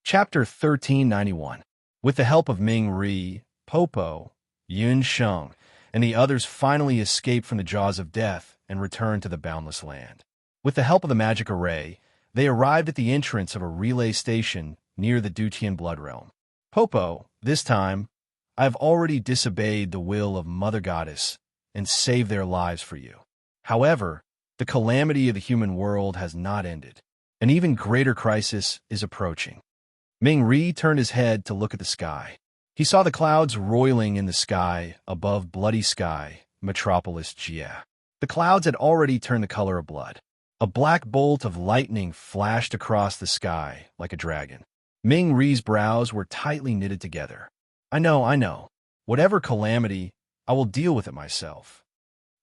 Chapter 1391. With the help of Ming Ri, Popo, Yun Sheng, and the others finally escape from the jaws of death and return to the boundless land. With the help of the magic array, they arrived at the entrance of a relay station near the Dutian Blood Realm. Popo, this time, I have already disobeyed the will of Mother Goddess and saved their lives for you. However, the calamity of the human world has not ended. An even greater crisis is approaching. Ming Ri turned his head to look at the sky. He saw the clouds roiling in the sky above Bloody Sky, Metropolis Jia. The clouds had already turned the color of blood. A black bolt of lightning flashed across the sky like a dragon. Ming Ri's brows were tightly knitted together. I know. Whatever calamity, I will deal with it myself.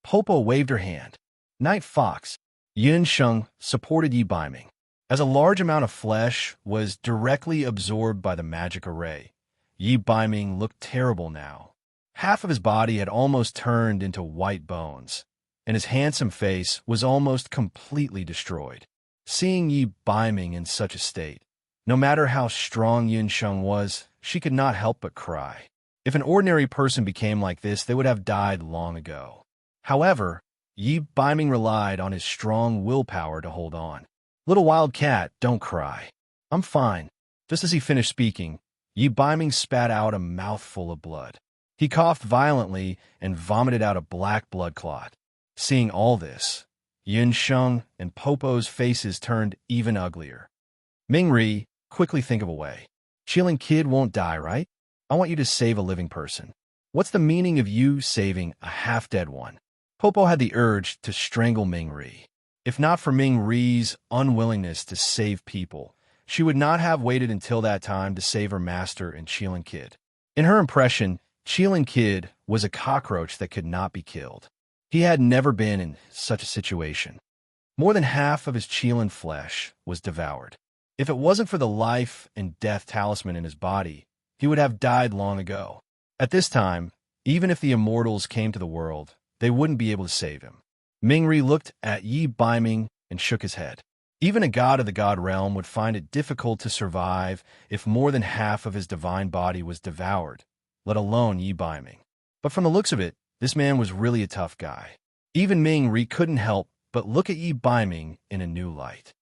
Popo waved her hand. Night Fox, Yun Sheng supported Yi Baiming. As a large amount of flesh was directly absorbed by the magic array, Yi Baiming looked terrible now. Half of his body had almost turned into white bones, and his handsome face was almost completely destroyed. Seeing Yi Baiming in such a state, no matter how strong Yun Sheng was, she could not help but cry. If an ordinary person became like this, they would have died long ago. However, Yi Baiming relied on his strong willpower to hold on. Little wild cat, don't cry. I'm fine. Just as he finished speaking, Yi Baiming spat out a mouthful of blood. He coughed violently and vomited out a black blood clot. Seeing all this, Yun Sheng and Popo's faces turned even uglier. Ming Ri, quickly think of a way. Qilin Kid won't die, right? I want you to save a living person. What's the meaning of you saving a half-dead one? Popo had the urge to strangle Ming Ri. If not for Ming Ri's unwillingness to save people, she would not have waited until that time to save her master and Qilin Kid. In her impression, Qilin Kid was a cockroach that could not be killed. He had never been in such a situation. More than half of his Qilin flesh was devoured. If it wasn't for the life and death talisman in his body, he would have died long ago. At this time, even if the immortals came to the world, they wouldn't be able to save him. Ming Ri looked at Yi Baiming and shook his head. Even a god of the god realm would find it difficult to survive if more than half of his divine body was devoured, let alone Yi Baiming. But from the looks of it, this man was really a tough guy. Even Ming Ri couldn't help but look at Yi Baiming in a new light.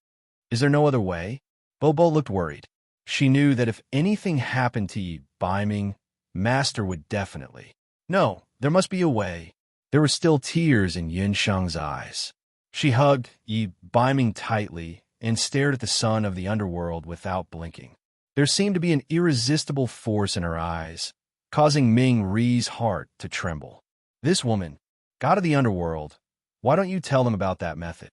Is there no other way? Bobo looked worried. She knew that if anything happened to Yi Baiming, Master would definitely. No, there must be a way. There were still tears in Yun Sheng's eyes. She hugged Yi Baiming tightly and stared at the sun of the underworld without blinking. There seemed to be an irresistible force in her eyes, causing Ming Ri's heart to tremble. This woman, god of the underworld, why don't you tell them about that method?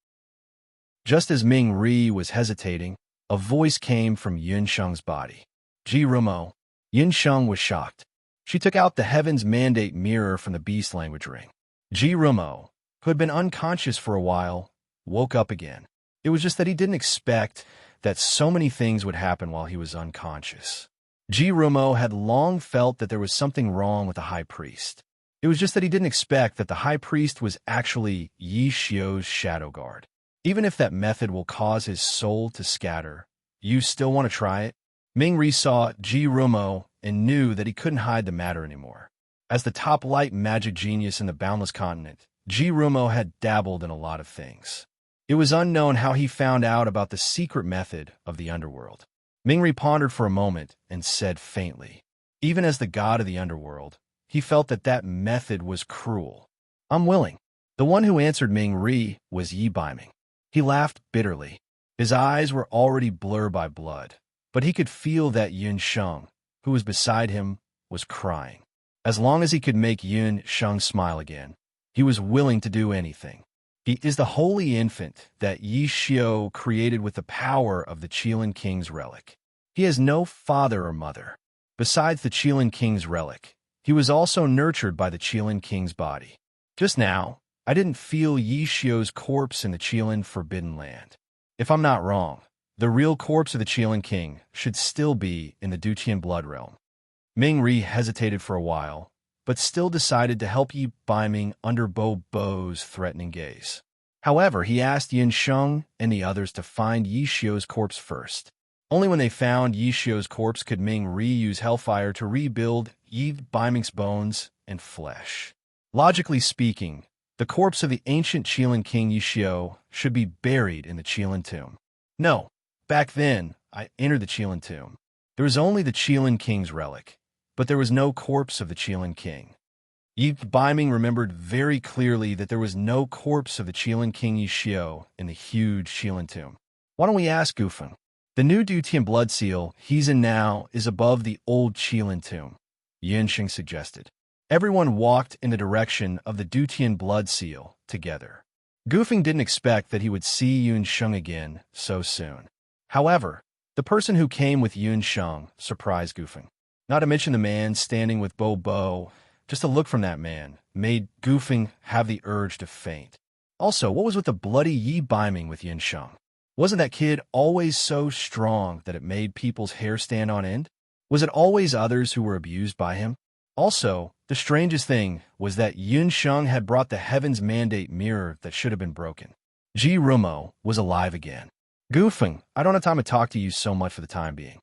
Just as Ming Ri was hesitating, a voice came from Yun Sheng's body. Ji Rumo. Yun Sheng was shocked. She took out the Heaven's Mandate mirror from the beast language ring. Ji Rumo, who had been unconscious for a while, woke up again. It was just that he didn't expect that so many things would happen while he was unconscious. Ji Rumo had long felt that there was something wrong with the high priest. It was just that he didn't expect that the high priest was actually Yi Xiu's shadow guard. Even if that method will cause his soul to scatter, you still want to try it? Ming Ri saw Ji Rumo and knew that he couldn't hide the matter anymore. As the top light magic genius in the Boundless Continent, Ji Rumo had dabbled in a lot of things. It was unknown how he found out about the secret method of the underworld. Ming Ri pondered for a moment and said faintly, even as the god of the underworld, he felt that that method was cruel. I'm willing. The one who answered Ming Ri was Yi Baiming. He laughed bitterly. His eyes were already blurred by blood, but he could feel that Yun Sheng, who was beside him, was crying. As long as he could make Yun Sheng smile again, he was willing to do anything. He is the holy infant that Yi Xiu created with the power of the Qilin King's relic. He has no father or mother. Besides the Qilin King's relic, he was also nurtured by the Qilin King's body. Just now, I didn't feel Yi Xiu's corpse in the Qilin Forbidden Land. If I'm not wrong, the real corpse of the Qilin King should still be in the Dutian Blood Realm. Ming Ri hesitated for a while, but still decided to help Yi Baiming under Bo's threatening gaze. However, he asked Yun Sheng and the others to find Yi Xiu's corpse first. Only when they found Yi Xiu's corpse could Ming Ri use hellfire to rebuild Yi Baiming's bones and flesh. Logically speaking, the corpse of the ancient Qilin king Yi Xiu should be buried in the Qilin tomb. No, back then, I entered the Qilin tomb. There was only the Qilin king's relic, but there was no corpse of the Qilin king. Yi Baiming remembered very clearly that there was no corpse of the Qilin king Yi Xiu in the huge Qilin tomb. Why don't we ask Gufeng? The new Dutian blood seal he's in now is above the old Qilin tomb, Yunsheng suggested. Everyone walked in the direction of the Dutian blood seal together. Gufeng didn't expect that he would see Yunsheng again so soon. However, the person who came with Yunsheng surprised Gufeng. Not to mention the man standing with Bo. Just a look from that man made Gufeng have the urge to faint. Also, what was with the bloody Yi Baiming with Yunsheng? Wasn't that kid always so strong that it made people's hair stand on end? Was it always others who were abused by him? Also, the strangest thing was that Yunsheng had brought the Heaven's Mandate mirror that should have been broken. Ji Rumo was alive again. Gufeng, I don't have time to talk to you so much for the time being.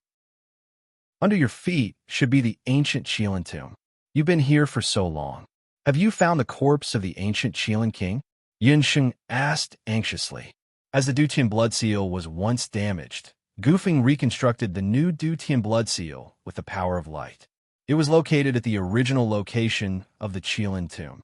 Under your feet should be the ancient Qilin tomb. You've been here for so long. Have you found the corpse of the ancient Qilin king? Yunsheng asked anxiously. As the Dutian blood seal was once damaged, Gufeng reconstructed the new Dutian blood seal with the power of light. It was located at the original location of the Qilin tomb.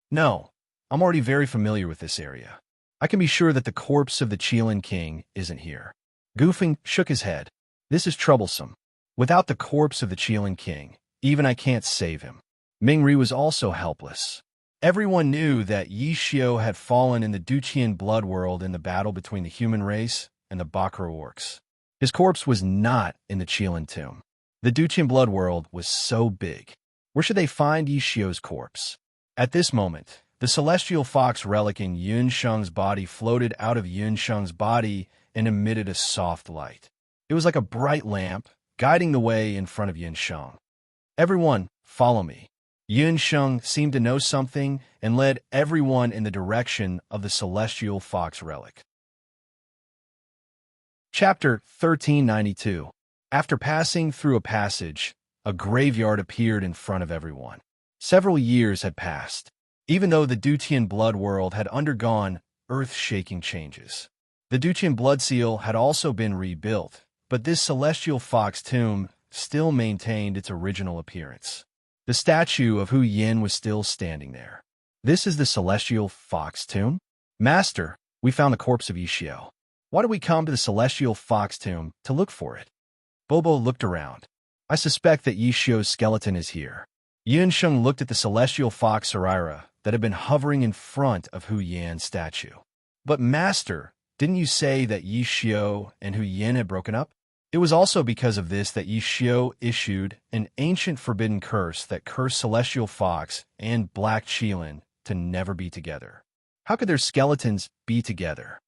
No, I'm already very familiar with this area. I can be sure that the corpse of the Qilin king isn't here. Gufeng shook his head. This is troublesome. Without the corpse of the Qilin king, even I can't save him. Ming Ri was also helpless. Everyone knew that Yi Xiu had fallen in the Dutian blood world in the battle between the human race and the Bakra orcs. His corpse was not in the Qilin tomb. The Dutian blood world was so big. Where should they find Yi Xiu's corpse? At this moment, the celestial fox relic in Yunsheng's body floated out of Yunsheng's body and emitted a soft light. It was like a bright lamp, guiding the way in front of Yunsheng. Everyone, follow me. Yunsheng seemed to know something and led everyone in the direction of the celestial fox relic. Chapter 1392. After passing through a passage, a graveyard appeared in front of everyone. Several years had passed, even though the Dutian blood world had undergone earth-shaking changes. The Dutian blood seal had also been rebuilt, but this celestial fox tomb still maintained its original appearance. The statue of Hu Yin was still standing there. This is the celestial fox tomb? Master, we found the corpse of Yi Xiu. Why did we come to the celestial fox tomb to look for it? Bobo looked around. I suspect that Yi Xiu's skeleton is here. Yunsheng looked at the celestial fox Sarira that had been hovering in front of Hu Yan's statue. But Master, didn't you say that Yi Xiu and Hu Yin had broken up? It was also because of this that Yi Xiu issued an ancient forbidden curse that cursed Celestial Fox and Black Qilin to never be together. How could their skeletons be together?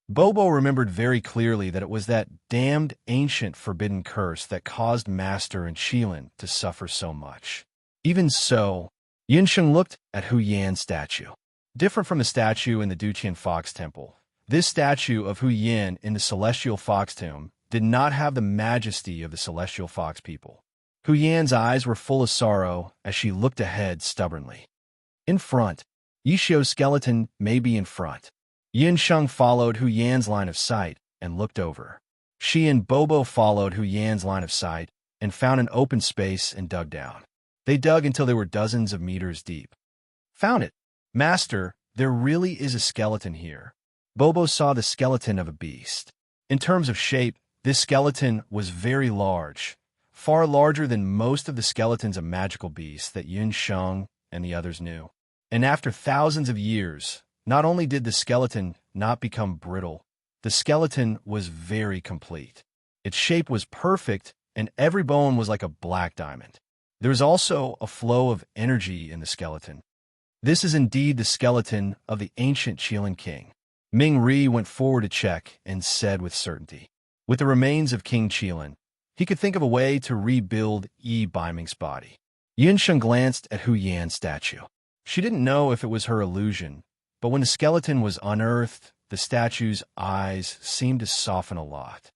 Bobo remembered very clearly that it was that damned ancient forbidden curse that caused Master and Qilin to suffer so much. Even so, Yunsheng looked at Hu Yan's statue. Different from the statue in the Dutian Fox Temple, this statue of Hu Yin in the Celestial Fox Tomb did not have the majesty of the Celestial Fox people. Hu Yan's eyes were full of sorrow as she looked ahead stubbornly. In front, Yi Xiu's skeleton may be in front. Yunsheng followed Hu Yan's line of sight and looked over. She and Bobo followed Hu Yan's line of sight and found an open space and dug down. They dug until they were dozens of meters deep. Found it. Master, there really is a skeleton here. Bobo saw the skeleton of a beast. In terms of shape, this skeleton was very large, far larger than most of the skeletons of magical beasts that Yunsheng and the others knew. And after thousands of years, not only did the skeleton not become brittle, the skeleton was very complete. Its shape was perfect, and every bone was like a black diamond. There was also a flow of energy in the skeleton. This is indeed the skeleton of the ancient Qilin king. Ming Ri went forward to check and said with certainty. With the remains of King Qilin, he could think of a way to rebuild Yi Baiming's body. Yunsheng glanced at Hu Yan's statue. She didn't know if it was her illusion, but when the skeleton was unearthed, the statue's eyes seemed to soften a lot.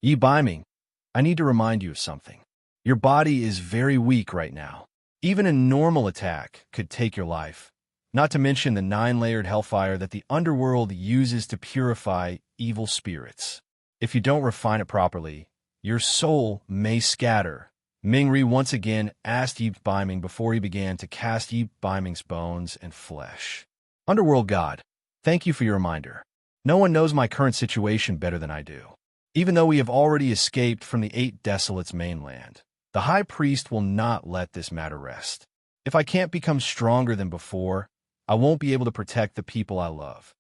Yi Baiming, I need to remind you of something. Your body is very weak right now. Even a normal attack could take your life, not to mention the 9-layered hellfire that the underworld uses to purify evil spirits. If you don't refine it properly, your soul may scatter. Mingri once again asked Yi Biming before he began to cast Yi Biming's bones and flesh. Underworld God, thank you for your reminder. No one knows my current situation better than I do. Even though we have already escaped from the 8 Desolates mainland, the High Priest will not let this matter rest. If I can't become stronger than before, I won't be able to protect the people I love.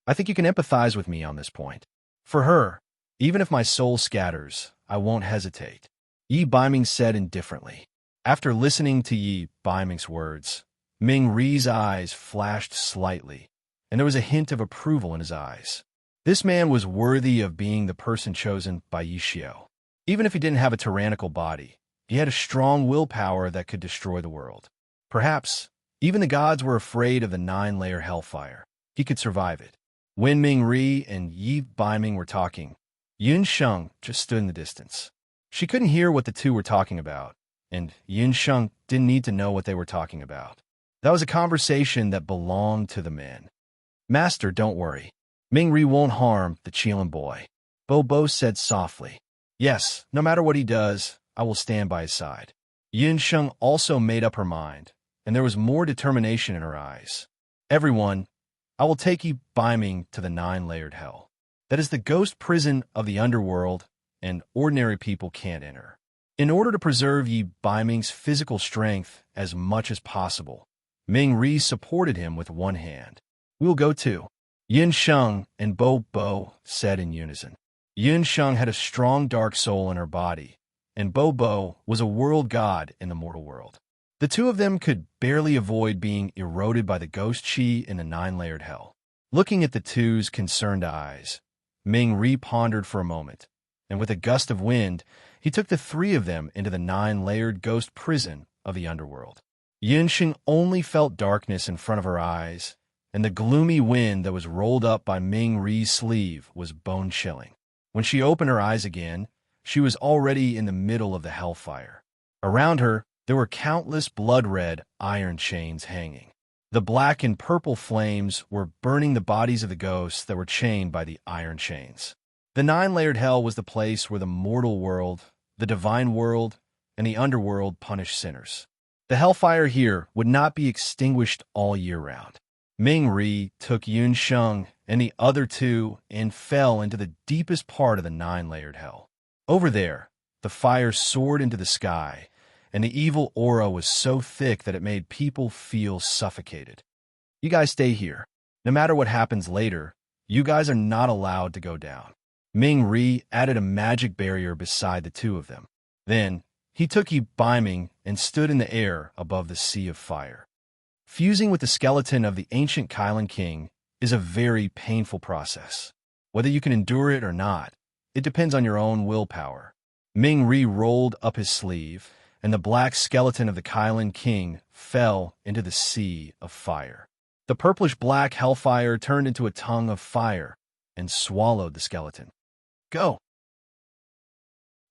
I think you can empathize with me on this point. For her, even if my soul scatters, I won't hesitate. Yi Biming said indifferently. After listening to Yi Biming's words, Ming Ri's eyes flashed slightly, and there was a hint of approval in his eyes. This man was worthy of being the person chosen by Yi Xiao. Even if he didn't have a tyrannical body, he had a strong willpower that could destroy the world. Perhaps, even the gods were afraid of the 9-layer hellfire. He could survive it. When Ming Ri and Yi Biming were talking, Yun Sheng just stood in the distance. She couldn't hear what the two were talking about, and Yun Sheng didn't need to know what they were talking about. That was a conversation that belonged to the men. Master, don't worry. Ming Ri won't harm the Qilin boy, Bo Bo said softly. Yes, no matter what he does, I will stand by his side. Yun Sheng also made up her mind, and there was more determination in her eyes. Everyone, I will take Yi Biming to the 9-layered hell. That is the ghost prison of the underworld, and ordinary people can't enter. In order to preserve Yi Biming's physical strength as much as possible, Ming Ri supported him with one hand. We'll go too. Yun Sheng and Bo Bo said in unison. Yun Sheng had a strong dark soul in her body, and Bo Bo was a world god in the mortal world. The two of them could barely avoid being eroded by the ghost chi in the 9-layered hell. Looking at the two's concerned eyes, Ming Ri pondered for a moment, and with a gust of wind, he took the 3 of them into the 9-layered ghost prison of the underworld. Yun Sheng only felt darkness in front of her eyes, and the gloomy wind that was rolled up by Ming Ri's sleeve was bone-chilling. When she opened her eyes again, she was already in the middle of the hellfire. Around her, there were countless blood-red iron chains hanging. The black and purple flames were burning the bodies of the ghosts that were chained by the iron chains. The 9-layered hell was the place where the mortal world, the divine world, and the underworld punished sinners. The hellfire here would not be extinguished all year round. Ming Ri took Yun Sheng and the other 2 and fell into the deepest part of the 9-layered hell. Over there, the fire soared into the sky, and the evil aura was so thick that it made people feel suffocated. You guys stay here. No matter what happens later, you guys are not allowed to go down. Ming Ri added a magic barrier beside the 2 of them. Then, he took Yi Biming and stood in the air above the sea of fire. Fusing with the skeleton of the ancient Qilin king is a very painful process. Whether you can endure it or not, it depends on your own willpower. Ming Ri rolled up his sleeve, and the black skeleton of the Qilin king fell into the sea of fire. The purplish-black hellfire turned into a tongue of fire and swallowed the skeleton. Go!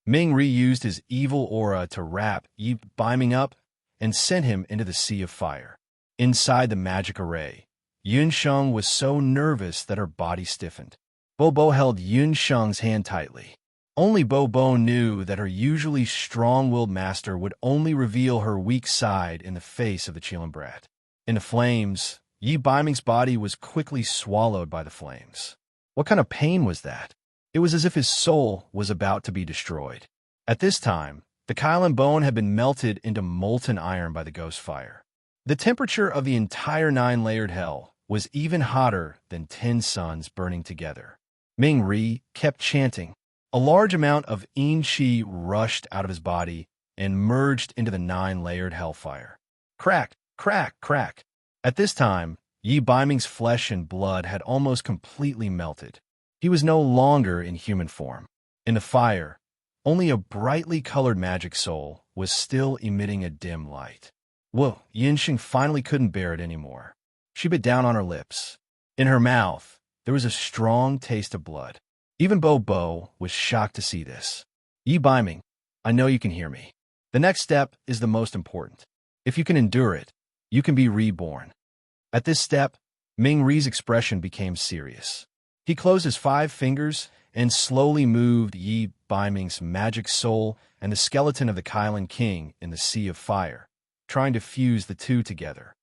Ming Ri used his evil aura to wrap Yi Biming up and sent him into the sea of fire. Inside the magic array, Yun Sheng was so nervous that her body stiffened. Bo Bo held Yun Sheng's hand tightly. Only Bo Bo knew that her usually strong-willed master would only reveal her weak side in the face of the Qilin brat. In the flames, Yi Biming's body was quickly swallowed by the flames. What kind of pain was that? It was as if his soul was about to be destroyed. At this time, the Qilin bone had been melted into molten iron by the ghost fire. The temperature of the entire 9-layered hell was even hotter than 10 suns burning together. Ming Ri kept chanting. A large amount of yin qi rushed out of his body and merged into the 9-layered hellfire. Crack, crack, crack. At this time, Yi Biming's flesh and blood had almost completely melted. He was no longer in human form. In the fire, only a brightly colored magic soul was still emitting a dim light. Whoa, Yinxing finally couldn't bear it anymore. She bit down on her lips. In her mouth, there was a strong taste of blood. Even Bo was shocked to see this. Yi Biming, I know you can hear me. The next step is the most important. If you can endure it, you can be reborn. At this step, Ming Ri's expression became serious. He closed his 5 fingers and slowly moved Yi Biming's magic soul and the skeleton of the Kailan King in the Sea of Fire, trying to fuse the two together.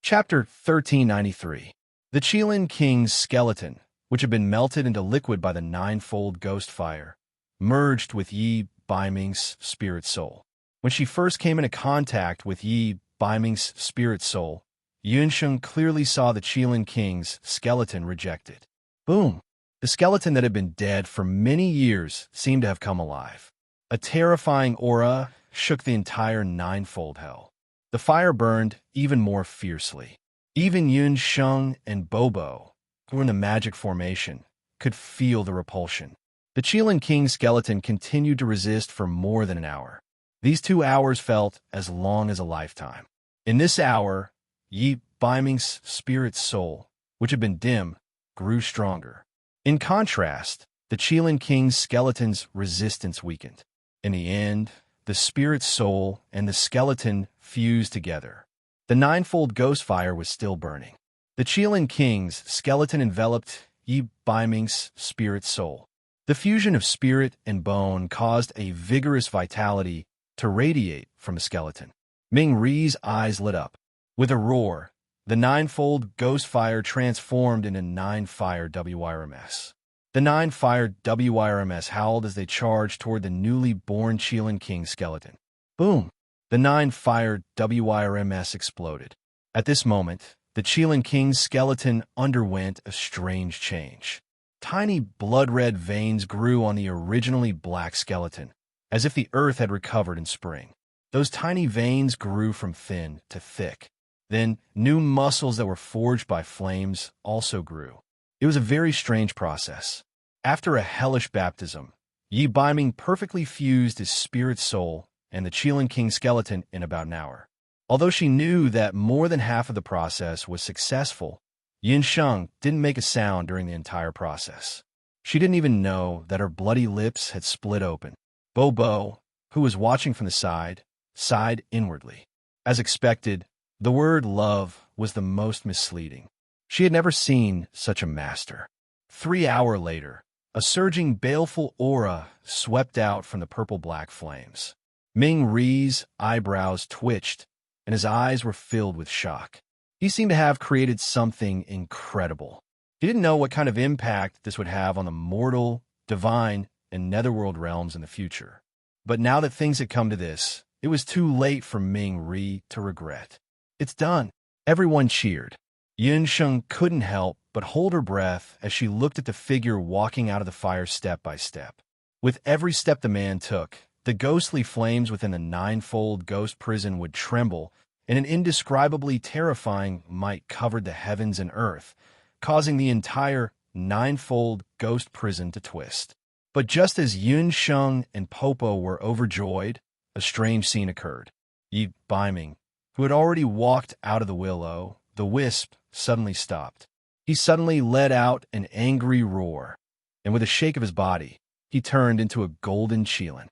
Chapter 1393. The Qilin King's skeleton, which had been melted into liquid by the ninefold ghost fire, merged with Yi Biming's spirit soul. When she first came into contact with Yi Biming's spirit soul, Yunsheng clearly saw the Qilin King's skeleton rejected. Boom! The skeleton that had been dead for many years seemed to have come alive. A terrifying aura shook the entire ninefold hell. The fire burned even more fiercely. Even Yunsheng and Bobo, who were in the magic formation, could feel the repulsion. The Qilin King's skeleton continued to resist for more than an hour. These 2 hours felt as long as a lifetime. In this hour, Yi Biming's spirit soul, which had been dim, grew stronger. In contrast, the Qilin King's skeleton's resistance weakened. In the end, the spirit soul and the skeleton fused together. The ninefold ghost fire was still burning. The Qilin King's skeleton enveloped Yi Biming's spirit soul. The fusion of spirit and bone caused a vigorous vitality to radiate from the skeleton. Ming Ri's eyes lit up. With a roar, the ninefold ghost fire transformed into 9 fire WRMS. The 9 fire WRMS howled as they charged toward the newly born Qilin King skeleton. Boom! The 9 fire WRMS exploded. At this moment, the Qilin King's skeleton underwent a strange change. Tiny blood-red veins grew on the originally black skeleton, as if the earth had recovered in spring. Those tiny veins grew from thin to thick. Then, new muscles that were forged by flames also grew. It was a very strange process. After a hellish baptism, Yi Biming perfectly fused his spirit soul and the Qilin King skeleton in about an hour. Although she knew that more than half of the process was successful, Yunsheng didn't make a sound during the entire process. She didn't even know that her bloody lips had split open. Bobo, who was watching from the side, sighed inwardly. As expected, the word love was the most misleading. She had never seen such a master. 3 hours later, a surging baleful aura swept out from the purple-black flames. Ming Ri's eyebrows twitched, and his eyes were filled with shock. He seemed to have created something incredible. He didn't know what kind of impact this would have on the mortal, divine, and netherworld realms in the future. But now that things had come to this, it was too late for Ming Ri to regret. It's done. Everyone cheered. Yunsheng couldn't help but hold her breath as she looked at the figure walking out of the fire step by step. With every step the man took, the ghostly flames within the ninefold ghost prison would tremble, and an indescribably terrifying might covered the heavens and earth, causing the entire ninefold ghost prison to twist. But just as Yunsheng and Popo were overjoyed, a strange scene occurred. Yi Biming, who had already walked out of the willow, the wisp, suddenly stopped. He suddenly let out an angry roar, and with a shake of his body, he turned into a golden Qilin.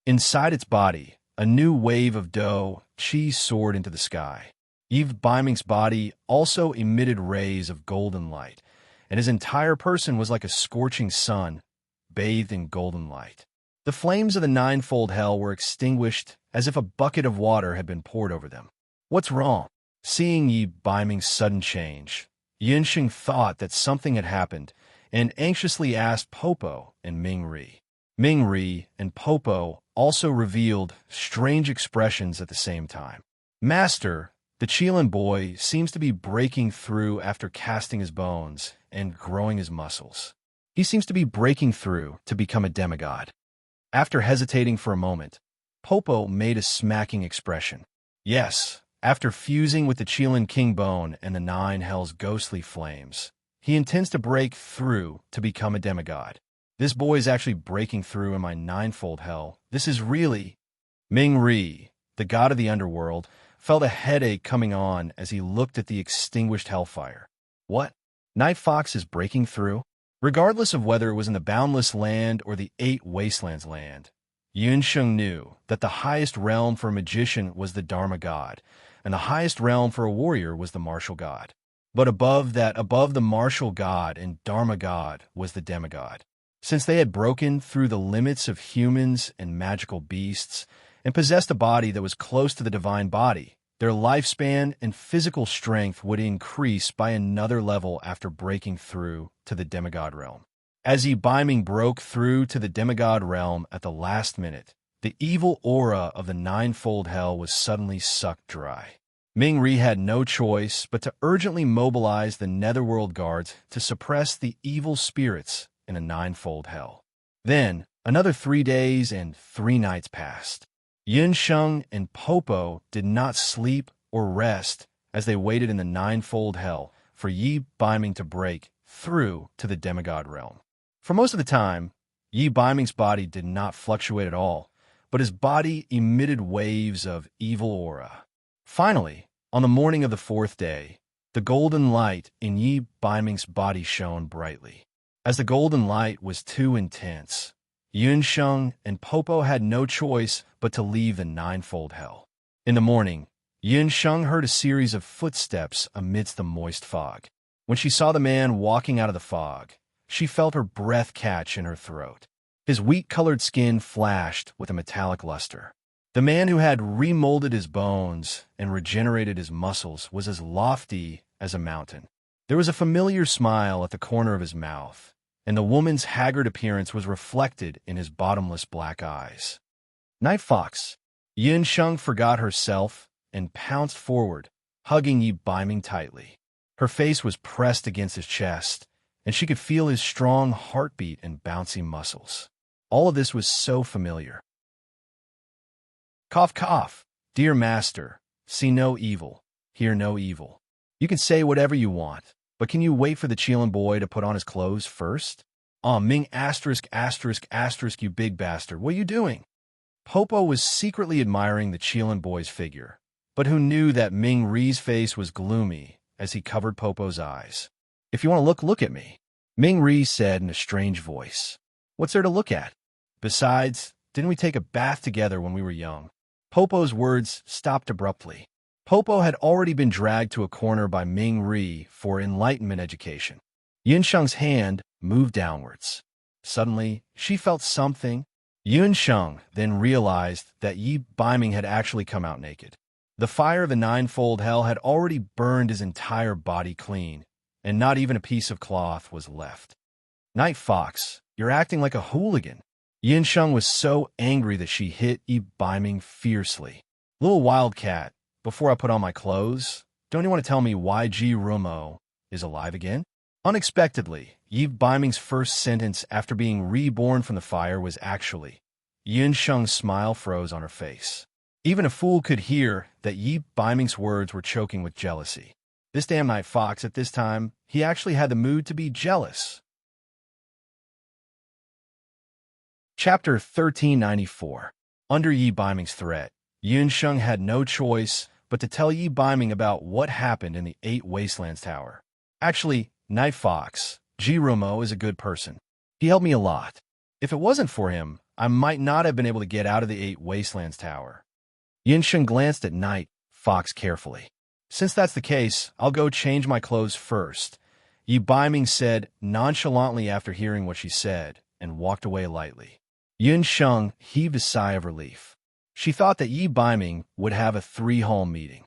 Inside its body, a new wave of qi soared into the sky. Yi Biming's body also emitted rays of golden light, and his entire person was like a scorching sun, bathed in golden light. The flames of the ninefold hell were extinguished as if a bucket of water had been poured over them. What's wrong? Seeing Yi Biming's sudden change, Yunsheng thought that something had happened and anxiously asked Popo and Ming Ri. Ming Ri and Popo also revealed strange expressions at the same time. Master, the Qilin boy seems to be breaking through after casting his bones and growing his muscles. He seems to be breaking through to become a demigod. After hesitating for a moment, Popo made a smacking expression. Yes, after fusing with the Qilin King bone and the 9 hell's ghostly flames, he intends to break through to become a demigod. This boy is actually breaking through in my ninefold hell. This is really... Ming Ri, the god of the underworld, felt a headache coming on as he looked at the extinguished hellfire. What? Night Fox is breaking through. Regardless of whether it was in the Boundless Land or the Eight Wastelands land, Yunsheng knew that the highest realm for a magician was the Dharma God, and the highest realm for a warrior was the martial god. But above the martial god and Dharma God, was the demigod. Since they had broken through the limits of humans and magical beasts, and possessed a body that was close to the divine body, their lifespan and physical strength would increase by another level after breaking through to the demigod realm. As Yi Baiming broke through to the demigod realm at the last minute, the evil aura of the ninefold hell was suddenly sucked dry. Ming Ri had no choice but to urgently mobilize the Netherworld guards to suppress the evil spirits in a ninefold hell. Then, another 3 days and 3 nights passed. Yunsheng and Popo did not sleep or rest as they waited in the ninefold hell for Yi Baiming to break through to the demigod realm. For most of the time, Yi Baiming's body did not fluctuate at all, but his body emitted waves of evil aura. Finally, on the morning of the 4th day, the golden light in Yi Baiming's body shone brightly. As the golden light was too intense, Yunsheng and Popo had no choice but to leave the ninefold hell. In the morning, Yunsheng heard a series of footsteps amidst the moist fog. When she saw the man walking out of the fog, she felt her breath catch in her throat. His wheat-colored skin flashed with a metallic luster. The man who had remolded his bones and regenerated his muscles was as lofty as a mountain. There was a familiar smile at the corner of his mouth, and the woman's haggard appearance was reflected in his bottomless black eyes. Night Fox. Yunsheng forgot herself and pounced forward, hugging Yi Baiming tightly. Her face was pressed against his chest, and she could feel his strong heartbeat and bouncy muscles. All of this was so familiar. Cough, cough. Dear master, see no evil, hear no evil. You can say whatever you want, but can you wait for the Qilin boy to put on his clothes first? Ming asterisk, you big bastard, what are you doing? Popo was secretly admiring the Qilin boy's figure, but who knew that Ming Ri's face was gloomy as he covered Popo's eyes. If you want to look at me, Ming Ri said in a strange voice. What's there to look at? Besides, didn't we take a bath together when we were young? Popo's words stopped abruptly. Popo had already been dragged to a corner by Ming Ri for enlightenment education. Yunsheng's hand moved downwards. Suddenly, she felt something. Yunsheng then realized that Yi Baiming had actually come out naked. The fire of the ninefold hell had already burned his entire body clean, and not even a piece of cloth was left. Night Fox, you're acting like a hooligan. Yunsheng was so angry that she hit Yi Baiming fiercely. Little wildcat, before I put on my clothes, don't you want to tell me why Ji Rumo is alive again? Unexpectedly, Yi Baiming's first sentence after being reborn from the fire was actually, Yunsheng's smile froze on her face. Even a fool could hear that Yi Baiming's words were choking with jealousy. This damn Night Fox, at this time, he actually had the mood to be jealous. Chapter 1394. Under Yi Baiming's threat, Yunsheng had no choice but to tell Yi Baiming about what happened in the Eight Wastelands Tower. Actually, Night Fox, Ji Rumo is a good person. He helped me a lot. If it wasn't for him, I might not have been able to get out of the Eight Wastelands Tower. Yunsheng glanced at Night Fox carefully. Since that's the case, I'll go change my clothes first, Yi Baiming said nonchalantly after hearing what she said, and walked away lightly. Yunsheng heaved a sigh of relief. She thought that Yi Baiming would have a 3-hall meeting.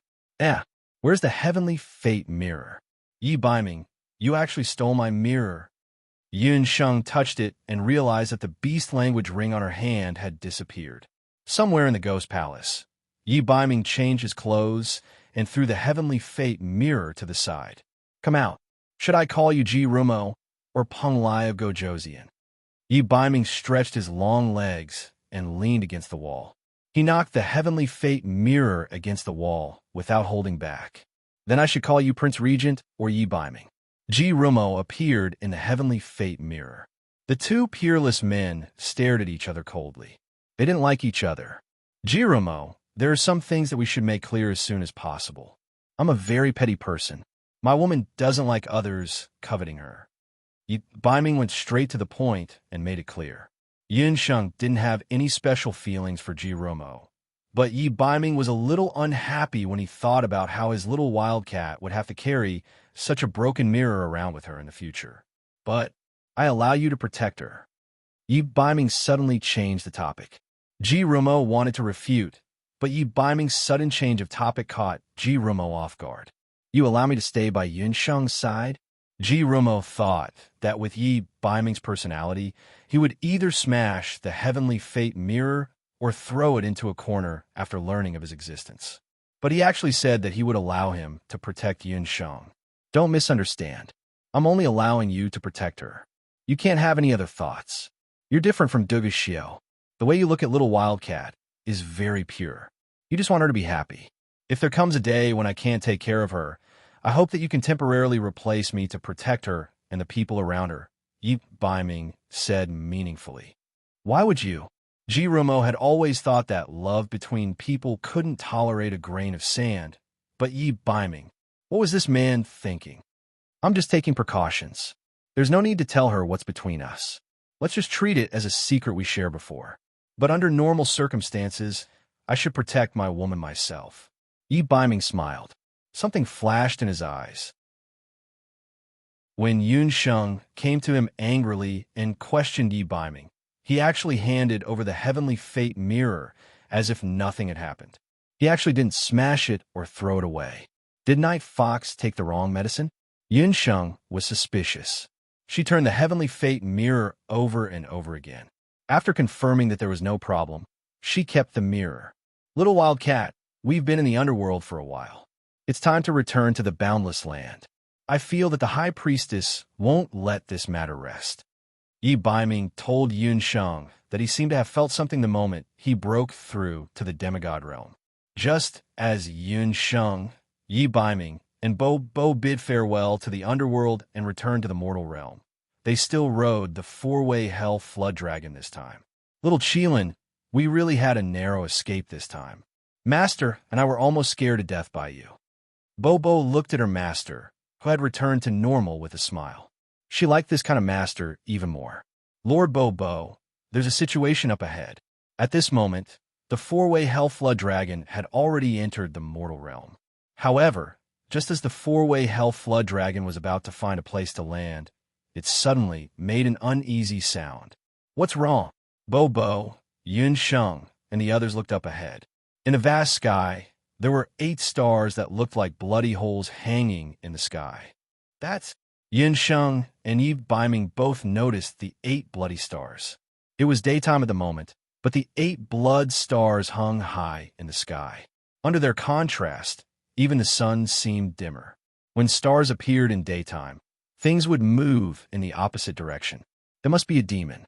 Where's the heavenly fate mirror? Yi Baiming, you actually stole my mirror. Yunsheng touched it and realized that the beast language ring on her hand had disappeared. Somewhere in the ghost palace, Yi Baiming changed his clothes and threw the heavenly fate mirror to the side. Come out. Should I call you Ji Rumo or Peng Lai of Gojoseon? Yi Baiming stretched his long legs and leaned against the wall. He knocked the heavenly fate mirror against the wall without holding back. Then I should call you Prince Regent or Yi Baiming. Ji Rumo appeared in the heavenly fate mirror. The two peerless men stared at each other coldly. They didn't like each other. Ji Rumo, there are some things that we should make clear as soon as possible. I'm a very petty person. My woman doesn't like others coveting her. Yi Baiming went straight to the point and made it clear. Yun Sheng didn't have any special feelings for Ji Romo, but Yi Baiming was a little unhappy when he thought about how his little wildcat would have to carry such a broken mirror around with her in the future. But I allow you to protect her. Yi Baiming suddenly changed the topic. Ji Romo wanted to refute, but Yi Baiming's sudden change of topic caught Ji Romo off guard. You allow me to stay by Yun Sheng's side? Ji Romo thought that with Yi Baiming's personality, he would either smash the heavenly fate mirror or throw it into a corner after learning of his existence. But he actually said that he would allow him to protect Yun Sheng. Don't misunderstand. I'm only allowing you to protect her. You can't have any other thoughts. You're different from Duga Xiao. The way you look at little Wildcat is very pure. You just want her to be happy. If there comes a day when I can't take care of her, I hope that you can temporarily replace me to protect her and the people around her, Yi Baiming said meaningfully. Why would you? Ji Romo had always thought that love between people couldn't tolerate a grain of sand, but Yi Baiming, what was this man thinking? I'm just taking precautions. There's no need to tell her what's between us. Let's just treat it as a secret we share before. But under normal circumstances, I should protect my woman myself. Yi Baiming smiled. Something flashed in his eyes. When Yun Sheng came to him angrily and questioned Yi Baiming, he actually handed over the heavenly fate mirror as if nothing had happened. He actually didn't smash it or throw it away. Did Night Fox take the wrong medicine? Yun Sheng was suspicious. She turned the heavenly fate mirror over and over again. After confirming that there was no problem, she kept the mirror. Little Wildcat, we've been in the underworld for a while. It's time to return to the boundless land. I feel that the High Priestess won't let this matter rest. Yi Baiming told Yun Sheng that he seemed to have felt something the moment he broke through to the demigod realm. Just as Yun Sheng, Yi Baiming, and Bo bid farewell to the underworld and returned to the mortal realm, they still rode the four-way hell flood dragon this time. Little Qilin, we really had a narrow escape this time. Master and I were almost scared to death by you. Bobo looked at her master, who had returned to normal with a smile. She liked this kind of master even more. Lord Bobo, there's a situation up ahead. At this moment, the four-way hell flood dragon had already entered the mortal realm. However, just as the four-way hell flood dragon was about to find a place to land, it suddenly made an uneasy sound. What's wrong? Bobo, Yun Sheng, and the others looked up ahead. In the vast sky, there were 8 stars that looked like bloody holes hanging in the sky. That's Yun Sheng and Yi Baiming both noticed the 8 bloody stars. It was daytime at the moment, but the 8 blood stars hung high in the sky. Under their contrast, even the sun seemed dimmer. When stars appeared in daytime, things would move in the opposite direction. There must be a demon.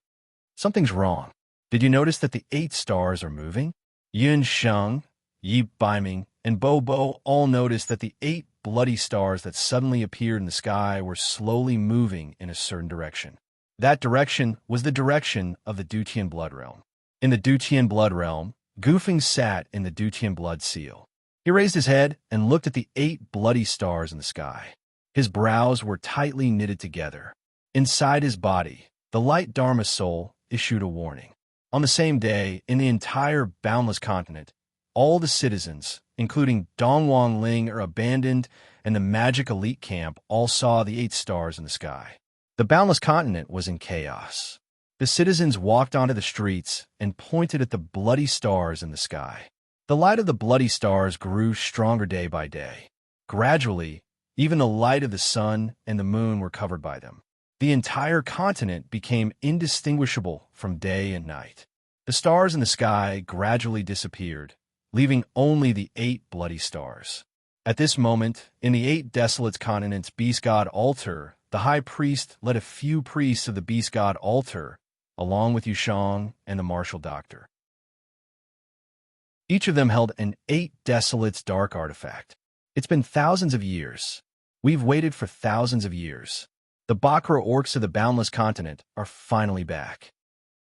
Something's wrong. Did you notice that the 8 stars are moving? Yun Sheng, Yi Baiming, and Bobo all noticed that the 8 bloody stars that suddenly appeared in the sky were slowly moving in a certain direction. That direction was the direction of the Dutian Blood Realm. In the Dutian Blood Realm, Goofing sat in the Dutian Blood Seal. He raised his head and looked at the 8 bloody stars in the sky. His brows were tightly knitted together. Inside his body, the light Dharma soul issued a warning. On the same day, in the entire boundless continent, all the citizens, including Dongwang Ling, are abandoned, and the magic elite camp all saw the 8 stars in the sky. The boundless continent was in chaos. The citizens walked onto the streets and pointed at the bloody stars in the sky. The light of the bloody stars grew stronger day by day. Gradually, even the light of the sun and the moon were covered by them. The entire continent became indistinguishable from day and night. The stars in the sky gradually disappeared, leaving only the 8 bloody stars. At this moment, in the 8 desolate continents' beast god altar, the high priest led a few priests of the beast god altar, along with Yushang and the martial doctor. Each of them held an 8 desolates dark artifact. It's been thousands of years. We've waited for thousands of years. The Bakra orcs of the boundless continent are finally back.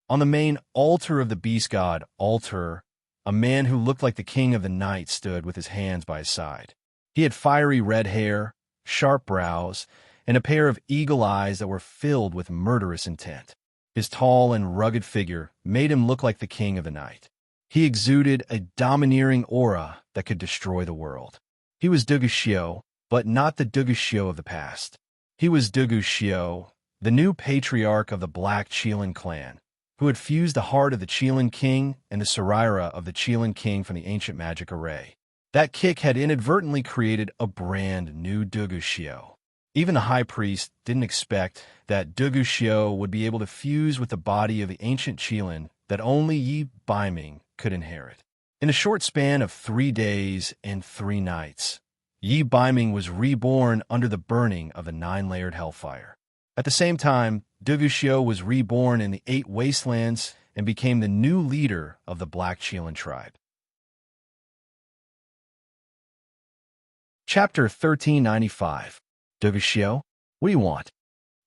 On the main altar of the beast god altar, a man who looked like the king of the night stood with his hands by his side. He had fiery red hair, sharp brows, and a pair of eagle eyes that were filled with murderous intent. His tall and rugged figure made him look like the king of the night. He exuded a domineering aura that could destroy the world. He was Duguxiu, but not the Duguxiu of the past. He was Duguxiu, the new patriarch of the Black Qilin clan, who had fused the heart of the Qilin king and the Saraira of the Qilin king from the ancient magic array. That kick had inadvertently created a brand new Duguxiu. Even the high priest didn't expect that Duguxiu would be able to fuse with the body of the ancient Qilin that only Yi Baiming could inherit. In a short span of 3 days and 3 nights, Yi Baiming was reborn under the burning of the 9-layered hellfire. At the same time, Duguxiu was reborn in the 8 wastelands and became the new leader of the Black Qilin tribe. Chapter 1395. Duguxiu, what do you want?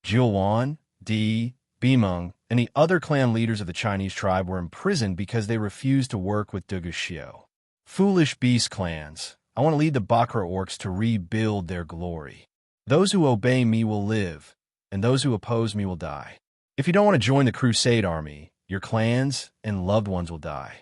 Jiuwan, Di, Bimeng, and the other clan leaders of the Chinese tribe were imprisoned because they refused to work with Duguxiu. Foolish beast clans, I want to lead the Bakra orcs to rebuild their glory. Those who obey me will live, and those who oppose me will die. If you don't want to join the Crusade army, your clans and loved ones will die.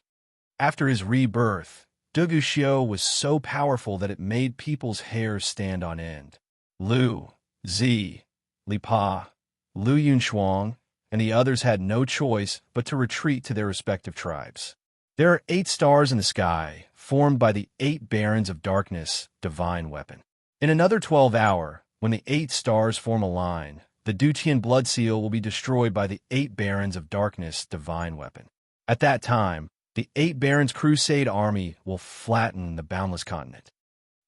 After his rebirth, Duguxiu was so powerful that it made people's hair stand on end. Lu, Zi, Li Pa, Lu Yunshuang, and the others had no choice but to retreat to their respective tribes. There are 8 stars in the sky, formed by the 8 barons of darkness, divine weapon. In another 12 hours, when the 8 stars form a line, the Dutian blood seal will be destroyed by the 8 barons of darkness, divine weapon. At that time, the 8 barons' crusade army will flatten the boundless continent.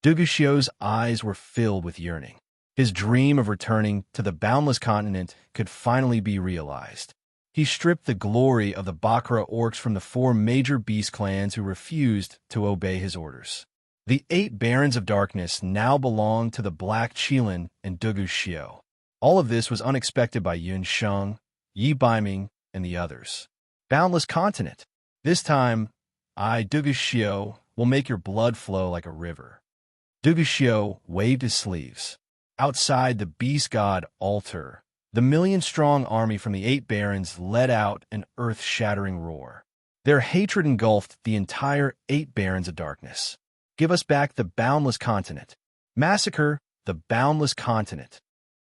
Duguxiu's eyes were filled with yearning. His dream of returning to the boundless continent could finally be realized. He stripped the glory of the Bakra orcs from the 4 major beast clans who refused to obey his orders. The 8 barons of darkness now belonged to the Black Qilin and Duguxiu. All of this was unexpected by Yun Sheng, Yi Baiming, and the others. Boundless continent. This time, I, Duguxiu, will make your blood flow like a river. Duguxiu waved his sleeves. Outside the beast god altar, the 1,000,000-strong army from the 8 barons let out an earth-shattering roar. Their hatred engulfed the entire 8 barons of darkness. Give us back the boundless continent. Massacre the boundless continent.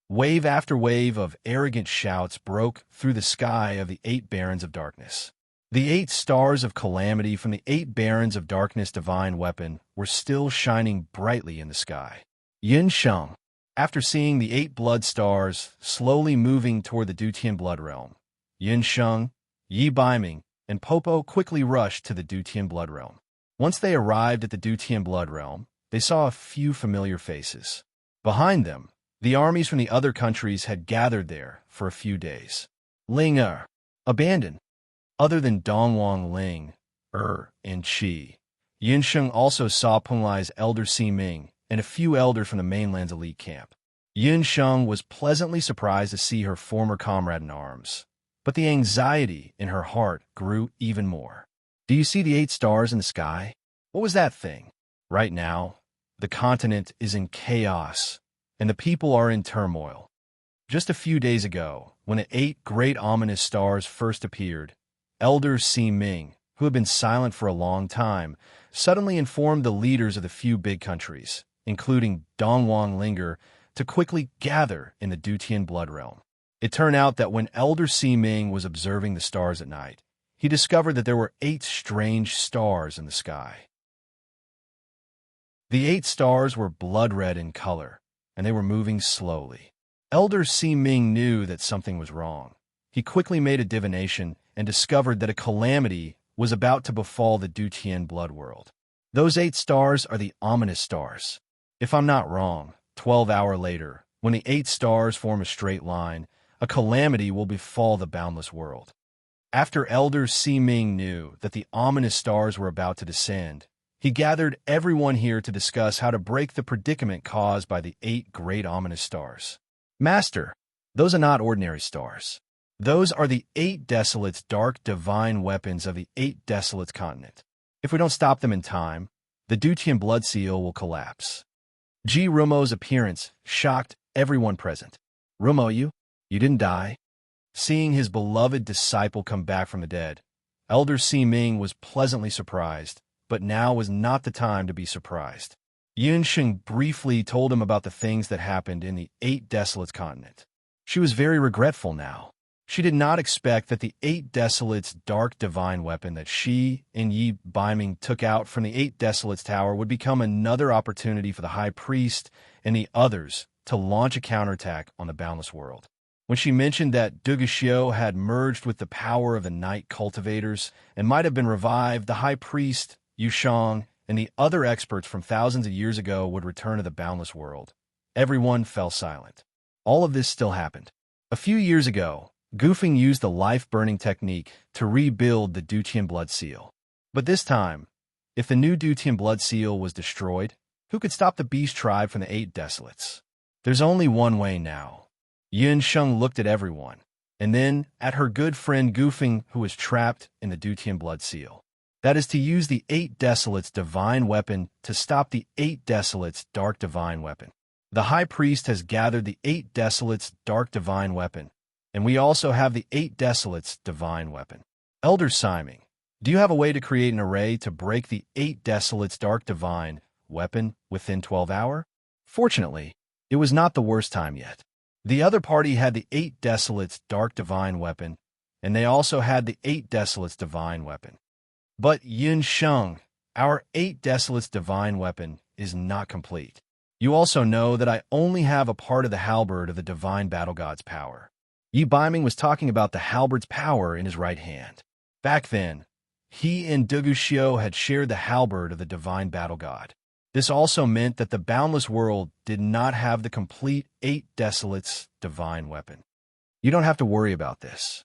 Wave after wave of arrogant shouts broke through the sky of the 8 barons of darkness. The 8 stars of calamity from the 8 barons of darkness divine weapon were still shining brightly in the sky. Yin Sheng, after seeing the 8 blood stars slowly moving toward the Dutian blood realm, Yin Sheng, Yi Baiming, and Popo quickly rushed to the Dutian blood realm. Once they arrived at the Dutian blood realm, they saw a few familiar faces. Behind them, the armies from the other countries had gathered there for a few days. Ling abandoned. Other than Dongwang Ling, and Qi, Yinsheng also saw Penglai's elder Si Ming and a few elders from the mainland's elite camp. Yinsheng was pleasantly surprised to see her former comrade in arms, but the anxiety in her heart grew even more. Do you see the 8 stars in the sky? What was that thing? Right now, the continent is in chaos, and the people are in turmoil. Just a few days ago, when the 8 great ominous stars first appeared, Elder Si Ming, who had been silent for a long time, suddenly informed the leaders of the few big countries, including Dongwang Linger, to quickly gather in the Dutian blood realm. It turned out that when Elder Si Ming was observing the stars at night, he discovered that there were 8 strange stars in the sky. The 8 stars were blood red in color, and they were moving slowly. Elder Si Ming knew that something was wrong. He quickly made a divination and discovered that a calamity was about to befall the Dutian blood world. Those 8 stars are the ominous stars. If I'm not wrong, 12 hours later, when the 8 stars form a straight line, a calamity will befall the boundless world. After Elder Si Ming knew that the ominous stars were about to descend, he gathered everyone here to discuss how to break the predicament caused by the 8 great ominous stars. Master, those are not ordinary stars. Those are the 8 Desolates' dark divine weapons of the 8 Desolates continent. If we don't stop them in time, the Dutian blood seal will collapse. Ji Rumo's appearance shocked everyone present. Rumo, you didn't die? Seeing his beloved disciple come back from the dead, Elder Si Ming was pleasantly surprised, but now was not the time to be surprised. Yun Sheng briefly told him about the things that happened in the 8 Desolates continent. She was very regretful now. She did not expect that the 8 Desolates' dark divine weapon that she and Yi Baiming took out from the 8 Desolates tower would become another opportunity for the High Priest and the others to launch a counterattack on the Boundless World. When she mentioned that Duguxiu had merged with the power of the Night Cultivators and might have been revived, the High Priest, Yu Shang, and the other experts from thousands of years ago would return to the Boundless World. Everyone fell silent. All of this still happened. A few years ago, Gufeng used the life-burning technique to rebuild the Dutian Blood Seal. But this time, if the new Dutian Blood Seal was destroyed, who could stop the Beast Tribe from the 8 Desolates? There's only one way now. Yun Sheng looked at everyone, and then at her good friend Gufeng, who was trapped in the Dutian Blood Seal. That is to use the 8 Desolates' divine weapon to stop the 8 Desolates' dark divine weapon. The High Priest has gathered the 8 Desolates' dark divine weapon, and we also have the 8 Desolates' divine weapon. Elder Siming, do you have a way to create an array to break the 8 Desolates' dark divine weapon within 12 hours? Fortunately, it was not the worst time yet. The other party had the 8 Desolates' dark divine weapon, and they also had the 8 Desolates' divine weapon. But Yun Sheng, our 8 Desolates' divine weapon, is not complete. You also know that I only have a part of the halberd of the divine battle god's power. Yi Baiming was talking about the halberd's power in his right hand. Back then, he and Duguxiu had shared the halberd of the divine battle god. This also meant that the Boundless World did not have the complete 8 Desolates' divine weapon. You don't have to worry about this.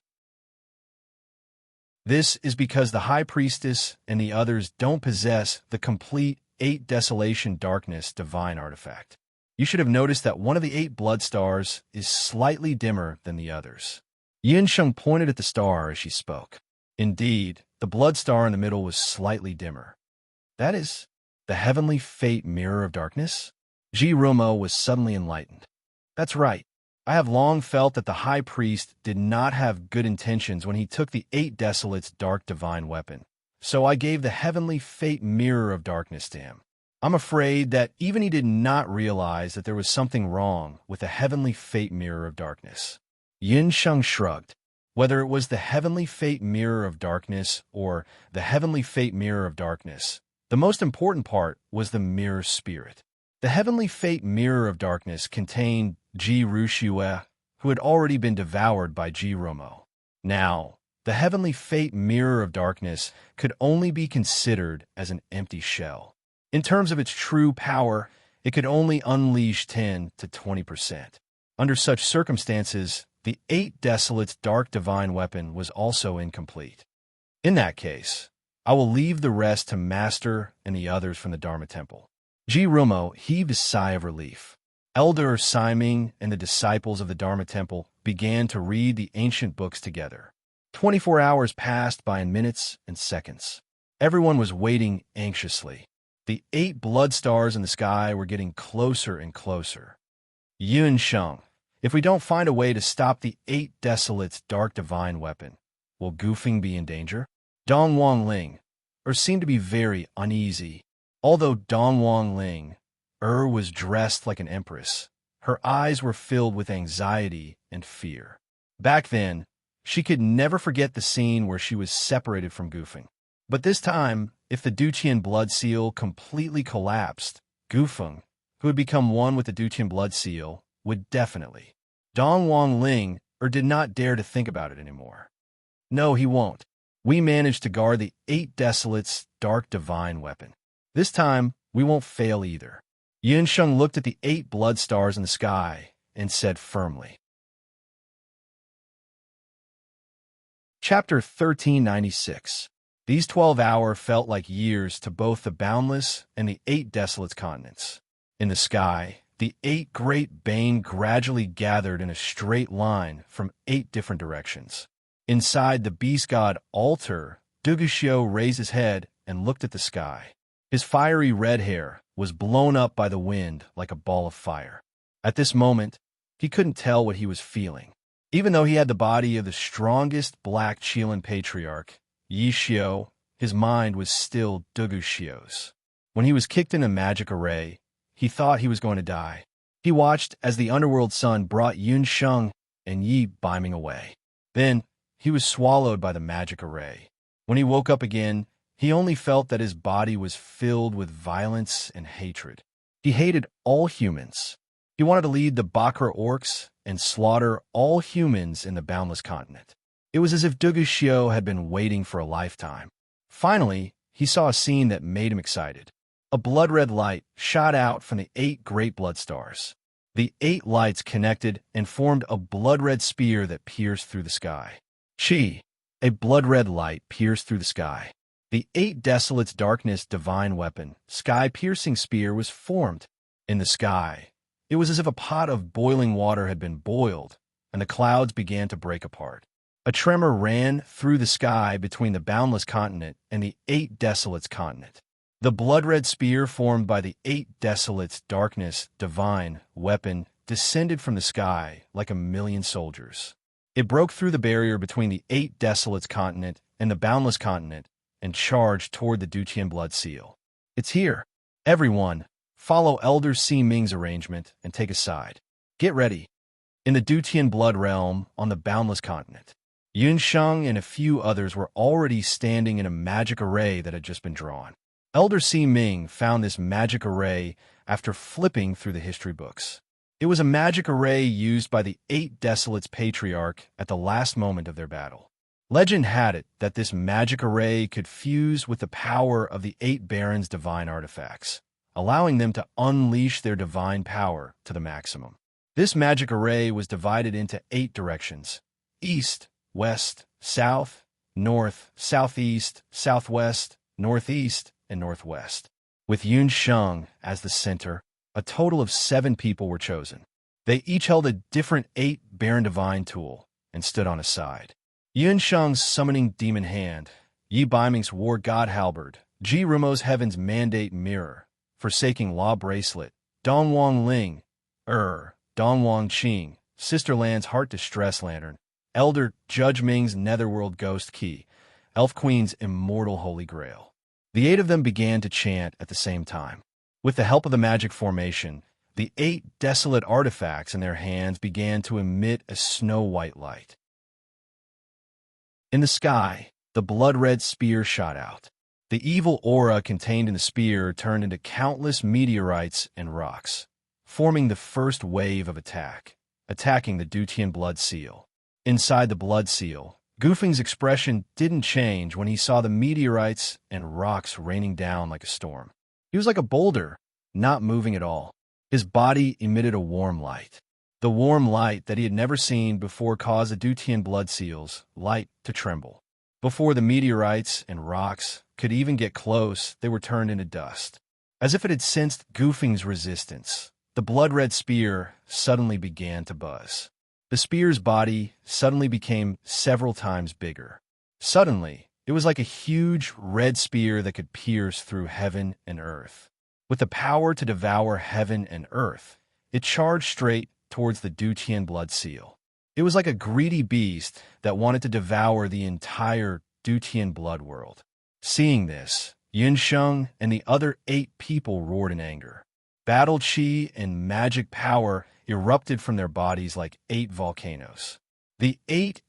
This is because the High Priestess and the others don't possess the complete 8 Desolation Darkness divine artifact. You should have noticed that one of the 8 blood stars is slightly dimmer than the others. Yin Sheng pointed at the star as she spoke. Indeed, the blood star in the middle was slightly dimmer. That is the heavenly fate mirror of darkness? Ji Rumo was suddenly enlightened. That's right. I have long felt that the High Priest did not have good intentions when he took the 8 Desolates' dark divine weapon. So I gave the heavenly fate mirror of darkness to him. I'm afraid that even he did not realize that there was something wrong with the heavenly fate mirror of darkness. Yin Sheng shrugged. Whether it was the heavenly fate mirror of darkness or the heavenly fate mirror of darkness, the most important part was the mirror spirit. The heavenly fate mirror of darkness contained Ji Ruxue, who had already been devoured by Ji Rumo. Now, the heavenly fate mirror of darkness could only be considered as an empty shell. In terms of its true power, it could only unleash 10 to 20%. Under such circumstances, the 8 Desolates' dark divine weapon was also incomplete. In that case, I will leave the rest to Master and the others from the Dharma Temple. Ji Rumo heaved a sigh of relief. Elder Siming and the disciples of the Dharma Temple began to read the ancient books together. 24 hours passed by in minutes and seconds. Everyone was waiting anxiously. The 8 blood stars in the sky were getting closer and closer. Yun Sheng, if we don't find a way to stop the 8 Desolates' dark divine weapon, will Gufeng be in danger? Dong Wangling seemed to be very uneasy. Although Dong Wangling was dressed like an empress, her eyes were filled with anxiety and fear. Back then, she could never forget the scene where she was separated from Gufeng. But this time, if the Dutian Blood Seal completely collapsed, Gufeng, who had become one with the Dutian Blood Seal, would definitely. Dong Wangling did not dare to think about it anymore. No, he won't. We managed to guard the 8 Desolates' dark divine weapon. This time, we won't fail either. Yin Sheng looked at the 8 blood stars in the sky and said firmly. Chapter 1396. These 12 hours felt like years to both the Boundless and the 8 Desolates continents. In the sky, the 8 great bane gradually gathered in a straight line from 8 different directions. Inside the beast god altar, Duguxiu raised his head and looked at the sky. His fiery red hair was blown up by the wind like a ball of fire. At this moment, he couldn't tell what he was feeling. Even though he had the body of the strongest black Chilean patriarch, Yi Xiao, his mind was still Dugu Xiao's. When he was kicked in a magic array, he thought he was going to die. He watched as the underworld sun brought Yun Sheng and Yi beaming away. Then, he was swallowed by the magic array. When he woke up again, he only felt that his body was filled with violence and hatred. He hated all humans. He wanted to lead the Bakra orcs and slaughter all humans in the Boundless Continent. It was as if Dugu Xiao had been waiting for a lifetime. Finally, he saw a scene that made him excited. A blood-red light shot out from the 8 great blood stars. The 8 lights connected and formed a blood-red spear that pierced through the sky. Chi, a blood-red light pierced through the sky. The 8 Desolates' darkness divine weapon, sky-piercing spear, was formed. In the sky, it was as if a pot of boiling water had been boiled, and the clouds began to break apart. A tremor ran through the sky between the Boundless Continent and the 8 Desolates' continent. The blood-red spear formed by the 8 Desolates' darkness divine weapon descended from the sky like a million soldiers. It broke through the barrier between the 8 Desolates' continent and the Boundless Continent and charged toward the Dutian blood seal. It's here. Everyone, follow Elder Si Ming's arrangement and take a side. Get ready. In the Dutian blood realm on the Boundless Continent, Yun Sheng and a few others were already standing in a magic array that had just been drawn. Elder Si Ming found this magic array after flipping through the history books. It was a magic array used by the 8 Desolates' patriarch at the last moment of their battle. Legend had it that this magic array could fuse with the power of the 8 Barons' divine artifacts, allowing them to unleash their divine power to the maximum. This magic array was divided into 8 directions: east, west, south, north, southeast, southwest, northeast, and northwest. With Yun Sheng as the center, a total of 7 people were chosen. They each held a different 8 Baron Divine tool and stood on a side. Yun Sheng's summoning demon hand, Yi Baiming's war god halberd, Ji Rumo's heaven's mandate mirror, forsaking law bracelet, Dong Wang Ling, Dong Wang Qing, Sister Land's heart distress lantern, Elder Judge Ming's netherworld ghost key, Elf Queen's immortal holy grail. The 8 of them began to chant at the same time. With the help of the magic formation, the 8 desolate artifacts in their hands began to emit a snow-white light. In the sky, the blood-red spear shot out. The evil aura contained in the spear turned into countless meteorites and rocks, forming the first wave of attack, attacking the Dutian blood seal. Inside the blood seal, Goofing's expression didn't change when he saw the meteorites and rocks raining down like a storm. He was like a boulder, not moving at all. His body emitted a warm light. The warm light that he had never seen before caused the Dutian blood seal's light to tremble. Before the meteorites and rocks could even get close, they were turned into dust. As if it had sensed Goofing's resistance, the blood-red spear suddenly began to buzz. The spear's body suddenly became several times bigger. Suddenly, it was like a huge red spear that could pierce through heaven and earth. With the power to devour heaven and earth, it charged straight towards the Dutian blood seal. It was like a greedy beast that wanted to devour the entire Dutian blood world. Seeing this, Yun Sheng and the other 8 people roared in anger. Battle chi and magic power erupted from their bodies like 8 volcanoes. The 8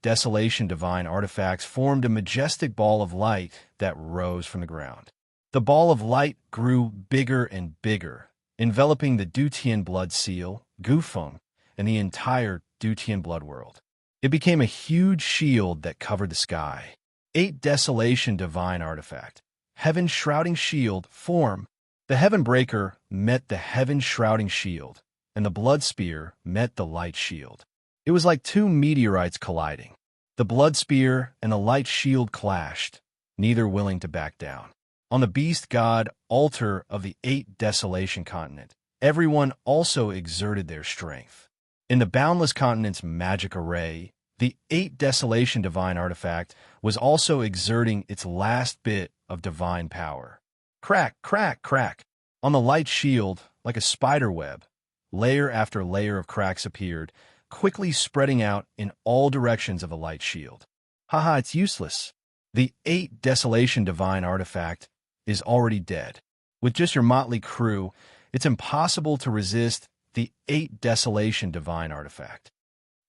Desolation divine artifacts formed a majestic ball of light that rose from the ground. The ball of light grew bigger and bigger, enveloping the Dutian blood seal, Gufeng, and the entire Dutian blood world. It became a huge shield that covered the sky. 8 Desolation divine artifact, Heaven Shrouding Shield, form. The Heaven Breaker met the Heaven Shrouding Shield, and the Blood Spear met the Light Shield. It was like 2 meteorites colliding. The Blood Spear and the Light Shield clashed, neither willing to back down. On the Beast God altar of the 8 Desolation continent, everyone also exerted their strength. In the Boundless Continent's magic array, the 8 Desolation divine artifact was also exerting its last bit of divine power. Crack, crack, crack. On the light shield, like a spider web, layer after layer of cracks appeared, quickly spreading out in all directions of the light shield. Haha, it's useless. The 8 Desolation Divine artifact is already dead. With just your motley crew, it's impossible to resist the 8 Desolation Divine artifact.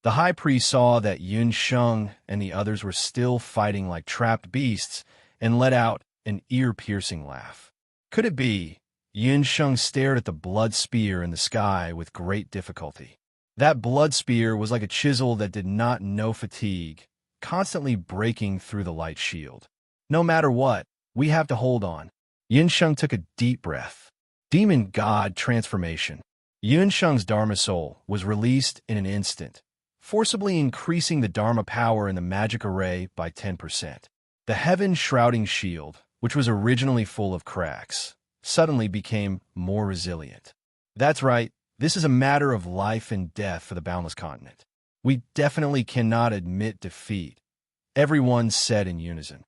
The high priest saw that Yun Sheng and the others were still fighting like trapped beasts and let out an ear-piercing laugh. Could it be? Yun Sheng stared at the blood spear in the sky with great difficulty. That blood spear was like a chisel that did not know fatigue, constantly breaking through the light shield. No matter what, we have to hold on. Yun Sheng took a deep breath. Demon God transformation. Yun Sheng's Dharma soul was released in an instant, forcibly increasing the Dharma power in the magic array by 10%. The heaven-shrouding shield, which was originally full of cracks, suddenly became more resilient. That's right, this is a matter of life and death for the Boundless Continent. We definitely cannot admit defeat, everyone said in unison.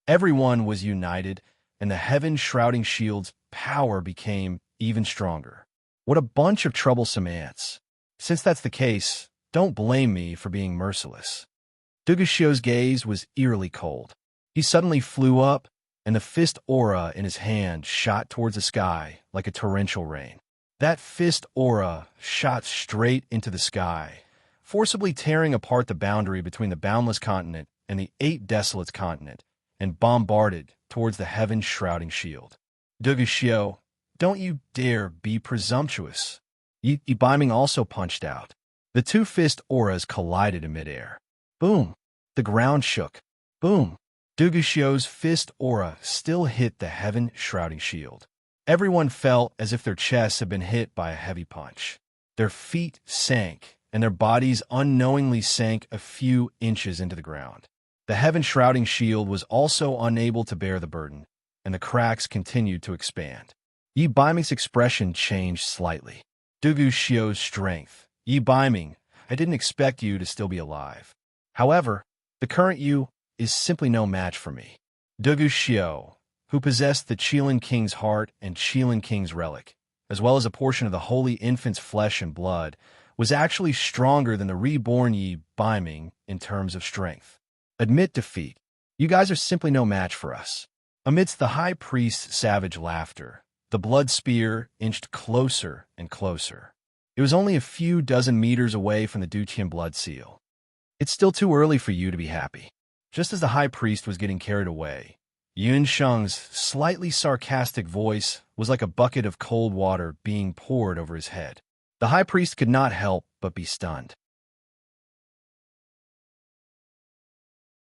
Everyone was united, and the heaven-shrouding shield's power became even stronger. What a bunch of troublesome ants. Since that's the case, don't blame me for being merciless. Duguxio's gaze was eerily cold. He suddenly flew up, and the fist aura in his hand shot towards the sky like a torrential rain. That fist aura shot straight into the sky, forcibly tearing apart the boundary between the Boundless Continent and the 8 Desolates Continent, and bombarded towards the heaven-shrouding shield. Duguxio, don't you dare be presumptuous. Yi Biming also punched out. The 2 fist auras collided in midair. Boom! The ground shook. Boom! Duguxio's fist aura still hit the heaven-shrouding shield. Everyone felt as if their chests had been hit by a heavy punch. Their feet sank, and their bodies unknowingly sank a few inches into the ground. The heaven-shrouding shield was also unable to bear the burden, and the cracks continued to expand. Yi Biming's expression changed slightly. Duguxio's strength. Yi Biming, I didn't expect you to still be alive. However, the current you is simply no match for me. Duguxio, who possessed the Qilin King's heart and Qilin King's relic, as well as a portion of the Holy Infant's flesh and blood, was actually stronger than the reborn Yi Biming in terms of strength. Admit defeat. You guys are simply no match for us. Amidst the high priest's savage laughter, the blood spear inched closer and closer. It was only a few dozen meters away from the Duqian blood seal. It's still too early for you to be happy. Just as the high priest was getting carried away, Yun Sheng's slightly sarcastic voice was like a bucket of cold water being poured over his head. The high priest could not help but be stunned.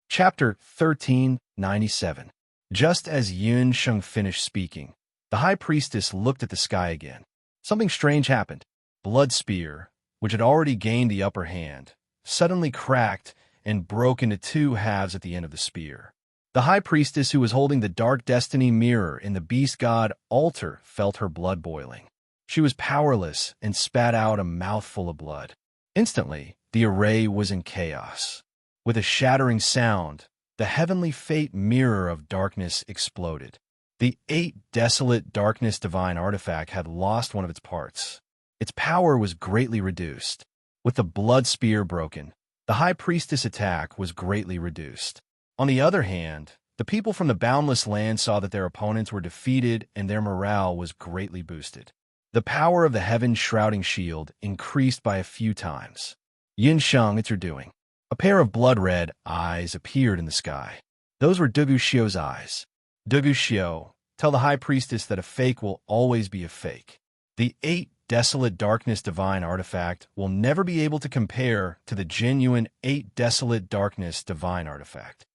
Chapter 1397. Just as Yun Sheng finished speaking, the high priestess looked at the sky again. Something strange happened. Blood Spear, which had already gained the upper hand, suddenly cracked and broke into 2 halves at the end of the spear. The high priestess who was holding the Dark Destiny mirror in the Beast God altar felt her blood boiling. She was powerless and spat out a mouthful of blood. Instantly, the array was in chaos. With a shattering sound, the heavenly fate mirror of darkness exploded. The 8 Desolate Darkness Divine artifact had lost one of its parts. Its power was greatly reduced. With the blood spear broken, the high priestess attack was greatly reduced. On the other hand, the people from the Boundless Land saw that their opponents were defeated and their morale was greatly boosted. The power of the heaven-shrouding shield increased by a few times. Yin Sheng, it's your doing. A pair of blood-red eyes appeared in the sky. Those were Duguxio's eyes. Duguxio, tell the high priestess that a fake will always be a fake. The 8 Desolate Darkness Divine artifact will never be able to compare to the genuine 8 Desolate Darkness Divine artifact.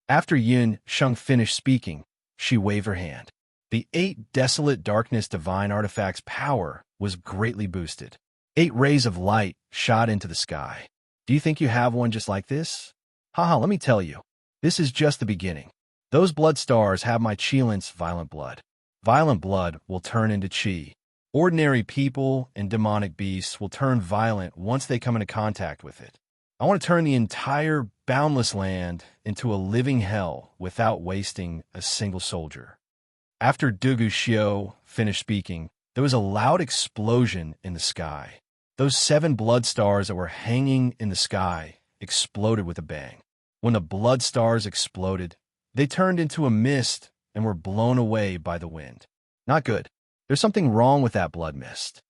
After Yun Sheng finished speaking, she waved her hand. The 8 Desolate Darkness Divine artifact's power was greatly boosted. 8 rays of light shot into the sky. Do you think you have one just like this? Haha, let me tell you. This is just the beginning. Those blood stars have my Qilin's violent blood. Violent blood will turn into Qi. Ordinary people and demonic beasts will turn violent once they come into contact with it. I want to turn the entire Boundless Land into a living hell without wasting a single soldier. After Dugu Xiao finished speaking, there was a loud explosion in the sky. Those 7 blood stars that were hanging in the sky exploded with a bang. When the blood stars exploded, they turned into a mist and were blown away by the wind. Not good. There's something wrong with that blood mist.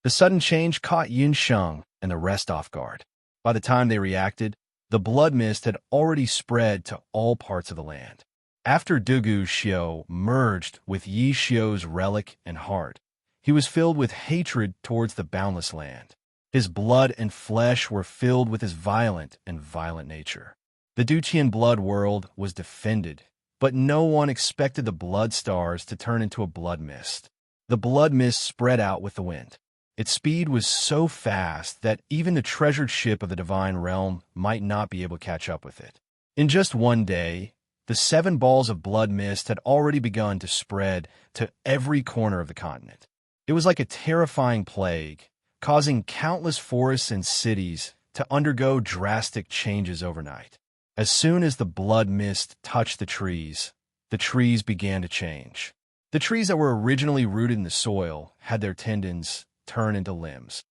The sudden change caught Yun Sheng and the rest off guard. By the time they reacted, the blood mist had already spread to all parts of the land. After Dugu Xiao merged with Yi Xiao's relic and heart, he was filled with hatred towards the boundless land. His blood and flesh were filled with his violent nature. The Duqian blood world was defended, but no one expected the blood stars to turn into a blood mist. The blood mist spread out with the wind. Its speed was so fast that even the treasured ship of the divine realm might not be able to catch up with it. In just one day, the 7 balls of blood mist had already begun to spread to every corner of the continent. It was like a terrifying plague, causing countless forests and cities to undergo drastic changes overnight. As soon as the blood mist touched the trees began to change. The trees that were originally rooted in the soil had their tendons turn into limbs.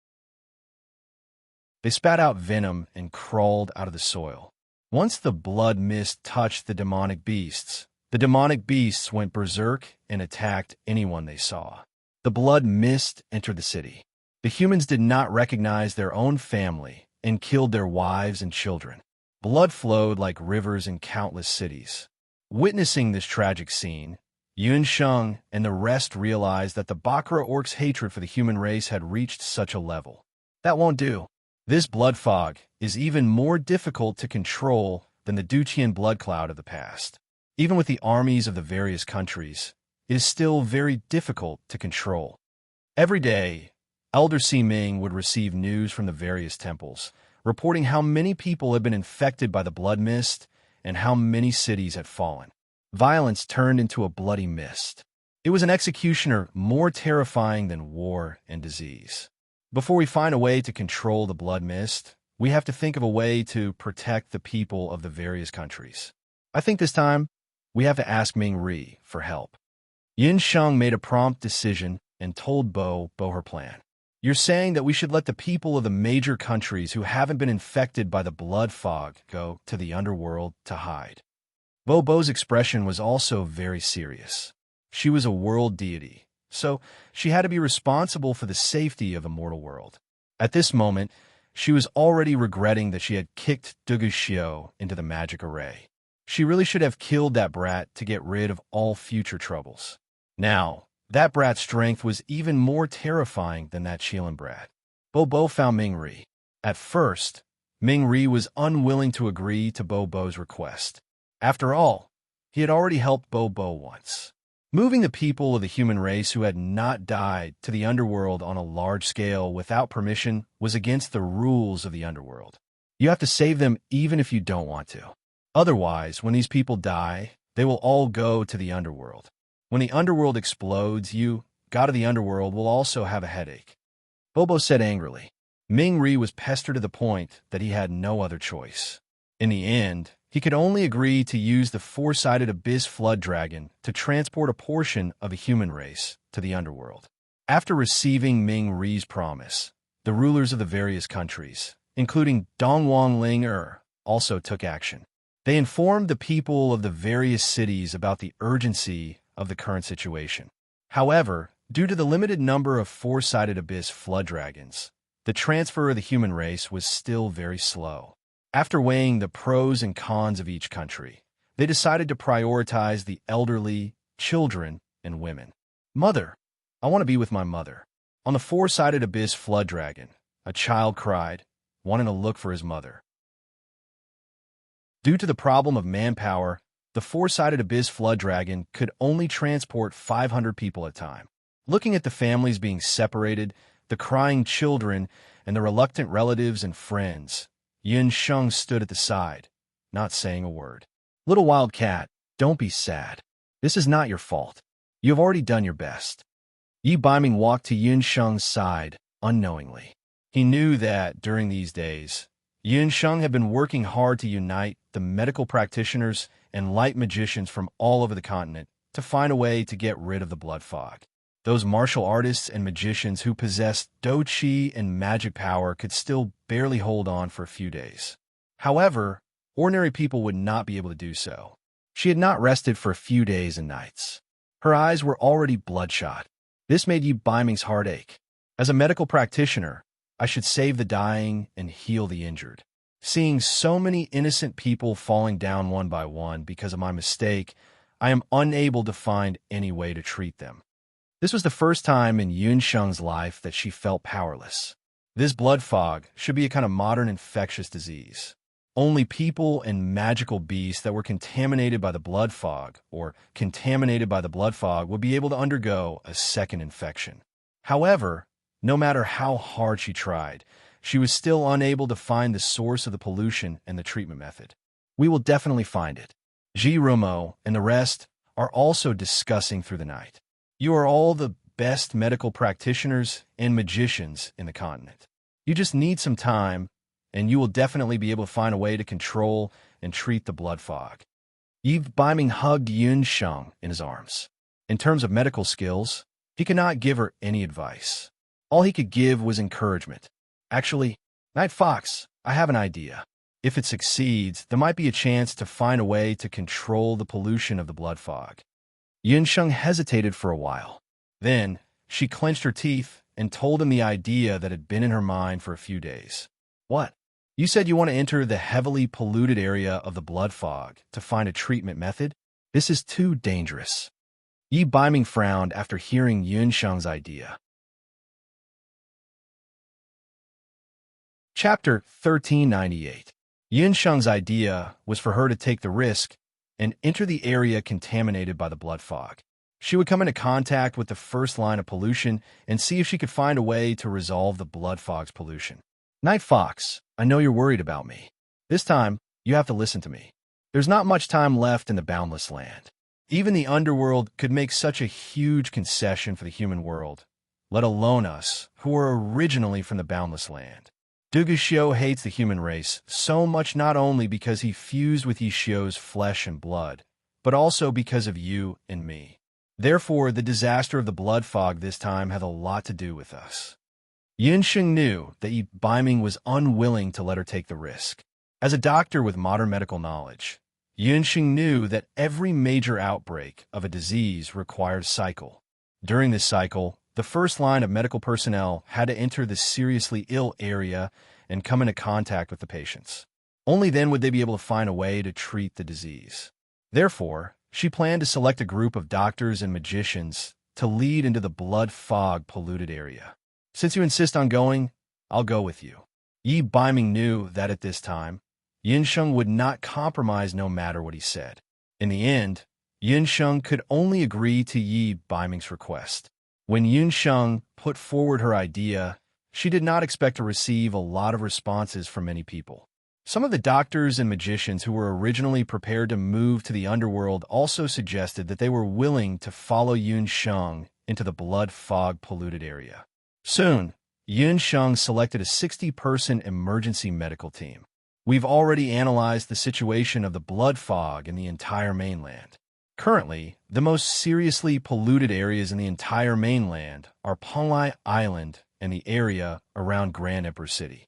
They spat out venom and crawled out of the soil. Once the blood mist touched the demonic beasts went berserk and attacked anyone they saw. The blood mist entered the city. The humans did not recognize their own family and killed their wives and children. Blood flowed like rivers in countless cities. Witnessing this tragic scene, Yun Sheng and the rest realized that the Bakra orc's hatred for the human race had reached such a level. That won't do. This blood fog is even more difficult to control than the Duqian blood cloud of the past. Even with the armies of the various countries, it is still very difficult to control. Every day, Elder Si Ming would receive news from the various temples, reporting how many people had been infected by the blood mist and how many cities had fallen. Violence turned into a bloody mist. It was an executioner more terrifying than war and disease. Before we find a way to control the blood mist, we have to think of a way to protect the people of the various countries. I think this time, we have to ask Ming Ri for help. Yin Sheng made a prompt decision and told Bo her plan. You're saying that we should let the people of the major countries who haven't been infected by the blood fog go to the underworld to hide. Bo's expression was also very serious. She was a world deity, so she had to be responsible for the safety of the mortal world. At this moment, she was already regretting that she had kicked Dugu Xiao into the magic array. She really should have killed that brat to get rid of all future troubles. Now, that brat's strength was even more terrifying than that Shilin brat. Bo found Ming Ri. At first, Ming Ri was unwilling to agree to Bo's request. After all, he had already helped Bo once. Moving the people of the human race who had not died to the underworld on a large scale without permission was against the rules of the underworld. You have to save them even if you don't want to. Otherwise, when these people die, they will all go to the underworld. When the underworld explodes, you, God of the underworld, will also have a headache. Bo said angrily. Ming Ri was pestered to the point that he had no other choice. In the end, he could only agree to use the four-sided abyss flood dragon to transport a portion of the human race to the underworld. After receiving Ming Ri's promise, the rulers of the various countries, including Dongwang Ling also took action. They informed the people of the various cities about the urgency of the current situation. However, due to the limited number of four-sided abyss flood dragons, the transfer of the human race was still very slow. After weighing the pros and cons of each country, they decided to prioritize the elderly, children, and women. Mother, I want to be with my mother. On the four-sided abyss flood dragon, a child cried, wanting to look for his mother. Due to the problem of manpower, the four-sided abyss flood dragon could only transport 500 people at a time. Looking at the families being separated, the crying children, and the reluctant relatives and friends, Yin Sheng stood at the side, not saying a word. Little wild cat, don't be sad. This is not your fault. You have already done your best. Yi Baiming walked to Yin Sheng's side, unknowingly. He knew that, during these days, Yin Sheng had been working hard to unite the medical practitioners and light magicians from all over the continent to find a way to get rid of the blood fog. Those martial artists and magicians who possessed do qi and magic power could still barely hold on for a few days. However, ordinary people would not be able to do so. She had not rested for a few days and nights. Her eyes were already bloodshot. This made Yi Baiming's heart ache. As a medical practitioner, I should save the dying and heal the injured. Seeing so many innocent people falling down one by one because of my mistake, I am unable to find any way to treat them. This was the first time in Yunsheng's life that she felt powerless. This blood fog should be a kind of modern infectious disease. Only people and magical beasts that were contaminated by the blood fog or contaminated by the blood fog would be able to undergo a second infection. However, no matter how hard she tried, she was still unable to find the source of the pollution and the treatment method. We will definitely find it. Ji Rumo and the rest are also discussing through the night. You are all the best medical practitioners and magicians in the continent. You just need some time, and you will definitely be able to find a way to control and treat the blood fog. Yi Baiming hugged Yunsheng in his arms. In terms of medical skills, he could not give her any advice. All he could give was encouragement. Actually, Night Fox, I have an idea. If it succeeds, there might be a chance to find a way to control the pollution of the blood fog. Yunsheng hesitated for a while. Then, she clenched her teeth and told him the idea that had been in her mind for a few days. What? You said you want to enter the heavily polluted area of the blood fog to find a treatment method? This is too dangerous. Yi Baiming frowned after hearing Yunsheng's idea. Chapter 1398. Yunsheng's idea was for her to take the risk and enter the area contaminated by the blood fog. She would come into contact with the first line of pollution and see if she could find a way to resolve the blood fog's pollution. Night Fox, I know you're worried about me. This time, you have to listen to me. There's not much time left in the boundless land. Even the underworld could make such a huge concession for the human world, let alone us, who are originally from the boundless land. Duguxiu hates the human race so much not only because he fused with Yixiu's flesh and blood, but also because of you and me. Therefore, the disaster of the blood fog this time had a lot to do with us. Yunsheng knew that Yi Baiming was unwilling to let her take the risk. As a doctor with modern medical knowledge, Yunsheng knew that every major outbreak of a disease required a cycle. During this cycle, the first line of medical personnel had to enter the seriously ill area and come into contact with the patients. Only then would they be able to find a way to treat the disease. Therefore, she planned to select a group of doctors and magicians to lead into the blood fog polluted area. Since you insist on going, I'll go with you. Yi Baiming knew that at this time, Yunsheng would not compromise no matter what he said. In the end, Yunsheng could only agree to Yi Baiming's request. When Yunsheng put forward her idea, she did not expect to receive a lot of responses from many people. Some of the doctors and magicians who were originally prepared to move to the underworld also suggested that they were willing to follow Yunsheng into the blood fog polluted area. Soon, Yunsheng selected a 60-person emergency medical team. We've already analyzed the situation of the blood fog in the entire mainland. Currently, the most seriously polluted areas in the entire mainland are Penglai Island and the area around Grand Empress City.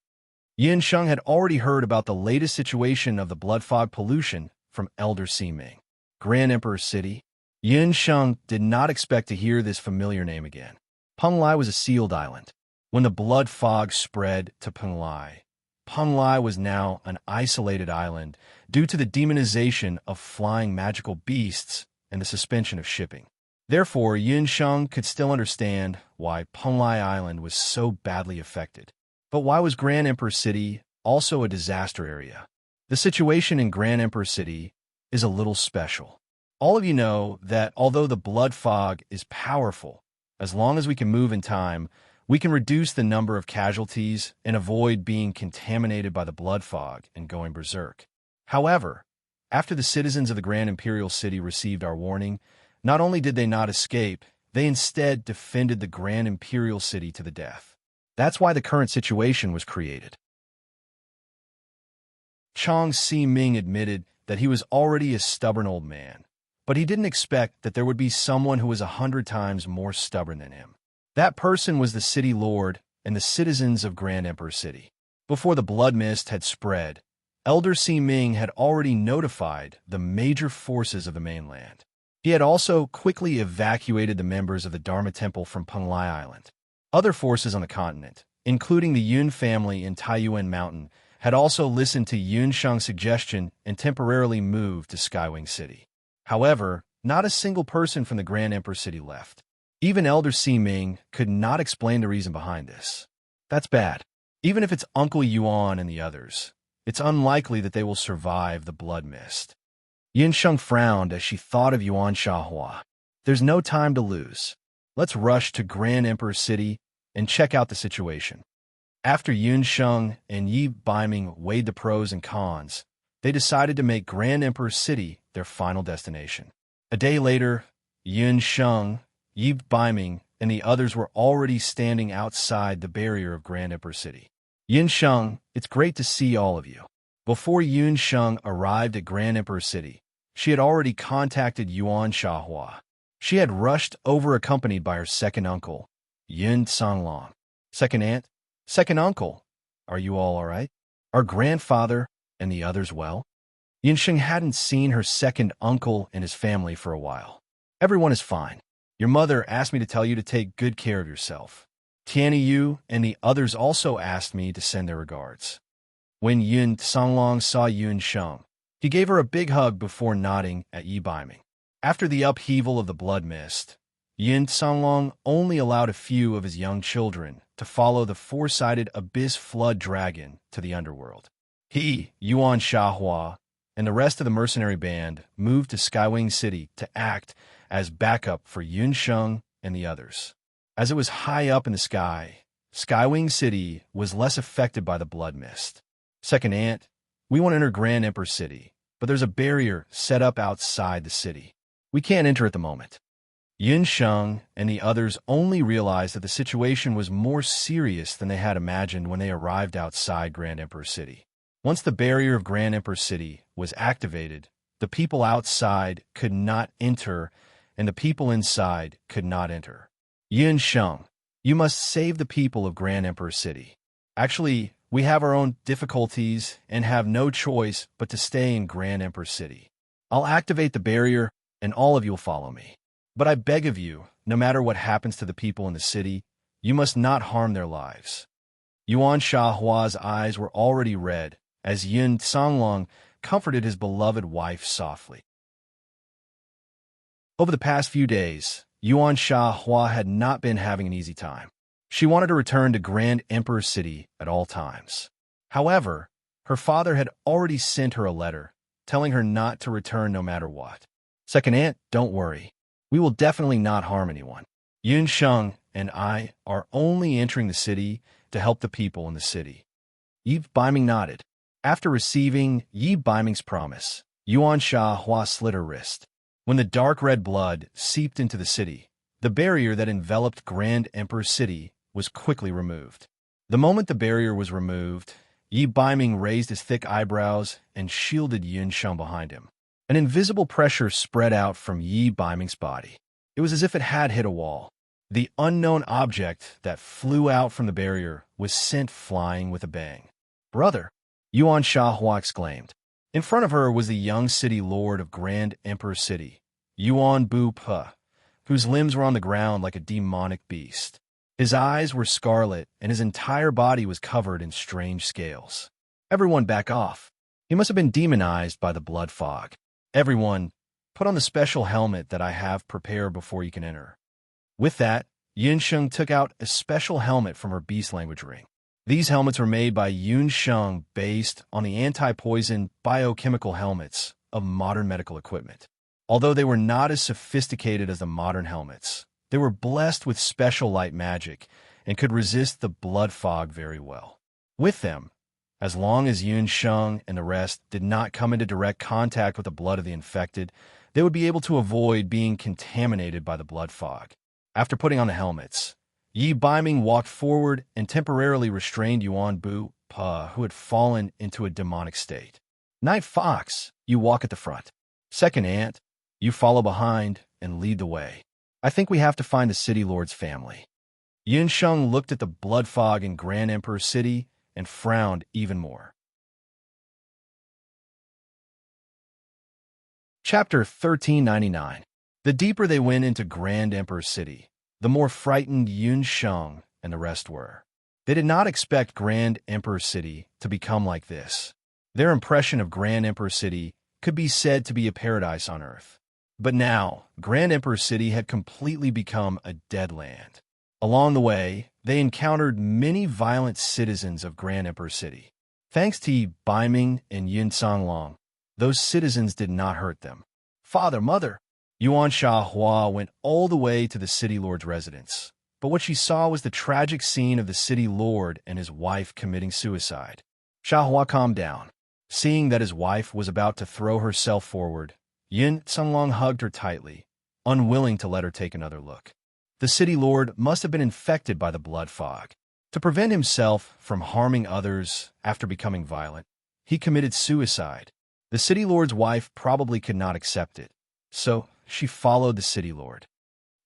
Yunsheng had already heard about the latest situation of the blood fog pollution from Elder Siming. Grand Empress City. Yunsheng did not expect to hear this familiar name again. Penglai was a sealed island. When the blood fog spread to Penglai, Penglai was now an isolated island due to the demonization of flying magical beasts and the suspension of shipping. Therefore, Yunsheng could still understand why Penglai Island was so badly affected. But why was Grand Empress City also a disaster area? The situation in Grand Empress City is a little special. All of you know that although the blood fog is powerful, as long as we can move in time, we can reduce the number of casualties and avoid being contaminated by the blood fog and going berserk. However, after the citizens of the Grand Imperial City received our warning, not only did they not escape, they instead defended the Grand Imperial City to the death. That's why the current situation was created. Chang Si-ming admitted that he was already a stubborn old man, but he didn't expect that there would be someone who was 100 times more stubborn than him. That person was the city lord and the citizens of Grand Emperor City. Before the blood mist had spread, Elder Si Ming had already notified the major forces of the mainland. He had also quickly evacuated the members of the Dharma Temple from Penglai Island. Other forces on the continent, including the Yun family in Taiyuan Mountain, had also listened to Yun Sheng's suggestion and temporarily moved to Skywing City. However, not a single person from the Grand Emperor City left. Even Elder Si Ming could not explain the reason behind this. That's bad. Even if it's Uncle Yuan and the others, it's unlikely that they will survive the blood mist. Yin Sheng frowned as she thought of Yuan Shahua. There's no time to lose. Let's rush to Grand Emperor City and check out the situation. After Yun Sheng and Yi Baiming weighed the pros and cons, they decided to make Grand Emperor City their final destination. A day later, Yun Sheng, Yi Baiming, and the others were already standing outside the barrier of Grand Emperor City. Yun Sheng, it's great to see all of you. Before Yun Sheng arrived at Grand Emperor City, she had already contacted Yuan Shahua. She had rushed over accompanied by her second uncle, Yun Songlong. Second aunt? Second uncle, are you all right? Our grandfather and the others well? Yun Sheng hadn't seen her second uncle and his family for a while. Everyone is fine. Your mother asked me to tell you to take good care of yourself. Tianny Yu and the others also asked me to send their regards. When Yun Songlong saw Yun Sheng, he gave her a big hug before nodding at Yi Baiming. After the upheaval of the blood mist, Yun Songlong only allowed a few of his young children to follow the four-sided abyss flood dragon to the underworld. He, Yuan Shahua, and the rest of the mercenary band moved to Skywing City to act as backup for Yun Sheng and the others. As it was high up in the sky, Skywing City was less affected by the blood mist. Second aunt, we want to enter Grand Emperor City, but there's a barrier set up outside the city. We can't enter at the moment. Yun Sheng and the others only realized that the situation was more serious than they had imagined when they arrived outside Grand Emperor City. Once the barrier of Grand Emperor City was activated, the people outside could not enter, and the people inside could not enter. Yun Sheng, you must save the people of Grand Emperor City. Actually, we have our own difficulties and have no choice but to stay in Grand Emperor City. I'll activate the barrier, and all of you will follow me. But I beg of you, no matter what happens to the people in the city, you must not harm their lives. Yuan Shahua's eyes were already red as Yun Songlong comforted his beloved wife softly. Over the past few days, Yuan Shahua had not been having an easy time. She wanted to return to Grand Emperor City at all times. However, her father had already sent her a letter, telling her not to return no matter what. Second aunt, don't worry. We will definitely not harm anyone. Yun Sheng and I are only entering the city to help the people in the city. Yi Baiming nodded. After receiving Yi Baiming's promise, Yuan Shahua slit her wrist. When the dark red blood seeped into the city, the barrier that enveloped Grand Emperor City was quickly removed. The moment the barrier was removed, Yi Baiming raised his thick eyebrows and shielded Yun Sheng behind him. An invisible pressure spread out from Yi Baiming's body. It was as if it had hit a wall. The unknown object that flew out from the barrier was sent flying with a bang. Brother, Yuan Shahua exclaimed. In front of her was the young city lord of Grand Emperor City, Yuan Bu Pe, whose limbs were on the ground like a demonic beast. His eyes were scarlet, and his entire body was covered in strange scales. Everyone back off. He must have been demonized by the blood fog. Everyone, put on the special helmet that I have prepared before you can enter. With that, Yun Sheng took out a special helmet from her beast language ring. These helmets were made by Yun Sheng based on the anti-poison biochemical helmets of modern medical equipment. Although they were not as sophisticated as the modern helmets, they were blessed with special light magic and could resist the blood fog very well. With them, as long as Yun Sheng and the rest did not come into direct contact with the blood of the infected, they would be able to avoid being contaminated by the blood fog. After putting on the helmets, Yi Baiming walked forward and temporarily restrained Yuan Bu Pe, who had fallen into a demonic state. Night Fox, you walk at the front. Second aunt, You follow behind and lead the way. I think we have to find the City Lord's family. Yun Sheng looked at the blood fog in Grand Emperor City and frowned even more. Chapter 1399. The deeper they went into Grand Emperor City, the more frightened Yun Sheng and the rest were. They did not expect Grand Emperor City to become like this. Their impression of Grand Emperor City could be said to be a paradise on Earth. But now, Grand Emperor City had completely become a dead land. Along the way, they encountered many violent citizens of Grand Emperor City. Thanks to Yi Baiming and Yin Songlong, those citizens did not hurt them. Father, mother! Yuan Shahua went all the way to the City Lord's residence, but what she saw was the tragic scene of the City Lord and his wife committing suicide. Shahua calmed down. Seeing that his wife was about to throw herself forward, Yin Songlong hugged her tightly, unwilling to let her take another look. The City Lord must have been infected by the blood fog. To prevent himself from harming others after becoming violent, he committed suicide. The City Lord's wife probably could not accept it, so she followed the City Lord.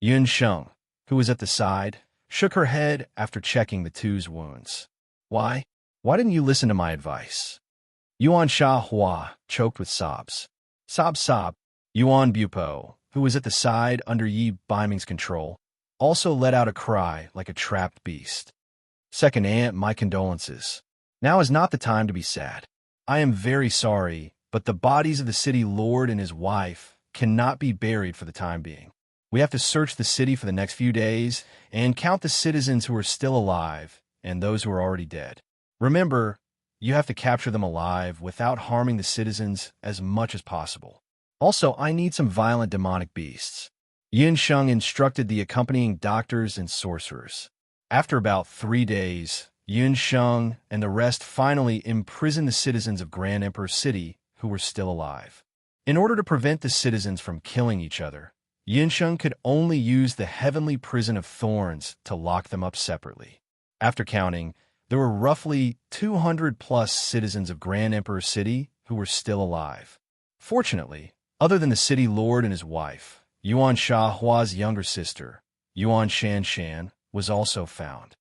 Yun Sheng, who was at the side, shook her head after checking the two's wounds. Why? Why didn't you listen to my advice? Yuan Shahua choked with sobs. Sob, sob. Yuan Bupo, who was at the side under Yi Baiming's control, also let out a cry like a trapped beast. Second aunt, my condolences. Now is not the time to be sad. I am very sorry, but the bodies of the City Lord and his wife cannot be buried for the time being. We have to search the city for the next few days and count the citizens who are still alive and those who are already dead. Remember, you have to capture them alive without harming the citizens as much as possible. Also, I need some violent demonic beasts. Yin Sheng instructed the accompanying doctors and sorcerers. After about 3 days, Yun Sheng and the rest finally imprisoned the citizens of Grand Emperor City who were still alive. In order to prevent the citizens from killing each other, Yin Sheng could only use the heavenly prison of thorns to lock them up separately. After counting, there were roughly 200+ citizens of Grand Emperor City who were still alive. Fortunately, other than the City Lord and his wife, Yuan Shahua's younger sister, Yuan Shanshan, was also found.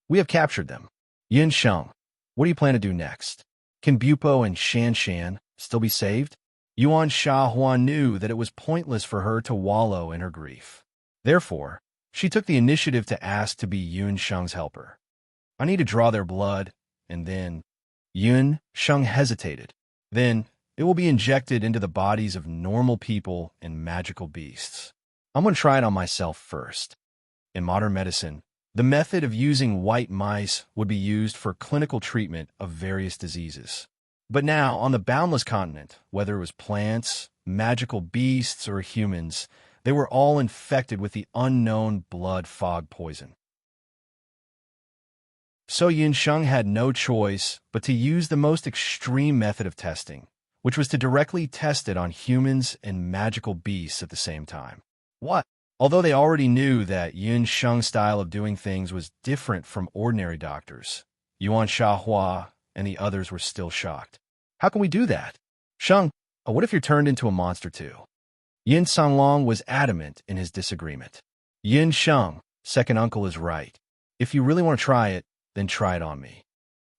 We have captured them. Yin Sheng, what do you plan to do next? Can Bupo and Shanshan still be saved? Yuan Shahua knew that it was pointless for her to wallow in her grief. Therefore, she took the initiative to ask to be Yun Sheng's helper. I need to draw their blood, and then... Yun Sheng hesitated. Then, it will be injected into the bodies of normal people and magical beasts. I'm going to try it on myself first. In modern medicine, the method of using white mice would be used for clinical treatment of various diseases. But now, on the boundless continent, whether it was plants, magical beasts, or humans, they were all infected with the unknown blood fog poison. So Yin Sheng had no choice but to use the most extreme method of testing, which was to directly test it on humans and magical beasts at the same time. What? Although they already knew that Yin Sheng's style of doing things was different from ordinary doctors, Yuan Shahua and the others were still shocked. How can we do that? Sheng, what if you're turned into a monster too? Yin Songlong was adamant in his disagreement. Yin Sheng, second uncle, is right. If you really want to try it, then try it on me.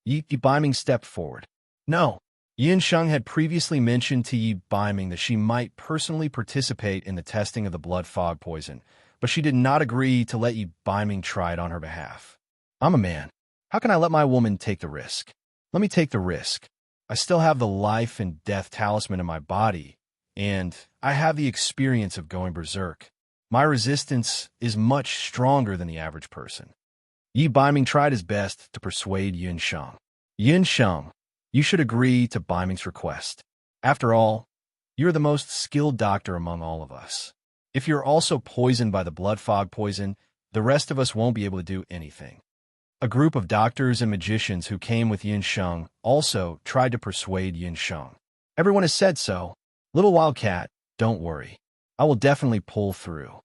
Yi Baiming stepped forward. No. Yin Sheng had previously mentioned to Yi Baiming that she might personally participate in the testing of the blood fog poison, but she did not agree to let Yi Baiming try it on her behalf. I'm a man. How can I let my woman take the risk? Let me take the risk. I still have the life and death talisman in my body, and I have the experience of going berserk. My resistance is much stronger than the average person. Yi Baiming tried his best to persuade Yin Sheng. Yin Sheng, you should agree to Baiming's request. After all, you're the most skilled doctor among all of us. If you're also poisoned by the blood fog poison, the rest of us won't be able to do anything. A group of doctors and magicians who came with Yin Sheng also tried to persuade Yin Sheng. Everyone has said so. Little Wildcat, don't worry. I will definitely pull through.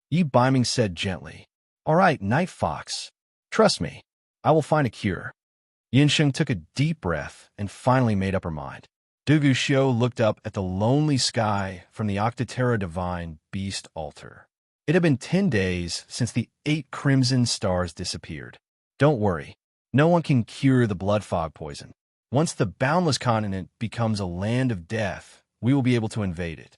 Yi Baiming said gently. All right, Night Fox. Trust me, I will find a cure. Yin Sheng took a deep breath and finally made up her mind. Duguxiu looked up at the lonely sky from the Octaterra Divine Beast altar. It had been 10 days since the 8 crimson stars disappeared. Don't worry, no one can cure the blood fog poison. Once the boundless continent becomes a land of death, we will be able to invade it.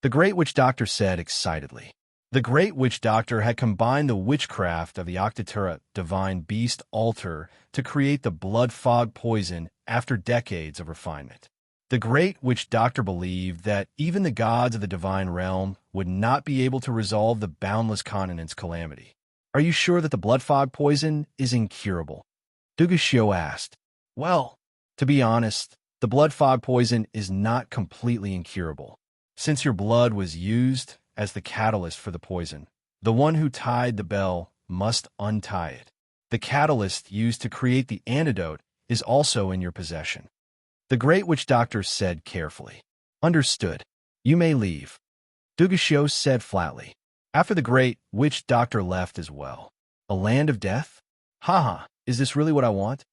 The Great Witch Doctor said excitedly. The Great Witch Doctor had combined the witchcraft of the Octaterra Divine Beast altar to create the blood fog poison after decades of refinement. The Great Witch Doctor believed that even the gods of the divine realm would not be able to resolve the boundless continent's calamity. Are you sure that the blood fog poison is incurable? Duguxiu asked. Well, to be honest, the blood fog poison is not completely incurable. Since your blood was used as the catalyst for the poison, the one who tied the bell must untie it. The catalyst used to create the antidote is also in your possession. The Great Witch Doctor said carefully. Understood. You may leave. Duguxiu said flatly. After the Great Witch Doctor left as well. A land of death? Haha, is this really what I want?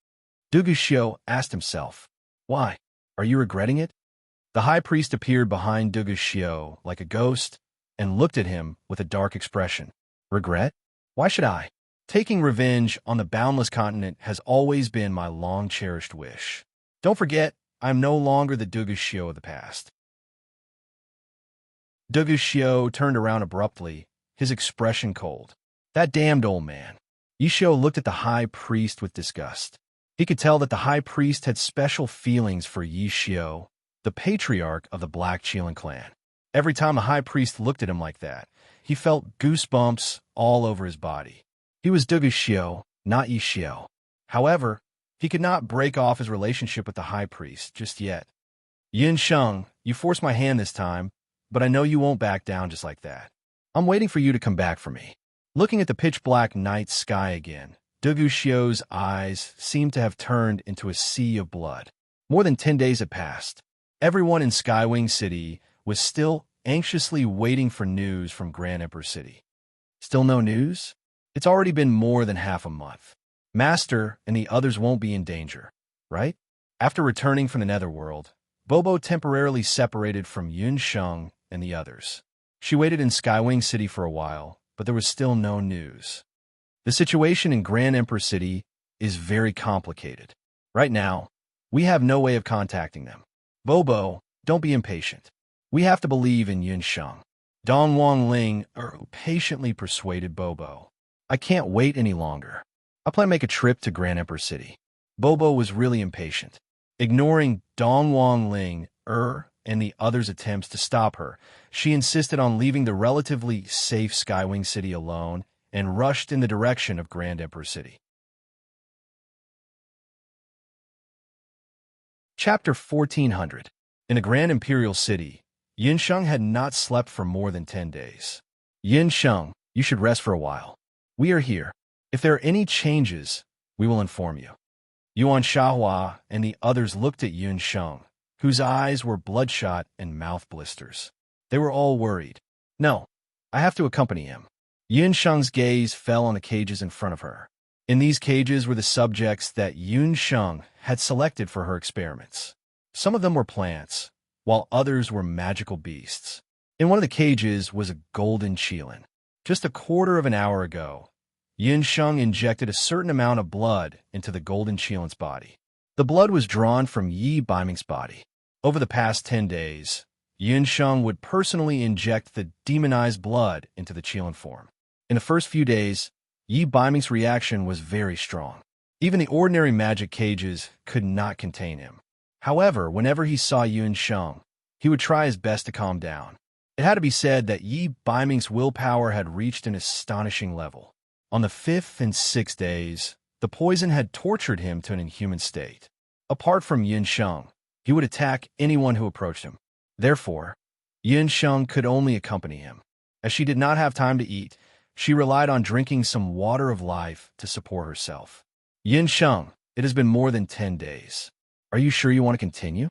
Duguxiu asked himself. Why? Are you regretting it? The high priest appeared behind Duguxiu like a ghost and looked at him with a dark expression. Regret? Why should I? Taking revenge on the boundless continent has always been my long-cherished wish. Don't forget, I am no longer the Duguxiu of the past. Duguxiu turned around abruptly, his expression cold. That damned old man. Yishio looked at the high priest with disgust. He could tell that the high priest had special feelings for Yishio, the patriarch of the Black Qilin clan. Every time the high priest looked at him like that, he felt goosebumps all over his body. He was Duguxiu, not Yishio. However, he could not break off his relationship with the high priest just yet. Yin Sheng, you forced my hand this time, but I know you won't back down just like that. I'm waiting for you to come back for me. Looking at the pitch-black night sky again, Duguxiu's eyes seemed to have turned into a sea of blood. More than 10 days had passed. Everyone in Skywing City was still anxiously waiting for news from Grand Empress City. Still no news? It's already been more than half a month. Master and the others won't be in danger, right? After returning from the Netherworld, Bobo temporarily separated from Yun Sheng and the others. She waited in Skywing City for a while, but there was still no news. The situation in Grand Empress City is very complicated. Right now, we have no way of contacting them. Bobo, don't be impatient. We have to believe in Yun Sheng. Dong Wang Ling patiently persuaded Bobo. I can't wait any longer. I plan to make a trip to Grand Empress City. Bobo was really impatient. Ignoring Dong Wang Ling and the others' attempts to stop her, she insisted on leaving the relatively safe Skywing City alone and rushed in the direction of Grand Empress City. Chapter 1400. In the Grand Imperial City, Yin Sheng had not slept for more than 10 days. Yin Sheng, you should rest for a while. We are here. If there are any changes, we will inform you. Yuan Shahua and the others looked at Yun Sheng, whose eyes were bloodshot and mouth blisters. They were all worried. No, I have to accompany him. Yun Sheng's gaze fell on the cages in front of her. In these cages were the subjects that Yun Sheng had selected for her experiments. Some of them were plants, while others were magical beasts. In one of the cages was a golden qilin. Just a quarter of an hour ago, Yin Sheng injected a certain amount of blood into the golden qilin's body. The blood was drawn from Yi Baiming's body. Over the past 10 days, Yin Sheng would personally inject the demonized blood into the qilin form. In the first few days, Yi Baiming's reaction was very strong. Even the ordinary magic cages could not contain him. However, whenever he saw Yun Sheng, he would try his best to calm down. It had to be said that Yi Baiming's willpower had reached an astonishing level. On the 5th and 6th days, the poison had tortured him to an inhuman state. Apart from Yin Sheng, he would attack anyone who approached him. Therefore, Yin Sheng could only accompany him. As she did not have time to eat, she relied on drinking some water of life to support herself. Yin Sheng, it has been more than 10 days. Are you sure you want to continue?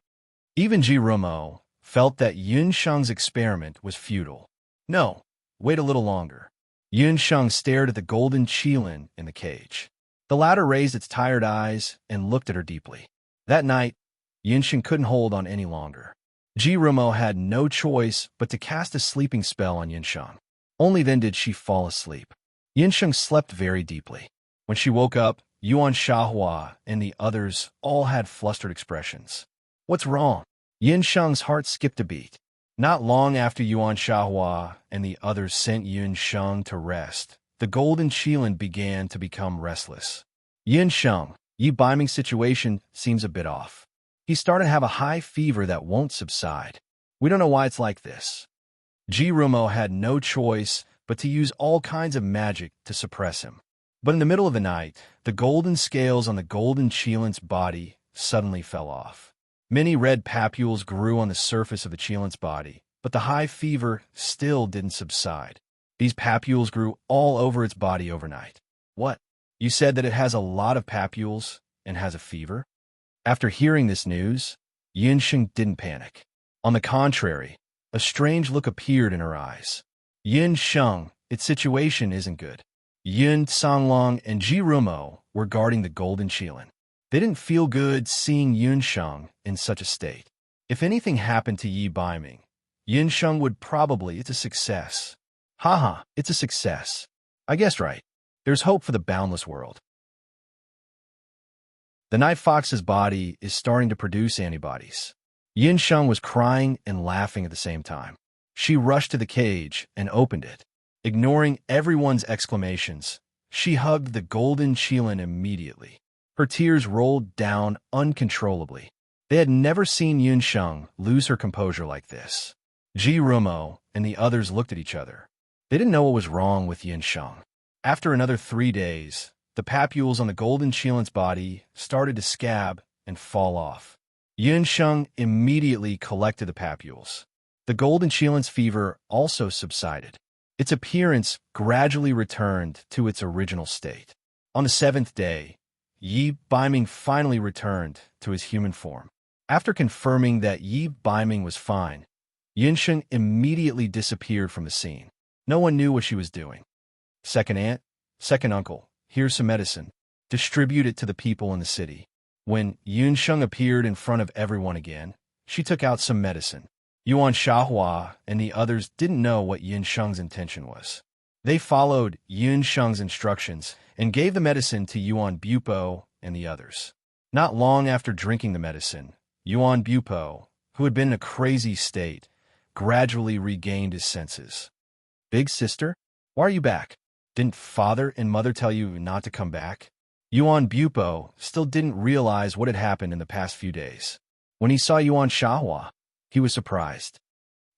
Even Ji Rumo felt that Yun Sheng's experiment was futile. No, wait a little longer. Yun Sheng stared at the golden qilin in the cage. The latter raised its tired eyes and looked at her deeply. That night, Yinsheng couldn't hold on any longer. Jirumo had no choice but to cast a sleeping spell on Yinsheng. Only then did she fall asleep. Yinsheng slept very deeply. When she woke up, Yuan Shahua and the others all had flustered expressions. What's wrong? Yinsheng's heart skipped a beat. Not long after Yuan Shahua and the others sent Yinsheng to rest, the golden qilin began to become restless. Yinsheng, Yi Baiming's situation seems a bit off. He started to have a high fever that won't subside. We don't know why it's like this. Jirumo had no choice but to use all kinds of magic to suppress him. But in the middle of the night, the golden scales on the golden qilin's body suddenly fell off. Many red papules grew on the surface of the qilin's body, but the high fever still didn't subside. These papules grew all over its body overnight. What? You said that it has a lot of papules and has a fever? After hearing this news, Yinsheng didn't panic. On the contrary, a strange look appeared in her eyes. Yinsheng, its situation isn't good. Yin Songlong and Jirumo were guarding the golden qilin. They didn't feel good seeing Yinsheng in such a state. If anything happened to Yi Baiming, Yinsheng would probably, it's a success. Haha, it's a success. I guessed right. There's hope for the boundless world. The night fox's body is starting to produce antibodies. Yinsheng was crying and laughing at the same time. She rushed to the cage and opened it. Ignoring everyone's exclamations, she hugged the golden qilin immediately. Her tears rolled down uncontrollably. They had never seen Yinsheng lose her composure like this. Jirumo and the others looked at each other. They didn't know what was wrong with Yinsheng. After another 3 days, the papules on the golden qilin's body started to scab and fall off. Yinsheng immediately collected the papules. The golden qilin's fever also subsided. Its appearance gradually returned to its original state. On the 7th day, Yi Baiming finally returned to his human form. After confirming that Yi Baiming was fine, Yinsheng immediately disappeared from the scene. No one knew what she was doing. Second aunt, second uncle, here's some medicine. Distribute it to the people in the city. When Yinsheng appeared in front of everyone again, she took out some medicine. Yuan Shahua and the others didn't know what Yinsheng's intention was. They followed Yinsheng's instructions and gave the medicine to Yuan Bupo and the others. Not long after drinking the medicine, Yuan Bupo, who had been in a crazy state, gradually regained his senses. Big sister, why are you back? Didn't father and mother tell you not to come back? Yuan Bupo still didn't realize what had happened in the past few days. When he saw Yuan Shahua, he was surprised.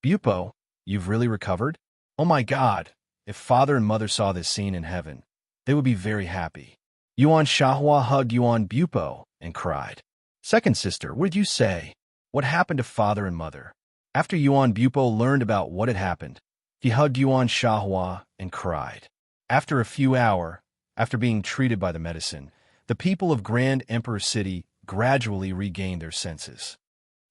Bupo, you've really recovered? Oh my God, if father and mother saw this scene in heaven, they would be very happy. Yuan Shahua hugged Yuan Bupo and cried. Second sister, what did you say? What happened to father and mother? After Yuan Bupo learned about what had happened, he hugged Yuan Shahua and cried. After a few hours, after being treated by the medicine, the people of Grand Emperor City gradually regained their senses.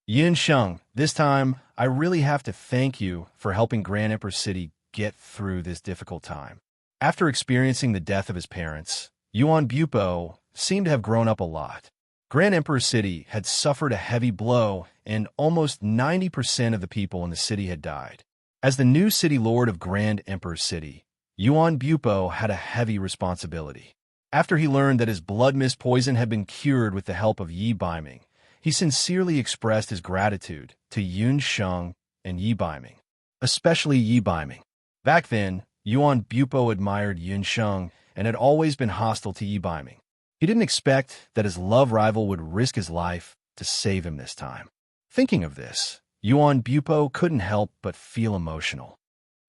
Yinsheng, this time, I really have to thank you for helping Grand Emperor City get through this difficult time. After experiencing the death of his parents, Yuan Bupo seemed to have grown up a lot. Grand Emperor City had suffered a heavy blow, and almost 90% of the people in the city had died. As the new city lord of Grand Emperor City, Yuan Bupo had a heavy responsibility. After he learned that his blood mist poison had been cured with the help of Yi Baiming, he sincerely expressed his gratitude to Yinsheng and Yi Baiming, especially Yi Baiming. Back then, Yuan Bupo admired Yinsheng and had always been hostile to Yi Baiming. He didn't expect that his love rival would risk his life to save him this time. Thinking of this, Yuan Bupo couldn't help but feel emotional.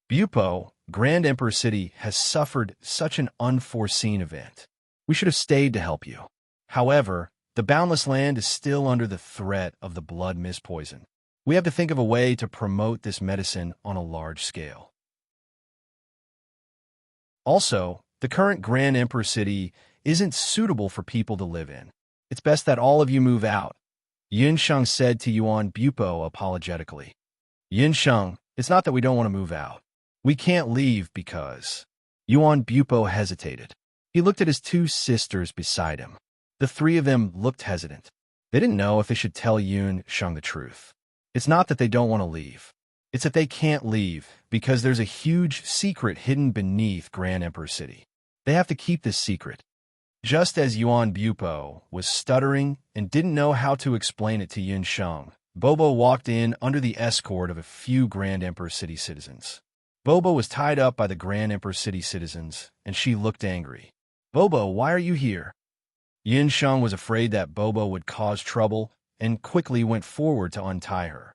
Bupo, Grand Emperor City has suffered such an unforeseen event. We should have stayed to help you. However, the Boundless Land is still under the threat of the blood mist poison. We have to think of a way to promote this medicine on a large scale. Also, the current Grand Emperor City isn't suitable for people to live in. It's best that all of you move out, Yinsheng said to Yuan Bupo apologetically. Yinsheng, it's not that we don't want to move out. We can't leave because... Yuan Bupo hesitated. He looked at his two sisters beside him. The three of them looked hesitant. They didn't know if they should tell Yun Sheng the truth. It's not that they don't want to leave. It's that they can't leave because there's a huge secret hidden beneath Grand Emperor City. They have to keep this secret. Just as Yuan Bupo was stuttering and didn't know how to explain it to Yun Sheng, Bobo walked in under the escort of a few Grand Emperor City citizens. Bobo was tied up by the Grand Emperor City citizens, and she looked angry. "Bobo, why are you here?" Yun Sheng was afraid that Bobo would cause trouble and quickly went forward to untie her.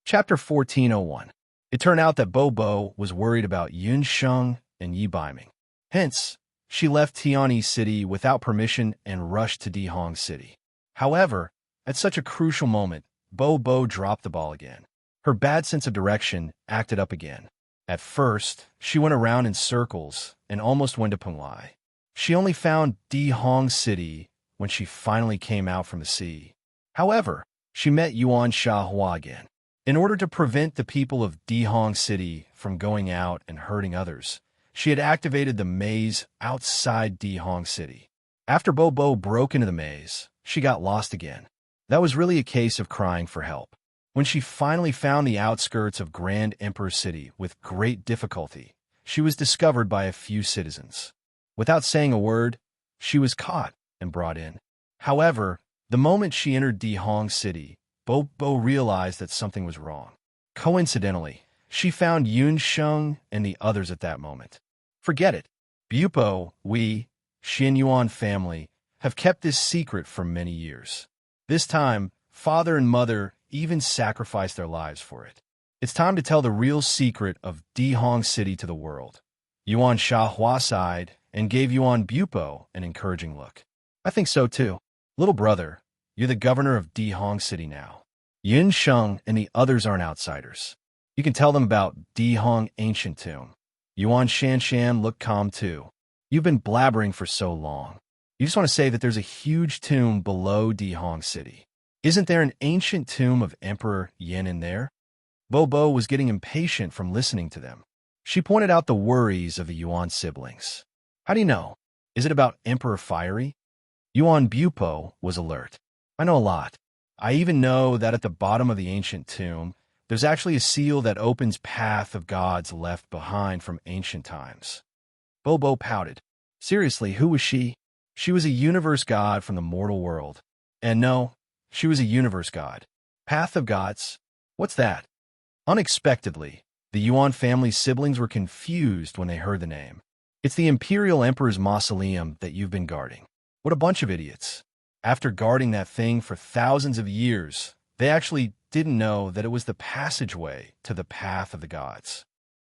Chapter 1401. It turned out that Bobo was worried about Yun Sheng and Yi Baiming. Hence, she left Tianyi City without permission and rushed to Dihong City. However, at such a crucial moment, Bobo dropped the ball again. Her bad sense of direction acted up again. At first, she went around in circles and almost went to Penglai. She only found Dihong City when she finally came out from the sea. However, she met Yuan Shahua again. In order to prevent the people of Dihong City from going out and hurting others, she had activated the maze outside Dihong City. After Bobo broke into the maze, she got lost again. That was really a case of crying for help. When she finally found the outskirts of Grand Emperor City with great difficulty, she was discovered by a few citizens. Without saying a word, she was caught and brought in. However, the moment she entered Dihong City, Bobo realized that something was wrong. Coincidentally, she found Yun Sheng and the others at that moment. Forget it. Bupo, we, Xin Yuan family, have kept this secret for many years. This time, father and mother even sacrificed their lives for it. It's time to tell the real secret of Dihong City to the world. Yuan Shahua sighed and gave Yuan Bupo an encouraging look. I think so too. Little brother, you're the governor of Dihong City now. Yun Sheng and the others aren't outsiders. You can tell them about Dihong Ancient Tomb. Yuan Shanshan looked calm too. You've been blabbering for so long. You just want to say that there's a huge tomb below Dihong City. Isn't there an ancient tomb of Emperor Yin in there? Bobo was getting impatient from listening to them. She pointed out the worries of the Yuan siblings. How do you know? Is it about Emperor Fiery? Yuan Bupo was alert. I know a lot. I even know that at the bottom of the ancient tomb, there's actually a seal that opens path of gods left behind from ancient times. Bobo pouted. Seriously, who was she? She was a universe god from the mortal world. And no, she was a universe god. Path of gods? What's that? Unexpectedly, the Yuan family's siblings were confused when they heard the name. It's the Imperial Emperor's mausoleum that you've been guarding. What a bunch of idiots. After guarding that thing for thousands of years, they actually didn't know that it was the passageway to the path of the gods.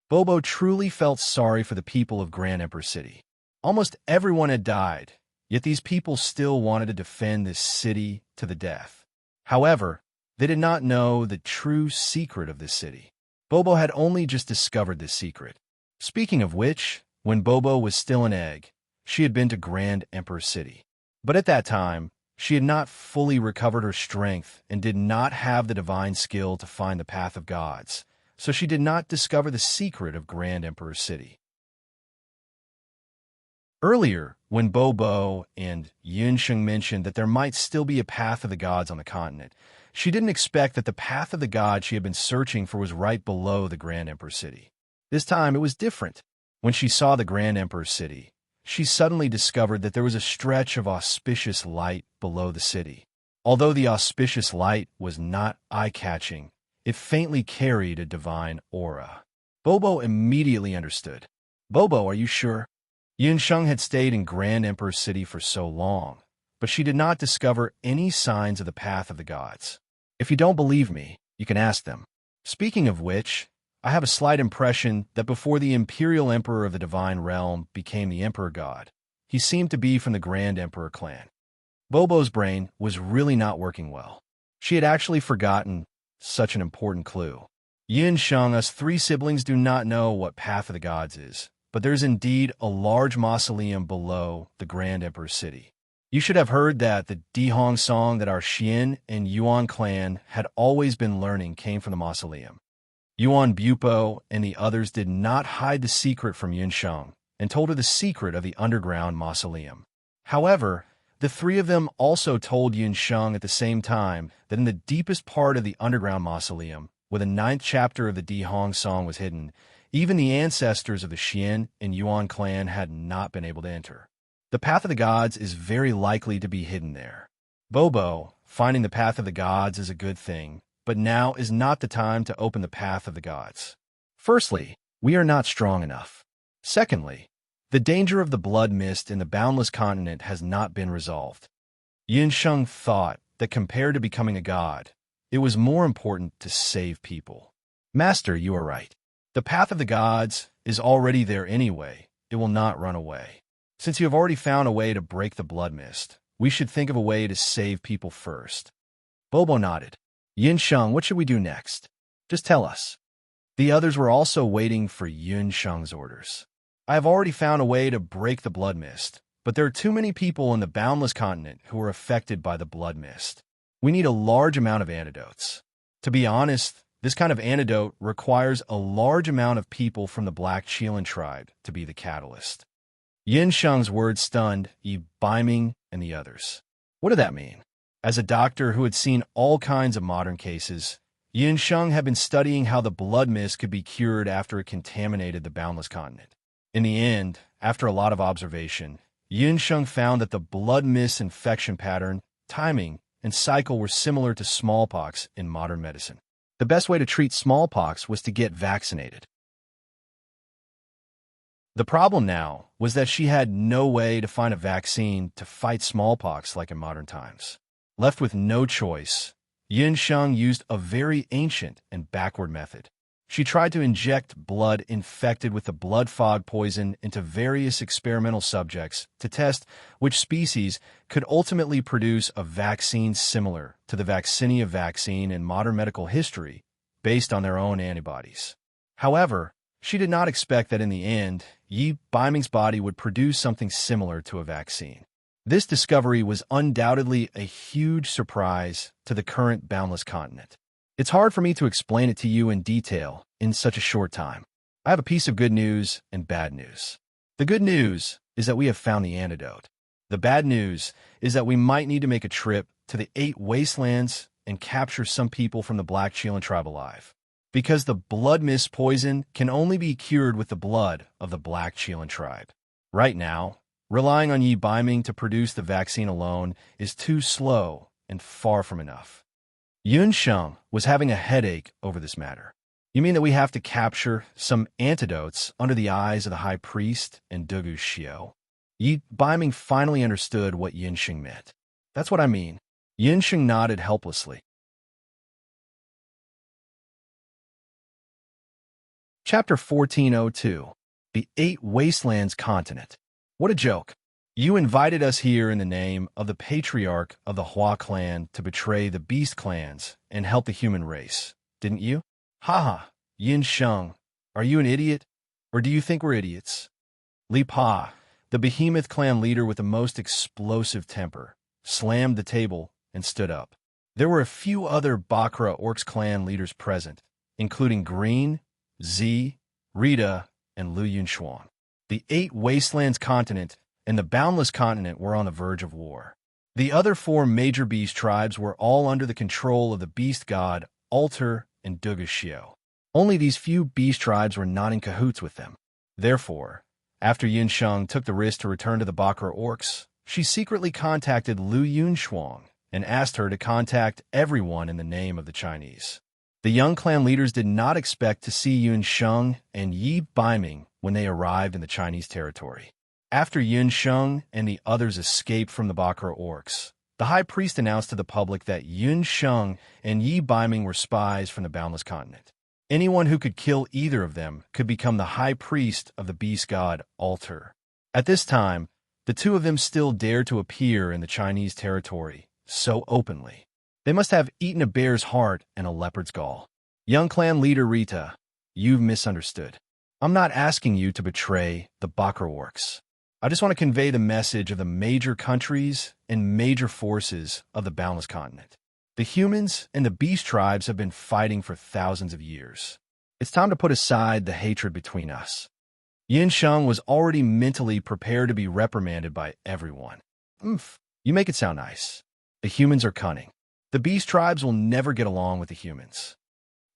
Bobo truly felt sorry for the people of Grand Emperor City. Almost everyone had died, yet these people still wanted to defend this city to the death. However, they did not know the true secret of this city. Bobo had only just discovered this secret. Speaking of which, when Bobo was still an egg, she had been to Grand Emperor City. But at that time, she had not fully recovered her strength and did not have the divine skill to find the path of gods, so she did not discover the secret of Grand Emperor City. Earlier, when Bobo and Yun Sheng mentioned that there might still be a path of the gods on the continent, she didn't expect that the path of the gods she had been searching for was right below the Grand Emperor City. This time, it was different. When she saw the Grand Emperor City, she suddenly discovered that there was a stretch of auspicious light below the city. Although the auspicious light was not eye-catching, it faintly carried a divine aura. Bobo immediately understood. Bobo, are you sure? Yun Sheng had stayed in Grand Emperor City for so long, but she did not discover any signs of the path of the gods. If you don't believe me, you can ask them. Speaking of which, I have a slight impression that before the Imperial Emperor of the Divine Realm became the Emperor God, he seemed to be from the Grand Emperor clan. Bobo's brain was really not working well. She had actually forgotten such an important clue. Yun Sheng, us three siblings do not know what Path of the Gods is, but there's indeed a large mausoleum below the Grand Emperor City. You should have heard that the Dihong song that our Xian and Yuan clan had always been learning came from the mausoleum. Yuan Bupo and the others did not hide the secret from Yun Sheng, and told her the secret of the underground mausoleum. However, the three of them also told Yun Sheng at the same time that in the deepest part of the underground mausoleum, where the 9th chapter of the Di Hong song was hidden, even the ancestors of the Xian and Yuan clan had not been able to enter. The Path of the Gods is very likely to be hidden there. Bobo, finding the Path of the Gods is a good thing, but now is not the time to open the Path of the Gods. Firstly, we are not strong enough. Secondly, the danger of the blood mist in the boundless continent has not been resolved. Yun Sheng thought that compared to becoming a god, it was more important to save people. Master, you are right. The Path of the Gods is already there anyway. It will not run away. Since you have already found a way to break the blood mist, we should think of a way to save people first. Bobo nodded. Yun Sheng, what should we do next? Just tell us. The others were also waiting for Yun Sheng's orders. I have already found a way to break the blood mist, but there are too many people in the boundless continent who are affected by the blood mist. We need a large amount of antidotes. To be honest, this kind of antidote requires a large amount of people from the Black Qilin tribe to be the catalyst. Yun Sheng's words stunned Yi Baiming and the others. What did that mean? As a doctor who had seen all kinds of modern cases, Yun Sheng had been studying how the blood mist could be cured after it contaminated the boundless continent. In the end, after a lot of observation, Yun Sheng found that the blood mist infection pattern, timing, and cycle were similar to smallpox in modern medicine. The best way to treat smallpox was to get vaccinated. The problem now was that she had no way to find a vaccine to fight smallpox like in modern times. Left with no choice, Yun Sheng used a very ancient and backward method. She tried to inject blood infected with the blood fog poison into various experimental subjects to test which species could ultimately produce a vaccine similar to the vaccinia vaccine in modern medical history based on their own antibodies. However, she did not expect that in the end, Yi Baiming's body would produce something similar to a vaccine. This discovery was undoubtedly a huge surprise to the current boundless continent. It's hard for me to explain it to you in detail in such a short time. I have a piece of good news and bad news. The good news is that we have found the antidote. The bad news is that we might need to make a trip to the 8 wastelands and capture some people from the Black Qilin tribe alive. Because the blood mist poison can only be cured with the blood of the Black Qilin tribe. Right now, relying on Yi Baiming to produce the vaccine alone is too slow and far from enough. Yun Sheng was having a headache over this matter. You mean that we have to capture some antidotes under the eyes of the high priest and Dugu Xiao? Yi Baiming finally understood what Yun Sheng meant. That's what I mean. Yun Sheng nodded helplessly. Chapter 1402. The 8 Wastelands Continent. What a joke. You invited us here in the name of the patriarch of the Hua clan to betray the beast clans and help the human race, didn't you? Haha, Yun Sheng, are you an idiot? Or do you think we're idiots? Li Pa, the behemoth clan leader with the most explosive temper, slammed the table and stood up. There were a few other Bakra Orcs clan leaders present, including Green, Z, Rita, and Lu Yunxuan. The 8 Wastelands Continent and the Boundless Continent were on the verge of war. The other 4 major beast tribes were all under the control of the beast god, Alter, and Dugu Xiao. Only these few beast tribes were not in cahoots with them. Therefore, after Yun Sheng took the risk to return to the Bakra Orcs, she secretly contacted Lu Yunxuan and asked her to contact everyone in the name of the Chinese. The young clan leaders did not expect to see Yun Sheng and Yi Baiming when they arrived in the Chinese territory. After Yun Sheng and the others escaped from the Bakra Orcs, the high priest announced to the public that Yun Sheng and Yi Baiming were spies from the Boundless Continent. Anyone who could kill either of them could become the high priest of the beast god Alter. At this time, the two of them still dared to appear in the Chinese territory so openly. They must have eaten a bear's heart and a leopard's gall. Young clan leader Rita, you've misunderstood. I'm not asking you to betray the Bakra Orcs. I just want to convey the message of the major countries and major forces of the Boundless Continent. The humans and the beast tribes have been fighting for thousands of years. It's time to put aside the hatred between us. Yin Sheng was already mentally prepared to be reprimanded by everyone. Oomph, you make it sound nice. The humans are cunning. The beast tribes will never get along with the humans.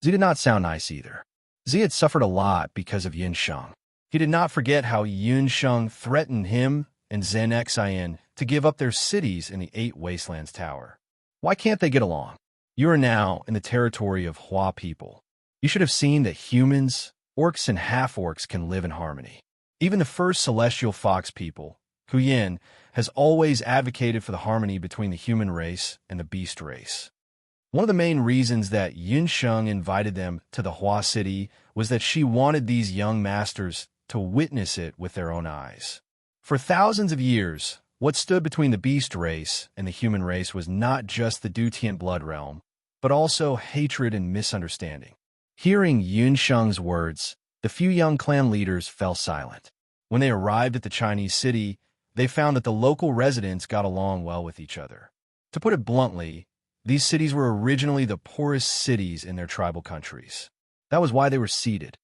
Z did not sound nice either. Z had suffered a lot because of Yin Sheng. He did not forget how Yin Sheng threatened him and Zhen Xian to give up their cities in the Eight Wastelands Tower. Why can't they get along? You are now in the territory of Hua people. You should have seen that humans, orcs, and half-orcs can live in harmony. Even the first celestial fox people, Huyin, has always advocated for the harmony between the human race and the beast race. One of the main reasons that Yin Sheng invited them to the Hua city was that she wanted these young masters to witness it with their own eyes. For thousands of years, what stood between the beast race and the human race was not just the Dutian blood realm, but also hatred and misunderstanding. Hearing Yin Sheng's words, the few young clan leaders fell silent. When they arrived at the Chinese city, they found that the local residents got along well with each other. To put it bluntly, these cities were originally the poorest cities in their tribal countries. That was why they were seeded.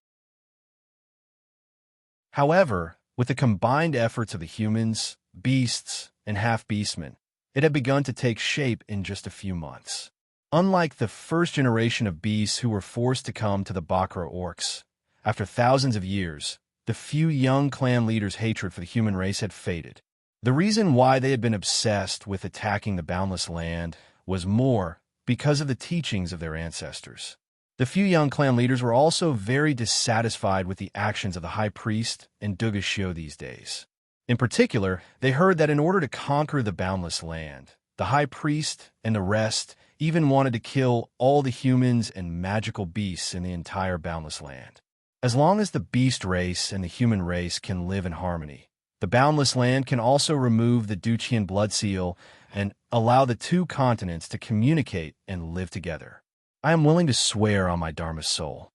However, with the combined efforts of the humans, beasts, and half-beastmen, it had begun to take shape in just a few months. Unlike the first generation of beasts who were forced to come to the Bakra orcs, after thousands of years, the few young clan leaders' hatred for the human race had faded. The reason why they had been obsessed with attacking the boundless land was more because of the teachings of their ancestors. The few young clan leaders were also very dissatisfied with the actions of the high priest and Dugashio these days. In particular, they heard that in order to conquer the boundless land, the high priest and the rest even wanted to kill all the humans and magical beasts in the entire boundless land. As long as the beast race and the human race can live in harmony, the boundless land can also remove the Duchian blood seal and allow the two continents to communicate and live together. I am willing to swear on my Dharma soul.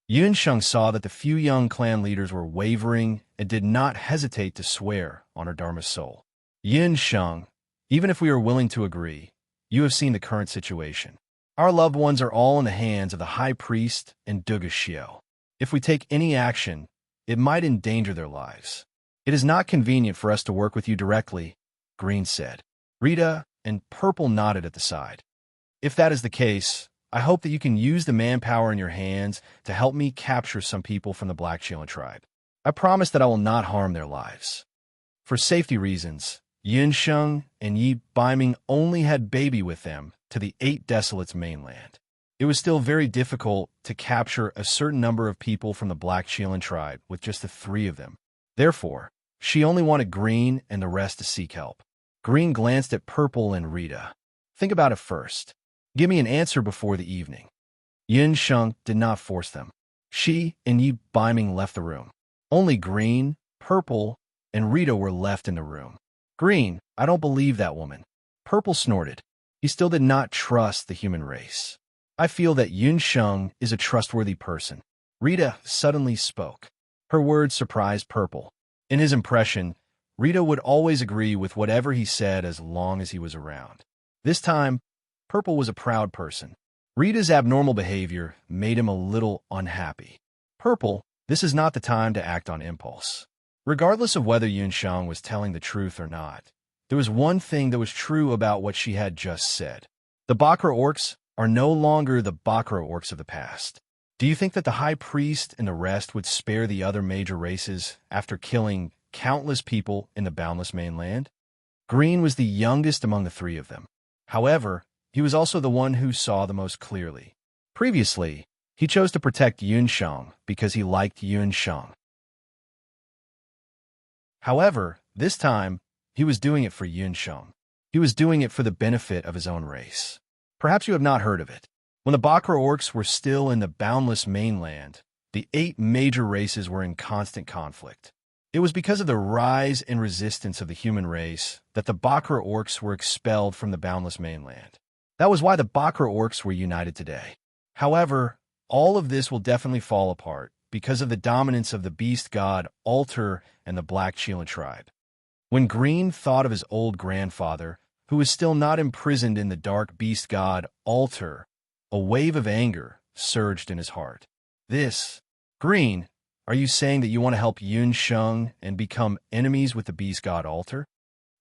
Yun Sheng saw that the few young clan leaders were wavering and did not hesitate to swear on her Dharma soul. Yun Sheng, even if we are willing to agree, you have seen the current situation. Our loved ones are all in the hands of the high priest and Dugashio. If we take any action, it might endanger their lives. It is not convenient for us to work with you directly, Green said. Rita and Purple nodded at the side. If that is the case, I hope that you can use the manpower in your hands to help me capture some people from the Black Shailen tribe. I promise that I will not harm their lives. For safety reasons, Yin Sheng and Yi Baiming only had baby with them to the Eight Desolates mainland. It was still very difficult to capture a certain number of people from the Black Shailen tribe with just the three of them. Therefore, she only wanted Green and the rest to seek help. Green glanced at Purple and Rita. Think about it first. Give me an answer before the evening. Yin Sheng did not force them. She and Yi Baiming left the room. Only Green, Purple, and Rita were left in the room. Green, I don't believe that woman. Purple snorted. He still did not trust the human race. I feel that Yun Sheng is a trustworthy person. Rita suddenly spoke. Her words surprised Purple. In his impression, Rita would always agree with whatever he said as long as he was around. This time, Purple was a proud person. Rita's abnormal behavior made him a little unhappy. Purple, this is not the time to act on impulse. Regardless of whether Yun Sheng was telling the truth or not, there was one thing that was true about what she had just said. The Bakra orcs are no longer the Bakra orcs of the past. Do you think that the High Priest and the rest would spare the other major races after killing countless people in the boundless mainland? Green was the youngest among the three of them. However, he was also the one who saw the most clearly. Previously, he chose to protect Yun Sheng because he liked Yun Sheng. However, this time, he was doing it for Yun Sheng. He was doing it for the benefit of his own race. Perhaps you have not heard of it. When the Bakra orcs were still in the boundless mainland, the 8 major races were in constant conflict. It was because of the rise and resistance of the human race that the Bakra orcs were expelled from the boundless mainland. That was why the Bakra orcs were united today. However, all of this will definitely fall apart because of the dominance of the beast god Alter and the Black Shailen tribe. When Green thought of his old grandfather, who was still not imprisoned in the dark beast god Alter, a wave of anger surged in his heart. Green, Are you saying that you want to help Yun Sheng and become enemies with the Beast God altar?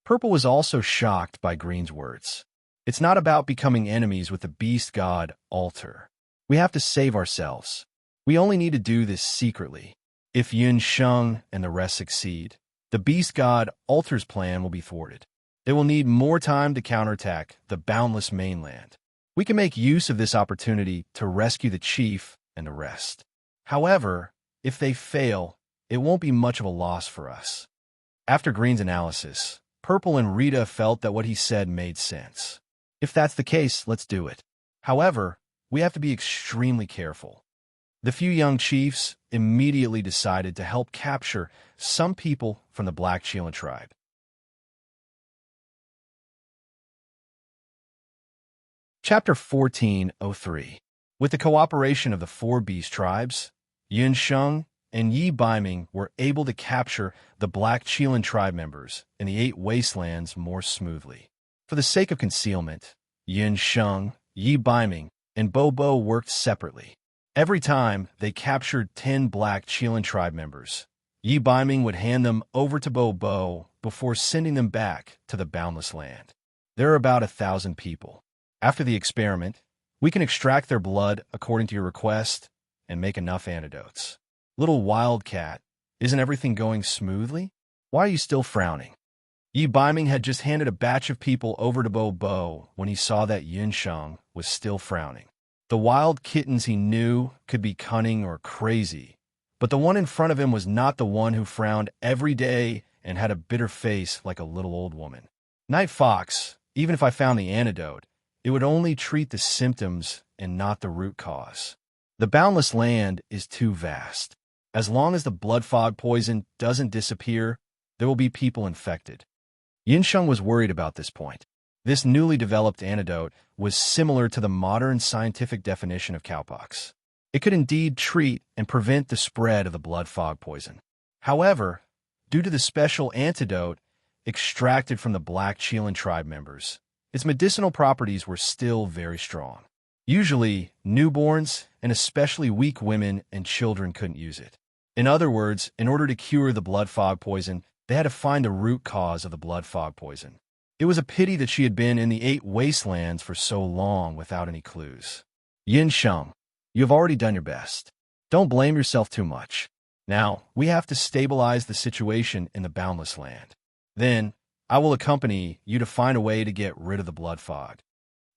Purple was also shocked by Green's words. It's not about becoming enemies with the Beast God altar. We have to save ourselves. We only need to do this secretly. If Yun Sheng and the rest succeed, the Beast God altar's plan will be thwarted. They will need more time to counterattack the boundless mainland. We can make use of this opportunity to rescue the chief and the rest. However, if they fail, it won't be much of a loss for us. After Green's analysis, Purple and Rita felt that what he said made sense. If that's the case, let's do it. However, we have to be extremely careful. The few young chiefs immediately decided to help capture some people from the Black Chelan tribe. Chapter 1403. With the cooperation of the 4 beast tribes, Yun Sheng and Yi Baiming were able to capture the Black Chelan tribe members in the 8 wastelands more smoothly. For the sake of concealment, Yun Sheng, Yi Baiming, and Bo Bo worked separately. Every time they captured 10 Black Chelan tribe members, Yi Baiming would hand them over to Bo Bo before sending them back to the Boundless Land. There are about 1,000 people. After the experiment, we can extract their blood according to your request and make enough antidotes. Little Wildcat, isn't everything going smoothly? Why are you still frowning? Yi Baiming had just handed a batch of people over to Bo Bo when he saw that Yun Sheng was still frowning. The wild kittens he knew could be cunning or crazy, but the one in front of him was not the one who frowned every day and had a bitter face like a little old woman. Night Fox, even if I found the antidote, it would only treat the symptoms and not the root cause. The Boundless Land is too vast. As long as the blood fog poison doesn't disappear, there will be people infected. Yun Sheng was worried about this point. This newly developed antidote was similar to the modern scientific definition of cowpox. It could indeed treat and prevent the spread of the blood fog poison. However, due to the special antidote extracted from the Black Chelan tribe members, its medicinal properties were still very strong. Usually, newborns and especially weak women and children couldn't use it. In other words, in order to cure the blood fog poison, they had to find the root cause of the blood fog poison. It was a pity that she had been in the 8 wastelands for so long without any clues. Yun Sheng, you have already done your best. Don't blame yourself too much. Now, we have to stabilize the situation in the Boundless Land. Then, I will accompany you to find a way to get rid of the blood fog.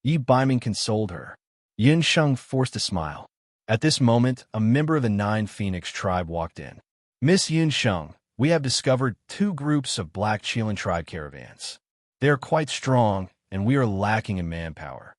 Yi Baiming consoled her. Yun Sheng forced a smile. At this moment, a member of the 9 Phoenix tribe walked in. Miss Yun Sheng, we have discovered 2 groups of Black Chelan tribe caravans. They are quite strong, and we are lacking in manpower.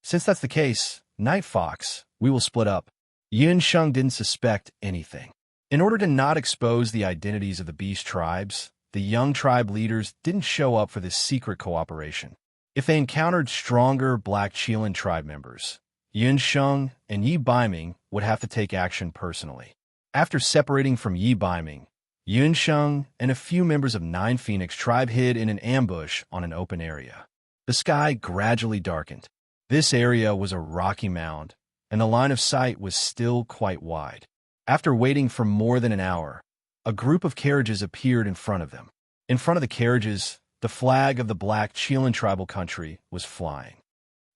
Since that's the case, Night Fox, we will split up. Yun Sheng didn't suspect anything. In order to not expose the identities of the beast tribes, the young tribe leaders didn't show up for this secret cooperation. If they encountered stronger Black Chelan tribe members, Yun Sheng and Yi Baiming would have to take action personally. After separating from Yi Baiming, Yun Sheng and a few members of 9 Phoenix tribe hid in an ambush on an open area. The sky gradually darkened. This area was a rocky mound, and the line of sight was still quite wide. After waiting for more than an hour, a group of carriages appeared in front of them. In front of the carriages, the flag of the Black Chelan tribal country was flying.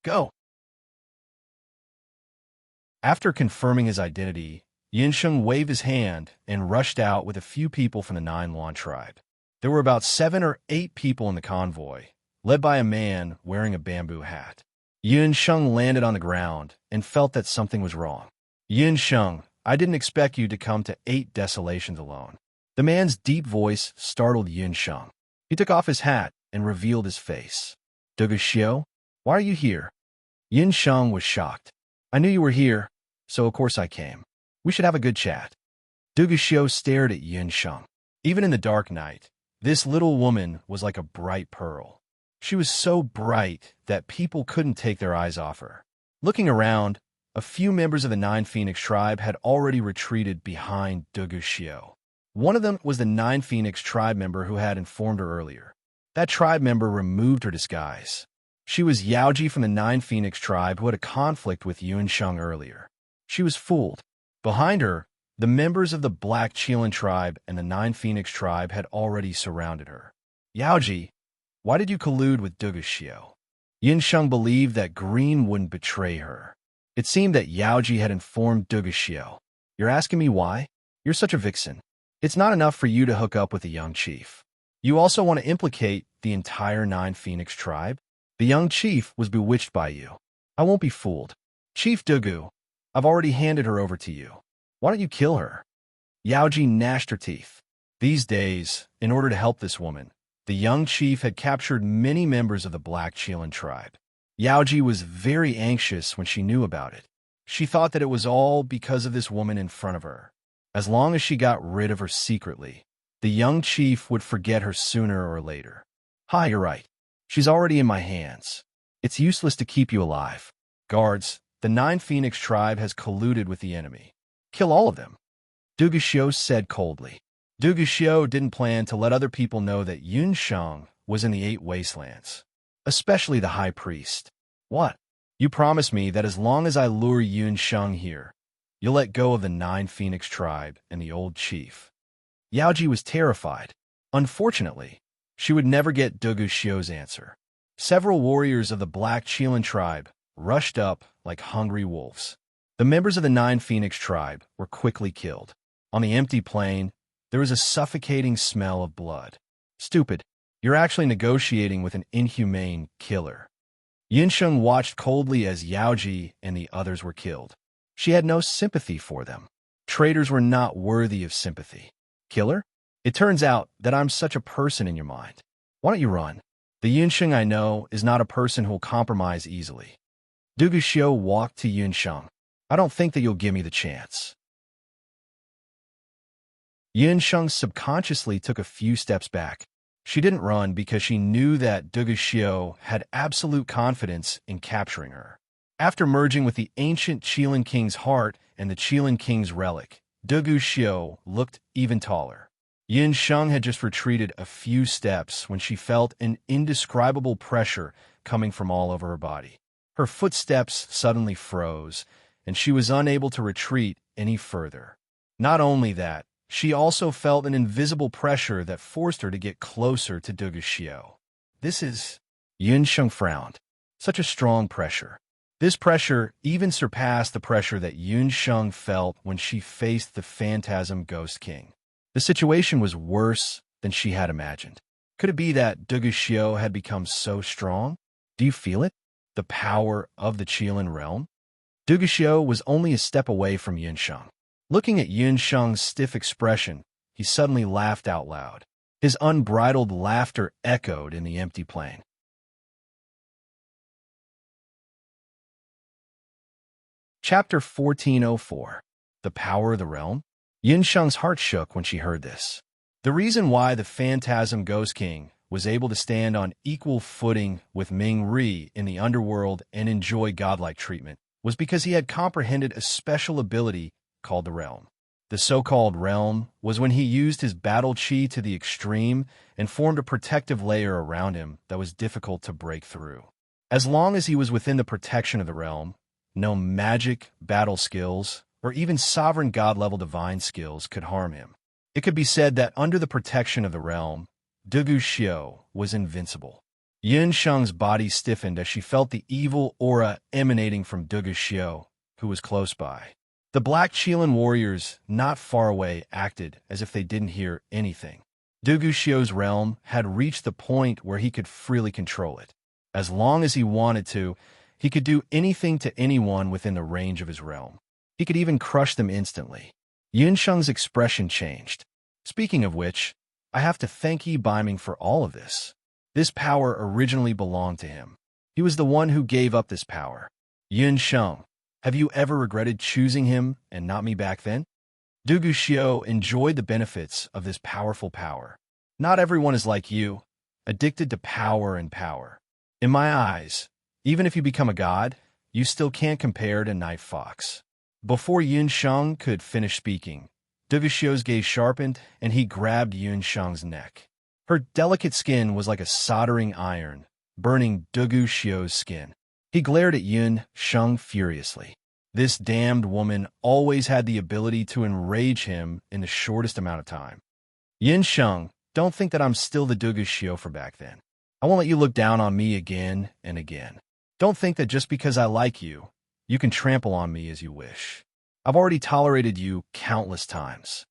Go! After confirming his identity, Yun Sheng waved his hand and rushed out with a few people from the 9 Luan tribe. There were about 7 or 8 people in the convoy, led by a man wearing a bamboo hat. Yun Sheng landed on the ground and felt that something was wrong. Yun Sheng, I didn't expect you to come to 8 desolations alone. The man's deep voice startled Yun Sheng. He took off his hat and revealed his face. Dugu Xiao, why are you here? Yun Sheng was shocked. I knew you were here, so of course I came. We should have a good chat. Dugu Xiao stared at Yun Sheng. Even in the dark night, this little woman was like a bright pearl. She was so bright that people couldn't take their eyes off her. Looking around, a few members of the 9 Phoenix tribe had already retreated behind Dugu Xiao. One of them was the 9 Phoenix tribe member who had informed her earlier. That tribe member removed her disguise. She was Yaoji from the 9 Phoenix tribe who had a conflict with Yun Sheng earlier. She was fooled. Behind her, The members of the Black Qilin tribe and the Nine Phoenix tribe had already surrounded her. Yaoji, why did you collude with Duguxiu? Yinsheng believed that Green wouldn't betray her. It seemed that Yaoji had informed Duguxiu. You're asking me why? You're such a vixen. It's not enough for you to hook up with a young chief. You also want to implicate the entire Nine Phoenix tribe? The young chief was bewitched by you. I won't be fooled. Chief Dugu, I've already handed her over to you. Why don't you kill her? Yaoji gnashed her teeth. These days, in order to help this woman, the young chief had captured many members of the Black Qilin tribe. Yaoji was very anxious when she knew about it. She thought that it was all because of this woman in front of her. As long as she got rid of her secretly, the young chief would forget her sooner or later. Hi, you're right. She's already in my hands. It's useless to keep you alive. Guards, the Nine Phoenix tribe has colluded with the enemy. Kill all of them. Duguxiu said coldly. Duguxiu didn't plan to let other people know that Yunsheng was in the Eight Wastelands, especially the High Priest. What? You promised me that as long as I lure Yunsheng here, you'll let go of the Nine Phoenix tribe and the old chief. Yaoji was terrified. Unfortunately, she would never get Duguxiu's answer. Several warriors of the Black Qilin tribe rushed up like hungry wolves. The members of the Nine Phoenix tribe were quickly killed. On the empty plain, there was a suffocating smell of blood. Stupid, you're actually negotiating with an inhumane killer. Yinsheng watched coldly as Yaoji and the others were killed. She had no sympathy for them. Traitors were not worthy of sympathy. Killer? It turns out that I'm such a person in your mind. Why don't you run? The Yinsheng I know is not a person who'll compromise easily. Duguxiu walked to Yinsheng. I don't think that you'll give me the chance. Yinsheng subconsciously took a few steps back. She didn't run because she knew that Duguxiu had absolute confidence in capturing her. After merging with the ancient Qilin King's heart and the Qilin King's relic, Duguxiu looked even taller. Yinsheng had just retreated a few steps when she felt an indescribable pressure coming from all over her body. Her footsteps suddenly froze, and she was unable to retreat any further. Not only that, she also felt an invisible pressure that forced her to get closer to Duguxiu. This is... Yinsheng frowned. Such a strong pressure. This pressure even surpassed the pressure that Yinsheng felt when she faced the Phantasm Ghost King. The situation was worse than she had imagined. Could it be that Duguxiu had become so strong? Do you feel it? The power of the Qilin realm? Duguxiu was only a step away from Yinsheng. Looking at Yinsheng's stiff expression, he suddenly laughed out loud. His unbridled laughter echoed in the empty plain. Chapter 1404. The Power of the Realm? Yinsheng's heart shook when she heard this. The reason why the Phantasm Ghost King was able to stand on equal footing with Ming Ri in the underworld and enjoy godlike treatment was because he had comprehended a special ability called the Realm. The so-called Realm was when he used his battle chi to the extreme and formed a protective layer around him that was difficult to break through. As long as he was within the protection of the Realm, no magic, battle skills, or even sovereign god-level divine skills could harm him. It could be said that under the protection of the Realm, Duguxiu was invincible. Yinsheng's body stiffened as she felt the evil aura emanating from Duguxiu, who was close by. The Black Qilin warriors not far away acted as if they didn't hear anything. Duguxiu's realm had reached the point where he could freely control it. As long as he wanted to, he could do anything to anyone within the range of his realm. He could even crush them instantly. Yinsheng's expression changed. Speaking of which, I have to thank Yi Baiming for all of this. This power originally belonged to him. He was the one who gave up this power. Yinsheng, have you ever regretted choosing him and not me back then? Duguxiu enjoyed the benefits of this powerful power. Not everyone is like you, addicted to power and power. In my eyes, even if you become a god, you still can't compare to Night Fox. Before Yinsheng could finish speaking, Duguxiu's gaze sharpened and he grabbed Yinsheng's neck. Her delicate skin was like a soldering iron, burning Duguxiu's skin. He glared at Yinsheng furiously. This damned woman always had the ability to enrage him in the shortest amount of time. Yin Sheng, don't think that I'm still the Dugu Xiao for back then. I won't let you look down on me again and again. Don't think that just because I like you, you can trample on me as you wish. I've already tolerated you countless times.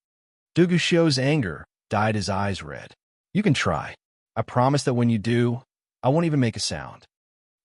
Dugu Xiao's anger dyed his eyes red. You can try. I promise that when you do, I won't even make a sound.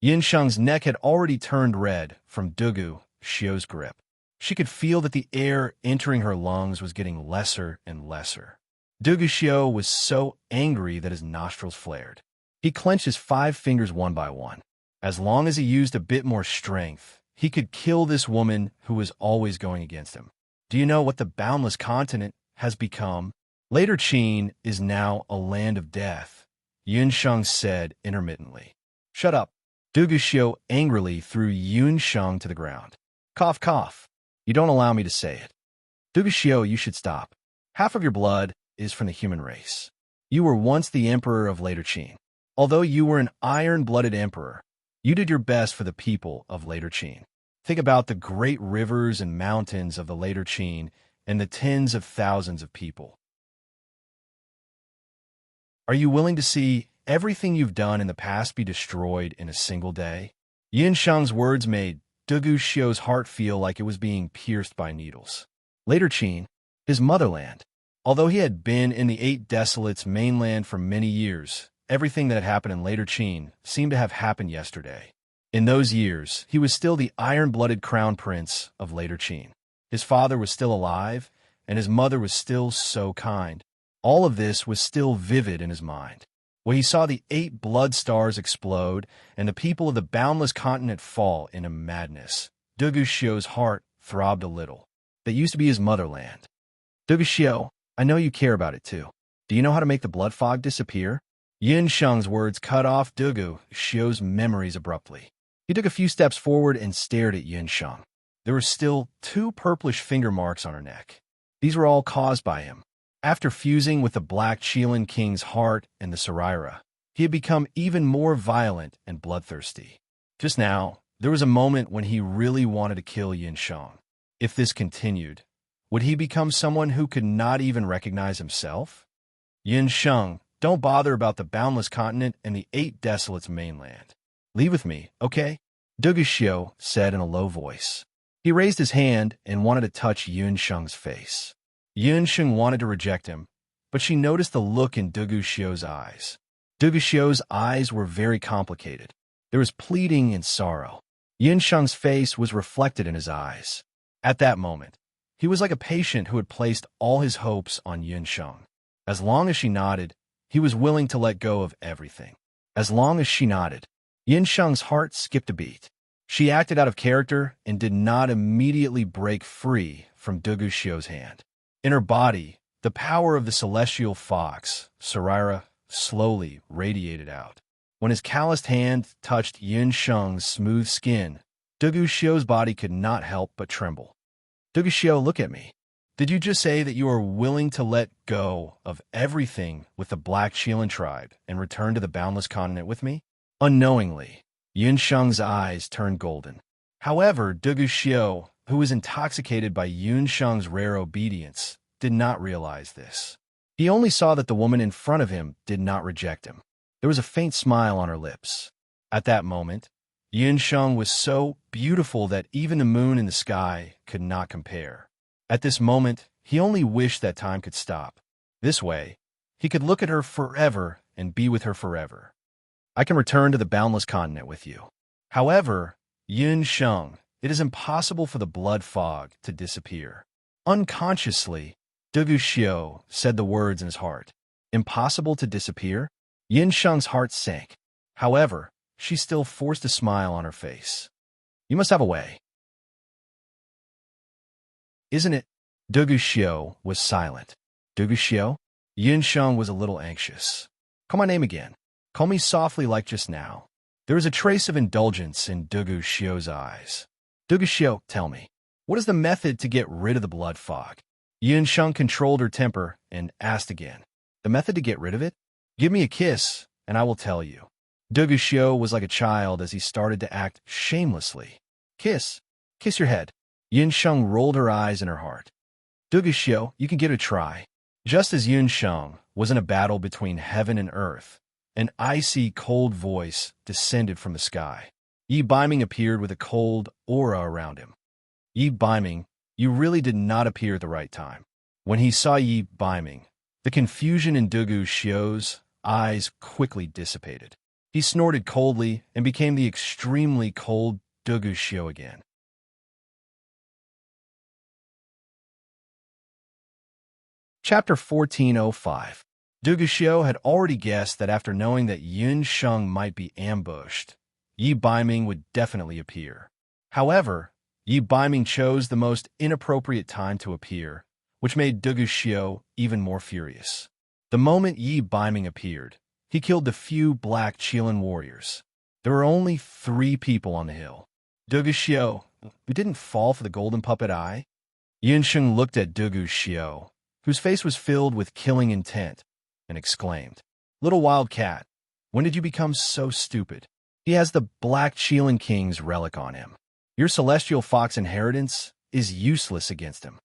Yin Sheng's neck had already turned red from Dugu Xiao's grip. She could feel that the air entering her lungs was getting lesser and lesser. Dugu Xiao was so angry that his nostrils flared. He clenched his 5 fingers one by one. As long as he used a bit more strength, he could kill this woman who was always going against him. Do you know what the boundless continent has become? Later Qin is now a land of death, Yun Sheng said intermittently. Shut up. Dugu Xiao angrily threw Yun Sheng to the ground. Cough, cough. You don't allow me to say it. Dugu Xiao, you should stop. Half of your blood is from the human race. You were once the emperor of Later Qin. Although you were an iron-blooded emperor, you did your best for the people of Later Qin. Think about the great rivers and mountains of the Later Qin and the tens of thousands of people. Are you willing to see everything you've done in the past be destroyed in a single day? Yin Sheng's words made Dugu Xiao's heart feel like it was being pierced by needles. Later Qin, his motherland. Although he had been in the 8 Desolates mainland for many years, everything that had happened in Later Qin seemed to have happened yesterday. In those years, he was still the iron-blooded crown prince of Later Qin. His father was still alive, and his mother was still so kind. All of this was still vivid in his mind. When he saw the 8 blood stars explode and the people of the boundless continent fall into madness, Dugu Xiao's heart throbbed a little. That used to be his motherland. Dugu Xiao, I know you care about it too. Do you know how to make the blood fog disappear? Yin Sheng's words cut off Dugu Xiao's memories abruptly. He took a few steps forward and stared at Yin Sheng. There were still 2 purplish finger marks on her neck. These were all caused by him. After fusing with the Black Qilin King's heart and the Saraira, he had become even more violent and bloodthirsty. Just now, there was a moment when he really wanted to kill Yin Sheng. If this continued, would he become someone who could not even recognize himself? Yin Sheng, don't bother about the boundless continent and the 8 Desolates mainland. Leave with me, okay? Dugu Xiao said in a low voice. He raised his hand and wanted to touch Yun Sheng's face. Yun Sheng wanted to reject him, but she noticed the look in Dugu Xiao's eyes. Dugu Xiao's eyes were very complicated. There was pleading and sorrow. Yun Sheng's face was reflected in his eyes. At that moment, he was like a patient who had placed all his hopes on Yun Sheng. As long as she nodded, he was willing to let go of everything. As long as she nodded, Yin Sheng's heart skipped a beat. She acted out of character and did not immediately break free from Dugu Xiao's hand. In her body, the power of the celestial fox, Saraira, slowly radiated out. When his calloused hand touched Yin Sheng's smooth skin, Dugu Xiao's body could not help but tremble. Dugu Xiao, look at me. Did you just say that you are willing to let go of everything with the Black Qilin tribe and return to the boundless continent with me? Unknowingly, Yin Sheng's eyes turned golden. However, Dugu Xiao, who was intoxicated by Yun Sheng's rare obedience, did not realize this. He only saw that the woman in front of him did not reject him. There was a faint smile on her lips. At that moment, Yun Sheng was so beautiful that even the moon in the sky could not compare. At this moment, he only wished that time could stop. This way, he could look at her forever and be with her forever. I can return to the boundless continent with you. However, Yun Sheng, it is impossible for the blood fog to disappear. Unconsciously, Dugu Xiao said the words in his heart. Impossible to disappear? Yin Sheng's heart sank. However, she still forced a smile on her face. You must have a way. Isn't it? Dugu Xiao was silent. Dugu Xiao? Yin Sheng was a little anxious. Call my name again. Call me softly like just now. There was a trace of indulgence in Dugu Xiao's eyes. Dugu Xiao, tell me, what is the method to get rid of the blood fog? Yin Sheng controlled her temper and asked again. The method to get rid of it? Give me a kiss, and I will tell you. Dugu Xiao was like a child as he started to act shamelessly. Kiss. Kiss your head. Yin Sheng rolled her eyes in her heart. Duguxiu, you can give it a try. Just as Yin Sheng was in a battle between heaven and earth, an icy, cold voice descended from the sky. Yi Biming appeared with a cold aura around him. Yi Biming, you really did not appear at the right time. When he saw Yi Biming, the confusion in Duguxiu's eyes quickly dissipated. He snorted coldly and became the extremely cold Duguxiu again. Chapter 1405. Duguxiu had already guessed that after knowing that Yun Sheng might be ambushed, Yi Biming would definitely appear. However, Yi Biming chose the most inappropriate time to appear, which made Duguxiu even more furious. The moment Yi Biming appeared, he killed the few black Qilin warriors. There were only 3 people on the hill. Duguxiu, who didn't fall for the golden puppet eye? Yun Sheng looked at Duguxiu, whose face was filled with killing intent, and exclaimed, "Little wild cat, when did you become so stupid? He has the Black Qilin King's relic on him. Your celestial fox inheritance is useless against him."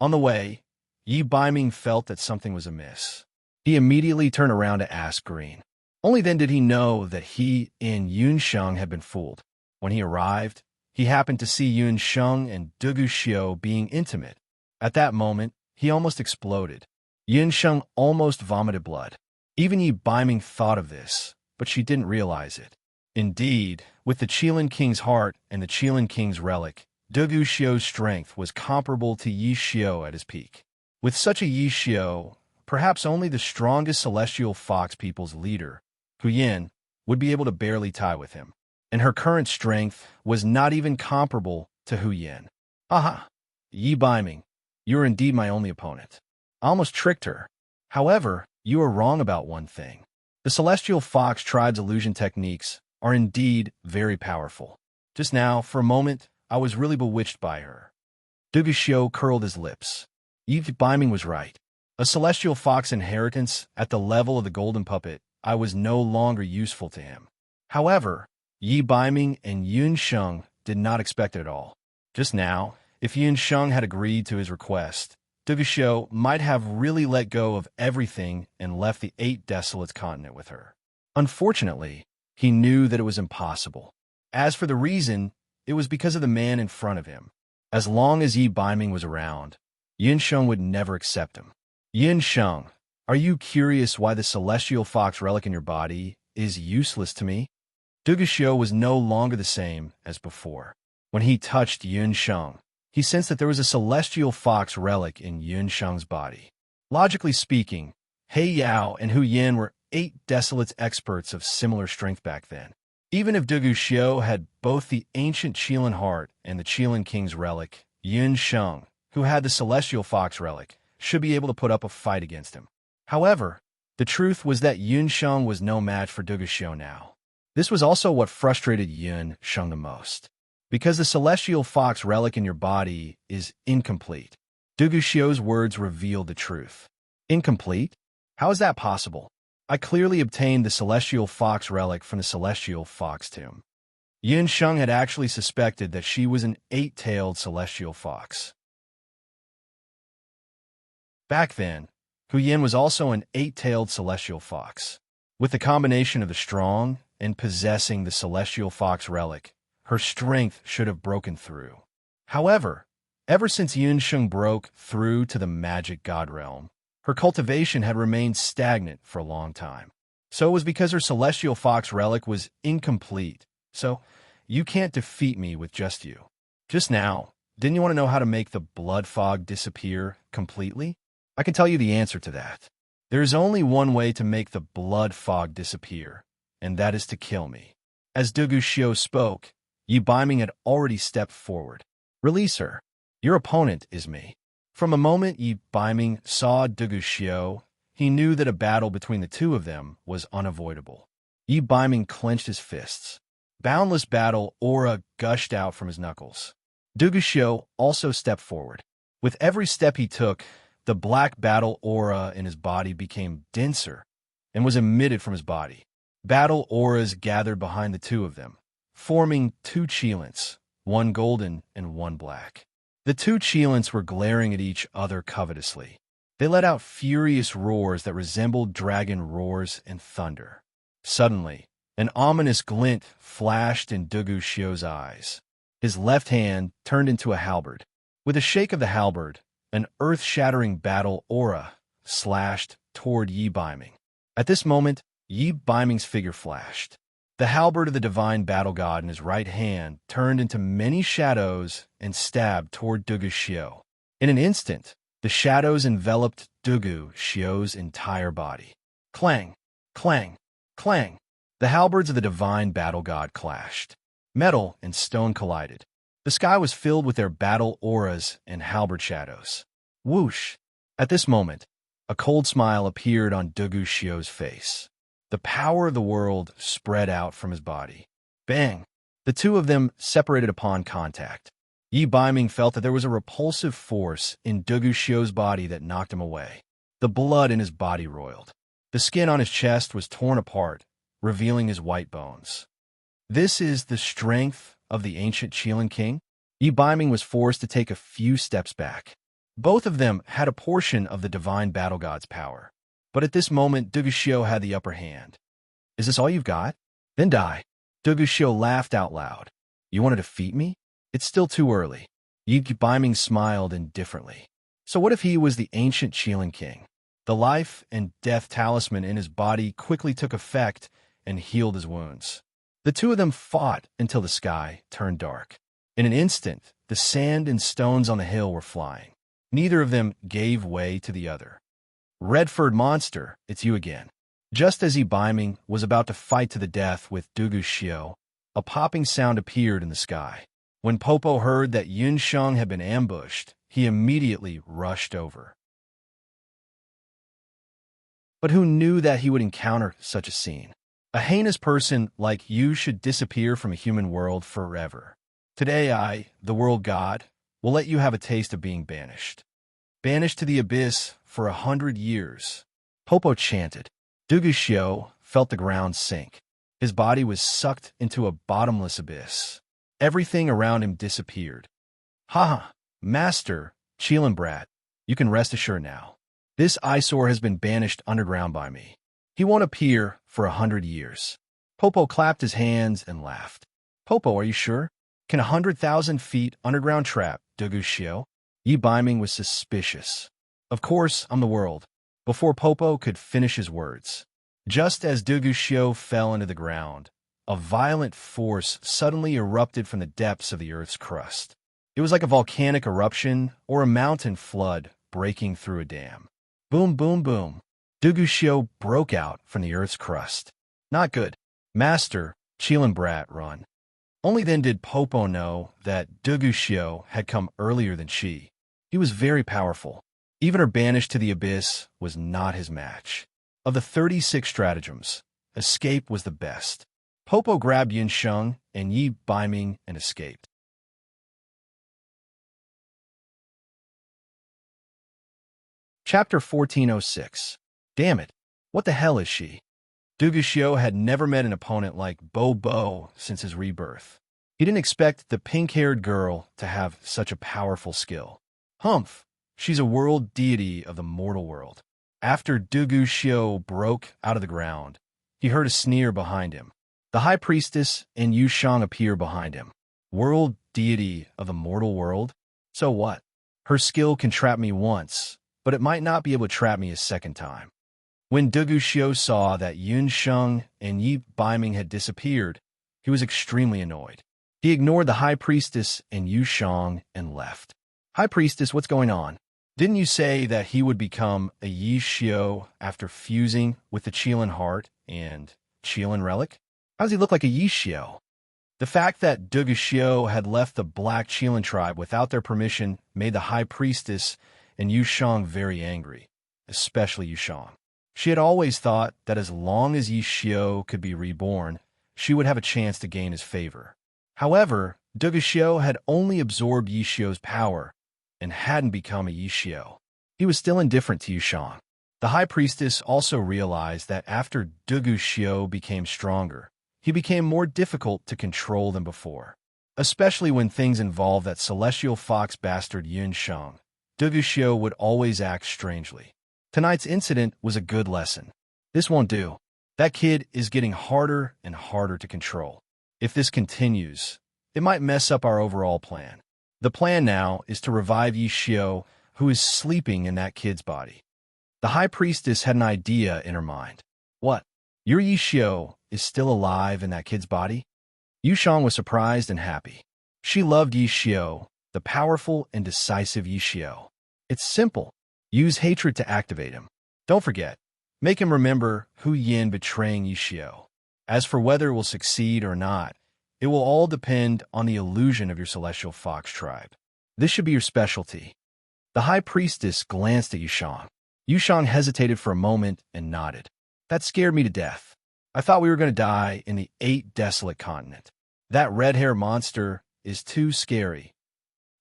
On the way, Yi Biming felt that something was amiss. He immediately turned around to ask Green. Only then did he know that he and Yun Sheng had been fooled. When he arrived, he happened to see Yun Sheng and Duguxiu being intimate. At that moment, he almost exploded. Yun Sheng almost vomited blood. Even Yi Biming thought of this, but she didn't realize it. Indeed, with the Qilin King's heart and the Qilin King's relic, Duguxiu's strength was comparable to Yi Xiu at his peak. With such a Yi Xiu, perhaps only the strongest celestial fox people's leader, Hu Yin, would be able to barely tie with him. And her current strength was not even comparable to Hu Yin. Aha! Yi Biming, you are indeed my only opponent. I almost tricked her. However, you are wrong about one thing. The Celestial Fox tribe's illusion techniques are indeed very powerful. Just now, for a moment, I was really bewitched by her. Duguxiu curled his lips. Yi Biming was right. A Celestial Fox inheritance at the level of the Golden Puppet, I was no longer useful to him. However, Yi Biming and Yun Sheng did not expect it at all. Just now, if Yun Sheng had agreed to his request, Duguxiu might have really let go of everything and left the 8 Desolates continent with her. Unfortunately, he knew that it was impossible. As for the reason, it was because of the man in front of him. As long as Yi Biming was around, Yun Sheng would never accept him. Yun Sheng, are you curious why the Celestial Fox relic in your body is useless to me? Duguxiu was no longer the same as before. When he touched Yun Sheng, he sensed that there was a Celestial Fox relic in Yun Sheng's body. Logically speaking, He Yao and Hu Yin were 8 Desolates experts of similar strength back then. Even if Duguxiu had both the ancient Qilin heart and the Qilin King's relic, Yun Sheng, who had the Celestial Fox relic, should be able to put up a fight against him. However, the truth was that Yun Sheng was no match for Duguxiu now. This was also what frustrated Yun Sheng the most. Because the Celestial Fox relic in your body is incomplete. Duguxiu's words revealed the truth. Incomplete? How is that possible? I clearly obtained the Celestial Fox relic from the Celestial Fox tomb. Yun Sheng had actually suspected that she was an 8-tailed Celestial Fox. Back then, Hu Yin was also an 8-tailed Celestial Fox. With the combination of the strong and possessing the Celestial Fox relic, her strength should have broken through. However, ever since Yun Sheng broke through to the magic god realm, her cultivation had remained stagnant for a long time. So it was because her Celestial Fox relic was incomplete. So, you can't defeat me with just you. Just now, didn't you want to know how to make the blood fog disappear completely? I can tell you the answer to that. There is only one way to make the blood fog disappear, and that is to kill me. As Duguxiu spoke, Yi Biming had already stepped forward. Release her. Your opponent is me. From the moment Yi Biming saw Duguxiu, he knew that a battle between the two of them was unavoidable. Yi Biming clenched his fists. Boundless battle aura gushed out from his knuckles. Duguxiu also stepped forward. With every step he took, the black battle aura in his body became denser and was emitted from his body. Battle auras gathered behind the two of them, forming 2 Qilins, one golden and one black. The two Cheelants were glaring at each other covetously. They let out furious roars that resembled dragon roars and thunder. Suddenly, an ominous glint flashed in Dugu Xiu's eyes. His left hand turned into a halberd. With a shake of the halberd, an earth-shattering battle aura slashed toward Yi Baiming. At this moment, Yi Baiming's figure flashed. The halberd of the divine battle god in his right hand turned into many shadows and stabbed toward Dugu Xiu. In an instant, the shadows enveloped Dugu Xiu's entire body. Clang, clang, clang. The halberds of the divine battle god clashed. Metal and stone collided. The sky was filled with their battle auras and halberd shadows. Whoosh! At this moment, a cold smile appeared on Dugu Xiu's face. The power of the world spread out from his body. Bang! The two of them separated upon contact. Yi Baiming felt that there was a repulsive force in Dugu Xiu's body that knocked him away. The blood in his body roiled. The skin on his chest was torn apart, revealing his white bones. This is the strength of the ancient Qilin king? Yi Baiming was forced to take a few steps back. Both of them had a portion of the divine battle god's power. But at this moment, Dugu Xiu had the upper hand. Is this all you've got? Then die. Dugu Xiu laughed out loud. You want to defeat me? It's still too early. Yi Baiming smiled indifferently. So what if he was the ancient Qilin king? The life and death talisman in his body quickly took effect and healed his wounds. The two of them fought until the sky turned dark. In an instant, the sand and stones on the hill were flying. Neither of them gave way to the other. Redford monster, it's you again. Just as Yi Baiming was about to fight to the death with Dugu Xiu, a popping sound appeared in the sky. When Popo heard that Yun Sheng had been ambushed, he immediately rushed over. But who knew that he would encounter such a scene? A heinous person like you should disappear from a human world forever. Today I, the world god, will let you have a taste of being banished. Banished to the abyss for 100 years. Popo chanted. Dugu Xiu felt the ground sink. His body was sucked into a bottomless abyss. Everything around him disappeared. Ha! Master, Qilin brat, you can rest assured now. This eyesore has been banished underground by me. He won't appear for 100 years. Popo clapped his hands and laughed. Popo, are you sure? Can 100,000 feet underground trap Dugu Xiu? Yi Baiming was suspicious. Of course, I'm the world. Before Popo could finish his words. Just as Dugu Xiu fell into the ground, a violent force suddenly erupted from the depths of the Earth's crust. It was like a volcanic eruption or a mountain flood breaking through a dam. Boom, boom, boom. Dugu Xiu broke out from the Earth's crust. Not good. Master, Qilin brat, run. Only then did Popo know that Dugu Xiu had come earlier than she. He was very powerful. Even her banished to the abyss was not his match. Of the 36 stratagems, escape was the best. Popo grabbed Yun Sheng and Yi Baiming and escaped. Chapter 1406. Damn it, what the hell is she? Dugu Xiu had never met an opponent like Bo since his rebirth. He didn't expect the pink-haired girl to have such a powerful skill. Humph, she's a world deity of the mortal world. After Dugu Xiu broke out of the ground, he heard a sneer behind him. The High Priestess and Yu Shang appear behind him. World deity of the mortal world? So what? Her skill can trap me once, but it might not be able to trap me a second time. When Dugu Xiu saw that Yun Sheng and Yi Baiming had disappeared, he was extremely annoyed. He ignored the High Priestess and Yu Shang and left. High Priestess, what's going on? Didn't you say that he would become a Yi Xiu after fusing with the Qilin Heart and Qilin Relic? How does he look like a Yi Xiu? The fact that Dugu Xiu had left the Black Qilin tribe without their permission made the High Priestess and Yu Shang very angry, especially Yu Shang. She had always thought that as long as Yi Xiu could be reborn, she would have a chance to gain his favor. However, Dugu Xiu had only absorbed Yi Xiu's power and hadn't become a Yi Xiu. He was still indifferent to Yu Shang. The High Priestess also realized that after Dugu Xiu became stronger, he became more difficult to control than before. especially when things involve that celestial fox bastard Yun Sheng. Duguxiu would always act strangely. Tonight's incident was a good lesson. This won't do. That kid is getting harder and harder to control. If this continues, it might mess up our overall plan. The plan now is to revive Yi Xiu, who is sleeping in that kid's body. The High Priestess had an idea in her mind. What? Your Yi Xiu is still alive in that kid's body? Yu Shang was surprised and happy. She loved Yi Xiu, the powerful and decisive Yi Xiu. It's simple. Use hatred to activate him. Don't forget. Make him remember Hu Yin betraying Yi Xiu. As for whether it will succeed or not, it will all depend on the illusion of your celestial fox tribe. This should be your specialty. The High Priestess glanced at Yu Shang. Yu Shang hesitated for a moment and nodded. That scared me to death. I thought we were going to die in the 8th desolate continent. That red-hair monster is too scary.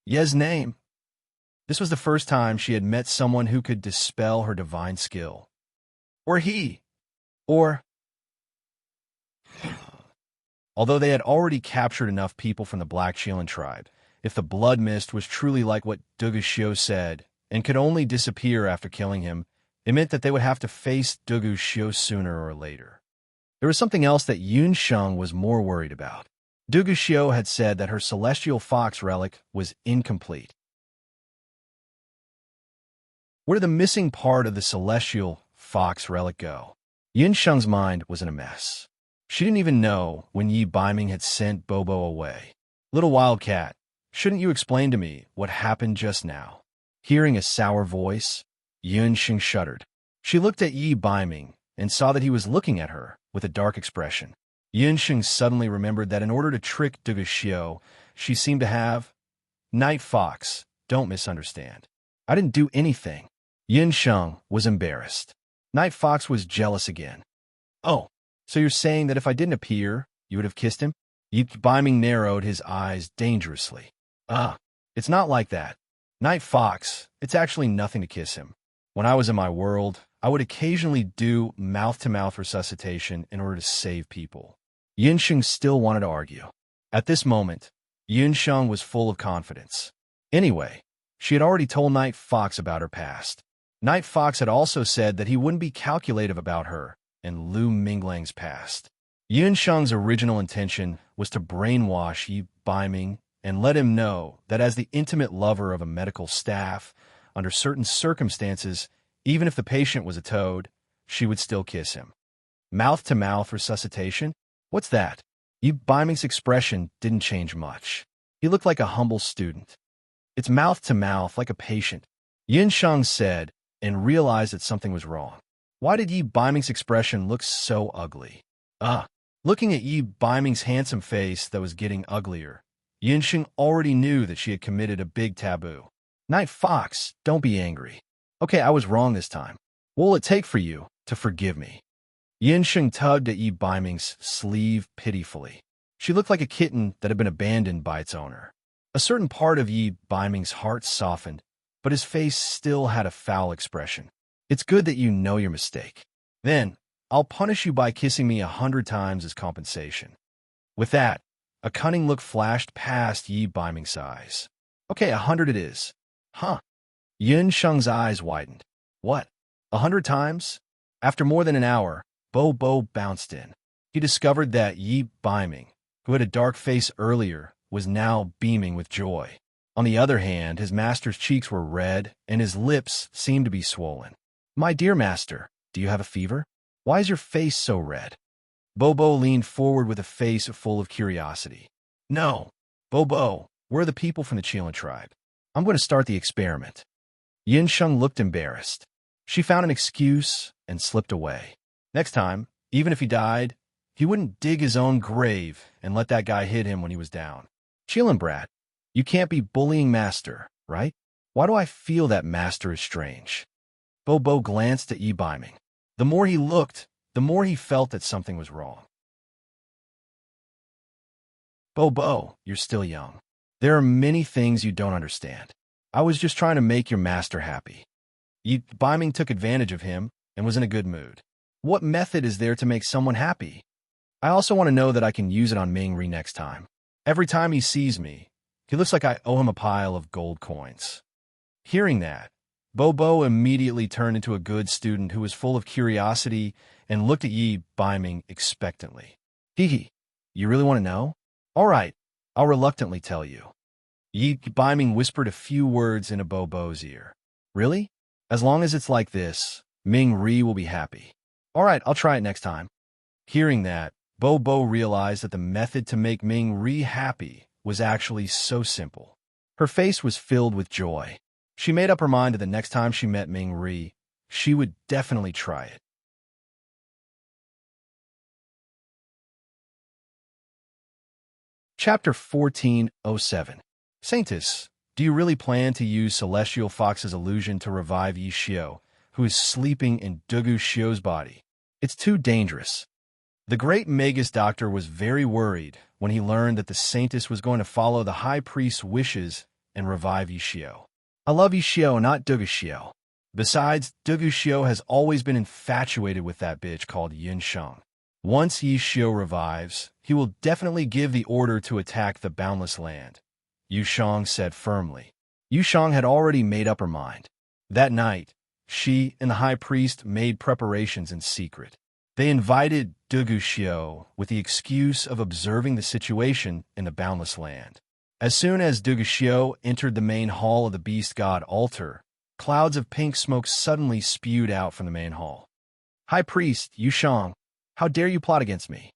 Ye's name. This was the first time she had met someone who could dispel her divine skill. Or he. Or... Although they had already captured enough people from the Black Shielan tribe, if the blood mist was truly like what Duguxiu said and could only disappear after killing him, it meant that they would have to face Duguxiu sooner or later. There was something else that Yun Sheng was more worried about. Duguxiu had said that her celestial fox relic was incomplete. Where did the missing part of the celestial fox relic go? Yun Sheng's mind was in a mess. She didn't even know when Yi Baiming had sent Bobo away. Little wildcat, shouldn't you explain to me what happened just now? Hearing a sour voice, Yun Sheng shuddered. She looked at Yi Baiming and saw that he was looking at her with a dark expression. Yun Sheng suddenly remembered that in order to trick Duguxiu, she seemed to have... Night Fox, don't misunderstand. I didn't do anything. Yun Sheng was embarrassed. Night Fox was jealous again. Oh, so you're saying that if I didn't appear, you would have kissed him? Yi Baiming narrowed his eyes dangerously. It's not like that. Night Fox, it's actually nothing to kiss him. When I was in my world, I would occasionally do mouth-to-mouth resuscitation in order to save people. Yun Sheng still wanted to argue. At this moment, Yun Sheng was full of confidence. Anyway, she had already told Night Fox about her past. Night Fox had also said that he wouldn't be calculative about her and Lu Minglang's past. Yun Sheng's original intention was to brainwash Yi Baiming and let him know that as the intimate lover of a medical staff, under certain circumstances, even if the patient was a toad, she would still kiss him. Mouth-to-mouth resuscitation? What's that? Yi Baiming's expression didn't change much. He looked like a humble student. It's mouth-to-mouth, like a patient, Yun Sheng said, and realized that something was wrong. Why did Yi Baiming's expression look so ugly? Looking at Yi Baiming's handsome face that was getting uglier, Yun Sheng already knew that she had committed a big taboo. Night Fox, don't be angry. Okay, I was wrong this time. What will it take for you to forgive me? Yun Sheng tugged at Yi Baiming's sleeve pitifully. She looked like a kitten that had been abandoned by its owner. A certain part of Yi Baiming's heart softened, but his face still had a foul expression. It's good that you know your mistake. Then, I'll punish you by kissing me 100 times as compensation. With that, a cunning look flashed past Yi Baiming's eyes. Okay, 100 it is. Huh. Yun Sheng's eyes widened. What? 100 times? After more than an hour, Bo bounced in. He discovered that Yi Baiming, who had a dark face earlier, was now beaming with joy. On the other hand, his master's cheeks were red, and his lips seemed to be swollen. My dear master, do you have a fever? Why is your face so red? Bobo leaned forward with a face full of curiosity. No. Bobo, where are the people from the Qilin tribe? I'm going to start the experiment. Yun Sheng looked embarrassed. She found an excuse and slipped away. Next time, even if he died, he wouldn't dig his own grave and let that guy hit him when he was down. Qilin brat, you can't be bullying master, right? Why do I feel that master is strange? Bobo glanced at Yi Baiming. The more he looked, the more he felt that something was wrong. Bobo, you're still young. There are many things you don't understand. I was just trying to make your master happy. Yi Baiming took advantage of him and was in a good mood. What method is there to make someone happy? I also want to know that I can use it on Ming Ri next time. Every time he sees me, he looks like I owe him a pile of gold coins. Hearing that, Bobo immediately turned into a good student who was full of curiosity and looked at Yi Biming expectantly. Hee hee, you really want to know? All right, I'll reluctantly tell you. Yi Biming whispered a few words into Bobo's ear. Really? As long as it's like this, Ming Ri will be happy. All right, I'll try it next time. Hearing that, Bobo realized that the method to make Ming Ri happy was actually so simple. Her face was filled with joy. She made up her mind that the next time she met Ming Ri, she would definitely try it. Chapter 1407. Saintess, do you really plan to use Celestial Fox's illusion to revive Yi Xiao, who is sleeping in Dugu Xiao's body? It's too dangerous. The great Magus doctor was very worried when he learned that the Saintess was going to follow the High Priest's wishes and revive Yi Xiao. I love Yi Xiao, not Dugu Xiao. Besides, Dugu Xiao has always been infatuated with that bitch called Yun Sheng. Once Yi Xiao revives, he will definitely give the order to attack the Boundless Land, Yu Sheng said firmly. Yu Sheng had already made up her mind. That night, she and the High Priest made preparations in secret. They invited Dugu Xiao with the excuse of observing the situation in the Boundless Land. As soon as Dugu Xiao entered the main hall of the Beast God altar, clouds of pink smoke suddenly spewed out from the main hall. High Priest, Yu Sheng, how dare you plot against me?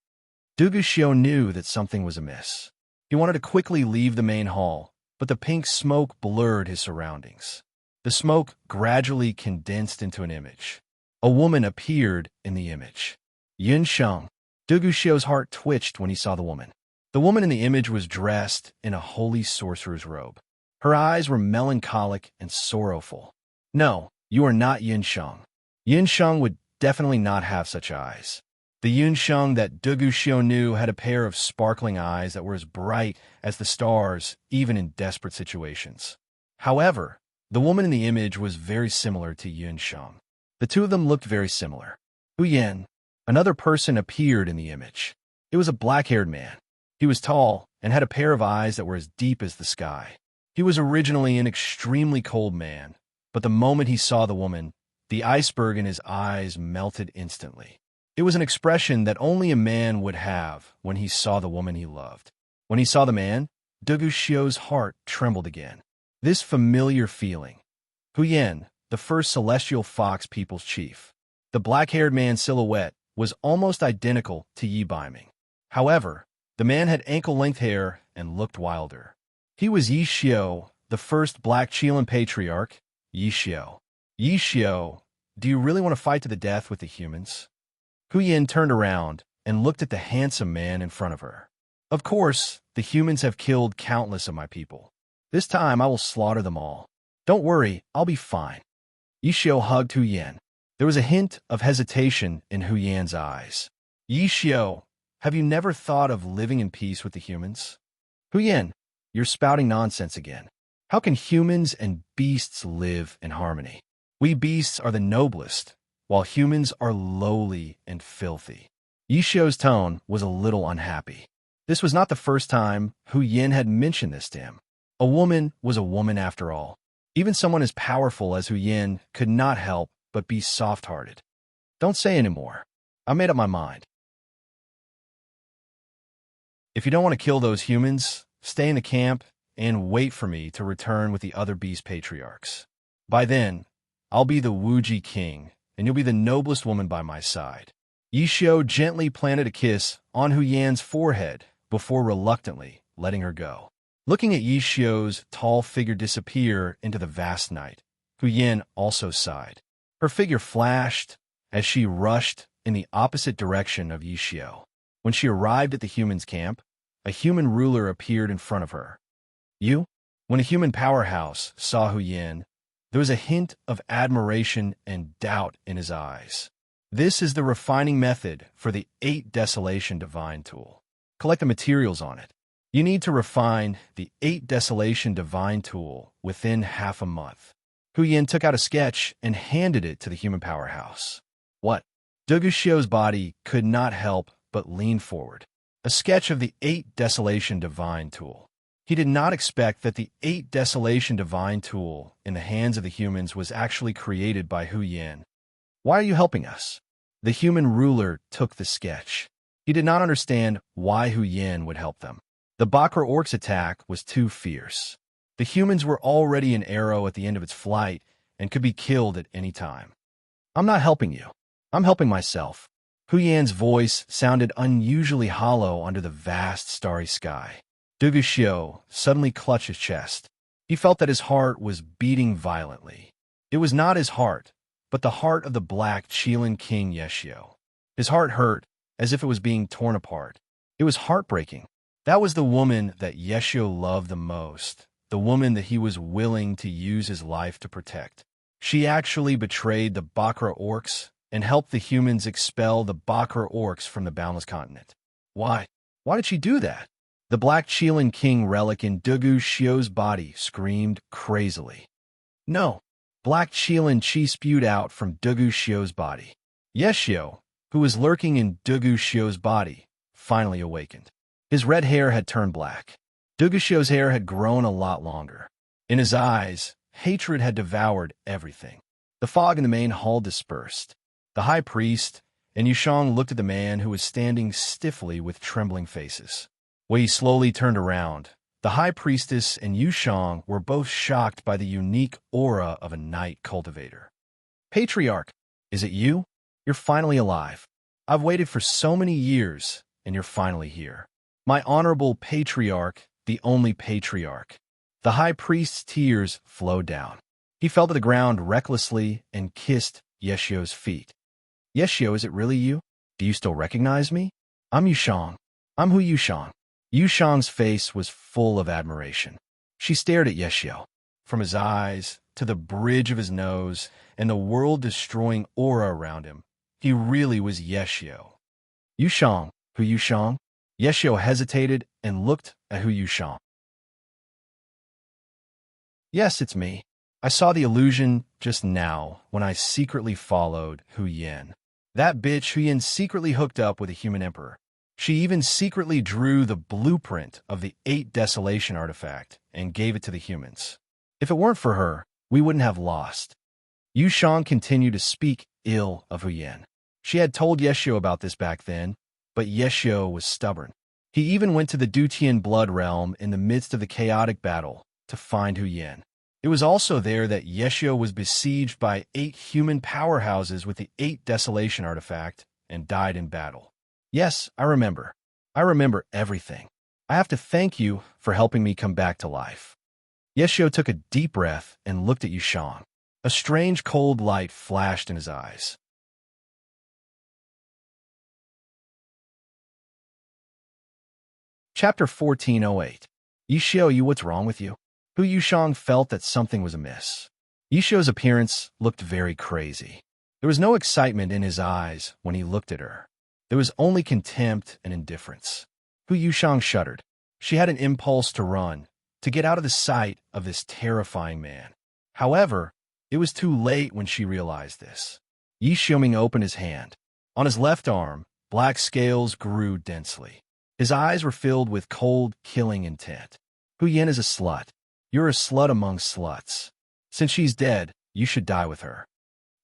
Dugu Xiao knew that something was amiss. He wanted to quickly leave the main hall, but the pink smoke blurred his surroundings. The smoke gradually condensed into an image. A woman appeared in the image. Yun Sheng. Dugu Xiao's heart twitched when he saw the woman. The woman in the image was dressed in a holy sorcerer's robe. Her eyes were melancholic and sorrowful. No, you are not Yun Sheng. Yun Sheng would definitely not have such eyes. The Yun Sheng that Dugu Xiao knew had a pair of sparkling eyes that were as bright as the stars, even in desperate situations. However, the woman in the image was very similar to Yun Sheng. The two of them looked very similar. Hu Yan, another person, appeared in the image. It was a black-haired man. He was tall and had a pair of eyes that were as deep as the sky. He was originally an extremely cold man, but the moment he saw the woman, the iceberg in his eyes melted instantly. It was an expression that only a man would have when he saw the woman he loved. When he saw the man, Dugu Xiao's heart trembled again. This familiar feeling. Hu Yan, the first Celestial Fox People's Chief. The black-haired man's silhouette was almost identical to Yi Biming. However, the man had ankle-length hair and looked wilder. He was Yi Xiao, the first Black Qilin Patriarch, Yi Xiao. Yi Xiao, do you really want to fight to the death with the humans? Hu Yan turned around and looked at the handsome man in front of her. Of course, the humans have killed countless of my people. This time I will slaughter them all. Don't worry, I'll be fine. Yi Xiao hugged Hu Yan. There was a hint of hesitation in Hu Yan's eyes. Yi Xiao, have you never thought of living in peace with the humans? Hu Yan, you're spouting nonsense again. How can humans and beasts live in harmony? We beasts are the noblest, while humans are lowly and filthy. Yi Xiao's tone was a little unhappy. This was not the first time Hu Yan had mentioned this to him. A woman was a woman after all. Even someone as powerful as Hu Yan could not help but be soft-hearted. Don't say anymore. I made up my mind. If you don't want to kill those humans, stay in the camp and wait for me to return with the other beast patriarchs. By then, I'll be the Wuji king, and you'll be the noblest woman by my side. Yi Xiao gently planted a kiss on Hu Yan's forehead before reluctantly letting her go. Looking at Yi Xiao's tall figure disappear into the vast night, Hu Yan also sighed. Her figure flashed as she rushed in the opposite direction of Yi Xiao. When she arrived at the humans' camp, a human ruler appeared in front of her. You? When a human powerhouse saw Hu Yan, there was a hint of admiration and doubt in his eyes. This is the refining method for the 8 Desolation Divine tool. Collect the materials on it. You need to refine the 8 Desolation Divine tool within half a month. Hu Yan took out a sketch and handed it to the human powerhouse. What? Dugu Xiao's body could not help but lean forward. A sketch of the 8 Desolation Divine tool. He did not expect that the 8 Desolation Divine tool in the hands of the humans was actually created by Hu Yan. Why are you helping us? The human ruler took the sketch. He did not understand why Hu Yan would help them. The Bakra Orc's attack was too fierce. The humans were already an arrow at the end of its flight and could be killed at any time. I'm not helping you. I'm helping myself. Hu Yan's voice sounded unusually hollow under the vast starry sky. Dugu Xiu suddenly clutched his chest. He felt that his heart was beating violently. It was not his heart, but the heart of the Black Qilin King Yexiu. His heart hurt, as if it was being torn apart. It was heartbreaking. That was the woman that Yexiu loved the most, the woman that he was willing to use his life to protect. She actually betrayed the Bakra Orcs and helped the humans expel the Bakra Orcs from the Boundless Continent. Why? Why did she do that? The Black Qilin King relic in Dugu Xiu's body screamed crazily. No. Black Qilin Qi spewed out from Dugu Xiu's body. Yexiu, who was lurking in Dugu Xiu's body, finally awakened. His red hair had turned black. Dugu Xiu's hair had grown a lot longer. In his eyes, hatred had devoured everything. The fog in the main hall dispersed. The high priest and Yushang looked at the man who was standing stiffly with trembling faces. When he slowly turned around, the high priestess and Yushang were both shocked by the unique aura of a night cultivator. Patriarch, is it you? You're finally alive. I've waited for so many years, and you're finally here. My honorable patriarch, the only patriarch. The high priest's tears flowed down. He fell to the ground recklessly and kissed Yexiu's feet. Yexiu, is it really you? Do you still recognize me? I'm Yushang. I'm Hu Yushang. Yushang's face was full of admiration. She stared at Yexiu. From his eyes to the bridge of his nose and the world-destroying aura around him, he really was Yexiu. Yushang, Hu Yushang? Yexiu hesitated and looked at Hu Yushang. Yes, it's me. I saw the illusion just now when I secretly followed Hu Yan. That bitch Hu Yan secretly hooked up with a human emperor. She even secretly drew the blueprint of the 8 Desolation artifact and gave it to the humans. If it weren't for her, we wouldn't have lost. Yushang continued to speak ill of Hu Yan. She had told Yexiu about this back then, but Yexiu was stubborn. He even went to the Dutian Blood Realm in the midst of the chaotic battle to find Hu Yan. It was also there that Yexiu was besieged by 8 human powerhouses with the 8 Desolation artifact and died in battle. Yes, I remember. I remember everything. I have to thank you for helping me come back to life. Yexiu took a deep breath and looked at Yushang. A strange cold light flashed in his eyes. Chapter 1408. Yexiu, what's wrong with you? Hu Yushang felt that something was amiss. Yexiu's appearance looked very crazy. There was no excitement in his eyes when he looked at her. There was only contempt and indifference. Hu Yushang shuddered. She had an impulse to run, to get out of the sight of this terrifying man. However, it was too late when she realized this. Yi Xiuming opened his hand. On his left arm, black scales grew densely. His eyes were filled with cold, killing intent. Hu Yan is a slut. You're a slut among sluts. Since she's dead, you should die with her.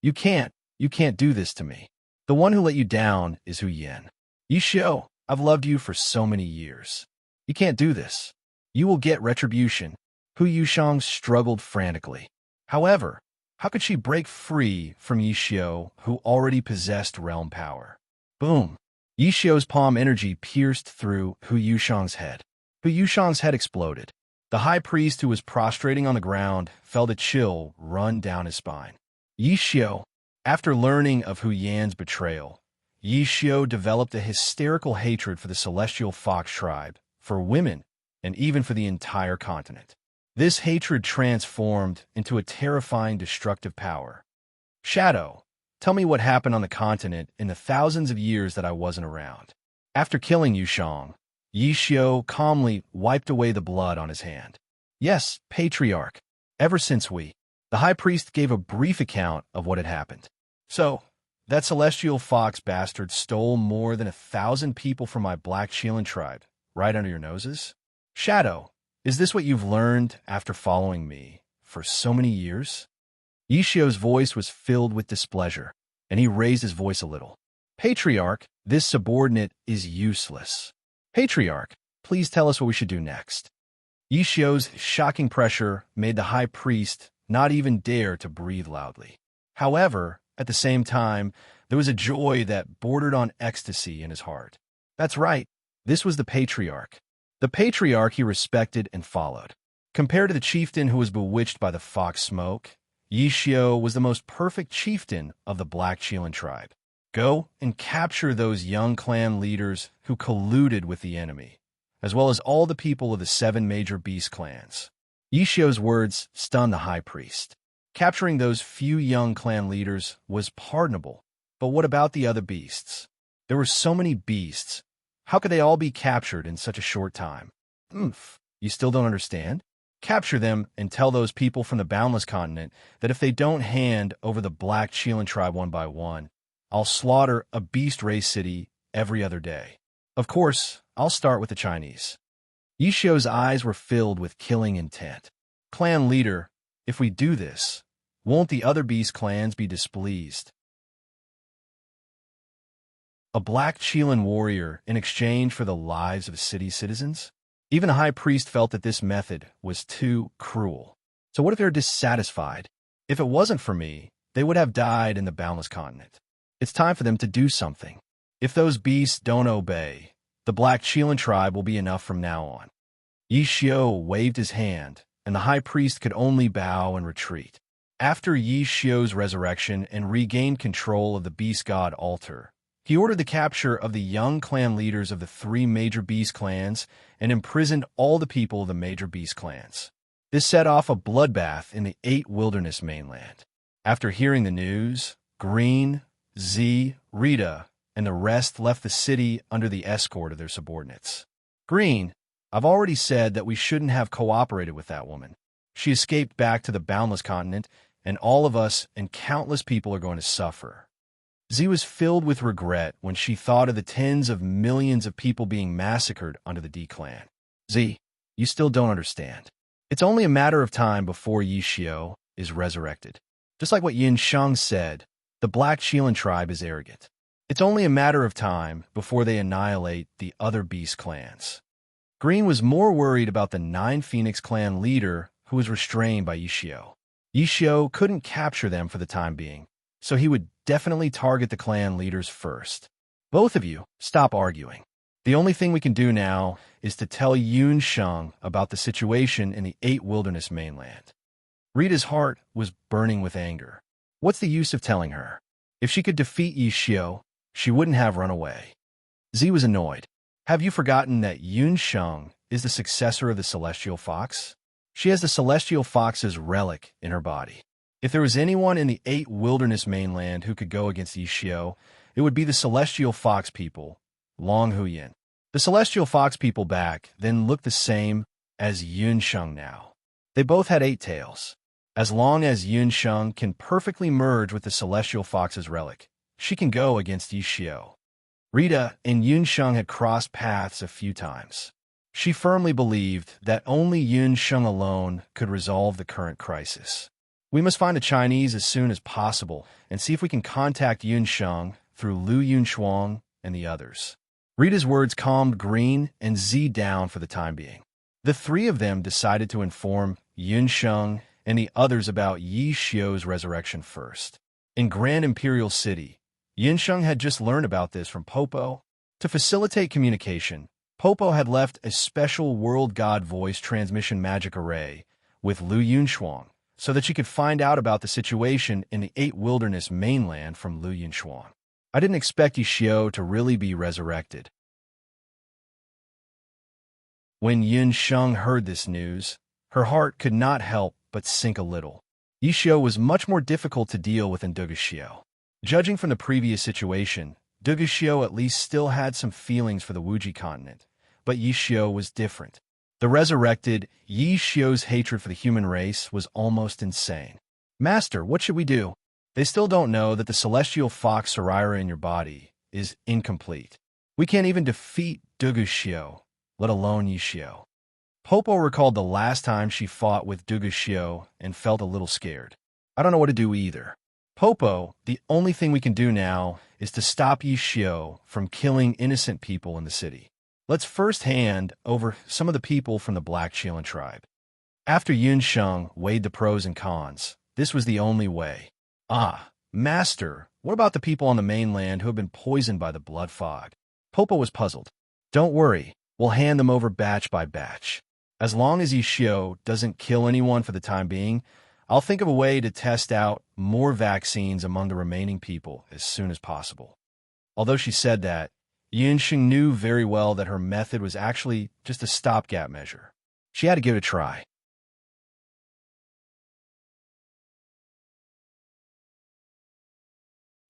You can't do this to me. The one who let you down is Hu Yan. Yexiu, I've loved you for so many years. You can't do this. You will get retribution. Hu Yushang struggled frantically. However, how could she break free from Yexiu, who already possessed realm power? Boom! Yexiu's palm energy pierced through Hu Yushang's head. Hu Yushang's head exploded. The high priest who was prostrating on the ground felt a chill run down his spine. Yexiu, after learning of Hu Yan's betrayal, Yexiu developed a hysterical hatred for the Celestial Fox tribe, for women, and even for the entire continent. This hatred transformed into a terrifying destructive power. Shadow, tell me what happened on the continent in the thousands of years that I wasn't around. After killing Yushang, Yexiu calmly wiped away the blood on his hand. Yes, Patriarch. Ever since the high priest gave a brief account of what had happened. So, That celestial fox bastard stole more than 1,000 people from my Black Cheelan tribe, right under your noses? Shadow, is this what you've learned after following me for so many years? Yishio's voice was filled with displeasure, and he raised his voice a little. Patriarch, this subordinate is useless. Patriarch, please tell us what we should do next. Yishio's shocking pressure made the high priest not even dare to breathe loudly. However, at the same time, there was a joy that bordered on ecstasy in his heart. That's right, this was the patriarch. The patriarch he respected and followed. Compared to the chieftain who was bewitched by the fox smoke, Yishio was the most perfect chieftain of the Black Cheelan tribe. Go and capture those young clan leaders who colluded with the enemy, as well as all the people of the 7 major beast clans. Yishio's words stunned the high priest. Capturing those few young clan leaders was pardonable, but what about the other beasts? There were so many beasts. How could they all be captured in such a short time? You still don't understand? Capture them and tell those people from the Boundless Continent that if they don't hand over the Black Cheelan tribe one by one, I'll slaughter a beast race city every other day. Of course, I'll start with the Chinese. Yishio's eyes were filled with killing intent. Clan leader, if we do this, won't the other beast clans be displeased? A Black Cheelan warrior in exchange for the lives of city citizens? Even the high priest felt that this method was too cruel. So what if they're dissatisfied? If it wasn't for me, they would have died in the Boundless Continent. It's time for them to do something. If those beasts don't obey, the Black Cheelan tribe will be enough from now on. Yishio waved his hand, and the high priest could only bow and retreat. After Yishio's resurrection and regained control of the beast god altar, he ordered the capture of the young clan leaders of the 3 major beast clans and imprisoned all the people of the major beast clans. This set off a bloodbath in the 8 wilderness mainland. After hearing the news, Green, Z, Rita, and the rest left the city under the escort of their subordinates. Green, I've already said that we shouldn't have cooperated with that woman. She escaped back to the Boundless Continent, and all of us and countless people are going to suffer. Z was filled with regret when she thought of the tens of millions of people being massacred under the D clan. Z, you still don't understand. It's only a matter of time before Yishio is resurrected. Just like what Yin Sheng said, the Black Cheelan tribe is arrogant. It's only a matter of time before they annihilate the other beast clans. Green was more worried about the 9 Phoenix clan leader who was restrained by Yishio. Yishio couldn't capture them for the time being, so he would definitely target the clan leaders first. Both of you, stop arguing. The only thing we can do now is to tell Yun Sheng about the situation in the 8 wilderness mainland. Rita's heart was burning with anger. What's the use of telling her? If she could defeat Yishio, she wouldn't have run away. Z was annoyed. Have you forgotten that Yun Sheng is the successor of the Celestial Fox? She has the Celestial Fox's relic in her body. If there was anyone in the 8 wilderness mainland who could go against Yishio, it would be the Celestial Fox people, Long Huyin. The Celestial Fox people back then looked the same as Yun Sheng now. They both had 8 tails. As long as Yun Sheng can perfectly merge with the Celestial Fox's relic, she can go against Yishio. Rita and Yun Sheng had crossed paths a few times. She firmly believed that only Yun Sheng alone could resolve the current crisis. We must find the Chinese as soon as possible and see if we can contact Yun Sheng through Lu Yunshuang and the others. Rita's words calmed Green and Z down for the time being. The 3 of them decided to inform Yun Sheng and the others about Yishio's resurrection first. In Grand Imperial City, Yin Sheng had just learned about this from Popo. To facilitate communication, Popo had left a special World God Voice transmission magic array with Lu Yunshuang so that she could find out about the situation in the 8 wilderness mainland from Lu Yunshuang. I didn't expect Yishio to really be resurrected. When Yun Sheng heard this news, her heart could not help but sink a little. Yishio was much more difficult to deal with than Dugashio. Judging from the previous situation, Dugashio at least still had some feelings for the Wuji continent, but Yishio was different. The resurrected Yishio's hatred for the human race was almost insane. Master, what should we do? They still don't know that the celestial fox Sarira in your body is incomplete. We can't even defeat Dugushio, let alone Yishio. Popo recalled the last time she fought with Dugushio and felt a little scared. I don't know what to do either. Popo, the only thing we can do now is to stop Yishio from killing innocent people in the city. Let's first hand over some of the people from the Black Chilean tribe. After Yun Sheng weighed the pros and cons, this was the only way. Ah, Master, what about the people on the mainland who have been poisoned by the blood fog? Popo was puzzled. Don't worry, we'll hand them over batch by batch. As long as Yishio doesn't kill anyone for the time being, I'll think of a way to test out more vaccines among the remaining people as soon as possible. Although she said that, Yunxing knew very well that her method was actually just a stopgap measure. She had to give it a try.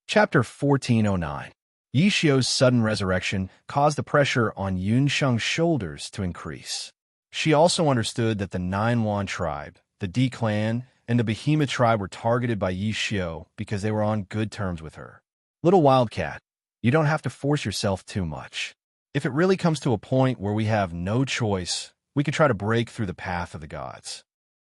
Chapter 1409. Yishio's sudden resurrection caused the pressure on Yunsheng's shoulders to increase. She also understood that the Nine Wan tribe, the D clan, and the Behemoth tribe were targeted by Yishio because they were on good terms with her. Little Wildcat, you don't have to force yourself too much. If it really comes to a point where we have no choice, we could try to break through the path of the gods.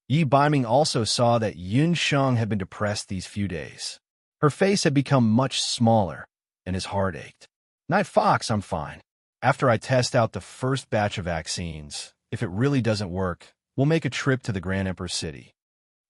Yi Baiming also saw that Yun Sheng had been depressed these few days. Her face had become much smaller, and his heart ached. Night Fox, I'm fine. After I test out the first batch of vaccines, if it really doesn't work, we'll make a trip to the Grand Emperor's city.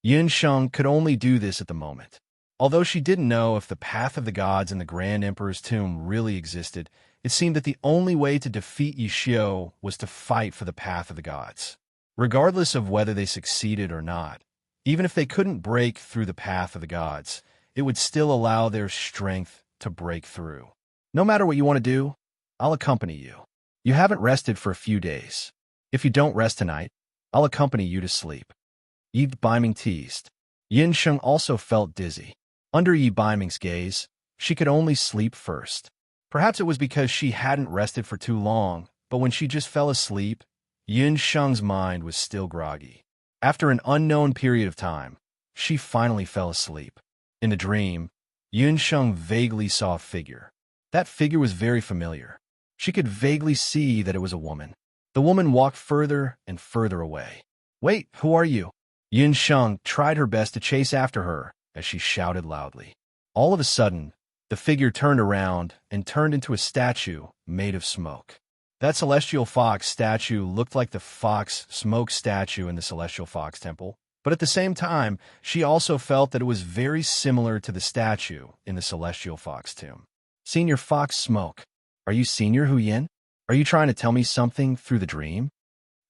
Yun Sheng could only do this at the moment. Although she didn't know if the path of the gods and the Grand Emperor's tomb really existed, it seemed that the only way to defeat Yishio was to fight for the path of the gods. Regardless of whether they succeeded or not, even if they couldn't break through the path of the gods, it would still allow their strength to break through. No matter what you want to do, I'll accompany you. You haven't rested for a few days. If you don't rest tonight, I'll accompany you to sleep. Yi Baiming teased. Yin Sheng also felt dizzy. Under Yi Baiming's gaze, she could only sleep first. Perhaps it was because she hadn't rested for too long, but when she just fell asleep, Yin Sheng's mind was still groggy. After an unknown period of time, she finally fell asleep. In the dream, Yun Sheng vaguely saw a figure. That figure was very familiar. She could vaguely see that it was a woman. The woman walked further and further away. Wait, who are you? Yun Sheng tried her best to chase after her as she shouted loudly. All of a sudden, the figure turned around and turned into a statue made of smoke. That celestial fox statue looked like the fox smoke statue in the Celestial Fox Temple, but at the same time, she also felt that it was very similar to the statue in the Celestial Fox Tomb. Senior Fox Smoke, are you Senior Hu Yin? Are you trying to tell me something through the dream?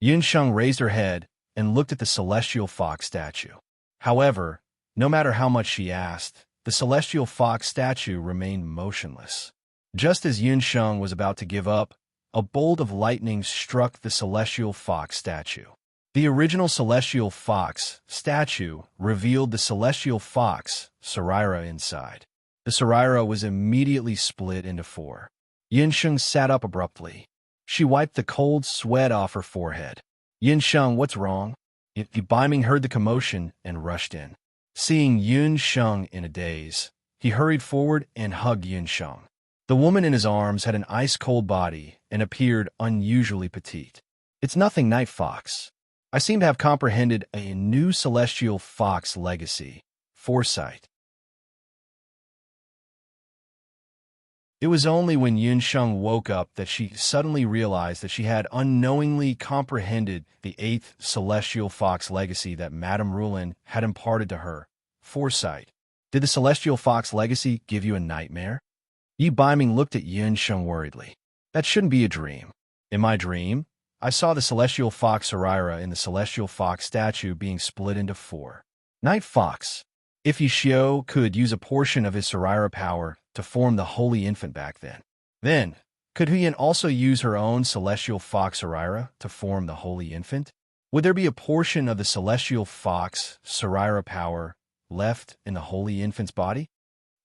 Yun Sheng raised her head and looked at the Celestial Fox statue. However, no matter how much she asked, the Celestial Fox statue remained motionless. Just as Yun Sheng was about to give up, a bolt of lightning struck the Celestial Fox statue. The original Celestial Fox statue revealed the Celestial Fox Sarira inside. The Sarira was immediately split into four. Yin Sheng sat up abruptly. She wiped the cold sweat off her forehead. Yin Sheng, what's wrong? Yi Baiming heard the commotion and rushed in. Seeing Yun Sheng in a daze, he hurried forward and hugged Yun Sheng. The woman in his arms had an ice-cold body and appeared unusually petite. It's nothing, Night Fox. I seem to have comprehended a new Celestial Fox legacy, foresight. It was only when Yun Sheng woke up that she suddenly realized that she had unknowingly comprehended the 8th Celestial Fox legacy that Madame Rulin had imparted to her, foresight. Did the Celestial Fox legacy give you a nightmare? Yi Baiming looked at Yun Sheng worriedly. That shouldn't be a dream. In my dream, I saw the Celestial Fox Sarira in the Celestial Fox statue being split into four. Night Fox. If Yishio could use a portion of his Sarira power to form the Holy Infant back then could Huyin also use her own Celestial Fox Sarira to form the Holy Infant? Would there be a portion of the Celestial Fox Sarira power left in the Holy Infant's body?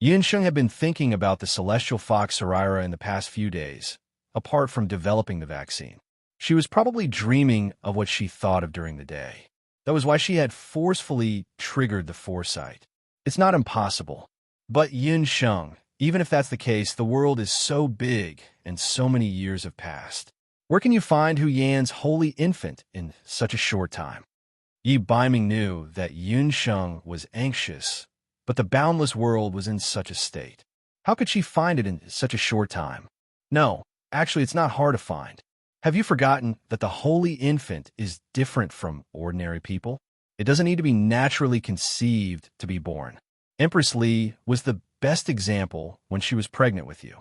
Yin Sheng had been thinking about the Celestial Fox Sarira in the past few days, apart from developing the vaccine. She was probably dreaming of what she thought of during the day. That was why she had forcefully triggered the foresight. It's not impossible. But Yun Sheng, even if that's the case, the world is so big and so many years have passed. Where can you find Hu Yan's holy infant in such a short time? Yi Baiming knew that Yun Sheng was anxious, but the boundless world was in such a state. How could she find it in such a short time? No, actually it's not hard to find. Have you forgotten that the holy infant is different from ordinary people? It doesn't need to be naturally conceived to be born. Empress Li was the best example when she was pregnant with you.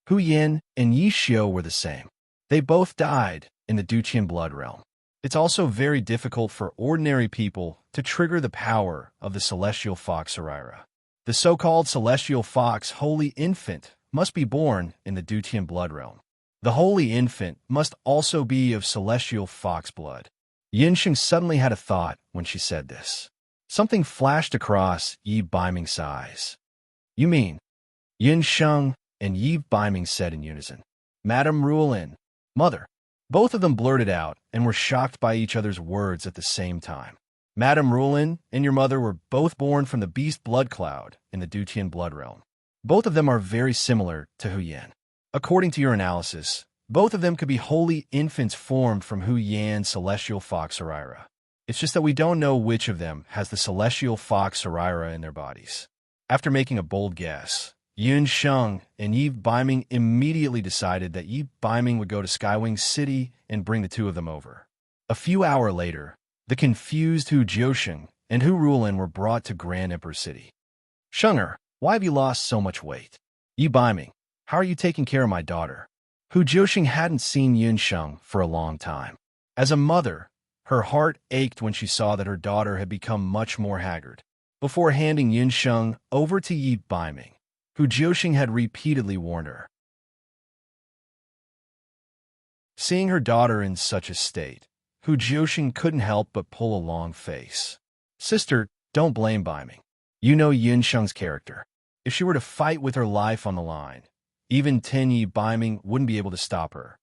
Hu Yin and Yi Xiu were the same. They both died in the Duqian blood realm. It's also very difficult for ordinary people to trigger the power of the celestial fox Sarira. The so-called celestial fox holy infant must be born in the Duqian blood realm. The holy infant must also be of celestial fox blood. Yinsheng suddenly had a thought when she said this. Something flashed across Yi Baiming's eyes. You mean? Yinsheng and Yi Baiming said in unison. Madame Ruolin, Mother. Both of them blurted out and were shocked by each other's words at the same time. Madame Ruolin and your mother were both born from the beast blood cloud in the Duqian blood realm. Both of them are very similar to Hu Yan. According to your analysis, both of them could be holy infants formed from Hu Yan's celestial fox Sarira. It's just that we don't know which of them has the celestial fox Sarira in their bodies. After making a bold guess, Yun Sheng and Yi Baiming immediately decided that Yi Baiming would go to Skywing City and bring the two of them over. A few hours later, the confused Hu Jiusheng and Hu Ruolin were brought to Grand Emperor City. Shenger, why have you lost so much weight? Yi Baiming, how are you taking care of my daughter? Hu Jiusheng hadn't seen Yun Sheng for a long time. As a mother, her heart ached when she saw that her daughter had become much more haggard. Before handing Yun Sheng over to Yi Baiming, Hu Jiusheng had repeatedly warned her. Seeing her daughter in such a state, Hu Jiusheng couldn't help but pull a long face. Sister, don't blame Baiming. You know Yun Sheng's character. If she were to fight with her life on the line, even Yi Baiming wouldn't be able to stop her.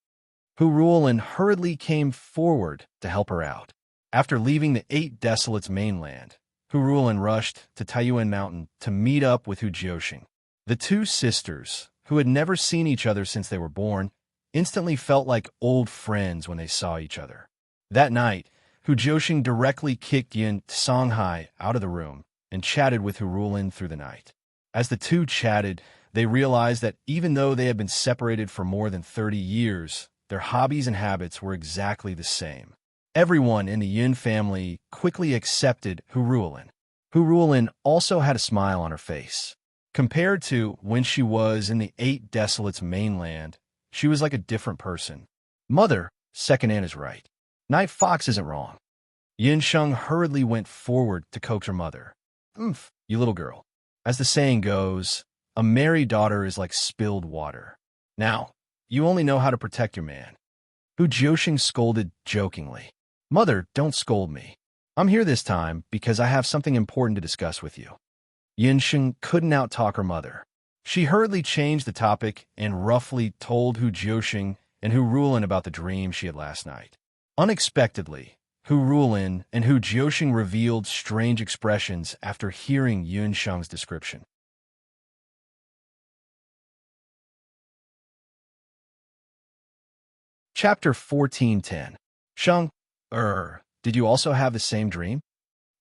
Hu Ruolin hurriedly came forward to help her out. After leaving the Eight Desolates mainland, Hu Ruolin rushed to Taiyuan Mountain to meet up with Hu Jiusheng. The two sisters, who had never seen each other since they were born, instantly felt like old friends when they saw each other. That night, Hu Jiusheng directly kicked Yin Songhai out of the room and chatted with Hu Ruolin through the night. As the two chatted, they realized that even though they had been separated for more than 30 years, their hobbies and habits were exactly the same. Everyone in the Yin family quickly accepted Hu Ruolin. Hu Ruolin also had a smile on her face. Compared to when she was in the Eight Desolates mainland, she was like a different person. Mother, Second Anne is right. Night Fox isn't wrong. Yin Sheng hurriedly went forward to coax her mother. You little girl. As the saying goes, a merry daughter is like spilled water. Now, you only know how to protect your man. Hu Jiusheng scolded jokingly. Mother, don't scold me. I'm here this time because I have something important to discuss with you. Yinsheng couldn't outtalk her mother. She hurriedly changed the topic and roughly told Hu Jiusheng and Hu Ruolin about the dream she had last night. Unexpectedly, Hu Ruolin and Hu Jiusheng revealed strange expressions after hearing Yun Sheng's description. Chapter 14:10. Sheng, did you also have the same dream?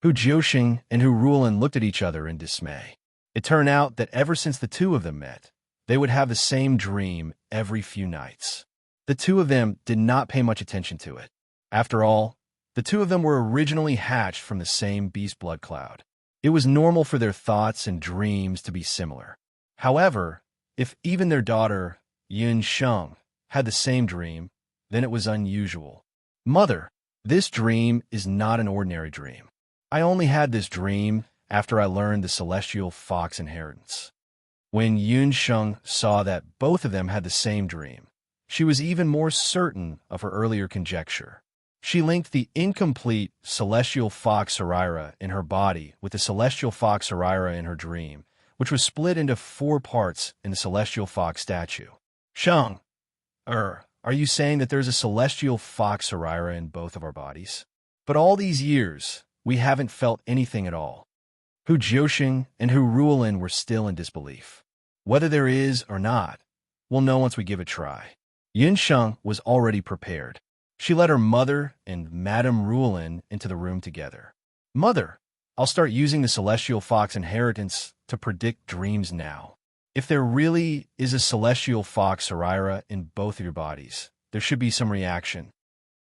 Hu Jiusheng and Hu Ruolin looked at each other in dismay. It turned out that ever since the two of them met, they would have the same dream every few nights. The two of them did not pay much attention to it. After all, the two of them were originally hatched from the same beast blood cloud. It was normal for their thoughts and dreams to be similar. However, if even their daughter, Yun Sheng, had the same dream, then it was unusual. Mother, this dream is not an ordinary dream. I only had this dream after I learned the celestial fox inheritance. When Yun Sheng saw that both of them had the same dream, she was even more certain of her earlier conjecture. She linked the incomplete celestial fox Sarira in her body with the celestial fox Sarira in her dream, which was split into 4 parts in the celestial fox statue. Sheng, are you saying that there's a celestial fox Sarira in both of our bodies? But all these years, we haven't felt anything at all. Hu Jiuxing and Hu Ruolin were still in disbelief. Whether there is or not, we'll know once we give it a try. Yun Sheng was already prepared. She led her mother and Madame Ruolin into the room together. Mother, I'll start using the Celestial Fox inheritance to predict dreams now. If there really is a Celestial Fox Saraira in both of your bodies, there should be some reaction.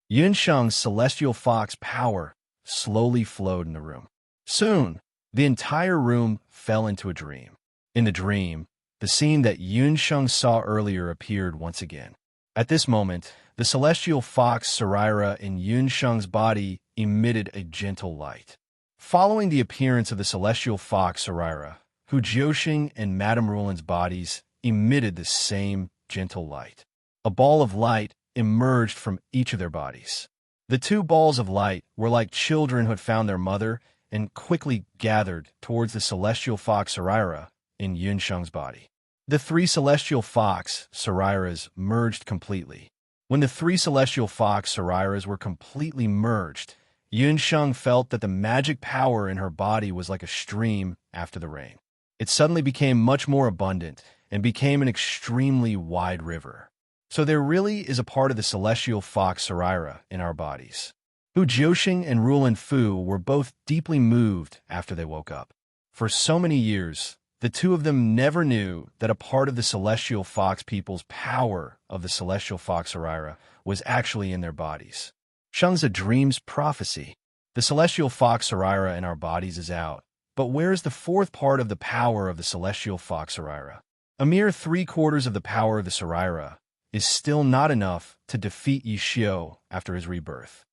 Yun Sheng's Celestial Fox power slowly flowed in the room. Soon, the entire room fell into a dream. In the dream, the scene that Yun Sheng saw earlier appeared once again. At this moment, the Celestial Fox Saraira in Yun Sheng's body emitted a gentle light. Following the appearance of the Celestial Fox Saraira, Hu Jiuxing and Madame Ruolin's bodies emitted the same gentle light. A ball of light emerged from each of their bodies. The two balls of light were like children who had found their mother and quickly gathered towards the Celestial Fox Saraira in Yun Sheng's body. The three Celestial Fox Sarairas merged completely. When the three Celestial Fox Sarairas were completely merged, Yun Sheng felt that the magic power in her body was like a stream after the rain. It suddenly became much more abundant and became an extremely wide river. So there really is a part of the Celestial Fox Saraira in our bodies. Hu Jiuxing and Ruolin Fu were both deeply moved after they woke up. For so many years, the two of them never knew that a part of the Celestial Fox people's power of the Celestial Fox Saraira was actually in their bodies. Sheng's a dream's prophecy. The Celestial Fox Saraira in our bodies is out, but where is the fourth part of the power of the Celestial Fox Saraira? A mere 3/4 of the power of the Saraira is still not enough to defeat Yi Xiu after his rebirth.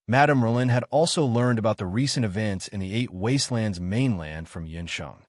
Madame Ruolin had also learned about the recent events in the 8 Wastelands mainland from Yun Sheng.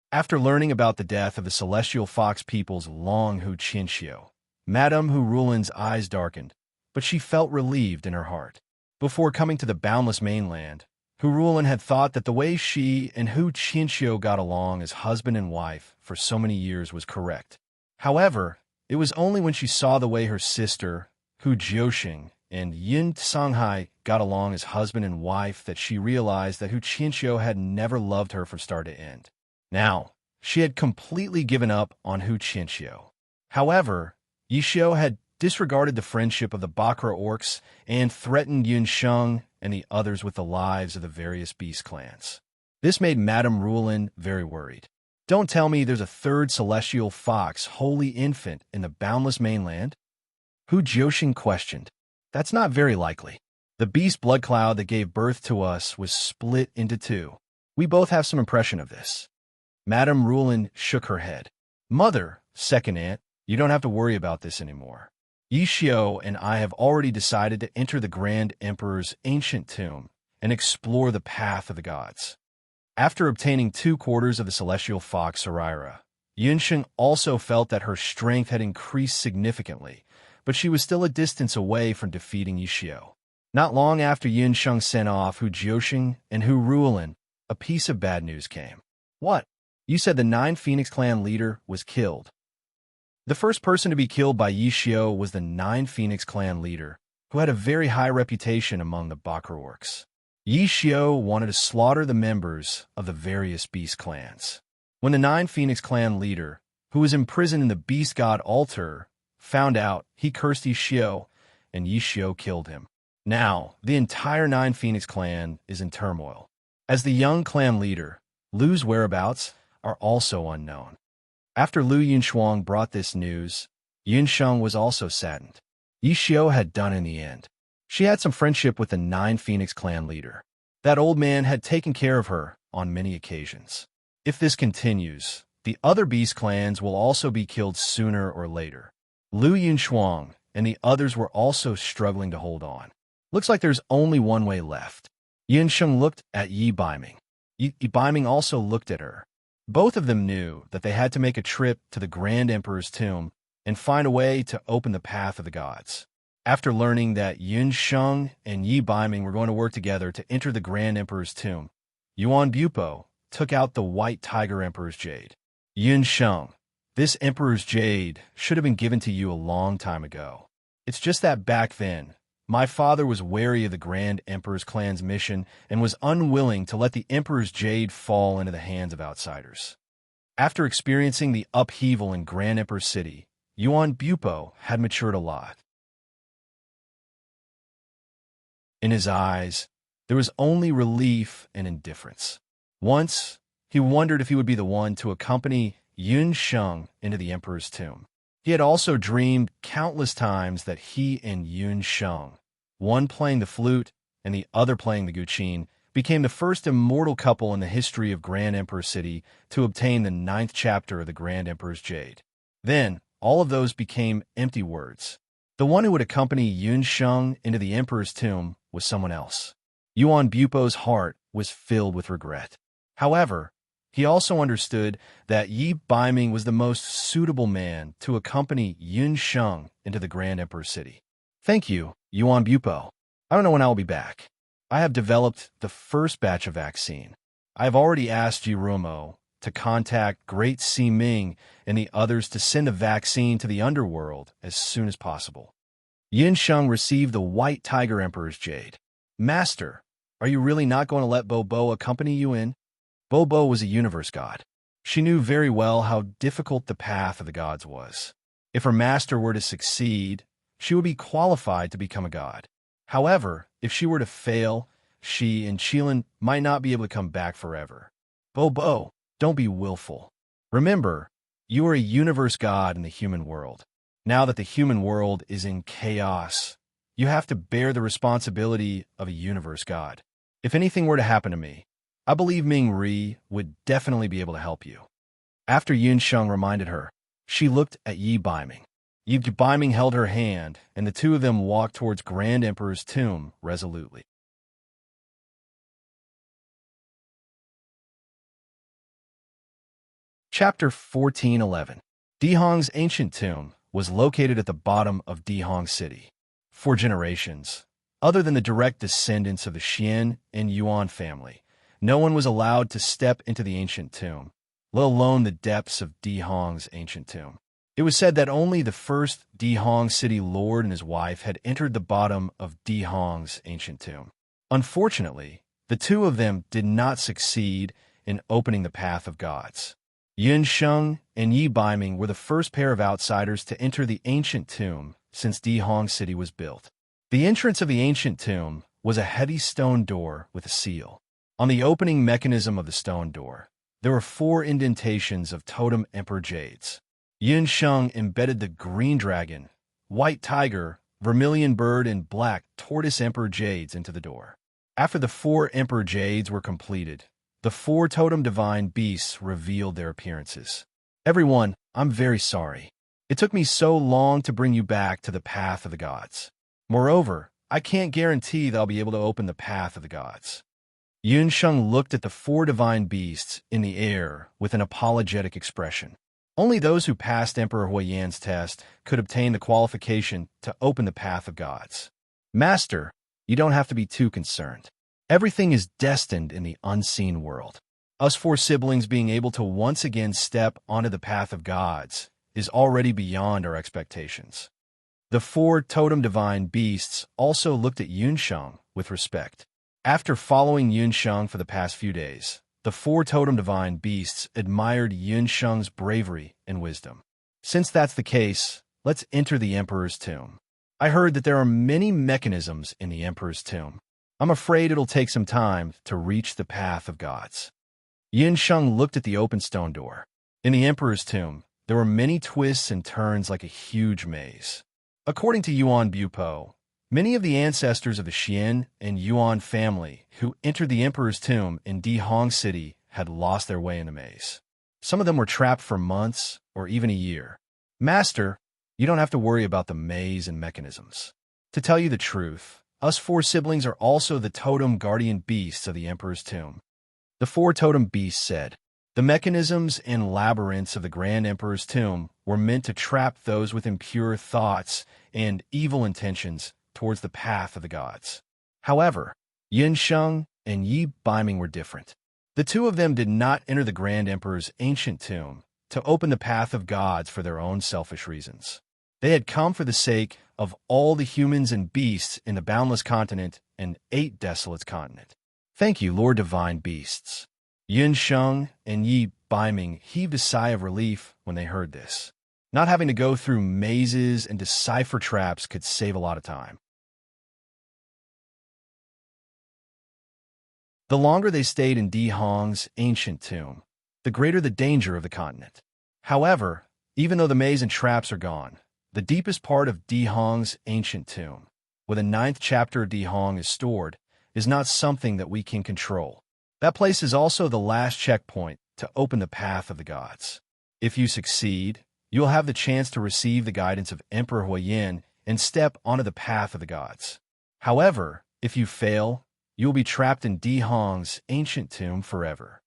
After learning about the death of the Celestial Fox people's Long Hu Qianxiu, Madame Hu Ruolin's eyes darkened, but she felt relieved in her heart. Before coming to the boundless mainland, Hu Ruolin had thought that the way she and Hu Qianxiu got along as husband and wife for so many years was correct. However, it was only when she saw the way her sister, Hu Jiuxing, and Yin Sanghai got along as husband and wife that she realized that Hu Qianxiu had never loved her from start to end. Now, she had completely given up on Hu Qianxiu. However, Yi Xiu had disregarded the friendship of the Bakra orcs and threatened Yun Sheng and the others with the lives of the various beast clans. This made Madame Ruolin very worried. Don't tell me there's a third Celestial Fox holy infant in the boundless mainland? Hu Jiuxing questioned. That's not very likely. The beast blood cloud that gave birth to us was split into 2. We both have some impression of this. Madame Ruolin shook her head. Mother, second aunt, you don't have to worry about this anymore. Yi Xiu and I have already decided to enter the Grand Emperor's ancient tomb and explore the path of the gods. After obtaining 2/4 of the Celestial Fox Saraira, Yun Sheng also felt that her strength had increased significantly, but she was still a distance away from defeating Yi Xiu. Not long after Yun Sheng sent off Hu Jiuxing and Hu Ruolin, a piece of bad news came. What? You said the 9 Phoenix Clan leader was killed. The first person to be killed by Yi Xiu was the 9 Phoenix Clan leader, who had a very high reputation among the Bakra orcs. Yi Xiu wanted to slaughter the members of the various beast clans. When the 9 Phoenix Clan leader, who was imprisoned in the beast god altar, found out, he cursed Yi Xiu, and Yi Xiu killed him. Now, the entire 9 Phoenix Clan is in turmoil. As the young clan leader, Lu's whereabouts are also unknown. After Lu Yunshuang brought this news, Yun Sheng was also saddened. Yi Xiu had done in the end. She had some friendship with the 9 Phoenix Clan leader. That old man had taken care of her on many occasions. If this continues, the other beast clans will also be killed sooner or later. Lu Yunshuang and the others were also struggling to hold on. Looks like there's only one way left. Yun Sheng looked at Yi Baiming. Yi Baiming also looked at her. Both of them knew that they had to make a trip to the Grand Emperor's tomb and find a way to open the path of the gods. After learning that Yun Sheng and Yi Baiming were going to work together to enter the Grand Emperor's tomb, Yuan Bupo took out the White Tiger Emperor's Jade. Yun Sheng, this Emperor's Jade should have been given to you a long time ago. It's just that back then, My father was wary of the Grand Emperor's clan's mission and was unwilling to let the Emperor's jade fall into the hands of outsiders. After experiencing the upheaval in Grand Emperor City, Yuan Bupo had matured a lot. In his eyes, there was only relief and indifference. Once, he wondered if he would be the one to accompany Yun Sheng into the Emperor's tomb. He had also dreamed countless times that he and Yun Sheng, one playing the flute and the other playing the guqin, became the first immortal couple in the history of Grand Emperor City to obtain the 9th chapter of the Grand Emperor's Jade. Then, all of those became empty words. The one who would accompany Yun Sheng into the Emperor's tomb was someone else. Yuan Bupo's heart was filled with regret. However, he also understood that Yi Baiming was the most suitable man to accompany Yun Sheng into the Grand Emperor City. Thank you, Yuan Bupo. I don't know when I will be back. I have developed the first batch of vaccine. I have already asked Jirumo to contact Great Si Ming and the others to send the vaccine to the underworld as soon as possible. Yun Sheng received the White Tiger Emperor's Jade. Master, are you really not going to let Bobo accompany you in? Bobo was a universe god. She knew very well how difficult the path of the gods was. If her master were to succeed, she would be qualified to become a god. However, if she were to fail, she and Qilin might not be able to come back forever. Bobo, don't be willful. Remember, you are a universe god in the human world. Now that the human world is in chaos, you have to bear the responsibility of a universe god. If anything were to happen to me, I believe Ming Ri would definitely be able to help you. After Yun Sheng reminded her, she looked at Yi Baiming. Yi Baiming held her hand, and the two of them walked towards Grand Emperor's tomb resolutely. Chapter 1411. Dihong's ancient tomb was located at the bottom of Dihong City. For generations, other than the direct descendants of the Xian and Yuan family, no one was allowed to step into the ancient tomb, let alone the depths of Dihong's ancient tomb. It was said that only the first Dihong City lord and his wife had entered the bottom of Dihong's ancient tomb. Unfortunately, the two of them did not succeed in opening the path of gods. Yun Sheng and Yi Baiming were the first pair of outsiders to enter the ancient tomb since Dihong City was built. The entrance of the ancient tomb was a heavy stone door with a seal. On the opening mechanism of the stone door, there were 4 indentations of totem emperor jades. Yun Sheng embedded the green dragon, white tiger, vermilion bird, and black tortoise emperor jades into the door. After the 4 emperor jades were completed, the 4 totem divine beasts revealed their appearances. Everyone, I'm very sorry. It took me so long to bring you back to the path of the gods. Moreover, I can't guarantee that I'll be able to open the path of the gods. Yun Sheng looked at the 4 divine beasts in the air with an apologetic expression. Only those who passed Emperor Huayan's test could obtain the qualification to open the path of gods. Master, you don't have to be too concerned. Everything is destined in the unseen world. Us 4 siblings being able to once again step onto the path of gods is already beyond our expectations. The 4 totem divine beasts also looked at Yun Sheng with respect. After following Yun Sheng for the past few days, the 4 totem divine beasts admired Yun Sheng's bravery and wisdom. Since that's the case, let's enter the Emperor's tomb. I heard that there are many mechanisms in the Emperor's tomb. I'm afraid it'll take some time to reach the path of gods. Yun Sheng looked at the open stone door. In the Emperor's tomb, there were many twists and turns like a huge maze. According to Yuan Bupo, many of the ancestors of the Xian and Yuan family who entered the Emperor's tomb in Dihong City had lost their way in the maze. Some of them were trapped for months or even a year. Master, you don't have to worry about the maze and mechanisms. To tell you the truth, us 4 siblings are also the totem guardian beasts of the Emperor's tomb. The 4 totem beasts said, the mechanisms and labyrinths of the Grand Emperor's tomb were meant to trap those with impure thoughts and evil intentions towards the path of the gods. However, Yun Sheng and Yi Baiming were different. The 2 of them did not enter the Grand Emperor's ancient tomb to open the path of gods for their own selfish reasons. They had come for the sake of all the humans and beasts in the boundless continent and 8 desolate continent. Thank you, Lord Divine Beasts. Yun Sheng and Yi Baiming heaved a sigh of relief when they heard this. Not having to go through mazes and decipher traps could save a lot of time. The longer they stayed in Di Hong's ancient tomb, the greater the danger of the continent. However, even though the maze and traps are gone, the deepest part of Di Hong's ancient tomb, where the 9th chapter of Di Hong is stored, is not something that we can control. That place is also the last checkpoint to open the path of the gods. If you succeed, you will have the chance to receive the guidance of Emperor Huayin and step onto the path of the gods. However, if you fail, you will be trapped in Di Hong's ancient tomb forever.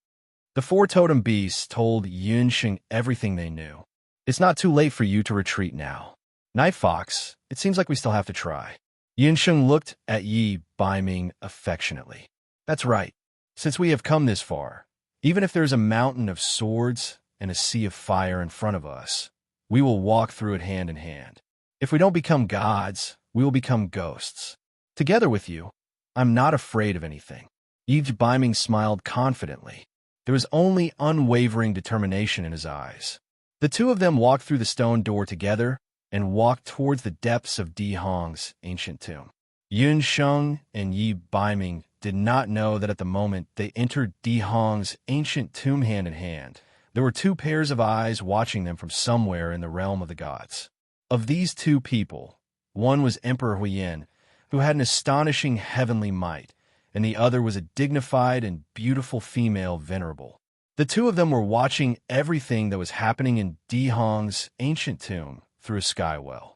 The 4 totem beasts told Yun Sheng everything they knew. It's not too late for you to retreat now. Night Fox, it seems like we still have to try. Yun Sheng looked at Yi Baiming affectionately. That's right. Since we have come this far, even if there's a mountain of swords and a sea of fire in front of us, we will walk through it hand in hand. If we don't become gods, we will become ghosts. Together with you, I'm not afraid of anything. Yi Baiming smiled confidently. There was only unwavering determination in his eyes. The two of them walked through the stone door together and walked towards the depths of Di Hong's ancient tomb. Yun Sheng and Yi Baiming did not know that at the moment they entered Di Hong's ancient tomb hand in hand, there were 2 pairs of eyes watching them from somewhere in the realm of the gods. Of these 2 people, one was Emperor Huayin, who had an astonishing heavenly might, and the other was a dignified and beautiful female venerable. The 2 of them were watching everything that was happening in Di Hong's ancient tomb through a skywell.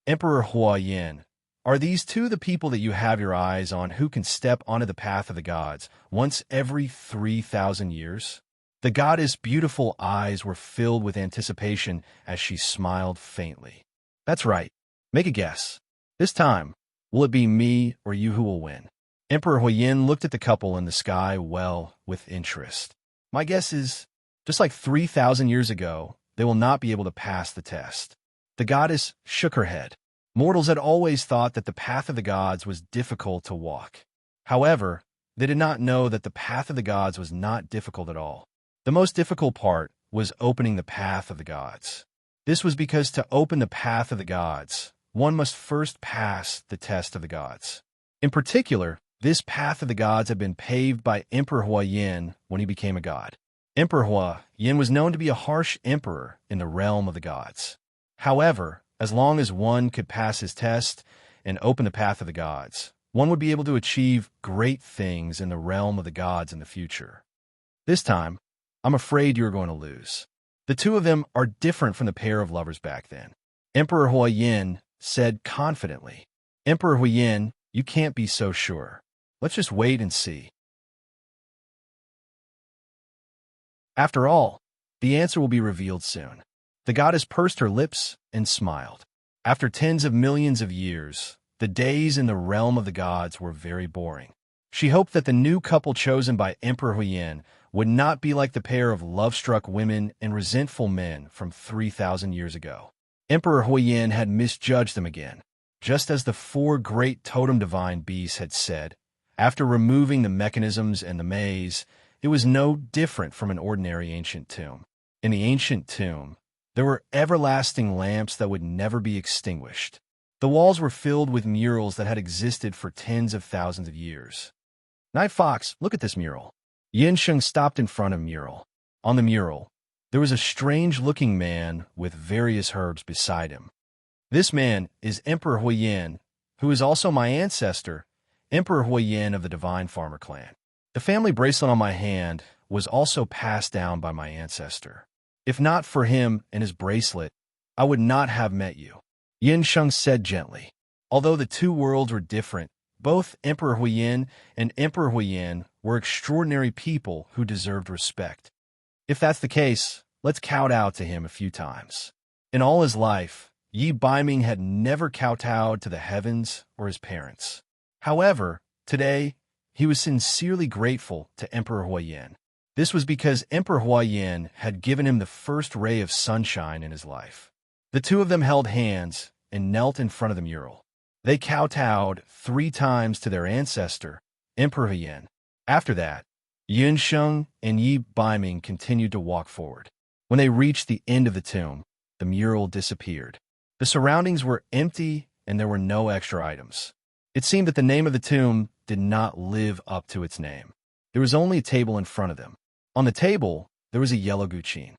Emperor Huayin, are these 2 the people that you have your eyes on who can step onto the path of the gods once every 3,000 years? The goddess' beautiful eyes were filled with anticipation as she smiled faintly. That's right. Make a guess. This time, will it be me or you who will win? Emperor Huayin looked at the couple in the sky well with interest. My guess is, just like 3,000 years ago, they will not be able to pass the test. The goddess shook her head. Mortals had always thought that the path of the gods was difficult to walk. However, they did not know that the path of the gods was not difficult at all. The most difficult part was opening the path of the gods. This was because to open the path of the gods, one must first pass the test of the gods. In particular, this path of the gods had been paved by Emperor Huayin when he became a god. Emperor Huayin was known to be a harsh emperor in the realm of the gods. However, as long as one could pass his test and open the path of the gods, one would be able to achieve great things in the realm of the gods in the future. This time, I'm afraid you're going to lose. The 2 of them are different from the pair of lovers back then. Emperor Huayin said confidently, Emperor Huayin, you can't be so sure. Let's just wait and see. After all, the answer will be revealed soon. The goddess pursed her lips and smiled. After tens of millions of years, the days in the realm of the gods were very boring. She hoped that the new couple chosen by Emperor Huayin would not be like the pair of love-struck women and resentful men from 3,000 years ago. Emperor Huayin had misjudged them again. Just as the 4 great totem divine beasts had said, after removing the mechanisms and the maze, it was no different from an ordinary ancient tomb. In the ancient tomb, there were everlasting lamps that would never be extinguished. The walls were filled with murals that had existed for tens of thousands of years. Night Fox, look at this mural. Yin Sheng stopped in front of a mural. On the mural, there was a strange-looking man with various herbs beside him. This man is Emperor Huayin, who is also my ancestor, Emperor Huayin of the Divine Farmer clan. The family bracelet on my hand was also passed down by my ancestor. If not for him and his bracelet, I would not have met you, Yin Sheng said gently. Although the 2 worlds were different, both Emperor Huayin and Emperor Huayin were extraordinary people who deserved respect. If that's the case, let's kowtow to him a few times. In all his life, Yi Baiming had never kowtowed to the heavens or his parents. However, today, he was sincerely grateful to Emperor Huayin. This was because Emperor Huayin had given him the first ray of sunshine in his life. The 2 of them held hands, and knelt in front of the mural. They kowtowed 3 times to their ancestor, Emperor Yin. After that, Yun Sheng and Yi Baiming continued to walk forward. When they reached the end of the tomb, the mural disappeared. The surroundings were empty and there were no extra items. It seemed that the name of the tomb did not live up to its name. There was only a table in front of them. On the table, there was a yellow guqin.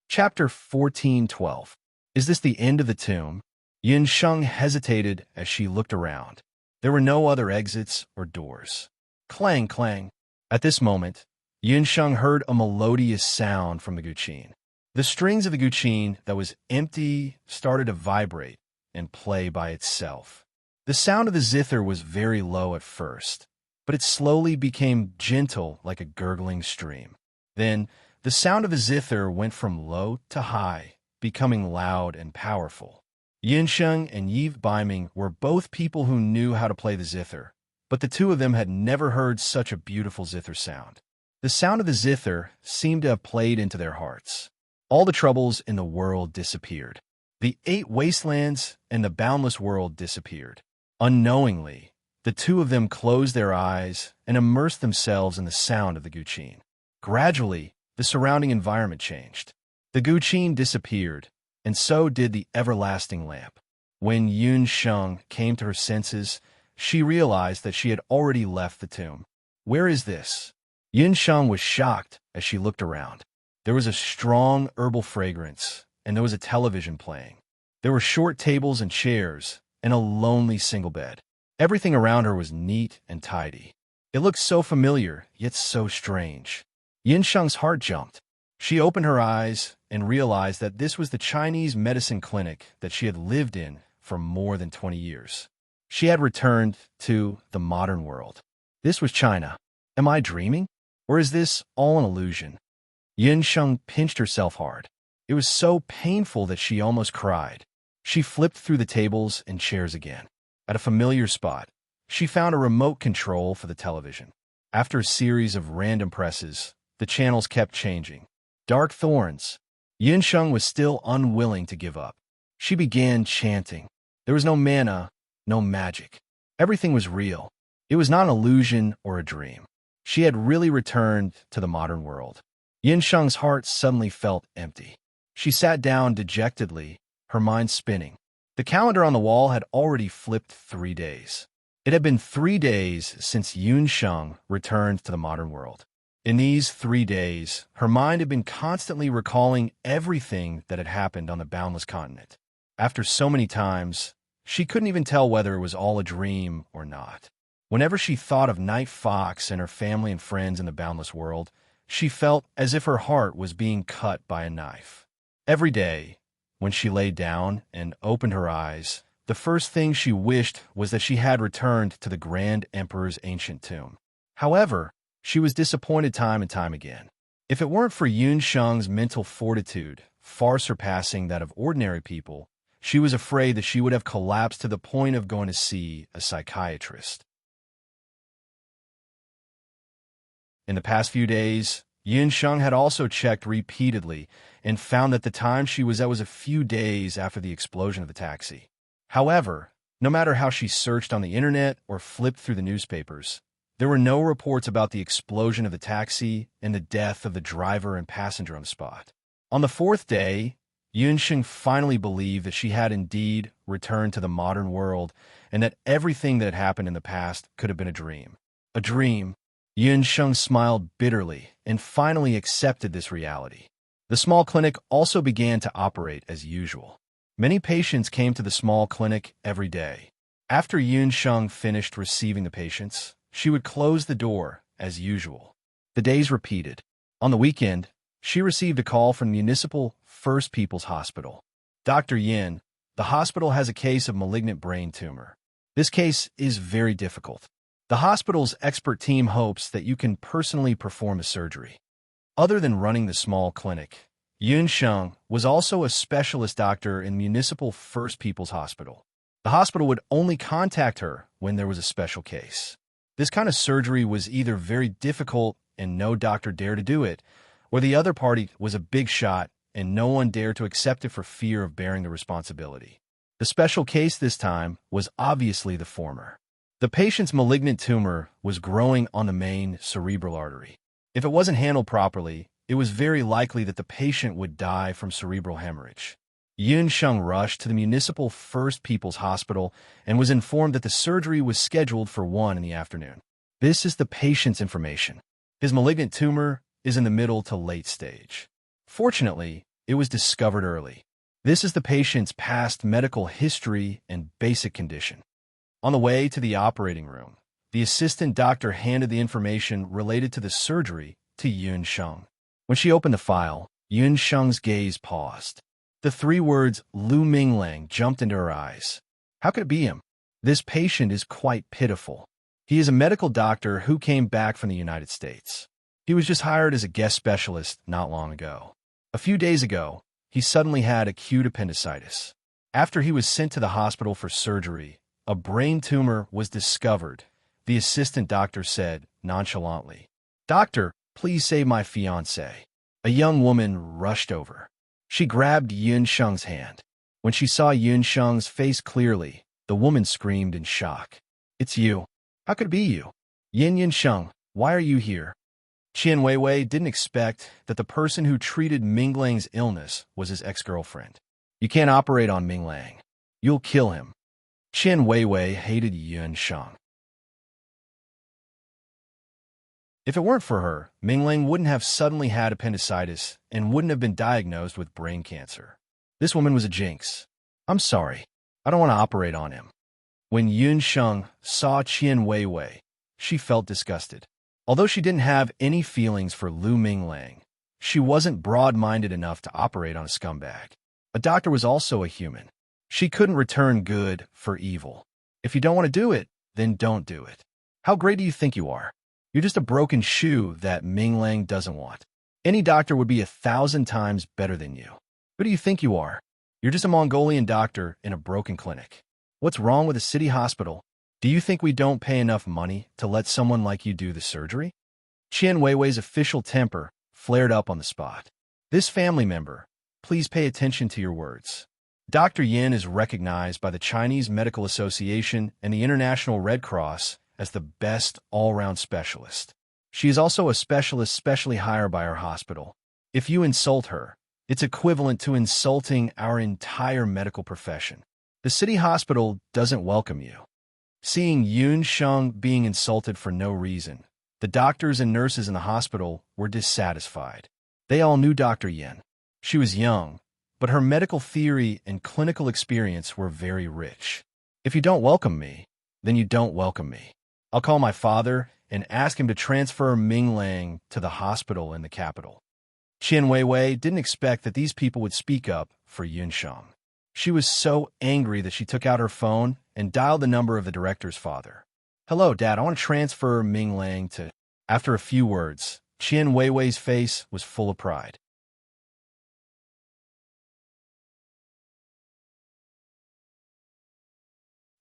Chapter 14:12. Is this the end of the tomb? Yun Sheng hesitated as she looked around. There were no other exits or doors. Clang, clang. At this moment, Yun Sheng heard a melodious sound from the guqin. The strings of the guqin that was empty started to vibrate and play by itself. The sound of the zither was very low at first, but it slowly became gentle like a gurgling stream. Then, the sound of the zither went from low to high, becoming loud and powerful. Yun Sheng and Yi Baiming were both people who knew how to play the zither, but the two of them had never heard such a beautiful zither sound. The sound of the zither seemed to have played into their hearts. All the troubles in the world disappeared. The 8 wastelands and the boundless world disappeared. Unknowingly, the two of them closed their eyes and immersed themselves in the sound of the guqin. Gradually, the surrounding environment changed. The guqin disappeared, and so did the everlasting lamp. When Yun Sheng came to her senses, she realized that she had already left the tomb. Where is this? Yun Sheng was shocked as she looked around. There was a strong herbal fragrance, and there was a television playing. There were short tables and chairs, and a lonely single bed. Everything around her was neat and tidy. It looked so familiar, yet so strange. Yun Sheng's heart jumped. She opened her eyes and realized that this was the Chinese medicine clinic that she had lived in for more than 20 years. She had returned to the modern world. This was China. Am I dreaming? Or is this all an illusion? Yun Sheng pinched herself hard. It was so painful that she almost cried. She flipped through the tables and chairs again. At a familiar spot, she found a remote control for the television. After a series of random presses, the channels kept changing. Dark Thorns. Yun Sheng was still unwilling to give up. She began chanting. There was no mana, no magic. Everything was real. It was not an illusion or a dream. She had really returned to the modern world. Yun Sheng's heart suddenly felt empty. She sat down dejectedly, her mind spinning. The calendar on the wall had already flipped 3 days. It had been 3 days since Yun Sheng returned to the modern world. In these 3 days, her mind had been constantly recalling everything that had happened on the boundless continent. After so many times, she couldn't even tell whether it was all a dream or not. Whenever she thought of Night Fox and her family and friends in the boundless world, she felt as if her heart was being cut by a knife. Every day, when she lay down and opened her eyes, the first thing she wished was that she had returned to the Grand Emperor's ancient tomb. However, she was disappointed time and time again. If it weren't for Yun Sheng's mental fortitude, far surpassing that of ordinary people, she was afraid that she would have collapsed to the point of going to see a psychiatrist. In the past few days, Yun Sheng had also checked repeatedly and found that the time she was at was a few days after the explosion of the taxi. However, no matter how she searched on the internet or flipped through the newspapers, there were no reports about the explosion of the taxi and the death of the driver and passenger on the spot. On the 4th day, Yun Sheng finally believed that she had indeed returned to the modern world and that everything that had happened in the past could have been a dream. A dream. Yun Sheng smiled bitterly and finally accepted this reality. The small clinic also began to operate as usual. Many patients came to the small clinic every day. After Yun Sheng finished receiving the patients, she would close the door as usual. The days repeated. On the weekend, she received a call from Municipal First People's Hospital. Dr. Yin, the hospital has a case of malignant brain tumor. This case is very difficult. The hospital's expert team hopes that you can personally perform the surgery. Other than running the small clinic, Yun Sheng was also a specialist doctor in Municipal First People's Hospital. The hospital would only contact her when there was a special case. This kind of surgery was either very difficult and no doctor dared to do it, or the other party was a big shot and no one dared to accept it for fear of bearing the responsibility. The special case this time was obviously the former. The patient's malignant tumor was growing on the main cerebral artery. If it wasn't handled properly, it was very likely that the patient would die from cerebral hemorrhage. Yun Sheng rushed to the municipal First People's Hospital and was informed that the surgery was scheduled for 1 in the afternoon. This is the patient's information. His malignant tumor is in the middle to late stage. Fortunately, it was discovered early. This is the patient's past medical history and basic condition. On the way to the operating room, the assistant doctor handed the information related to the surgery to Yun Sheng. When she opened the file, Yun Sheng's gaze paused. The 3 words Lu Minglang jumped into her eyes. How could it be him? This patient is quite pitiful. He is a medical doctor who came back from the United States. He was just hired as a guest specialist not long ago. A few days ago, he suddenly had acute appendicitis. After he was sent to the hospital for surgery, a brain tumor was discovered, the assistant doctor said nonchalantly. "Doctor, please save my fiancé." A young woman rushed over. She grabbed Yun Sheng's hand. When she saw Yun Sheng's face clearly, the woman screamed in shock. "It's you. How could it be you? Yun Sheng, why are you here?" Qian Weiwei didn't expect that the person who treated Minglang's illness was his ex-girlfriend. "You can't operate on Minglang. You'll kill him." Qian Weiwei hated Yun Sheng. If it weren't for her, Minglang wouldn't have suddenly had appendicitis and wouldn't have been diagnosed with brain cancer. This woman was a jinx. "I'm sorry. I don't want to operate on him." When Yun Sheng saw Qian Weiwei, she felt disgusted. Although she didn't have any feelings for Lu Minglang, she wasn't broad-minded enough to operate on a scumbag. A doctor was also a human. She couldn't return good for evil. If you don't want to do it, then don't do it. How great do you think you are? You're just a broken shoe that Minglang doesn't want. Any doctor would be 1,000 times better than you. Who do you think you are? You're just a Mongolian doctor in a broken clinic. What's wrong with a city hospital? Do you think we don't pay enough money to let someone like you do the surgery? Qian Weiwei's official temper flared up on the spot. "This family member, please pay attention to your words. Dr. Yin is recognized by the Chinese Medical Association and the International Red Cross as the best all-round specialist. She is also a specialist specially hired by our hospital. If you insult her, it's equivalent to insulting our entire medical profession. The city hospital doesn't welcome you." Seeing Yun Sheng being insulted for no reason, the doctors and nurses in the hospital were dissatisfied. They all knew Dr. Yin. She was young, but her medical theory and clinical experience were very rich. "If you don't welcome me, then you don't welcome me. I'll call my father and ask him to transfer Minglang to the hospital in the capital." Qian Weiwei didn't expect that these people would speak up for Yun Sheng. She was so angry that she took out her phone and dialed the number of the director's father. "Hello, Dad, I want to transfer Minglang to..." After a few words, Qian Weiwei's face was full of pride.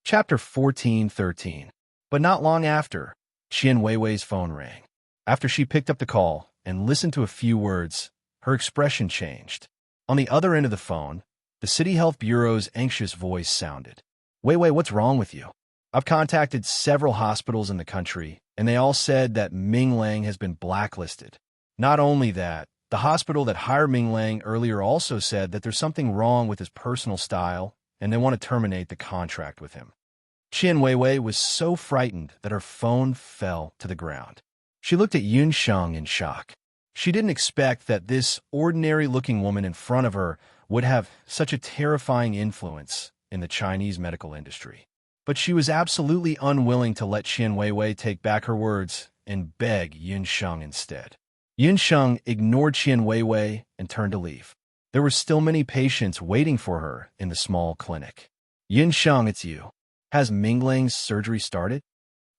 Chapter 14:13. But not long after, Qian Weiwei's phone rang. After she picked up the call and listened to a few words, her expression changed. On the other end of the phone, the City Health Bureau's anxious voice sounded. "Weiwei, what's wrong with you? I've contacted several hospitals in the country, and they all said that Minglang has been blacklisted. Not only that, the hospital that hired Minglang earlier also said that there's something wrong with his personal style, and they want to terminate the contract with him." Qian Weiwei was so frightened that her phone fell to the ground. She looked at Yun Sheng in shock. She didn't expect that this ordinary-looking woman in front of her would have such a terrifying influence in the Chinese medical industry. But she was absolutely unwilling to let Qian Weiwei take back her words and beg Yun Sheng instead. Yun Sheng ignored Qian Weiwei and turned to leave. There were still many patients waiting for her in the small clinic. "Yun Sheng, it's you. Has Minglang's surgery started?"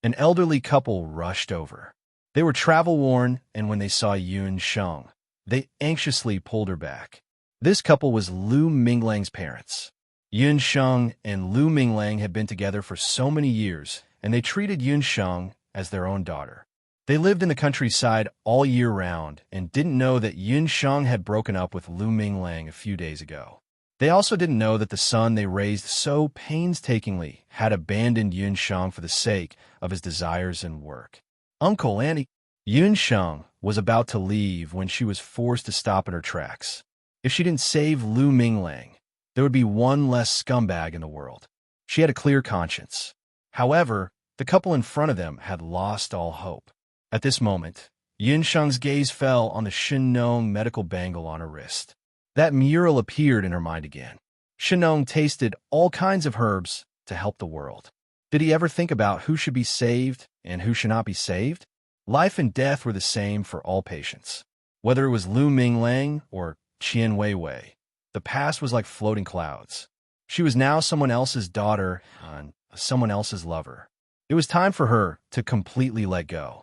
An elderly couple rushed over. They were travel-worn, and when they saw Yun Sheng, they anxiously pulled her back. This couple was Lu Minglang's parents. Yun Sheng and Lu Minglang had been together for so many years, and they treated Yun Sheng as their own daughter. They lived in the countryside all year round and didn't know that Yun Sheng had broken up with Lu Minglang a few days ago. They also didn't know that the son they raised so painstakingly had abandoned Yun Sheng for the sake of his desires and work. Uncle Annie, Yun Sheng was about to leave when she was forced to stop in her tracks. If she didn't save Lu Minglang, there would be one less scumbag in the world. She had a clear conscience. However, the couple in front of them had lost all hope. At this moment, Yun Sheng's gaze fell on the Shinong medical bangle on her wrist. That mural appeared in her mind again. Shinong tasted all kinds of herbs to help the world. Did he ever think about who should be saved and who should not be saved? Life and death were the same for all patients. Whether it was Lu Minglang or Qian Weiwei, the past was like floating clouds. She was now someone else's daughter and someone else's lover. It was time for her to completely let go.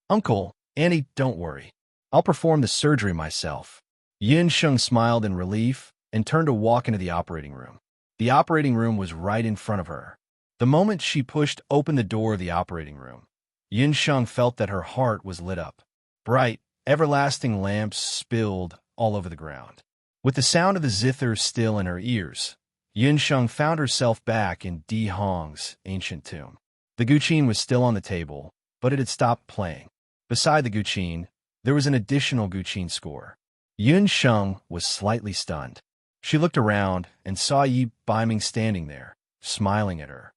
Uncle, Annie, don't worry. I'll perform the surgery myself. Yun Sheng smiled in relief and turned to walk into the operating room. The operating room was right in front of her. The moment she pushed open the door of the operating room, Yun Sheng felt that her heart was lit up. Bright, everlasting lamps spilled all over the ground. With the sound of the zither still in her ears, Yun Sheng found herself back in Di Hong's ancient tomb. The guqin was still on the table, but it had stopped playing. Beside the guqin, there was an additional guqin score. Yun Sheng was slightly stunned. She looked around and saw Yi Baiming standing there, smiling at her.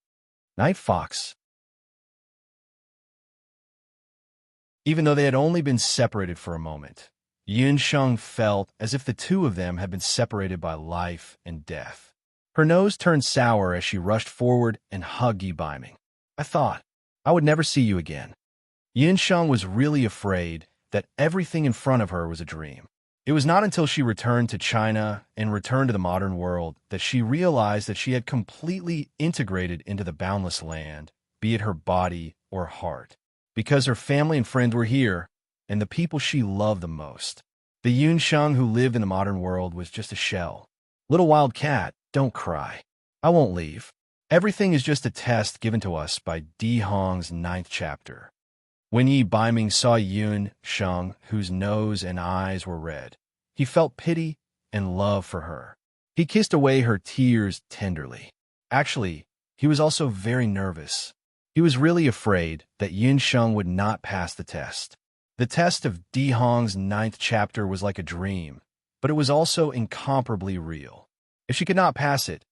Night Fox. Even though they had only been separated for a moment, Yun Sheng felt as if the two of them had been separated by life and death. Her nose turned sour as she rushed forward and hugged Yi Baiming. I thought I would never see you again. Yun Sheng was really afraid that everything in front of her was a dream. It was not until she returned to China and returned to the modern world that she realized that she had completely integrated into the boundless land, be it her body or heart, because her family and friends were here, and the people she loved the most. The Yun Sheng who lived in the modern world was just a shell. Little wild cat, don't cry. I won't leave. Everything is just a test given to us by Di Hong's 9th chapter. When Yi Baiming saw Yun Sheng, whose nose and eyes were red, he felt pity and love for her. He kissed away her tears tenderly. Actually, he was also very nervous. He was really afraid that Yun Sheng would not pass the test. The test of Di Hong's 9th chapter was like a dream, but it was also incomparably real. If she could not pass it,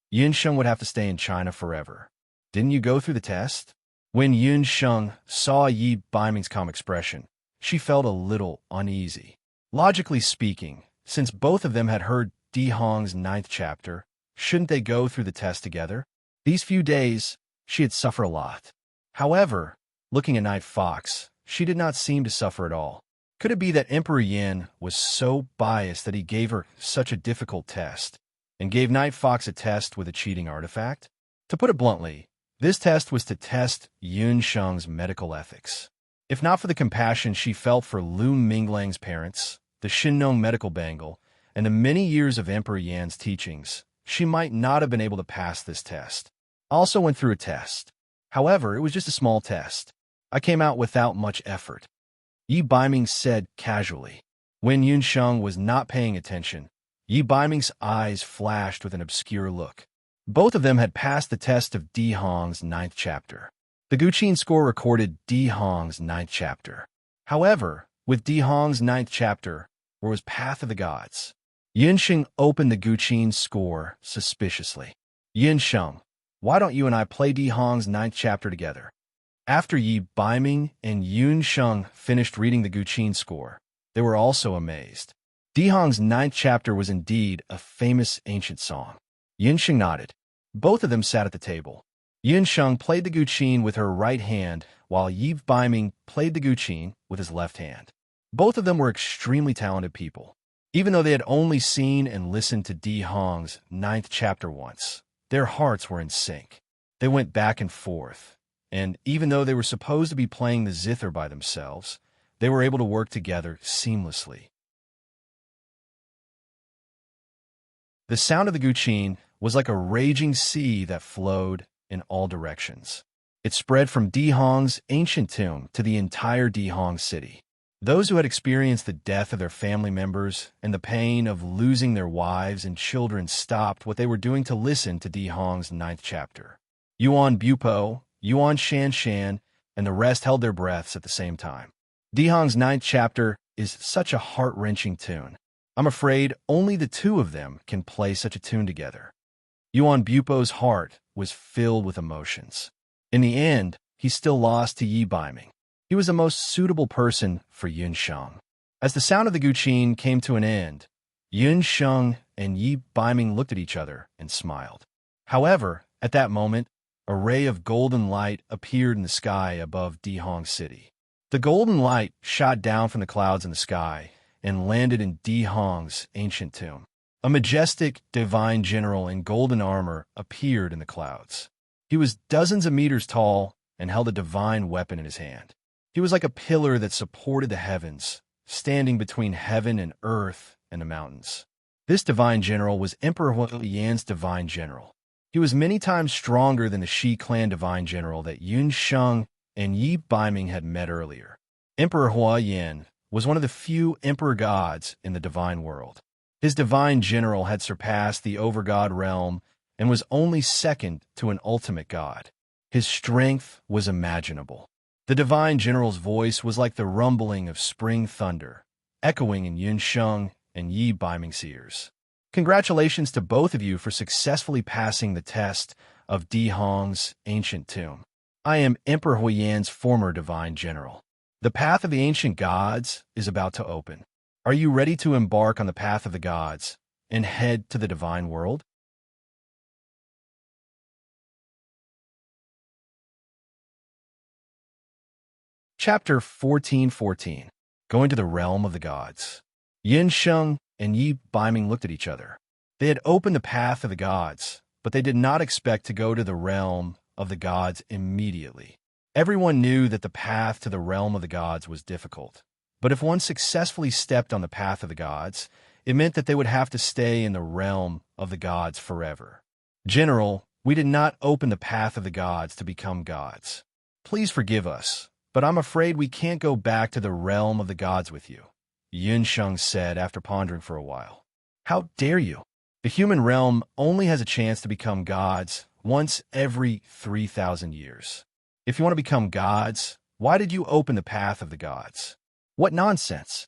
Yun Sheng would have to stay in China forever. Didn't you go through the test? When Yun Sheng saw Yi Baiming's calm expression, she felt a little uneasy. Logically speaking, since both of them had heard Di Hong's 9th chapter, shouldn't they go through the test together? These few days, she had suffered a lot. However, looking at Night Fox, she did not seem to suffer at all. Could it be that Emperor Yin was so biased that he gave her such a difficult test, and gave Night Fox a test with a cheating artifact? To put it bluntly, this test was to test Yun Sheng's medical ethics. If not for the compassion she felt for Lu Minglang's parents, the Shinong medical bangle, and the many years of Emperor Yan's teachings, she might not have been able to pass this test. I also went through a test. However, it was just a small test. I came out without much effort. Yi Baiming said casually. When Yun Sheng was not paying attention, Yi Baiming's eyes flashed with an obscure look. Both of them had passed the test of Di Hong's 9th chapter. The guqin score recorded Di Hong's 9th chapter. However, with Di Hong's 9th chapter, where was Path of the Gods? Yun Sheng opened the guqin score suspiciously. Yun Sheng, why don't you and I play Di Hong's 9th chapter together? After Yi Baiming and Yun Sheng finished reading the guqin score, they were also amazed. Di Hong's 9th chapter was indeed a famous ancient song. Yun Sheng nodded. Both of them sat at the table. Yun Sheng played the guqin with her right hand, while Yi Baiming played the guqin with his left hand. Both of them were extremely talented people. Even though they had only seen and listened to Di Hong's 9th chapter once, their hearts were in sync. They went back and forth, and even though they were supposed to be playing the zither by themselves, they were able to work together seamlessly. The sound of the guqin was like a raging sea that flowed in all directions. It spread from Dihong's ancient tomb to the entire Dihong city. Those who had experienced the death of their family members and the pain of losing their wives and children stopped what they were doing to listen to Dihong's 9th chapter. Yuan Bupo, Yuan Shan Shan, and the rest held their breaths at the same time. Dihong's 9th chapter is such a heart-wrenching tune. I'm afraid only the two of them can play such a tune together. Yuan Bupo's heart was filled with emotions. In the end, he still lost to Yi Baiming. He was the most suitable person for Yun Sheng. As the sound of the guqin came to an end, Yun Sheng and Yi Baiming looked at each other and smiled. However, at that moment, a ray of golden light appeared in the sky above Dihong City. The golden light shot down from the clouds in the sky and landed in Dihong's ancient tomb. A majestic divine general in golden armor appeared in the clouds. He was dozens of meters tall and held a divine weapon in his hand. He was like a pillar that supported the heavens, standing between heaven and earth and the mountains. This divine general was Emperor Hua Yan's divine general. He was many times stronger than the Shi clan divine general that Yun Sheng and Yi Baiming had met earlier. Emperor Hua Yan was one of the few emperor gods in the divine world. His divine general had surpassed the overgod realm and was only second to an ultimate god. His strength was imaginable. The divine general's voice was like the rumbling of spring thunder, echoing in Yun Sheng and Yi Baiming's ears. Congratulations to both of you for successfully passing the test of Dihong's ancient tomb. I am Emperor Huiyan's former divine general. The path of the ancient gods is about to open. Are you ready to embark on the path of the gods and head to the divine world? Chapter 14:14. Going to the realm of the gods. Yin Sheng and Yi Baiming looked at each other. They had opened the path of the gods, but they did not expect to go to the realm of the gods immediately. Everyone knew that the path to the realm of the gods was difficult, but if one successfully stepped on the path of the gods, it meant that they would have to stay in the realm of the gods forever. General, we did not open the path of the gods to become gods. Please forgive us, but I'm afraid we can't go back to the realm of the gods with you, Yun Sheng said after pondering for a while. How dare you? The human realm only has a chance to become gods once every 3,000 years. If you want to become gods, why did you open the path of the gods? What nonsense!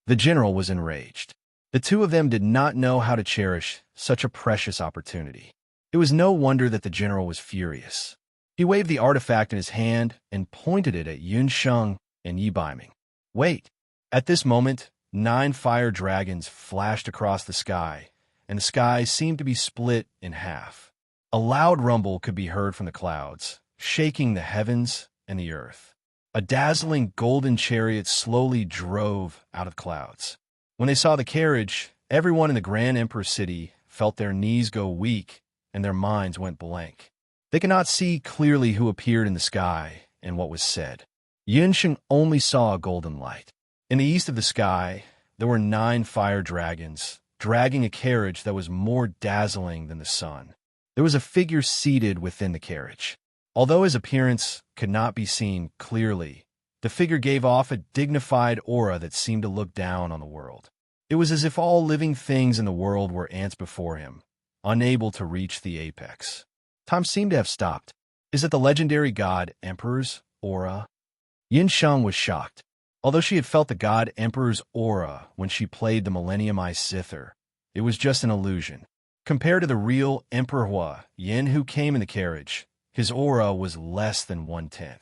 The general was enraged. The two of them did not know how to cherish such a precious opportunity. It was no wonder that the general was furious. He waved the artifact in his hand and pointed it at Yun Sheng and Yi Baiming. Wait! At this moment, 9 fire dragons flashed across the sky, and the sky seemed to be split in half. A loud rumble could be heard from the clouds, shaking the heavens and the earth. A dazzling golden chariot slowly drove out of the clouds. When they saw the carriage, everyone in the Grand Emperor city felt their knees go weak and their minds went blank. They could not see clearly who appeared in the sky and what was said. Yun Sheng only saw a golden light. In the east of the sky, there were 9 fire dragons, dragging a carriage that was more dazzling than the sun. There was a figure seated within the carriage. Although his appearance could not be seen clearly, the figure gave off a dignified aura that seemed to look down on the world. It was as if all living things in the world were ants before him, unable to reach the apex. Time seemed to have stopped. Is it the legendary god Emperor's aura? Yin Sheng was shocked. Although she had felt the god Emperor's aura when she played the Millennium Eye Zither, it was just an illusion. Compared to the real Emperor Hua Yin who came in the carriage, his aura was less than 1/10.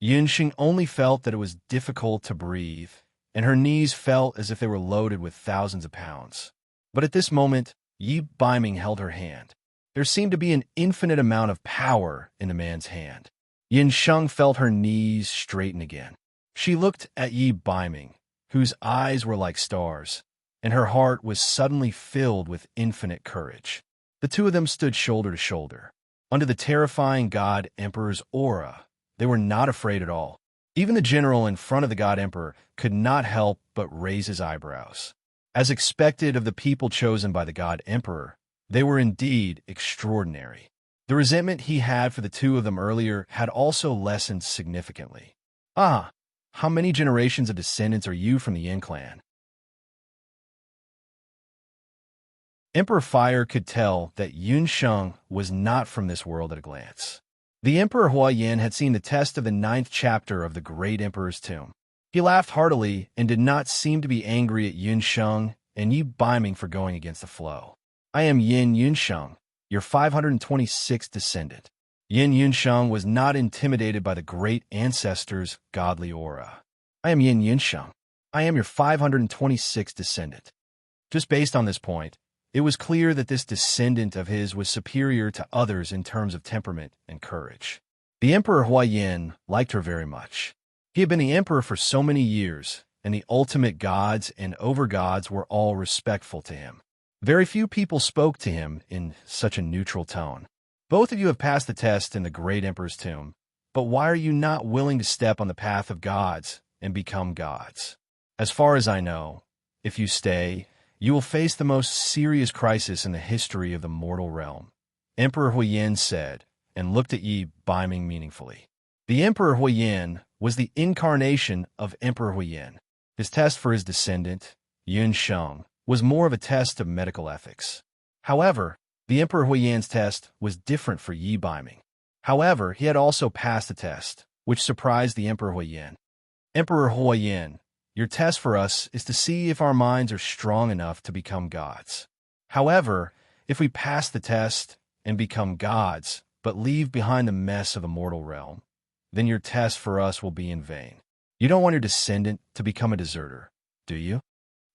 Yin Sheng only felt that it was difficult to breathe, and her knees felt as if they were loaded with thousands of pounds. But at this moment, Yi Baiming held her hand. There seemed to be an infinite amount of power in the man's hand. Yin Sheng felt her knees straighten again. She looked at Yi Baiming, whose eyes were like stars, and her heart was suddenly filled with infinite courage. The two of them stood shoulder to shoulder. Under the terrifying god Emperor's aura, they were not afraid at all. Even the general in front of the god Emperor could not help but raise his eyebrows. As expected of the people chosen by the god Emperor, they were indeed extraordinary. The resentment he had for the two of them earlier had also lessened significantly. Ah, how many generations of descendants are you from the Yin clan? Emperor Fire could tell that Yun Sheng was not from this world at a glance. The Emperor Huayan had seen the test of the 9th chapter of the Great Emperor's Tomb. He laughed heartily and did not seem to be angry at Yun Sheng and Yi Biming for going against the flow. I am Yin Yunsheng, your 526th descendant. Yin Yunsheng was not intimidated by the great ancestor's godly aura. I am Yin Yunsheng. I am your 526th descendant. Just based on this point, it was clear that this descendant of his was superior to others in terms of temperament and courage. The Emperor Huayan liked her very much. He had been the emperor for so many years, and the ultimate gods and overgods were all respectful to him. Very few people spoke to him in such a neutral tone. Both of you have passed the test in the Great Emperor's Tomb, but why are you not willing to step on the path of gods and become gods? As far as I know, if you stay, you will face the most serious crisis in the history of the mortal realm, Emperor Huayan said, and looked at Yi Biming meaningfully. The Emperor Huayan was the incarnation of Emperor Huayan. His test for his descendant, Yun Sheng, was more of a test of medical ethics. However, the Emperor Huayan's test was different for Yi Biming. However, he had also passed the test, which surprised the Emperor Huayan. Emperor Huayan, your test for us is to see if our minds are strong enough to become gods. However, if we pass the test and become gods, but leave behind the mess of the mortal realm, then your test for us will be in vain. You don't want your descendant to become a deserter, do you?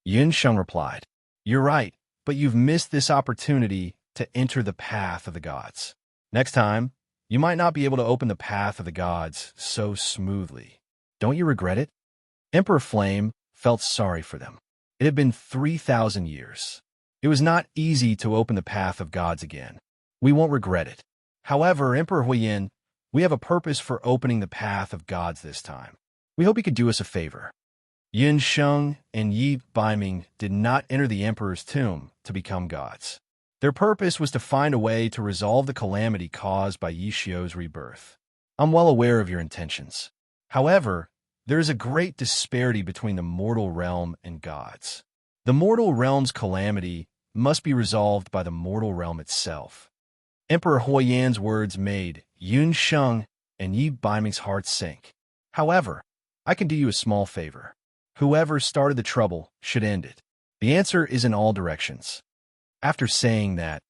Yun Sheng replied, You're right, but you've missed this opportunity to enter the path of the gods. Next time, you might not be able to open the path of the gods so smoothly. Don't you regret it? Emperor Flame felt sorry for them. It had been 3,000 years. It was not easy to open the path of gods again. We won't regret it. However, Emperor Huayan, we have a purpose for opening the path of gods this time. We hope you could do us a favor. Yun Sheng and Yi Biming did not enter the Emperor's tomb to become gods. Their purpose was to find a way to resolve the calamity caused by Yi Xiu's rebirth. I'm well aware of your intentions. However, there is a great disparity between the mortal realm and gods. The mortal realm's calamity must be resolved by the mortal realm itself. Emperor Huayan's words made Yun Sheng and Yi Biming's hearts sink. However, I can do you a small favor. Whoever started the trouble should end it. The answer is in all directions. After saying that,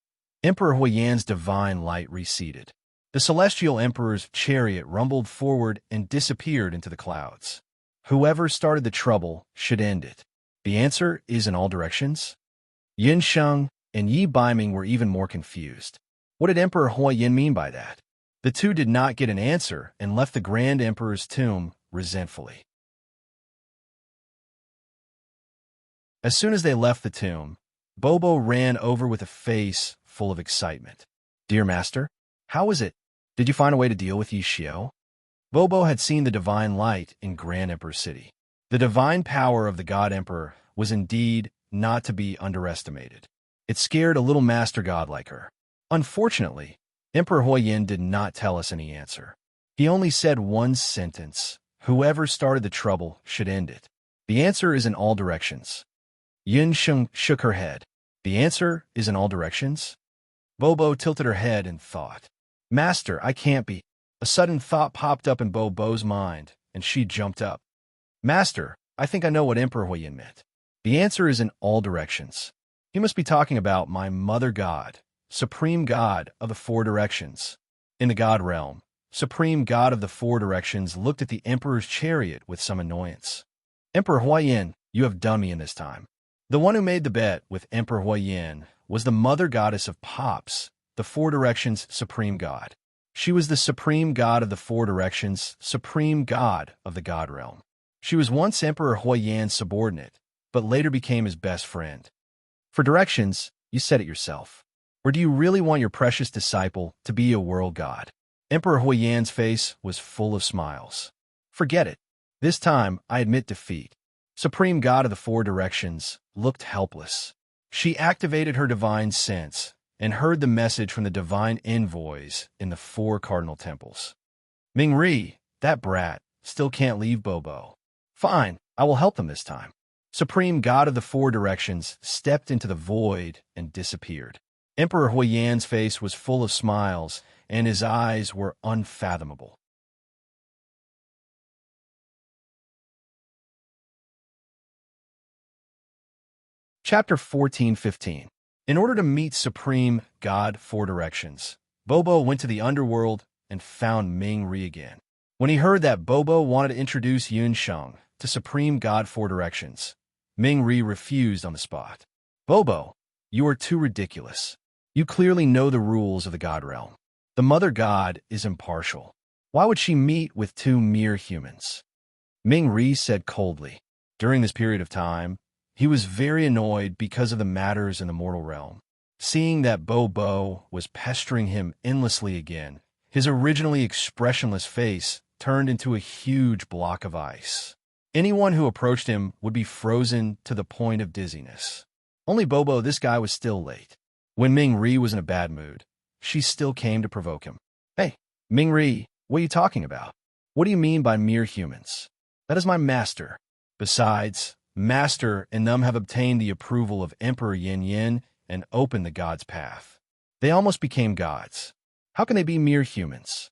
Emperor Huayan's divine light receded. The celestial emperor's chariot rumbled forward and disappeared into the clouds. Whoever started the trouble should end it. The answer is in all directions. Yun Sheng and Yi Biming were even more confused. What did Emperor Huayan mean by that? The two did not get an answer and left the Grand Emperor's tomb resentfully. As soon as they left the tomb, Bobo ran over with a face full of excitement. Dear Master, how is it? Did you find a way to deal with Yi Xiu? Bobo had seen the divine light in Grand Emperor City. The divine power of the God Emperor was indeed not to be underestimated. It scared a little master god like her. Unfortunately, Emperor Huayan did not tell us any answer. He only said one sentence. Whoever started the trouble should end it. The answer is in all directions. Yun Sheng shook her head. The answer is in all directions? Bobo tilted her head and thought. Master, I can't be. A sudden thought popped up in Bobo's mind, and she jumped up. Master, I think I know what Emperor Huayan meant. The answer is in all directions. He must be talking about my mother god, supreme god of the four directions. In the god realm, supreme god of the four directions looked at the emperor's chariot with some annoyance. Emperor Huayan, you have done me in this time. The one who made the bet with Emperor Huayan was the mother goddess of Pops, the four directions supreme god. She was the supreme god of the four directions, supreme god of the god realm. She was once Emperor Huayan's subordinate, but later became his best friend. For directions, you said it yourself. Or do you really want your precious disciple to be a world god? Emperor Huayan's face was full of smiles. Forget it. This time, I admit defeat. Supreme God of the Four Directions looked helpless. She activated her divine sense and heard the message from the divine envoys in the 4 cardinal temples. Ming-Ri, that brat, still can't leave Bobo. Fine, I will help them this time. Supreme God of the 4 directions stepped into the void and disappeared. Emperor Huiyan's face was full of smiles, and his eyes were unfathomable. Chapter 14:15. In order to meet Supreme God 4 directions, Bobo went to the underworld and found Ming-Ri again. When he heard that Bobo wanted to introduce Yun Sheng to Supreme God 4 directions, Ming-Ri refused on the spot. Bobo, you are too ridiculous. You clearly know the rules of the God realm. The Mother God is impartial. Why would she meet with 2 mere humans? Ming-Ri said coldly. During this period of time, he was very annoyed because of the matters in the mortal realm. Seeing that Bobo was pestering him endlessly again, his originally expressionless face turned into a huge block of ice. Anyone who approached him would be frozen to the point of dizziness. Only Bobo, this guy, was still late. When Ming-Ri was in a bad mood, she still came to provoke him. Hey, Ming-Ri, what are you talking about? What do you mean by mere humans? That is my master. Besides, Master and them have obtained the approval of Emperor Yin Yin and opened the gods' path. They almost became gods. How can they be mere humans?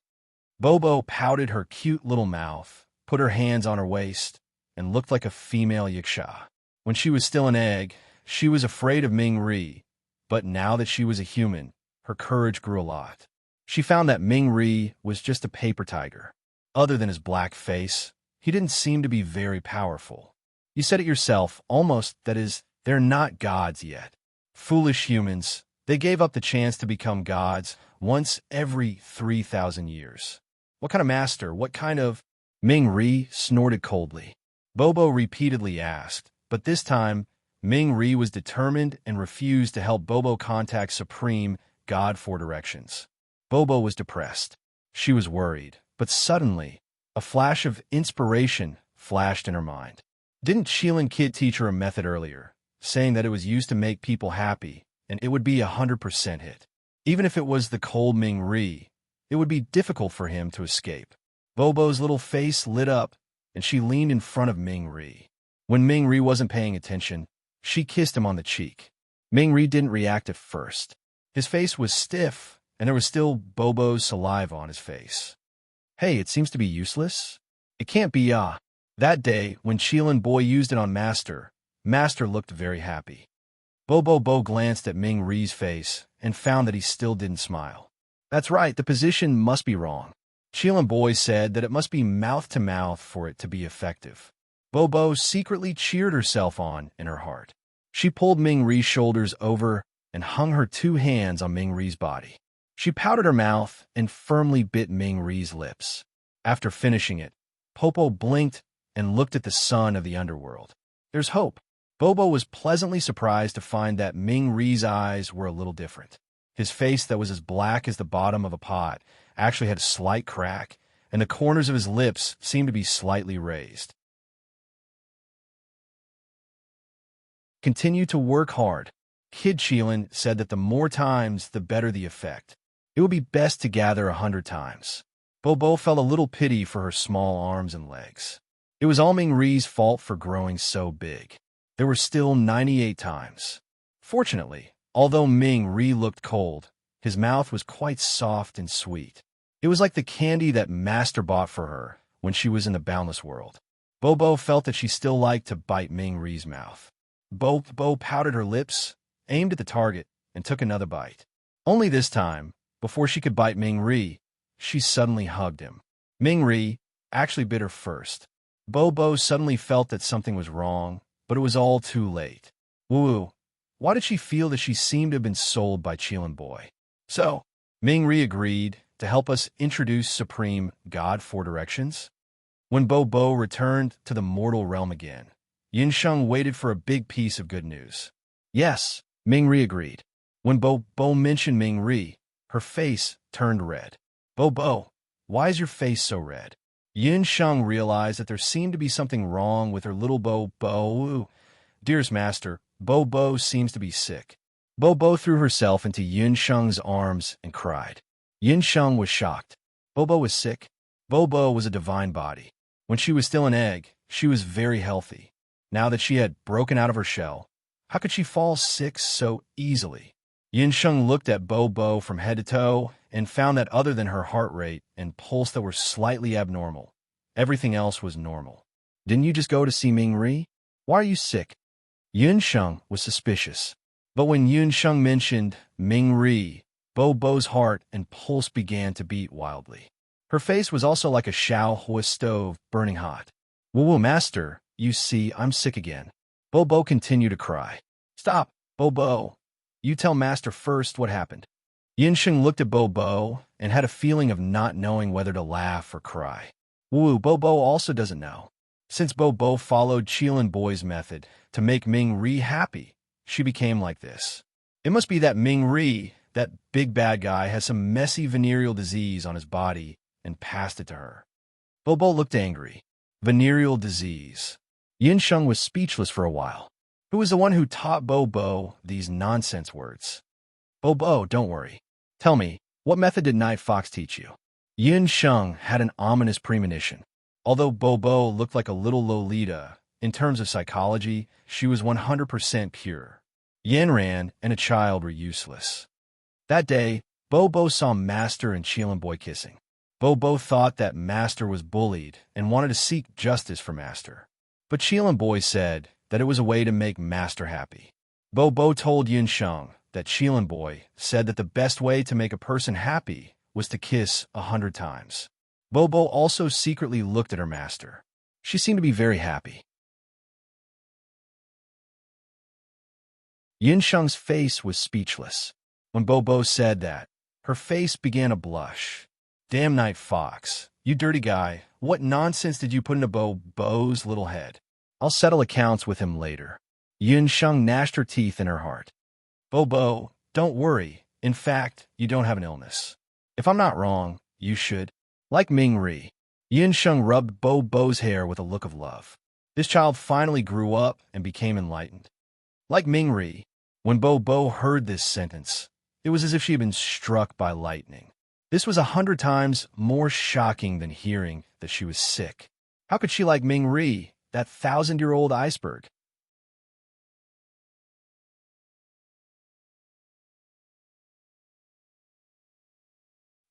Bobo pouted her cute little mouth, put her hands on her waist, and looked like a female yiksha. When she was still an egg, she was afraid of Ming-Ri, but now that she was a human, her courage grew a lot. She found that Ming-Ri was just a paper tiger. Other than his black face, he didn't seem to be very powerful. You said it yourself, almost, that is, they're not gods yet. Foolish humans, they gave up the chance to become gods once every 3,000 years. What kind of master, what kind of... Ming-Ri snorted coldly. Bobo repeatedly asked, but this time, Ming-Ri was determined and refused to help Bobo contact Supreme God 4 directions. Bobo was depressed. She was worried, but suddenly, a flash of inspiration flashed in her mind. Didn't Shilin Kid teach her a method earlier, saying that it was used to make people happy, and it would be 100% hit? Even if it was the cold Ming-Ri, it would be difficult for him to escape. Bobo's little face lit up, and she leaned in front of Ming-Ri. When Ming-Ri wasn't paying attention, she kissed him on the cheek. Ming-Ri didn't react at first. His face was stiff, and there was still Bobo's saliva on his face. Hey, it seems to be useless. It can't be, That day, when Shilin Boy used it on Master, Master looked very happy. Bobo glanced at Ming-Ri's face and found that he still didn't smile. That's right, the position must be wrong. Shilin Boy said that it must be mouth to mouth for it to be effective. Bobo secretly cheered herself on in her heart. She pulled Ming-Ri's shoulders over and hung her 2 hands on Ming-Ri's body. She pouted her mouth and firmly bit Ming-Ri's lips. After finishing it, Popo blinked and looked at the sun of the underworld. There's hope. Bobo was pleasantly surprised to find that Ming-Ri's eyes were a little different. His face, that was as black as the bottom of a pot, actually had a slight crack, and the corners of his lips seemed to be slightly raised. Continue to work hard. Kid Shilin said that the more times, the better the effect. It would be best to gather 100 times. Bobo felt a little pity for her small arms and legs. It was all Ming-Ri's fault for growing so big. There were still 98 times. Fortunately, although Ming-Ri looked cold, his mouth was quite soft and sweet. It was like the candy that Master bought for her when she was in the boundless world. Bobo felt that she still liked to bite Ming-Ri's mouth. Bobo pouted her lips, aimed at the target, and took another bite. Only this time, before she could bite Ming-Ri, she suddenly hugged him. Ming-Ri actually bit her first. Bobo suddenly felt that something was wrong, but it was all too late. Woo! Why did she feel that she seemed to have been sold by Shilin Boy? So, Ming-Ri agreed to help us introduce Supreme God 4 directions. When Bobo returned to the mortal realm again, Yin Sheng waited for a big piece of good news. Yes, Ming-Ri agreed. When Bobo mentioned Ming-Ri, her face turned red. Bobo, why is your face so red? Yin Sheng realized that there seemed to be something wrong with her little Bobo. Dearest Master, Bobo seems to be sick. Bobo threw herself into Yun Sheng's arms and cried. Yun Sheng was shocked. Bobo was sick. Bobo was a divine body. When she was still an egg, she was very healthy. Now that she had broken out of her shell, how could she fall sick so easily? Yun Sheng looked at Bobo from head to toe and found that other than her heart rate and pulse that were slightly abnormal, everything else was normal. Didn't you just go to see Ming Ri? Why are you sick? Yun Sheng was suspicious. But when Yun Sheng mentioned Ming Ri, Bobo's heart and pulse began to beat wildly. Her face was also like a Shaohui stove burning hot. Woo, master, you see, I'm sick again. Bobo continued to cry. Stop, Bobo. You tell master first what happened. Yun Sheng looked at Bobo and had a feeling of not knowing whether to laugh or cry. Woo, Bobo also doesn't know. Since Bobo followed Qilin Boy's method to make Ming Ri happy, she became like this. It must be that Ming Ri, that big bad guy, has some messy venereal disease on his body and passed it to her. Bobo looked angry. Venereal disease. Yun Sheng was speechless for a while. Who was the one who taught Bobo these nonsense words? Bobo, don't worry. Tell me, what method did Night Fox teach you? Yun Sheng had an ominous premonition. Although Bobo looked like a little Lolita, in terms of psychology, she was 100% pure. Yanran and a child were useless. That day, Bobo saw Master and Qilin Boy kissing. Bobo thought that Master was bullied and wanted to seek justice for Master. But Qilin Boy said that it was a way to make Master happy. Bobo told Yun Sheng that Qilin Boy said that the best way to make a person happy was to kiss 100 times. Bobo also secretly looked at her master. She seemed to be very happy. Yun Sheng's face was speechless. When Bobo said that, her face began to blush. Damn Night Fox, you dirty guy, what nonsense did you put into Bobo's little head? I'll settle accounts with him later. Yun Sheng gnashed her teeth in her heart. Bobo, don't worry. In fact, you don't have an illness. If I'm not wrong, you should. Like Ming Ri. Yun Sheng rubbed Bobo's hair with a look of love. This child finally grew up and became enlightened. Like Ming Ri. When Bobo heard this sentence, it was as if she had been struck by lightning. This was 100 times more shocking than hearing that she was sick. How could she like Ming Ri, that 1,000-year-old iceberg?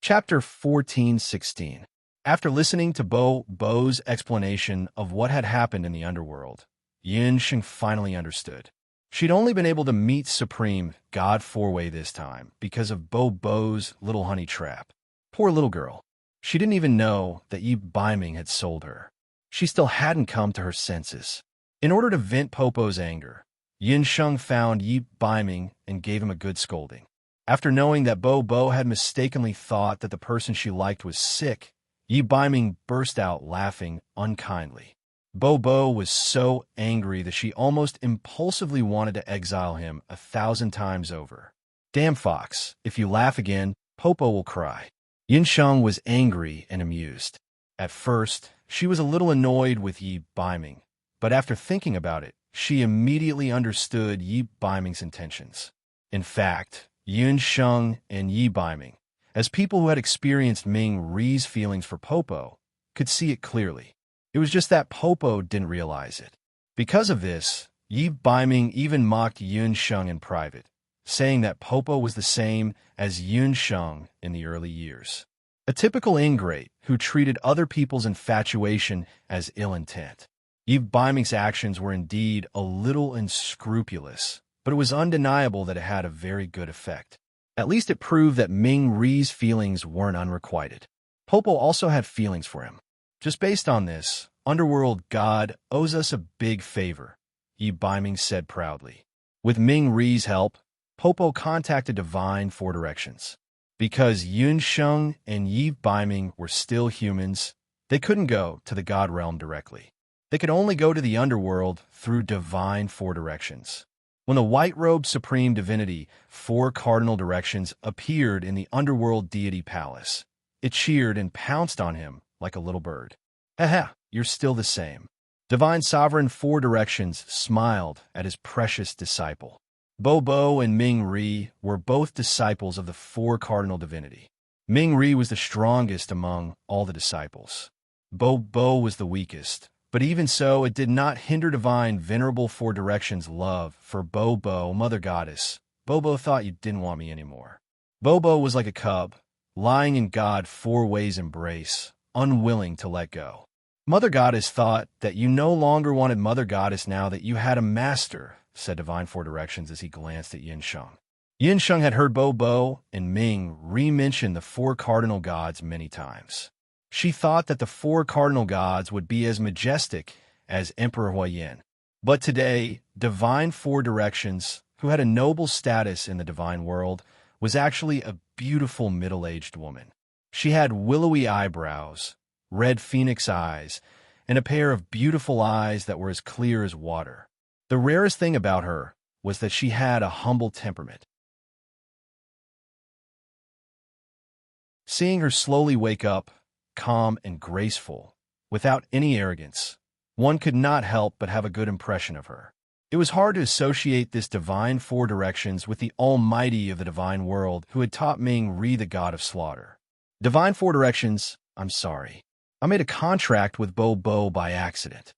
Chapter 14:16. After listening to Bobo's explanation of what had happened in the underworld, Yun Sheng finally understood. She'd only been able to meet Supreme God Four-Way this time because of Bobo's little honey trap. Poor little girl. She didn't even know that Yi Baiming had sold her. She still hadn't come to her senses. In order to vent Popo's anger, Yun Sheng found Yi Baiming and gave him a good scolding. After knowing that Bobo had mistakenly thought that the person she liked was sick, Yi Baiming burst out laughing unkindly. Bobo was so angry that she almost impulsively wanted to exile him 1,000 times over. Damn Fox, if you laugh again, Popo will cry. Yun Sheng was angry and amused. At first, she was a little annoyed with Yi Baiming, but after thinking about it, she immediately understood Yi Baiming's intentions. In fact, Yun Sheng and Yi Baiming, as people who had experienced Ming Ri's feelings for Popo, could see it clearly. It was just that Popo didn't realize it. Because of this, Yi Baiming even mocked Yun Sheng in private, saying that Popo was the same as Yun Sheng in the early years. A typical ingrate who treated other people's infatuation as ill intent. Yi Baiming's actions were indeed a little unscrupulous, but it was undeniable that it had a very good effect. At least it proved that Ming Ri's feelings weren't unrequited. Popo also had feelings for him. Just based on this, Underworld God owes us a big favor, Yi Baiming said proudly. With Ming Ri's help, Popo contacted Divine Four Directions. Because Yun Sheng and Yi Baiming were still humans, they couldn't go to the God Realm directly. They could only go to the Underworld through Divine Four Directions. When the white-robed Supreme Divinity, Four Cardinal Directions, appeared in the Underworld Deity Palace, it cheered and pounced on him like a little bird. Haha, you're still the same. Divine Sovereign Four Directions smiled at his precious disciple. Bo Bo and Ming Ri were both disciples of the four cardinal divinity. Ming Ri was the strongest among all the disciples. Bo Bo was the weakest, but even so, it did not hinder divine venerable four directions love for Bo Bo, mother goddess. Bo Bo thought you didn't want me anymore. Bo Bo was like a cub, lying in God four ways embrace, unwilling to let go. Mother Goddess thought that you no longer wanted Mother Goddess now that you had a master, said Divine Four Directions as he glanced at Yin Sheng. Yin Sheng had heard Bo Bo and Ming re-mention the four cardinal gods many times. She thought that the four cardinal gods would be as majestic as Emperor Huayan. But today, Divine Four Directions, who had a noble status in the divine world, was actually a beautiful middle-aged woman. She had willowy eyebrows, red phoenix eyes, and a pair of beautiful eyes that were as clear as water. The rarest thing about her was that she had a humble temperament. Seeing her slowly wake up, calm and graceful, without any arrogance, one could not help but have a good impression of her. It was hard to associate this Divine Four Directions with the Almighty of the divine world who had taught Ming Ri the god of slaughter. Divine Four Directions, I'm sorry. I made a contract with Bo Bo by accident.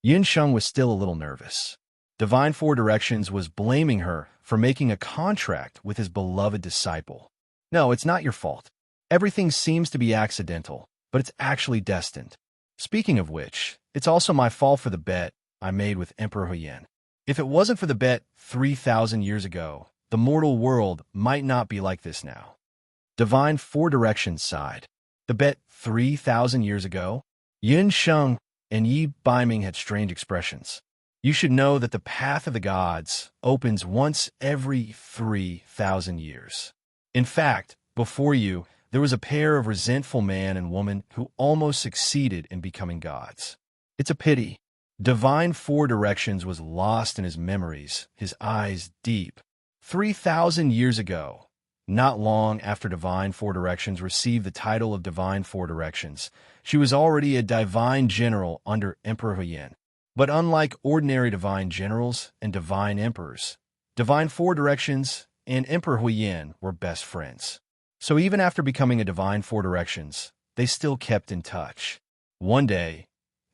Yin Sheng was still a little nervous. Divine Four Directions was blaming her for making a contract with his beloved disciple. No, it's not your fault. Everything seems to be accidental, but it's actually destined. Speaking of which, it's also my fault for the bet I made with Emperor Huayan. If it wasn't for the bet 3,000 years ago, the mortal world might not be like this now. Divine Four Directions sighed. The bet 3,000 years ago? Yin Sheng and Yi Baiming had strange expressions. You should know that the path of the gods opens once every 3,000 years. In fact, before you, there was a pair of resentful man and woman who almost succeeded in becoming gods. It's a pity. Divine Four Directions was lost in his memories, his eyes deep. 3,000 years ago, not long after Divine Four Directions received the title of Divine Four Directions, she was already a divine general under Emperor Huayan. But unlike ordinary divine generals and divine emperors, Divine Four Directions and Emperor Huayan were best friends. So even after becoming a Divine Four Directions, they still kept in touch. One day,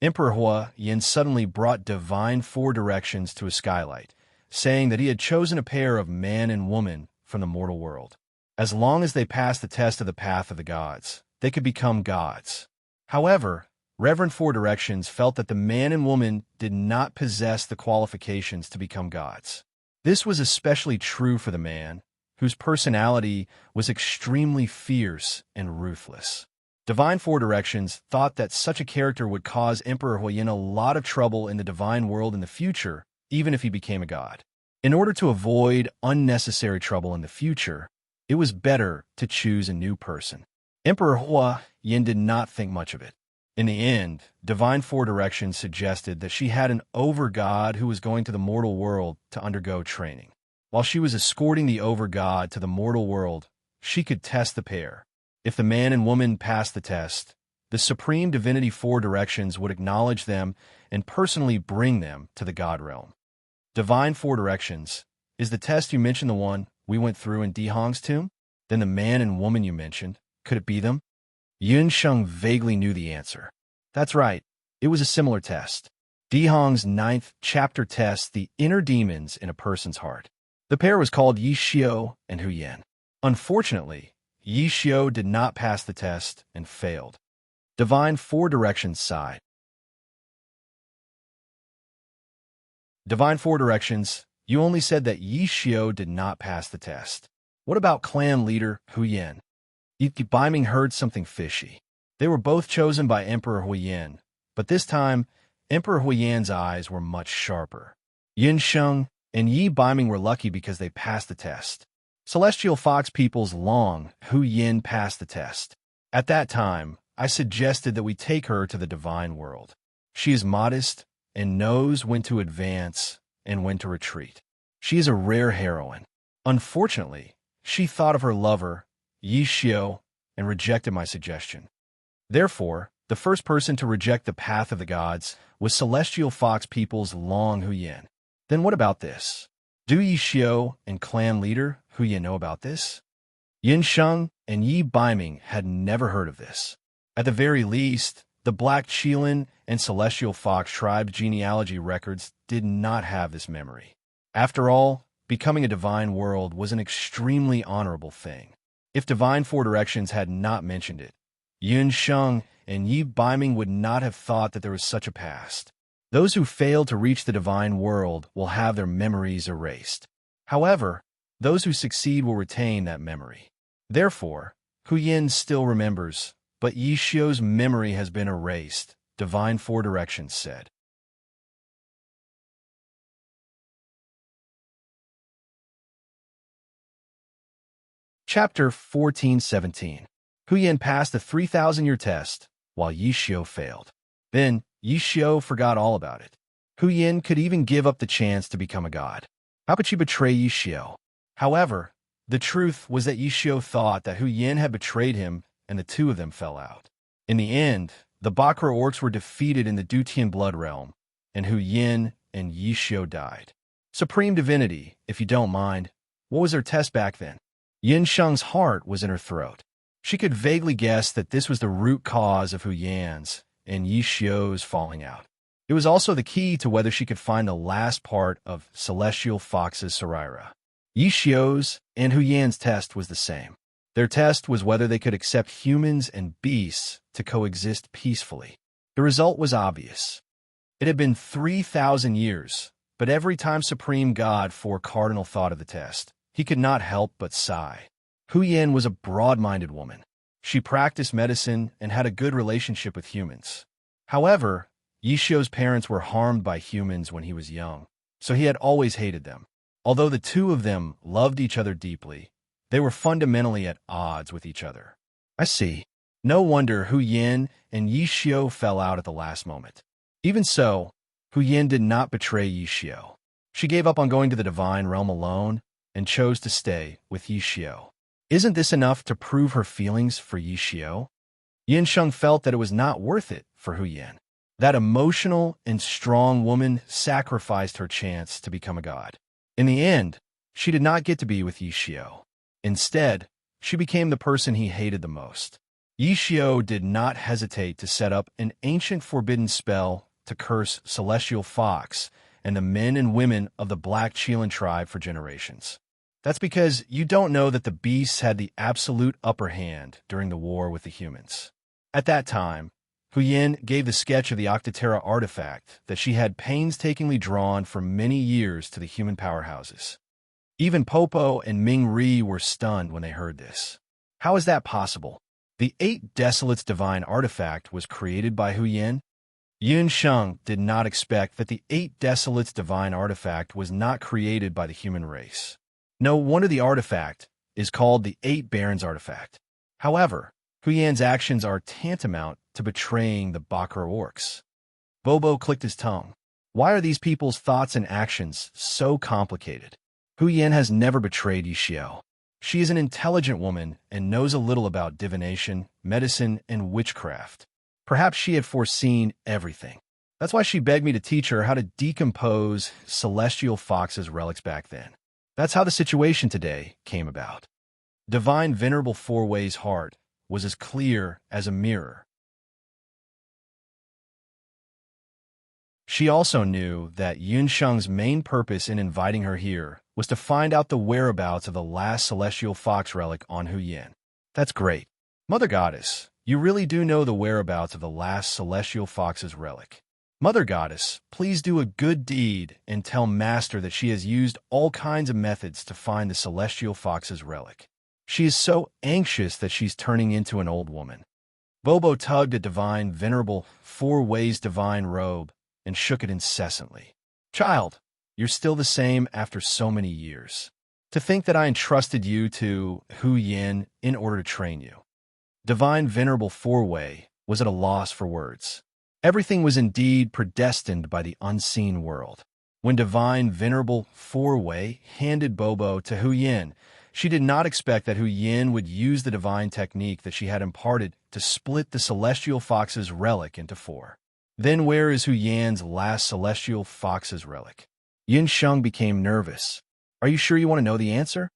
Emperor Huayan suddenly brought Divine Four Directions to a skylight, saying that he had chosen a pair of man and woman from the mortal world. As long as they passed the test of the path of the gods, they could become gods. However, Reverend Four Directions felt that the man and woman did not possess the qualifications to become gods. This was especially true for the man, whose personality was extremely fierce and ruthless. Divine Four Directions thought that such a character would cause Emperor Huayan a lot of trouble in the divine world in the future, even if he became a god. In order to avoid unnecessary trouble in the future, it was better to choose a new person. Emperor Huayan did not think much of it. In the end, Divine Four Directions suggested that she had an over-god who was going to the mortal world to undergo training. While she was escorting the over-god to the mortal world, she could test the pair. If the man and woman passed the test, the Supreme Divinity Four Directions would acknowledge them and personally bring them to the god realm. Divine Four Directions, is the test you mentioned the one we went through in Dihong's tomb? Then the man and woman you mentioned, could it be them? Yun Sheng vaguely knew the answer. That's right, it was a similar test. Dihong's 9th chapter tests the inner demons in a person's heart. The pair was called Yi Xiao and Huyan. Unfortunately, Yi Xiao did not pass the test and failed. Divine Four Directions sighed. Divine Four Directions, you only said that Yi Xiao did not pass the test. What about clan leader Huyan? Yi Baiming heard something fishy. They were both chosen by Emperor Huayan, but this time, Emperor Huayan's eyes were much sharper. Yin Sheng and Yi Baiming were lucky because they passed the test. Celestial Fox People's Long Huyan passed the test. At that time, I suggested that we take her to the divine world. She is modest and knows when to advance and when to retreat. She is a rare heroine. Unfortunately, she thought of her lover, Yi Xiao, and rejected my suggestion. Therefore, the first person to reject the path of the gods was Celestial Fox People's Long Huyan. Then what about this? Do Yi Xiao and clan leader Hu Yin know about this? Yin Sheng and Yi Baiming had never heard of this. At the very least, the Black Qilin and Celestial Fox tribe genealogy records did not have this memory. After all, becoming a divine world was an extremely honorable thing. If Divine Four Directions had not mentioned it, Yin Sheng and Yi Baiming would not have thought that there was such a past. Those who fail to reach the divine world will have their memories erased. However, those who succeed will retain that memory. Therefore, Hu Yin still remembers, but Yi Xiao's memory has been erased, Divine Four Directions said. Chapter 1417. Hu Yin passed the 3,000-year test, while Yi Xiao failed. Then, Yi Xiao forgot all about it. Hu Yin could even give up the chance to become a god. How could she betray Yi Xiao? However, the truth was that Yi Xiao thought that Hu Yin had betrayed him, and the two of them fell out. In the end, the Bakra orcs were defeated in the Dutian Blood Realm, and Hu Yin and Yi Xiao died. Supreme Divinity, if you don't mind, what was her test back then? Yin Sheng's heart was in her throat. She could vaguely guess that this was the root cause of Hu Yan's and Yi Xiao's falling out. It was also the key to whether she could find the last part of Celestial Fox's Sarira. Yi Xiao's and Hu Yan's test was the same. Their test was whether they could accept humans and beasts to coexist peacefully. The result was obvious. It had been 3,000 years, but every time Supreme God Four Cardinal thought of the test, he could not help but sigh. Hu Yin was a broad-minded woman. She practiced medicine and had a good relationship with humans. However, Yi Xiao's parents were harmed by humans when he was young, so he had always hated them. Although the two of them loved each other deeply, they were fundamentally at odds with each other. I see. No wonder Hu Yin and Yi Xiao fell out at the last moment. Even so, Hu Yin did not betray Yi Xiao. She gave up on going to the divine realm alone and chose to stay with Yi Xiao. Isn't this enough to prove her feelings for Yi Xiao? Yin Sheng felt that it was not worth it for Hu Yin. That emotional and strong woman sacrificed her chance to become a god. In the end, she did not get to be with Yi Xiao. Instead, she became the person he hated the most. Yi Xiao did not hesitate to set up an ancient forbidden spell to curse Celestial Fox and the men and women of the Black Qilin tribe for generations. That's because you don't know that the beasts had the absolute upper hand during the war with the humans. At that time, Hu Yin gave the sketch of the Octaterra artifact that she had painstakingly drawn for many years to the human powerhouses. Even Popo and Ming Ri were stunned when they heard this. How is that possible? The Eight Desolates divine artifact was created by Hu Yin? Yin Sheng did not expect that the Eight Desolates divine artifact was not created by the human race. No wonder the artifact is called the Eight Barons artifact. However, Hu Yan's actions are tantamount to betraying the Bakra orcs. Bobo clicked his tongue. Why are these people's thoughts and actions so complicated? Hu Yan has never betrayed Yi Xiao. She is an intelligent woman and knows a little about divination, medicine, and witchcraft. Perhaps she had foreseen everything. That's why she begged me to teach her how to decompose Celestial Fox's relics back then. That's how the situation today came about. Divine Venerable Four-Way's heart was as clear as a mirror. She also knew that Yin Sheng's main purpose in inviting her here was to find out the whereabouts of the last Celestial Fox relic on Hu Yin. That's great. Mother Goddess, you really do know the whereabouts of the last Celestial Fox's relic. Mother Goddess, please do a good deed and tell Master that she has used all kinds of methods to find the Celestial Fox's relic. She is so anxious that she's turning into an old woman. Bobo tugged at Divine Venerable Four-Way's divine robe and shook it incessantly. Child, you're still the same after so many years. To think that I entrusted you to Hu Yin in order to train you. Divine Venerable Four-Way was at a loss for words. Everything was indeed predestined by the unseen world. When Divine Venerable Four-Way handed Bobo to Hu Yin, she did not expect that Hu Yin would use the divine technique that she had imparted to split the Celestial Fox's relic into four. Then where is Hu Yan's last Celestial Fox's relic? Yin Sheng became nervous. Are you sure you want to know the answer?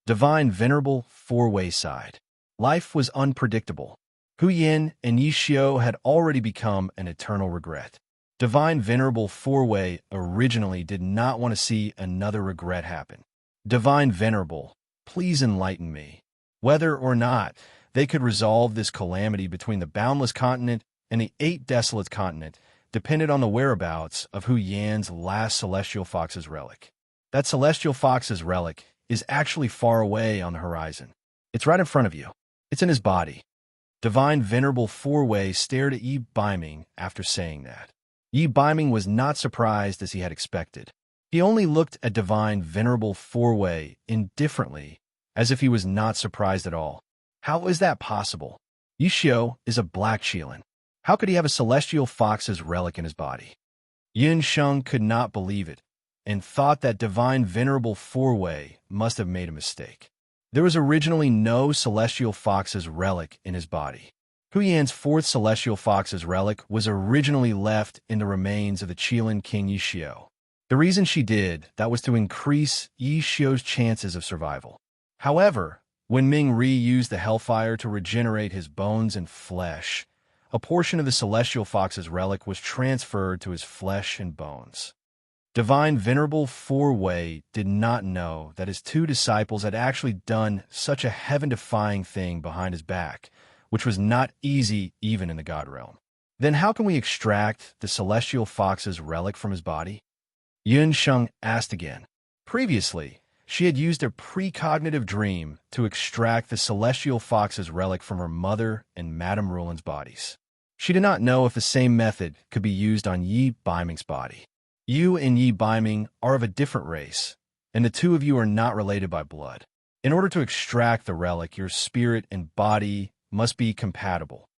Divine Venerable Four-Way Side. Life was unpredictable. Hu Yin and Yi Xiao had already become an eternal regret. Divine Venerable Four-Way originally did not want to see another regret happen. Divine Venerable, please enlighten me. Whether or not they could resolve this calamity between the Boundless Continent and the Eight Desolate Continent depended on the whereabouts of Hu Yan's last Celestial Fox's relic. That Celestial Fox's relic is actually far away on the horizon. It's right in front of you. It's in his body. Divine Venerable Four-Way stared at Yi Baiming after saying that. Yi Baiming was not surprised as he had expected. He only looked at Divine Venerable Four-Way indifferently, as if he was not surprised at all. How is that possible? Yi Xiao is a black Qilin. How could he have a Celestial Fox's relic in his body? Yin Sheng could not believe it, and thought that Divine Venerable Four-Way must have made a mistake. There was originally no Celestial Fox's relic in his body. Hu Yan's fourth Celestial Fox's relic was originally left in the remains of the Qilin King Yi Xiao. The reason she did that was to increase Yi Xiao's chances of survival. However, when Ming Ri used the Hellfire to regenerate his bones and flesh, a portion of the Celestial Fox's relic was transferred to his flesh and bones. Divine Venerable Four-Way did not know that his two disciples had actually done such a heaven-defying thing behind his back, which was not easy even in the God realm. Then how can we extract the Celestial Fox's relic from his body? Yun Sheng asked again. Previously, she had used a precognitive dream to extract the Celestial Fox's relic from her mother and Madame Rulin's bodies. She did not know if the same method could be used on Yi Baiming's body. You and Yi Baiming are of a different race, and the two of you are not related by blood. In order to extract the relic, your spirit and body must be compatible.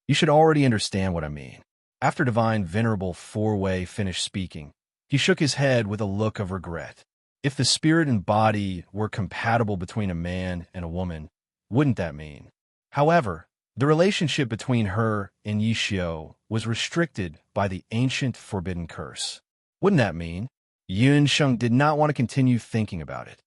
You should already understand what I mean. After Divine Venerable Four-Way finished speaking, he shook his head with a look of regret. If the spirit and body were compatible between a man and a woman, wouldn't that mean? However, the relationship between her and Yi Xiao was restricted by the ancient forbidden curse. Wouldn't that mean? Yun Sheng did not want to continue thinking about it.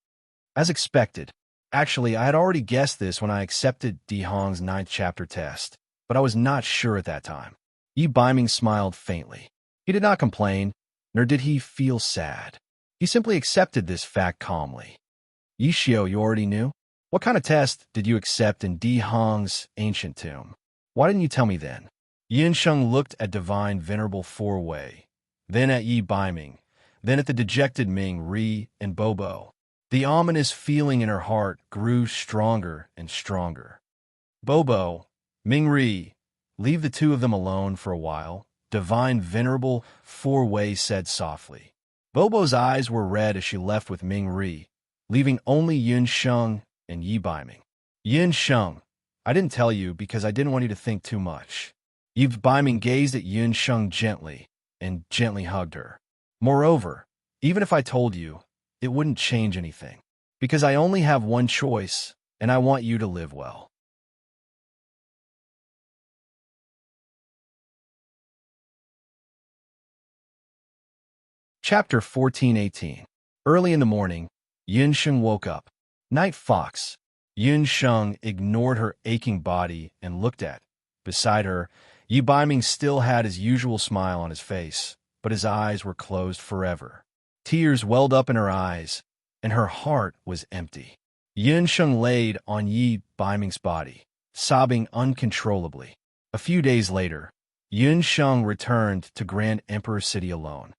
As expected, actually, I had already guessed this when I accepted Di Hong's 9th chapter test, but I was not sure at that time. Yi Baiming smiled faintly. He did not complain, nor did he feel sad. He simply accepted this fact calmly. Yi Xiao, you already knew? What kind of test did you accept in Di Hong's ancient tomb? Why didn't you tell me then? Yin Sheng looked at Divine Venerable Four-Way, then at Yi Baiming, then at the dejected Ming Ri and Bobo. The ominous feeling in her heart grew stronger and stronger. Bobo, Ming Ri, leave the two of them alone for a while, Divine Venerable Four-Way said softly. Bobo's eyes were red as she left with Ming Ri, leaving only Yun Sheng and Yi Baiming. Yin Sheng, I didn't tell you because I didn't want you to think too much. Yi Baiming gazed at Yun Sheng gently and gently hugged her. Moreover, even if I told you, it wouldn't change anything, because I only have one choice, and I want you to live well. Chapter 14:18. Early in the morning, Yun Sheng woke up. Night Fox. Yun Sheng ignored her aching body and looked at. Beside her, Yi Baiming still had his usual smile on his face, but his eyes were closed forever. Tears welled up in her eyes, and her heart was empty. Yun Sheng laid on Yi Baiming's body, sobbing uncontrollably. A few days later, Yun Sheng returned to Grand Emperor City alone.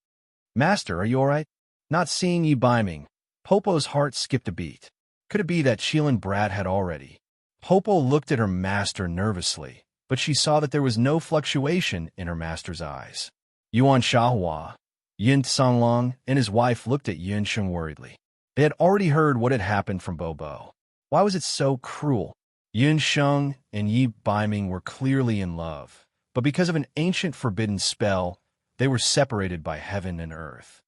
Master, are you all right? Not seeing Yi Baiming, Popo's heart skipped a beat. Could it be that Qilin Brat had already? Popo looked at her master nervously, but she saw that there was no fluctuation in her master's eyes. Yuan Shahua, Yin Songlong, and his wife looked at Yun Sheng worriedly. They had already heard what had happened from Bobo. Why was it so cruel? Yun Sheng and Yi Baiming were clearly in love, but because of an ancient forbidden spell, they were separated by heaven and earth.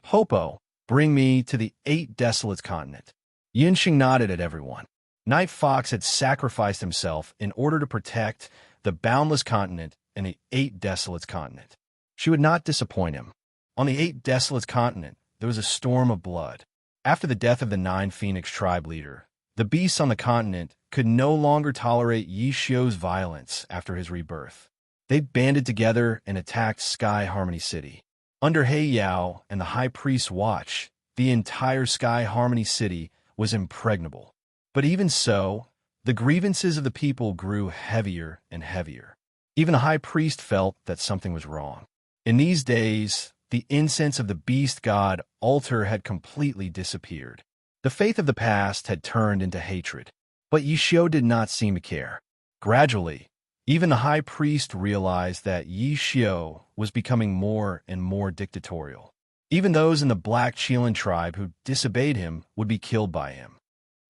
Popo, bring me to the 8 Desolate Continent. Yin Sheng nodded at everyone. Night Fox had sacrificed himself in order to protect the Boundless Continent and the 8 Desolate Continent. She would not disappoint him. On the 8th desolate continent, there was a storm of blood. After the death of the 9 Phoenix tribe leader, the beasts on the continent could no longer tolerate Yi Xiu's violence after his rebirth. They banded together and attacked Sky Harmony City. Under He Yao and the High Priest's watch, the entire Sky Harmony City was impregnable. But even so, the grievances of the people grew heavier and heavier. Even the High Priest felt that something was wrong. In these days, the incense of the beast god altar had completely disappeared. The faith of the past had turned into hatred. But Yi Xiu did not seem to care. Gradually, even the High Priest realized that Yi Xiu was becoming more and more dictatorial. Even those in the Black Qilin tribe who disobeyed him would be killed by him.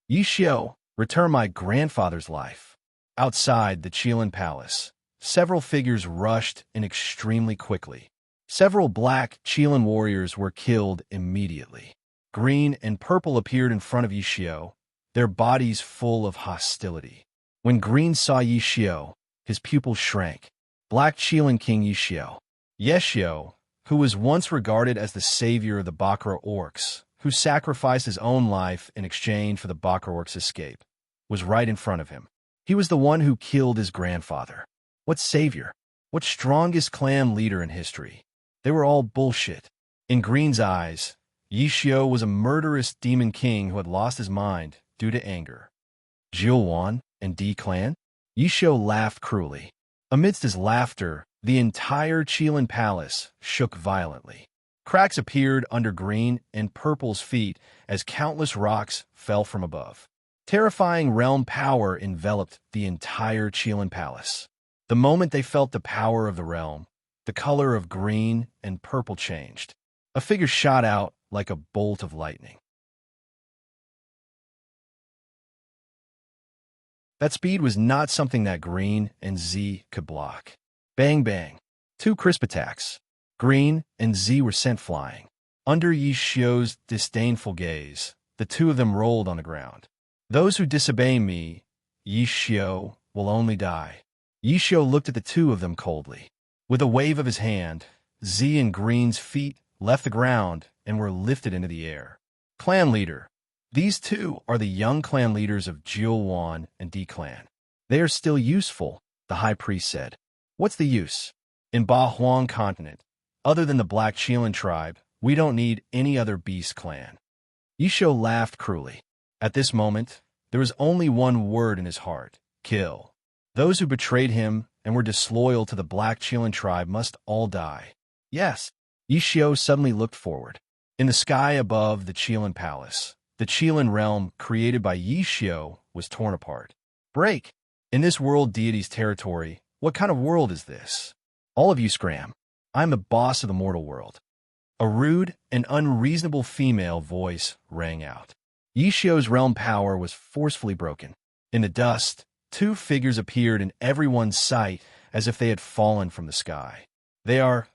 Yi Xiu, return my grandfather's life. Outside the Qilin palace, several figures rushed in extremely quickly. Several Black Qilin warriors were killed immediately. Green and purple appeared in front of Yi Xiu, their bodies full of hostility. When Green saw Yi Xiu, his pupils shrank. Black Qilin King Yi Xiu, who was once regarded as the savior of the Bakra orcs, who sacrificed his own life in exchange for the Bakra orcs' escape, was right in front of him. He was the one who killed his grandfather. What savior? What strongest clan leader in history? They were all bullshit. In Green's eyes, Yi Xiu was a murderous demon king who had lost his mind due to anger. Jiuwan and D clan? Yi Xiu laughed cruelly. Amidst his laughter, the entire Qilin palace shook violently. Cracks appeared under Green and Purple's feet as countless rocks fell from above. Terrifying realm power enveloped the entire Qilin palace. The moment they felt the power of the realm, the color of Green and Purple changed. A figure shot out like a bolt of lightning. That speed was not something that Green and Z could block. Bang bang. 2 crisp attacks. Green and Z were sent flying. Under Yi Xiu's disdainful gaze, the 2 of them rolled on the ground. Those who disobey me, Yi Xiu, will only die. Yi Xiu looked at the 2 of them coldly. With a wave of his hand, Z and Green's feet left the ground and were lifted into the air. Clan leader. These 2 are the young clan leaders of Jiuwan and D clan. They are still useful, the High Priest said. What's the use? In Ba Huang continent, other than the Black Qilin tribe, we don't need any other beast clan. Yi Xiu laughed cruelly. At this moment, there was only one word in his heart: kill. Those who betrayed him and were disloyal to the Black Qilin tribe must all die. Yes. Yi Xiu suddenly looked forward. In the sky above the Qilin palace, the Qilin realm created by Yi Xiu was torn apart. Break! In this world deity's territory, what kind of world is this? All of you scram. I'm the boss of the mortal world. A rude and unreasonable female voice rang out. Yi Xiu's realm power was forcefully broken. In the dust, 2 figures appeared in everyone's sight as if they had fallen from the sky. They are...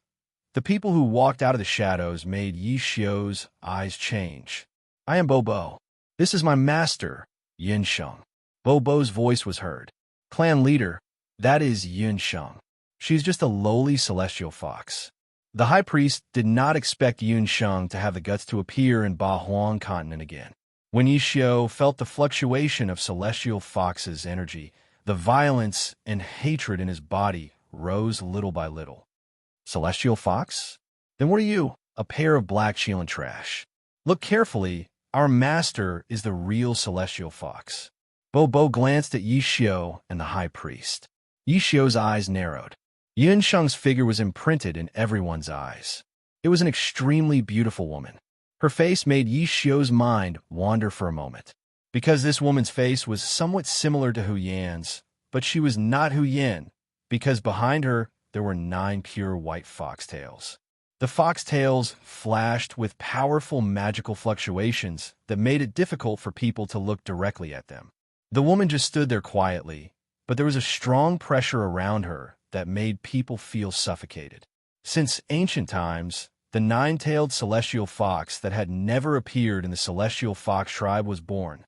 The people who walked out of the shadows made Yi Xiu's eyes change. I am Bobo. This is my master, Yin Sheng. Bobo's voice was heard. Clan leader, that is Yin Sheng. She's just a lowly celestial fox. The High Priest did not expect Yin Sheng to have the guts to appear in Ba Huang continent again. When Yi Xiu felt the fluctuation of celestial fox's energy, the violence and hatred in his body rose little by little. Celestial fox? Then what are you? A pair of Black Qilin trash. Look carefully. Our master is the real celestial fox. Bobo glanced at Yi Xiu and the High Priest. Yi Xiu's eyes narrowed. Yin Sheng's figure was imprinted in everyone's eyes. It was an extremely beautiful woman. Her face made Yi Xiu's mind wander for a moment. Because this woman's face was somewhat similar to Hu Yan's, but she was not Hu Yan, because behind her there were 9 pure white foxtails. The foxtails flashed with powerful magical fluctuations that made it difficult for people to look directly at them. The woman just stood there quietly, but there was a strong pressure around her that made people feel suffocated. Since ancient times, the 9-tailed celestial fox that had never appeared in the celestial fox tribe was born.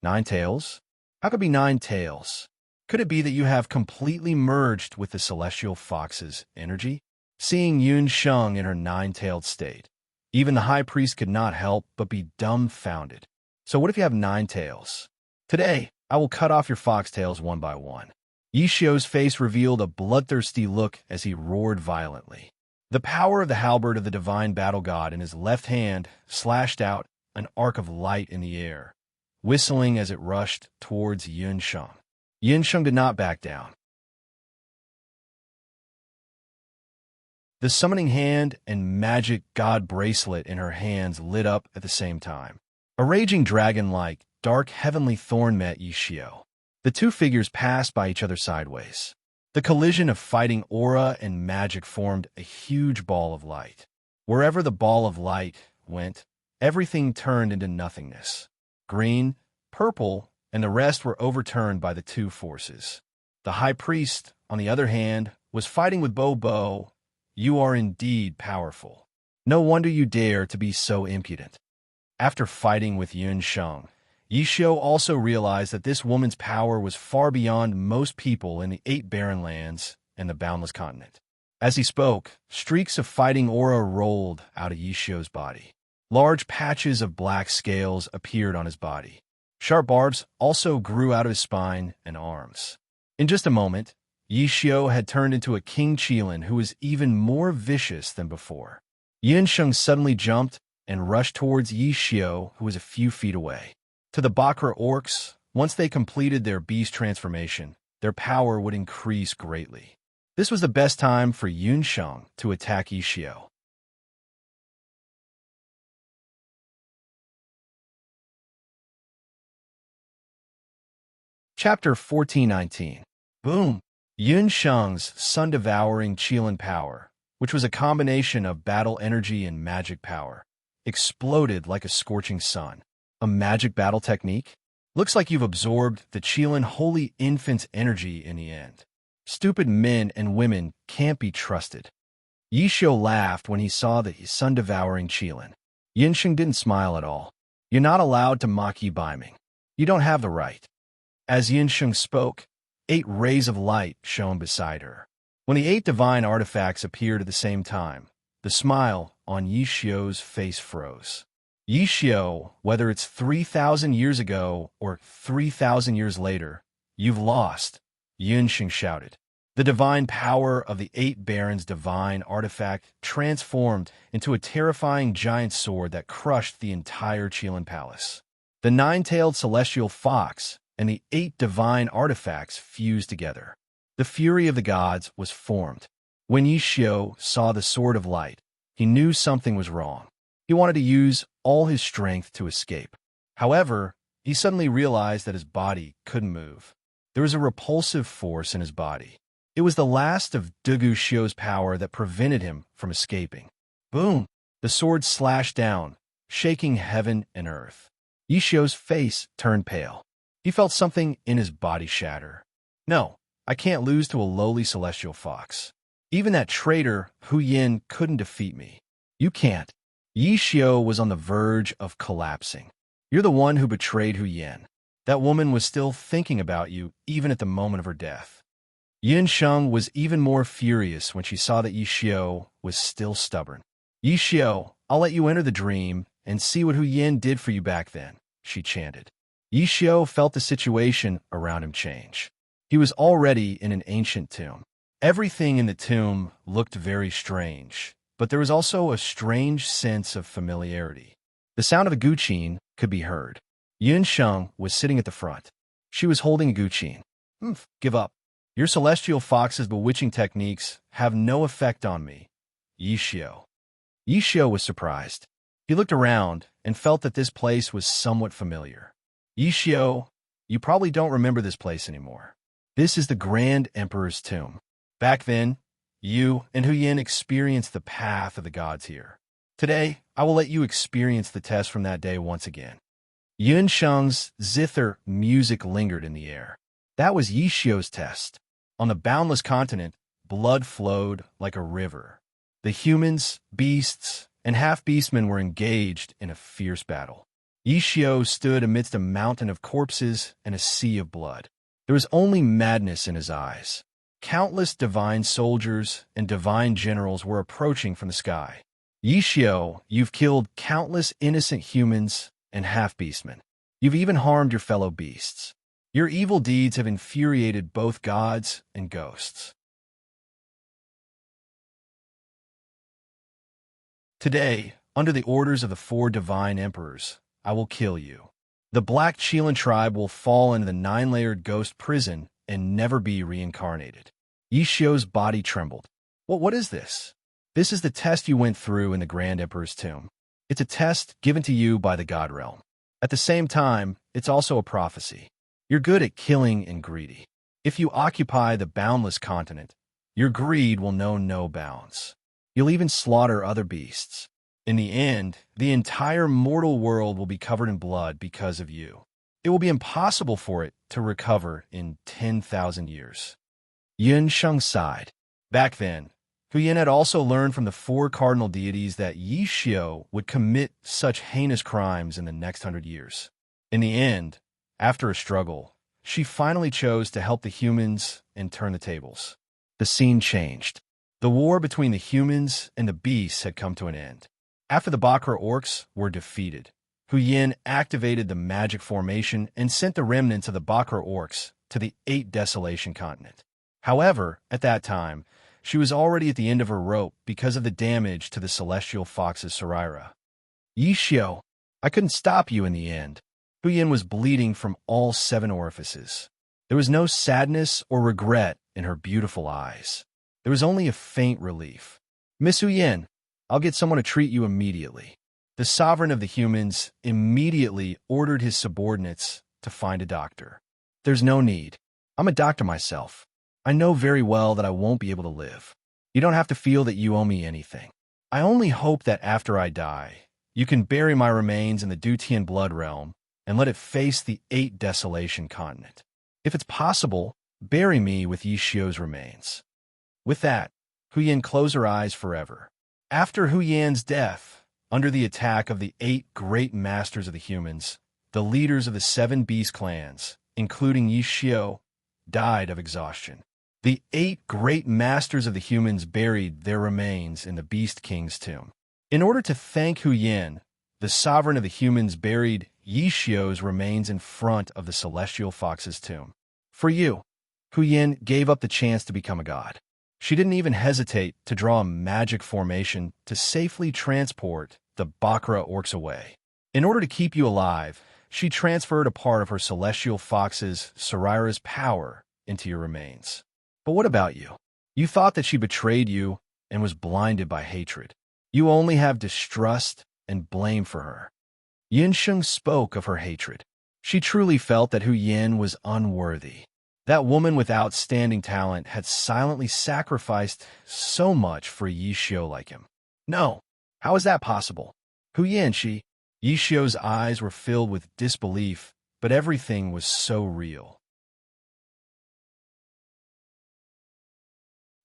9 tails? How could it be 9 tails? Could it be that you have completely merged with the celestial fox's energy? seeing Yun Sheng in her nine-tailed state. Even the high priest could not help but be dumbfounded. So what if you have 9 tails? Today, I will cut off your foxtails one by one. Yi Xiu's face revealed a bloodthirsty look as he roared violently. The power of the halberd of the divine battle god in his left hand slashed out an arc of light in the air, whistling as it rushed towards Yun Sheng. Yun Sheng did not back down. The summoning hand and magic god bracelet in her hands lit up at the same time. A raging dragon-like, dark heavenly thorn met Yi Xiu. The two figures passed by each other sideways. The collision of fighting aura and magic formed a huge ball of light. Wherever the ball of light went, everything turned into nothingness. Green, purple, and the rest were overturned by the two forces. The high priest, on the other hand, was fighting with Bo. You are indeed powerful. No wonder you dare to be so impudent. After fighting with Yun Sheng, Yi Xiu also realized that this woman's power was far beyond most people in the 8 barren lands and the boundless continent. As he spoke, streaks of fighting aura rolled out of Yi Xiu's body. Large patches of black scales appeared on his body. Sharp barbs also grew out of his spine and arms. In just a moment, Yi Xiu had turned into a king Qilin who was even more vicious than before. Yun Sheng suddenly jumped and rushed towards Yi Xiu, who was a few feet away. To the Bakra orcs, once they completed their beast transformation, their power would increase greatly. This was the best time for Yun Sheng to attack Yi Xiu. Chapter 1419. Boom! Yun Sheng's sun-devouring Qilin power, which was a combination of battle energy and magic power, exploded like a scorching sun. A magic battle technique? Looks like you've absorbed the Qilin holy infant's energy in the end. Stupid men and women can't be trusted. Yi Xiu laughed when he saw the sun-devouring Qilin. Yun Sheng didn't smile at all. You're not allowed to mock Yi Baiming. You don't have the right. As Yun Sheng spoke, 8 rays of light shone beside her. When the 8 divine artifacts appeared at the same time, the smile on Yi Xiu's face froze. Yi Xiu, whether it's 3,000 years ago or 3,000 years later, you've lost, Yun Sheng shouted. The divine power of the 8 barons' divine artifact transformed into a terrifying giant sword that crushed the entire Qilin palace. The 9-tailed celestial fox and the 8 divine artifacts fused together. The fury of the gods was formed. When Yi Xiu saw the sword of light, he knew something was wrong. He wanted to use all his strength to escape. However, he suddenly realized that his body couldn't move. There was a repulsive force in his body. It was the last of Dugu Xiu's power that prevented him from escaping. Boom! The sword slashed down, shaking heaven and earth. Yi Xiu's face turned pale. He felt something in his body shatter. No, I can't lose to a lowly celestial fox. Even that traitor Hu Yin couldn't defeat me. You can't. Yi Xiu was on the verge of collapsing. You're the one who betrayed Hu Yin. That woman was still thinking about you even at the moment of her death. Yun Sheng was even more furious when she saw that Yi Xiu was still stubborn. Yi Xiu, I'll let you enter the dream and see what Hu Yin did for you back then, she chanted. Yi Xiu felt the situation around him change. He was already in an ancient tomb. Everything in the tomb looked very strange, but there was also a strange sense of familiarity. The sound of a guqin could be heard. Yun Sheng was sitting at the front. She was holding a guqin. Give up. Your celestial fox's bewitching techniques have no effect on me, Yi Xiu. Yi Xiu was surprised. He looked around and felt that this place was somewhat familiar. Yi Xiu, you probably don't remember this place anymore. This is the Grand Emperor's tomb. Back then, you and Hu Yin experienced the path of the gods here. Today, I will let you experience the test from that day once again. Yun Sheng's zither music lingered in the air. That was Yi Xiu's test. On the boundless continent, blood flowed like a river. The humans, beasts, and half-beastmen were engaged in a fierce battle. Yi Xiu stood amidst a mountain of corpses and a sea of blood. There was only madness in his eyes. Countless divine soldiers and divine generals were approaching from the sky. Yishio, you've killed countless innocent humans and half-beastmen. You've even harmed your fellow beasts. Your evil deeds have infuriated both gods and ghosts. Today, under the orders of the 4 divine emperors, I will kill you. The Black Chelan tribe will fall into the 9-layered ghost prison and never be reincarnated. Yishio's body trembled. What is this? This is the test you went through in the Grand Emperor's tomb. It's a test given to you by the God Realm. At the same time, it's also a prophecy. You're good at killing and greedy. If you occupy the boundless continent, your greed will know no bounds. You'll even slaughter other beasts. In the end, the entire mortal world will be covered in blood because of you. It will be impossible for it to recover in 10,000 years. Yun Sheng sighed. Back then, Huyen had also learned from the 4 cardinal deities that Yishio would commit such heinous crimes in the next 100 years. In the end, after a struggle, she finally chose to help the humans and turn the tables. The scene changed. The war between the humans and the beasts had come to an end. After the Bakra orcs were defeated, Huyen activated the magic formation and sent the remnants of the Bakra orcs to the 8 Desolation continent. However, at that time, she was already at the end of her rope because of the damage to the celestial fox's Sarira. Yishio, I couldn't stop you in the end. Huyen was bleeding from all 7 orifices. There was no sadness or regret in her beautiful eyes. There was only a faint relief. Miss Huyen, I'll get someone to treat you immediately. The sovereign of the humans immediately ordered his subordinates to find a doctor. There's no need. I'm a doctor myself. I know very well that I won't be able to live. You don't have to feel that you owe me anything. I only hope that after I die, you can bury my remains in the Dutian blood realm and let it face the 8 Desolation continent. If it's possible, bury me with Yishio's remains. With that, Huyen closed her eyes forever. After Huyen's death, under the attack of the 8 great masters of the humans, the leaders of the 7 beast clans, including Yishio, died of exhaustion. The 8 great masters of the humans buried their remains in the Beast King's tomb. In order to thank Huyen, the sovereign of the humans buried Yishio's remains in front of the celestial fox's tomb. For you, Huyen gave up the chance to become a god. She didn't even hesitate to draw a magic formation to safely transport the Bakra orcs away. In order to keep you alive, she transferred a part of her celestial fox's Sarira's power into your remains. But what about you? You thought that she betrayed you and was blinded by hatred. You only have distrust and blame for her. Yinsheng spoke of her hatred. She truly felt that Huyen was unworthy. That woman with outstanding talent had silently sacrificed so much for a Yishio like him. No, how is that possible? Huyen, Yishio's eyes were filled with disbelief, but everything was so real.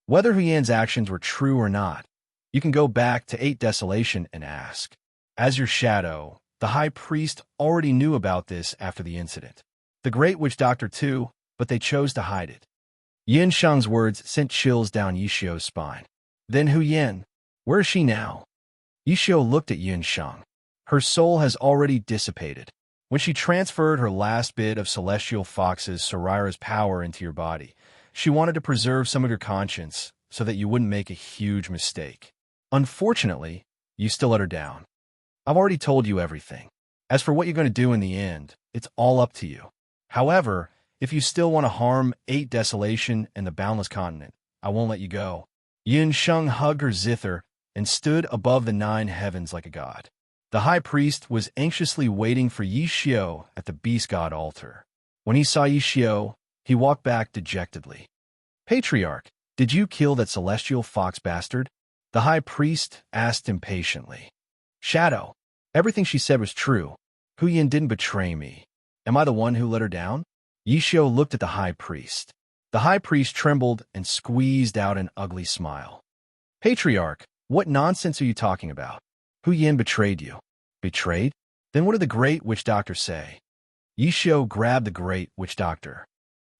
Whether Huyen's actions were true or not, you can go back to 8 Desolation and ask. As your shadow, the high priest already knew about this after the incident. The great witch doctor too, but they chose to hide it. Yin Shang's words sent chills down Yishio's spine. Then Huyen, where is she now? Yishio looked at Yin Shang. Her soul has already dissipated. When she transferred her last bit of celestial fox's Sarira's power into your body, she wanted to preserve some of your conscience so that you wouldn't make a huge mistake. Unfortunately, you still let her down. I've already told you everything. As for what you're going to do in the end, it's all up to you. However, if you still want to harm 8 Desolation and the Boundless Continent, I won't let you go. Yin Sheng hugged her zither and stood above the 9 heavens like a god. The high priest was anxiously waiting for Yishio at the beast god altar. When he saw Yishio, he walked back dejectedly. Patriarch, did you kill that celestial fox bastard? The high priest asked impatiently. Shadow, everything she said was true. Huyen didn't betray me. Am I the one who let her down? Yishio looked at the high priest. The high priest trembled and squeezed out an ugly smile. Patriarch, what nonsense are you talking about? Huyen betrayed you. Betrayed? Then what did the great witch doctor say? Yishio grabbed the great witch doctor.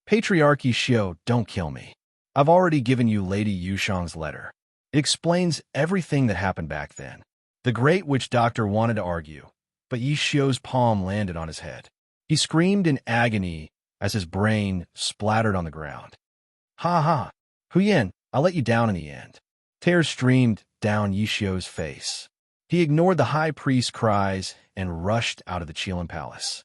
Patriarch Yishio, don't kill me. I've already given you Lady Yushang's letter. It explains everything that happened back then. The great witch doctor wanted to argue, but Yi Xiu's palm landed on his head. He screamed in agony as his brain splattered on the ground. Ha ha! Huyan, I'll let you down in the end. Tears streamed down Yi Xiu's face. He ignored the high priest's cries and rushed out of the Qilin palace.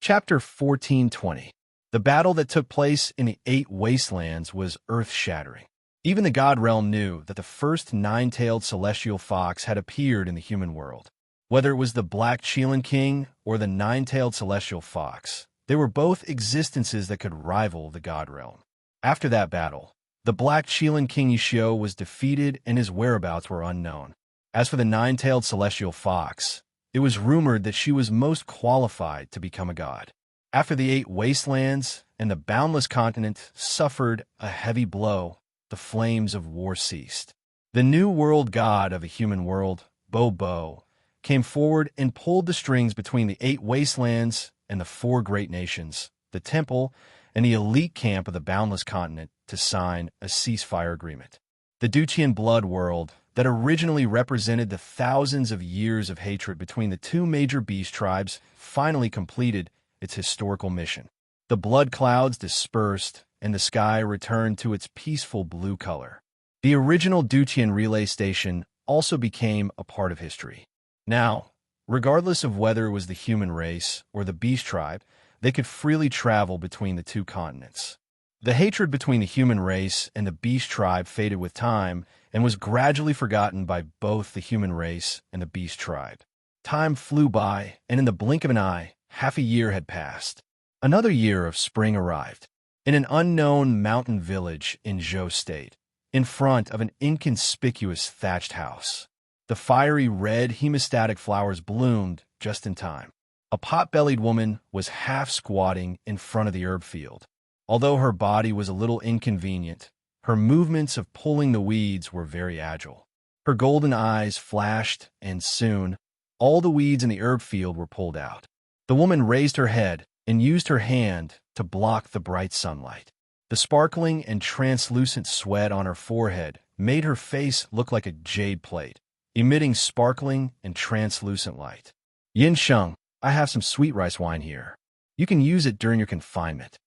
Chapter 1420. The battle that took place in the 8 wastelands was earth-shattering. Even the God Realm knew that the first 9-tailed celestial fox had appeared in the human world. Whether it was the Black Qilin King or the 9-tailed celestial fox, they were both existences that could rival the God Realm. After that battle, the Black Qilin King Yi Xiu was defeated and his whereabouts were unknown. As for the 9-tailed celestial fox, it was rumored that she was most qualified to become a god. After the 8 wastelands and the boundless continent suffered a heavy blow, the flames of war ceased. The new world god of a human world, Bo, came forward and pulled the strings between the 8 wastelands and the 4 great nations, the temple, and the elite camp of the boundless continent to sign a ceasefire agreement. The Duqian blood world that originally represented the thousands of years of hatred between the 2 major beast tribes finally completed its historical mission. The blood clouds dispersed and the sky returned to its peaceful blue color. The original Duqian relay station also became a part of history. Now, regardless of whether it was the human race or the beast tribe, they could freely travel between the 2 continents. The hatred between the human race and the beast tribe faded with time and was gradually forgotten by both the human race and the beast tribe. Time flew by, and in the blink of an eye, half a year had passed. Another year of spring arrived. In an unknown mountain village in Zhou State, in front of an inconspicuous thatched house, the fiery red hemostatic flowers bloomed just in time. A pot-bellied woman was half squatting in front of the herb field. Although her body was a little inconvenient, her movements of pulling the weeds were very agile. Her golden eyes flashed, and soon, all the weeds in the herb field were pulled out. The woman raised her head and used her hand to block the bright sunlight. The sparkling and translucent sweat on her forehead made her face look like a jade plate, emitting sparkling and translucent light. Yin Sheng, I have some sweet rice wine here. You can use it during your confinement.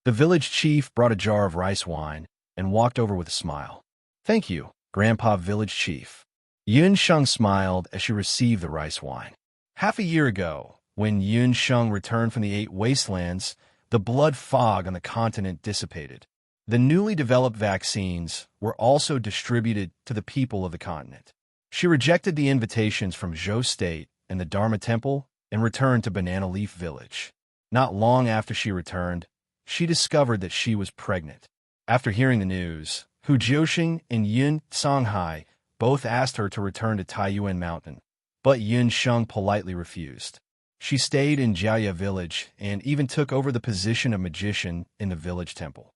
The village chief brought a jar of rice wine and walked over with a smile. Thank you, Grandpa Village Chief. Yun Sheng smiled as she received the rice wine. Half a year ago, when Yun Sheng returned from the 8 wastelands, the blood fog on the continent dissipated. The newly developed vaccines were also distributed to the people of the continent. She rejected the invitations from Zhou State and the Dharma Temple and returned to Banana Leaf Village. Not long after she returned, she discovered that she was pregnant. After hearing the news, Hu Jiuxing and Yun Songhai both asked her to return to Taiyuan Mountain, but Yun Sheng politely refused. She stayed in Jiaya Village and even took over the position of magician in the village temple.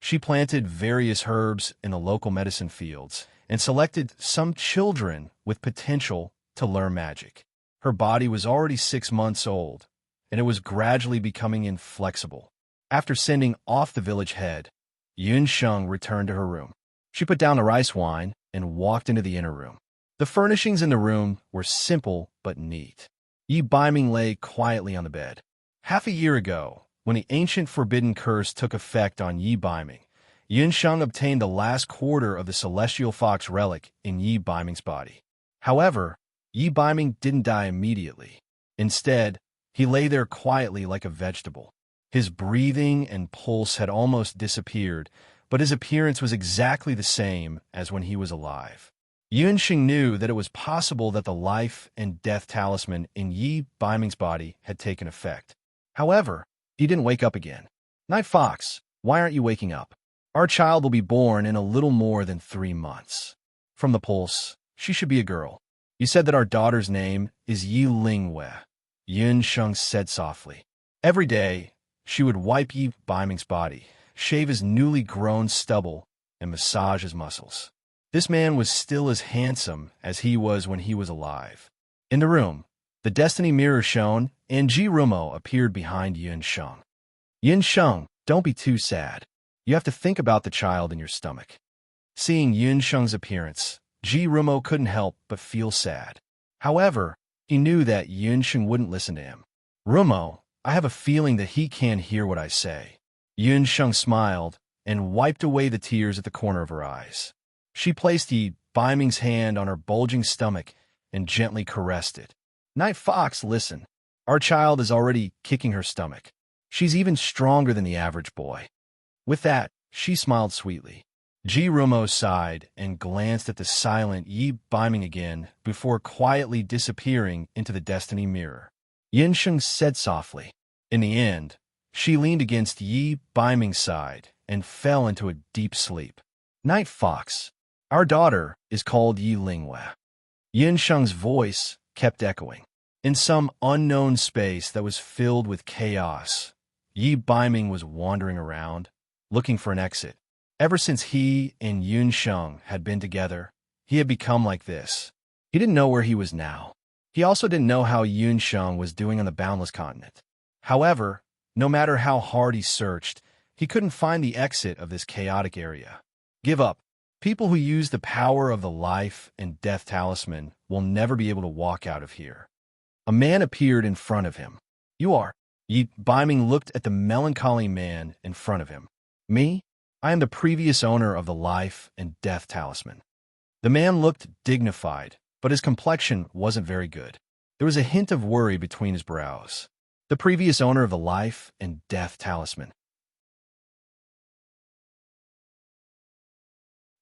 She planted various herbs in the local medicine fields and selected some children with potential to learn magic. Her body was already 6 months old, and it was gradually becoming inflexible. After sending off the village head, Yun Sheng returned to her room. She put down the rice wine and walked into the inner room. The furnishings in the room were simple but neat. Yi Baiming lay quietly on the bed. Half a year ago, when the ancient forbidden curse took effect on Yi Baiming, Yun Sheng obtained the last quarter of the celestial fox relic in Yi Baiming's body. However, Yi Baiming didn't die immediately. Instead, he lay there quietly like a vegetable. His breathing and pulse had almost disappeared, but his appearance was exactly the same as when he was alive. Yun Sheng knew that it was possible that the life and death talisman in Yi Baiming's body had taken effect. However, he didn't wake up again. Night Fox, why aren't you waking up? Our child will be born in a little more than 3 months. From the pulse, she should be a girl. You said that our daughter's name is Yi Lingwei, Yun Sheng said softly. Every day, she would wipe Yi Baiming's body, shave his newly grown stubble, and massage his muscles. This man was still as handsome as he was when he was alive. In the room, the destiny mirror shone, and Ji Rumo appeared behind Yun Sheng. Yun Sheng, don't be too sad. You have to think about the child in your stomach. Seeing Yun Sheng's appearance, Ji Rumo couldn't help but feel sad. However, he knew that Yun Sheng wouldn't listen to him. Rumo, I have a feeling that he can't hear what I say. Yun Sheng smiled and wiped away the tears at the corner of her eyes. She placed Yi Baiming's hand on her bulging stomach and gently caressed it. Night Fox, listen. Our child is already kicking her stomach. She's even stronger than the average boy. With that, she smiled sweetly. Ji Rumo sighed and glanced at the silent Yi Baiming again before quietly disappearing into the destiny mirror. Yin Sheng said softly. In the end, she leaned against Yi Baiming's side and fell into a deep sleep. Night Fox, our daughter is called Yi Linghua. Yin Sheng's voice kept echoing. In some unknown space that was filled with chaos, Yi Baiming was wandering around, looking for an exit. Ever since he and Yun Sheng had been together, he had become like this. He didn't know where he was now. He also didn't know how Yun Sheng was doing on the Boundless Continent. However, no matter how hard he searched, he couldn't find the exit of this chaotic area. Give up. People who use the power of the life and death talisman will never be able to walk out of here. A man appeared in front of him. You are. Yi Baiming looked at the melancholy man in front of him. Me? I am the previous owner of the life and death talisman. The man looked dignified, but his complexion wasn't very good. There was a hint of worry between his brows. The previous owner of the life and death talisman.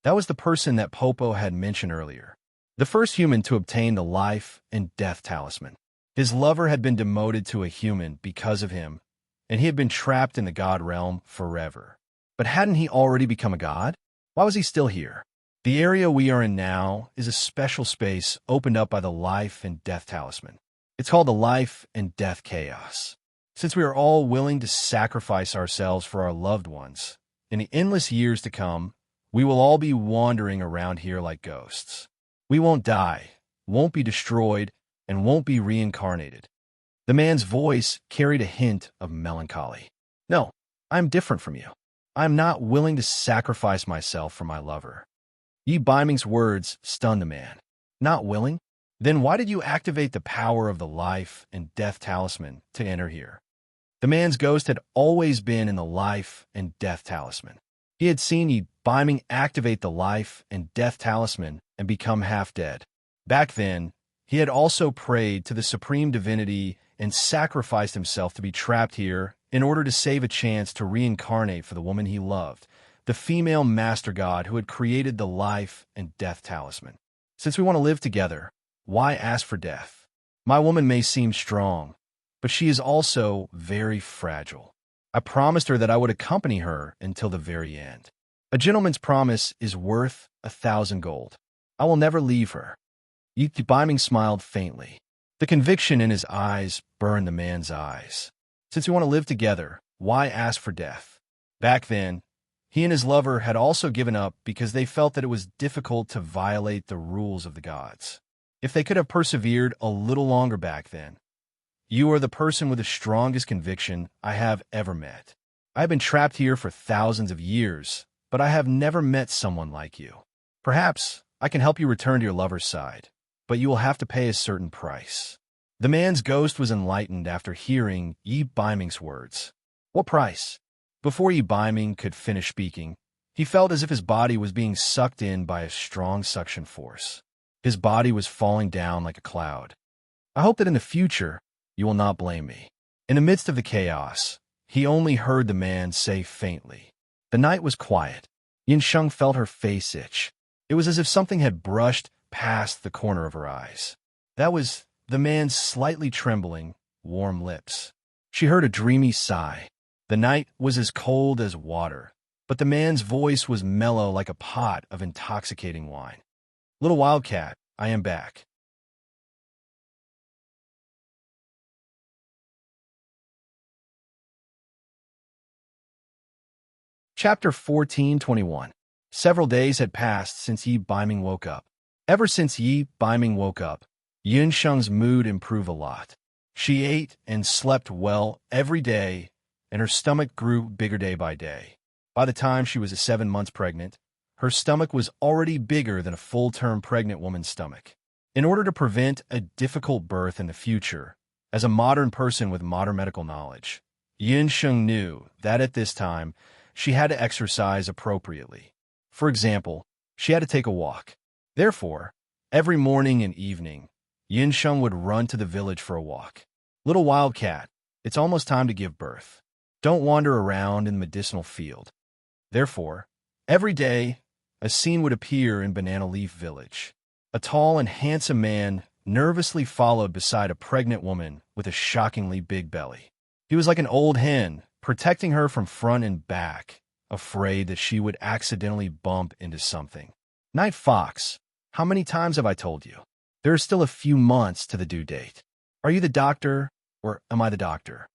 That was the person that Popo had mentioned earlier. The first human to obtain the life and death talisman. His lover had been demoted to a human because of him, and he had been trapped in the god realm forever. But hadn't he already become a god? Why was he still here? The area we are in now is a special space opened up by the life and death talisman. It's called the life and death chaos. Since we are all willing to sacrifice ourselves for our loved ones, in the endless years to come, we will all be wandering around here like ghosts. We won't die, won't be destroyed, and won't be reincarnated. The man's voice carried a hint of melancholy. No, I'm different from you. I'm not willing to sacrifice myself for my lover. Yi Baiming's words stunned the man. Not willing? Then why did you activate the power of the life and death talisman to enter here? The man's ghost had always been in the life and death talisman. He had seen Yi Baiming activate the life and death talisman and become half dead. Back then, he had also prayed to the supreme divinity and sacrificed himself to be trapped here in order to save a chance to reincarnate for the woman he loved, the female master god who had created the life and death talisman. Since we want to live together, why ask for death? My woman may seem strong, but she is also very fragile. I promised her that I would accompany her until the very end. A gentleman's promise is worth 1,000 gold. I will never leave her. Yi Baiming smiled faintly. The conviction in his eyes burned the man's eyes. Since we want to live together, why ask for death? Back then, he and his lover had also given up because they felt that it was difficult to violate the rules of the gods. If they could have persevered a little longer back then. You are the person with the strongest conviction I have ever met. I have been trapped here for thousands of years, but I have never met someone like you. Perhaps I can help you return to your lover's side, but you will have to pay a certain price. The man's ghost was enlightened after hearing Yi Baiming's words. What price? Before Yi Baiming could finish speaking, he felt as if his body was being sucked in by a strong suction force. His body was falling down like a cloud. I hope that in the future, you will not blame me. In the midst of the chaos, he only heard the man say faintly. The night was quiet. Yin Sheng felt her face itch. It was as if something had brushed past the corner of her eyes. That was the man's slightly trembling, warm lips. She heard a dreamy sigh. The night was as cold as water, but the man's voice was mellow like a pot of intoxicating wine. Little Wildcat, I am back. Chapter 14:21. Several days had passed since Yi Biming woke up. Ever since Yi Biming woke up, Yun Sheng's mood improved a lot. She ate and slept well every day, and her stomach grew bigger day by day. By the time she was 7 months pregnant, her stomach was already bigger than a full-term pregnant woman's stomach. In order to prevent a difficult birth in the future, as a modern person with modern medical knowledge, Yun Sheng knew that at this time, she had to exercise appropriately. For example, she had to take a walk. Therefore, every morning and evening, Yun Sheng would run to the village for a walk. Little wildcat, it's almost time to give birth. Don't wander around in the medicinal field. Therefore, every day, a scene would appear in Banana Leaf Village. A tall and handsome man nervously followed beside a pregnant woman with a shockingly big belly. He was like an old hen, protecting her from front and back, afraid that she would accidentally bump into something. Night Fox, how many times have I told you? There are still a few months to the due date. Are you the doctor, or am I the doctor?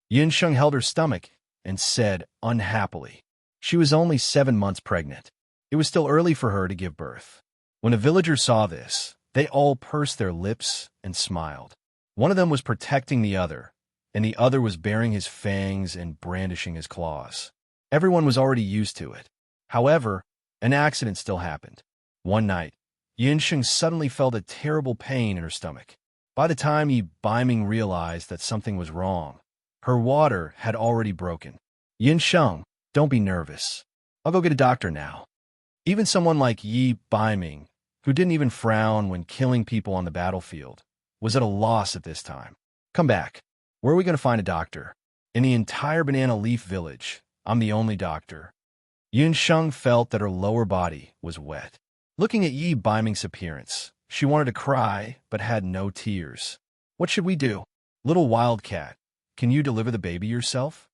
Yun Sheng held her stomach and said unhappily. She was only 7 months pregnant. It was still early for her to give birth. When the villagers saw this, they all pursed their lips and smiled. One of them was protecting the other, and the other was baring his fangs and brandishing his claws. Everyone was already used to it. However, an accident still happened. One night, Yun Sheng suddenly felt a terrible pain in her stomach. By the time Yi Biming realized that something was wrong, her water had already broken. Yun Sheng, don't be nervous. I'll go get a doctor now. Even someone like Yi Biming, who didn't even frown when killing people on the battlefield, was at a loss at this time. Come back. Where are we going to find a doctor? In the entire Banana Leaf Village, I'm the only doctor. Yun Sheng felt that her lower body was wet. Looking at Yi Biming's appearance, she wanted to cry, but had no tears. What should we do? Little wildcat, can you deliver the baby yourself?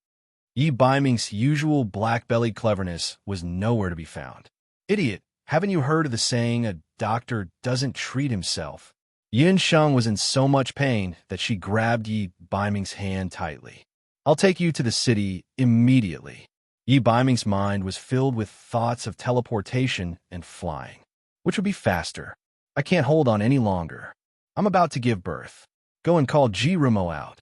Yi Biming's usual black-bellied cleverness was nowhere to be found. Idiot, haven't you heard of the saying, a doctor doesn't treat himself? Yun Sheng was in so much pain that she grabbed Yi Biming's hand tightly. I'll take you to the city immediately. Yi Biming's mind was filled with thoughts of teleportation and flying. Which would be faster? I can't hold on any longer. I'm about to give birth. Go and call Ji Rumo out.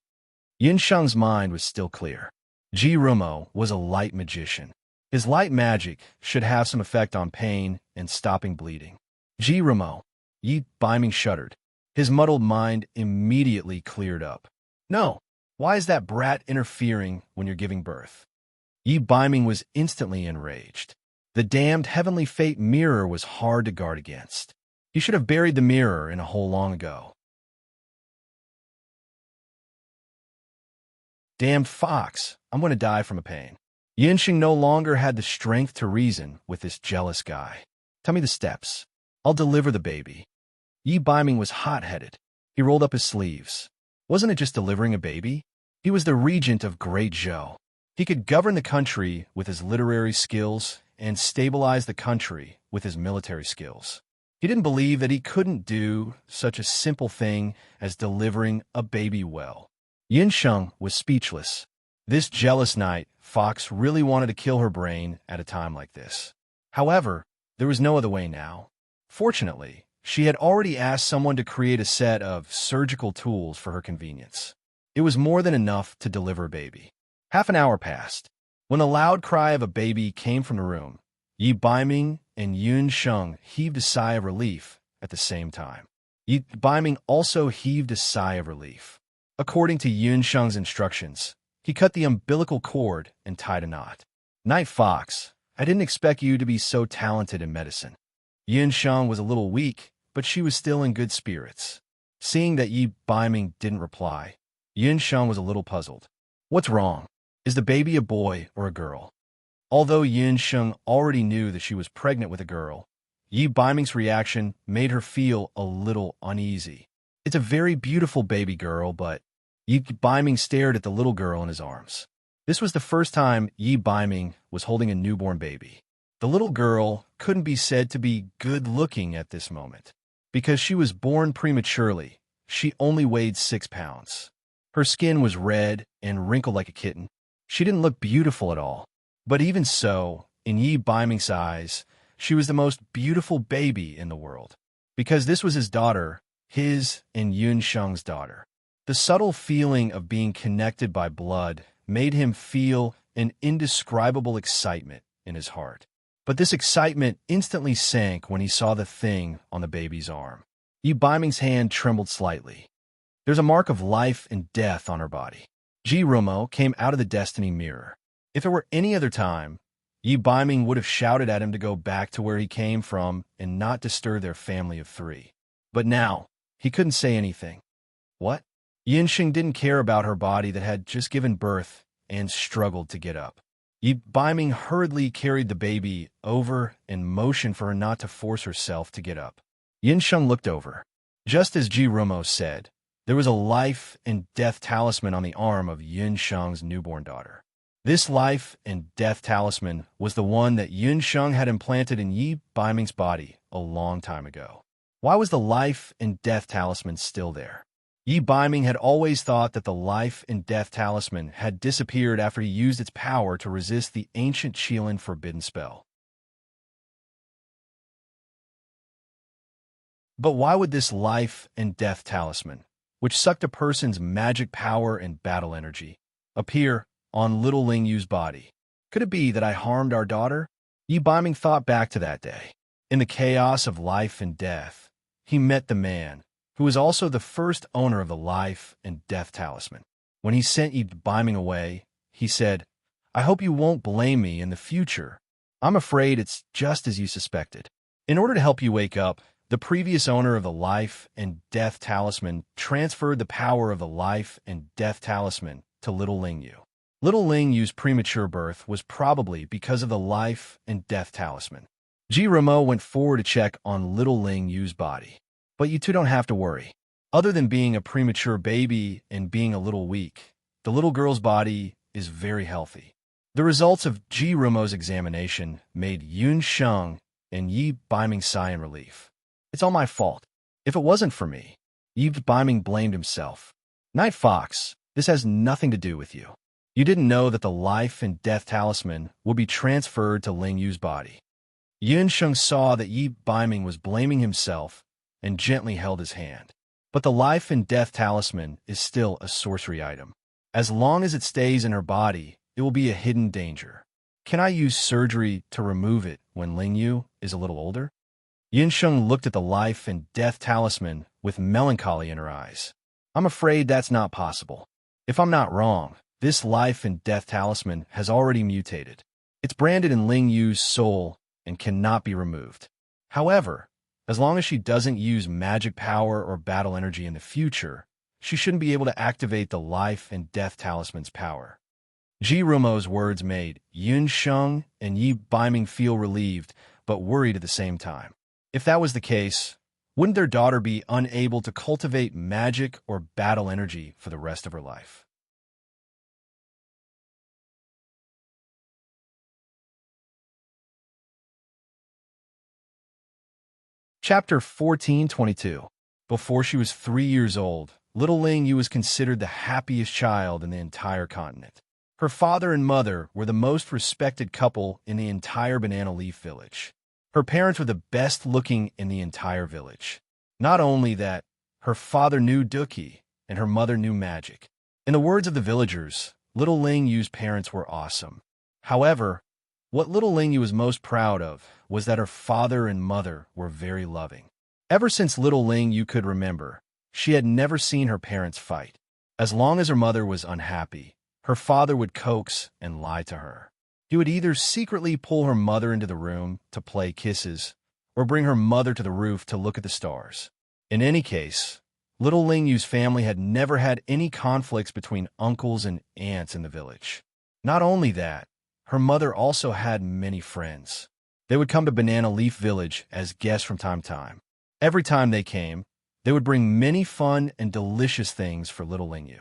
Yun Sheng's mind was still clear. Ji Rumo was a light magician. His light magic should have some effect on pain and stopping bleeding. Ji Rumo. Yi Biming shuddered. His muddled mind immediately cleared up. No, why is that brat interfering when you're giving birth? Yi Biming was instantly enraged. The damned heavenly fate mirror was hard to guard against. He should have buried the mirror in a hole long ago. Damned fox, I'm going to die from a pain. Yun Sheng no longer had the strength to reason with this jealous guy. Tell me the steps. I'll deliver the baby. Yi Biming was hot-headed. He rolled up his sleeves. Wasn't it just delivering a baby? He was the regent of Great Zhou. He could govern the country with his literary skills and stabilize the country with his military skills. He didn't believe that he couldn't do such a simple thing as delivering a baby well. Yun Sheng was speechless. This jealous night, Fox really wanted to kill her brain at a time like this. However, there was no other way now. Fortunately, she had already asked someone to create a set of surgical tools for her convenience. It was more than enough to deliver a baby. Half an hour passed. When the loud cry of a baby came from the room, Yi Biming and Yun Sheng heaved a sigh of relief at the same time. Yi Biming also heaved a sigh of relief. According to Yun Sheng's instructions, he cut the umbilical cord and tied a knot. Night Fox, I didn't expect you to be so talented in medicine. Yun Sheng was a little weak, but she was still in good spirits. Seeing that Yi Biming didn't reply, Yun Sheng was a little puzzled. What's wrong? Is the baby a boy or a girl? Although Yun Sheng already knew that she was pregnant with a girl, Yi Biming's reaction made her feel a little uneasy. It's a very beautiful baby girl, but Yi Biming stared at the little girl in his arms. This was the first time Yi Biming was holding a newborn baby. The little girl couldn't be said to be good-looking at this moment. Because she was born prematurely, she only weighed 6 pounds. Her skin was red and wrinkled like a kitten. She didn't look beautiful at all. But even so, in Yi Biming's eyes, She was the most beautiful baby in the world. Because this was his daughter, his and Yun Sheng's daughter. The subtle feeling of being connected by blood made him feel an indescribable excitement in his heart. But this excitement instantly sank when he saw the thing on the baby's arm. Yi Baiming's hand trembled slightly. There's a mark of life and death on her body. Ji Rumo came out of the destiny mirror. If it were any other time, Yi Baiming would have shouted at him to go back to where he came from and not disturb their family of 3. But now, he couldn't say anything. What? Yinxing didn't care about her body that had just given birth and struggled to get up. Yi Baiming hurriedly carried the baby over and motioned for her not to force herself to get up. Yinsheng looked over. Just as Ji Rumo said, there was a life and death talisman on the arm of Yinsheng's newborn daughter. This life and death talisman was the one that Yinsheng had implanted in Yi Baiming's body a long time ago. Why was the life and death talisman still there? Yi Baiming had always thought that the life and death talisman had disappeared after he used its power to resist the ancient Qilin forbidden spell. But why would this life and death talisman, which sucked a person's magic power and battle energy, appear on little Ling Yu's body? Could it be that I harmed our daughter? Yi Baiming thought back to that day. In the chaos of life and death, he met the man who was also the first owner of the life and death talisman. When he sent Yi Baiming away, he said, I hope you won't blame me in the future. I'm afraid it's just as you suspected. In order to help you wake up, the previous owner of the life and death talisman transferred the power of the life and death talisman to little Ling Yu. Little Ling Yu's premature birth was probably because of the life and death talisman. Ji Rumo went forward to check on little Ling Yu's body. But you two don't have to worry. Other than being a premature baby and being a little weak, the little girl's body is very healthy. The results of Ji Rumo's examination made Yun Sheng and Yi Baiming sigh in relief. It's all my fault. If it wasn't for me, Yi Baiming blamed himself. Night Fox, this has nothing to do with you. You didn't know that the life and death talisman would be transferred to Ling Yu's body. Yun Sheng saw that Yi Baiming was blaming himself and gently held his hand. But the life and death talisman is still a sorcery item. As long as it stays in her body, it will be a hidden danger. Can I use surgery to remove it when Ling Yu is a little older? Yinsheng looked at the life and death talisman with melancholy in her eyes. I'm afraid that's not possible. If I'm not wrong, this life and death talisman has already mutated. It's branded in Ling Yu's soul and cannot be removed. However, as long as she doesn't use magic power or battle energy in the future, she shouldn't be able to activate the life and death talisman's power. Ji Rumo's words made Yun Sheng and Yi Baiming feel relieved, but worried at the same time. If that was the case, wouldn't their daughter be unable to cultivate magic or battle energy for the rest of her life? Chapter 1422. Before she was 3 years old, little Ling Yu was considered the happiest child in the entire continent. Her father and mother were the most respected couple in the entire Banana Leaf Village. Her parents were the best looking in the entire village. Not only that, her father knew Duki and her mother knew magic. In the words of the villagers, little Ling Yu's parents were awesome. However, what little Ling Yu was most proud of was that her father and mother were very loving. Ever since little Ling Yu could remember, she had never seen her parents fight. As long as her mother was unhappy, her father would coax and lie to her. He would either secretly pull her mother into the room to play kisses or bring her mother to the roof to look at the stars. In any case, little Ling Yu's family had never had any conflicts between uncles and aunts in the village. Not only that, her mother also had many friends. They would come to Banana Leaf Village as guests from time to time. Every time they came, they would bring many fun and delicious things for little Ling Yu.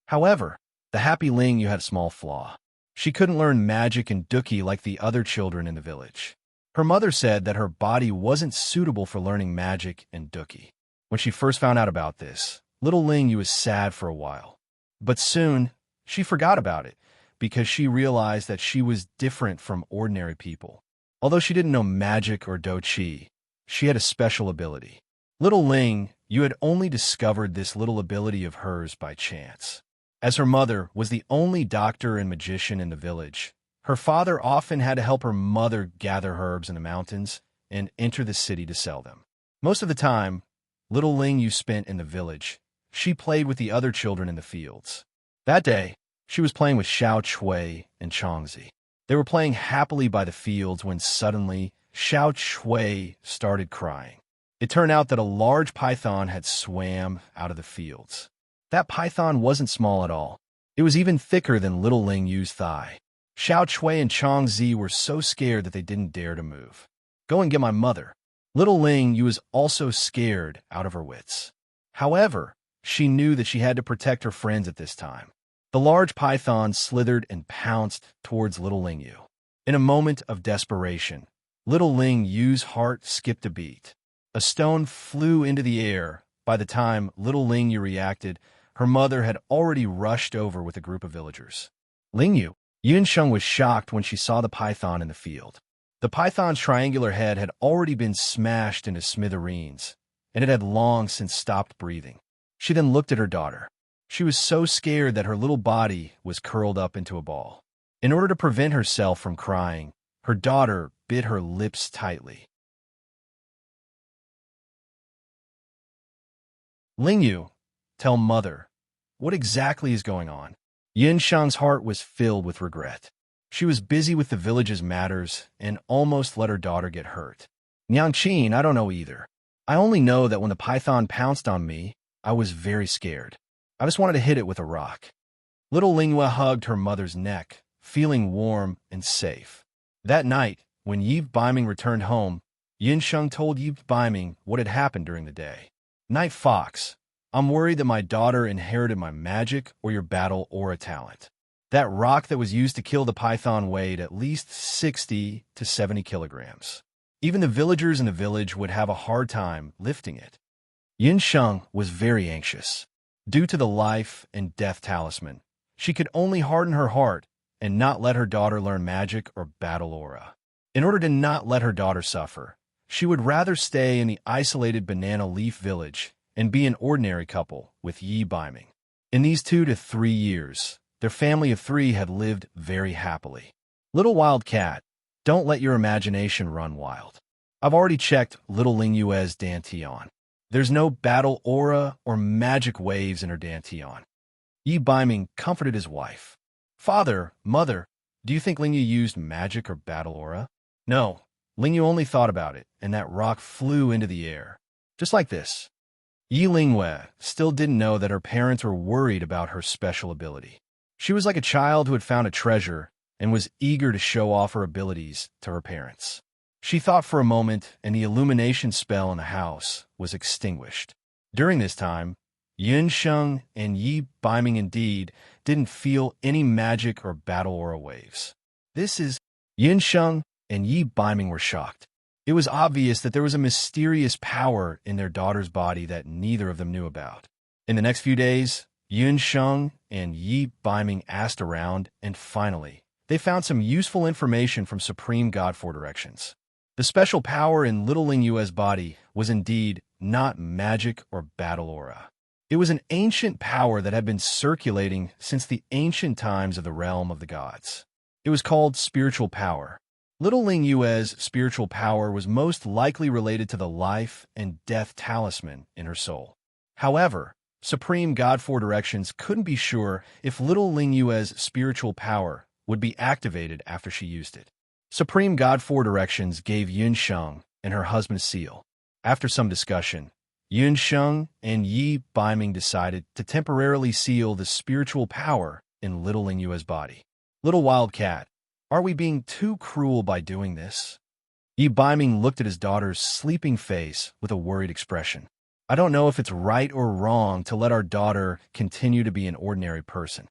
However, the happy Ling Yu had a small flaw. She couldn't learn magic and Duki like the other children in the village. Her mother said that her body wasn't suitable for learning magic and Duki. When she first found out about this, little Ling Yu was sad for a while. But soon, she forgot about it, because she realized that she was different from ordinary people. Although she didn't know magic or do qi, she had a special ability. Little Ling, you had only discovered this little ability of hers by chance. As her mother was the only doctor and magician in the village, her father often had to help her mother gather herbs in the mountains and enter the city to sell them. Most of the time, Little Ling Yu spent in the village. She played with the other children in the fields. That day, she was playing with Xiao Chui and Chongzi. They were playing happily by the fields when suddenly Xiao Chui started crying. It turned out that a large python had swam out of the fields. That python wasn't small at all. It was even thicker than Little Ling Yu's thigh. Xiao Chui and Chongzi were so scared that they didn't dare to move. Go and get my mother. Little Ling Yu was also scared out of her wits. However, she knew that she had to protect her friends at this time. The large python slithered and pounced towards Little Ling Yu. In a moment of desperation, Little Ling Yu's heart skipped a beat. A stone flew into the air. By the time Little Ling Yu reacted, her mother had already rushed over with a group of villagers. Ling Yu, Yunsheng was shocked when she saw the python in the field. The python's triangular head had already been smashed into smithereens, and it had long since stopped breathing. She then looked at her daughter. She was so scared that her little body was curled up into a ball. In order to prevent herself from crying, her daughter bit her lips tightly. Ling Yu, tell mother, what exactly is going on? Yunsheng's heart was filled with regret. She was busy with the village's matters and almost let her daughter get hurt. Nyangqin, I don't know either. I only know that when the python pounced on me, I was very scared. I just wanted to hit it with a rock. Little Lingyue hugged her mother's neck, feeling warm and safe. That night, when Yi Biming returned home, Yunsheng told Yi Biming what had happened during the day. Night Fox, I'm worried that my daughter inherited my magic or your battle aura talent. That rock that was used to kill the python weighed at least 60 to 70 kilograms. Even the villagers in the village would have a hard time lifting it. Yunsheng was very anxious. Due to the life and death talisman, she could only harden her heart and not let her daughter learn magic or battle aura. In order to not let her daughter suffer, she would rather stay in the isolated banana leaf village and be an ordinary couple with Yi Biming. In these 2 to 3 years, their family of 3 had lived very happily. Little Wild Cat, don't let your imagination run wild. I've already checked Little Lingyue's Dantian. There's no battle aura or magic waves in her Dantian. Yi Biming comforted his wife. Father, mother, do you think Lingyu used magic or battle aura? No, Lingyu only thought about it, and that rock flew into the air. Just like this. Yi Lingyue still didn't know that her parents were worried about her special ability. She was like a child who had found a treasure and was eager to show off her abilities to her parents. She thought for a moment, and the illumination spell in the house was extinguished. During this time, Yunsheng and Yi Biming indeed didn't feel any magic or battle aura waves. Yunsheng and Yi Biming were shocked. It was obvious that there was a mysterious power in their daughter's body that neither of them knew about. In the next few days, Yunsheng and Yi Biming asked around, and finally, they found some useful information from Supreme God Four Directions. The special power in Little Lingyue's body was indeed not magic or battle aura. It was an ancient power that had been circulating since the ancient times of the realm of the gods. It was called spiritual power. Little Lingyue's spiritual power was most likely related to the life and death talisman in her soul. However, Supreme God Four Directions couldn't be sure if Little Lingyue's spiritual power would be activated after she used it. Supreme God Four Directions gave Yunsheng and her husband seal. After some discussion, Yunsheng and Yi Biming decided to temporarily seal the spiritual power in Little Lingyue's body. Little Wild Cat, are we being too cruel by doing this? Yi Biming looked at his daughter's sleeping face with a worried expression. I don't know if it's right or wrong to let our daughter continue to be an ordinary person.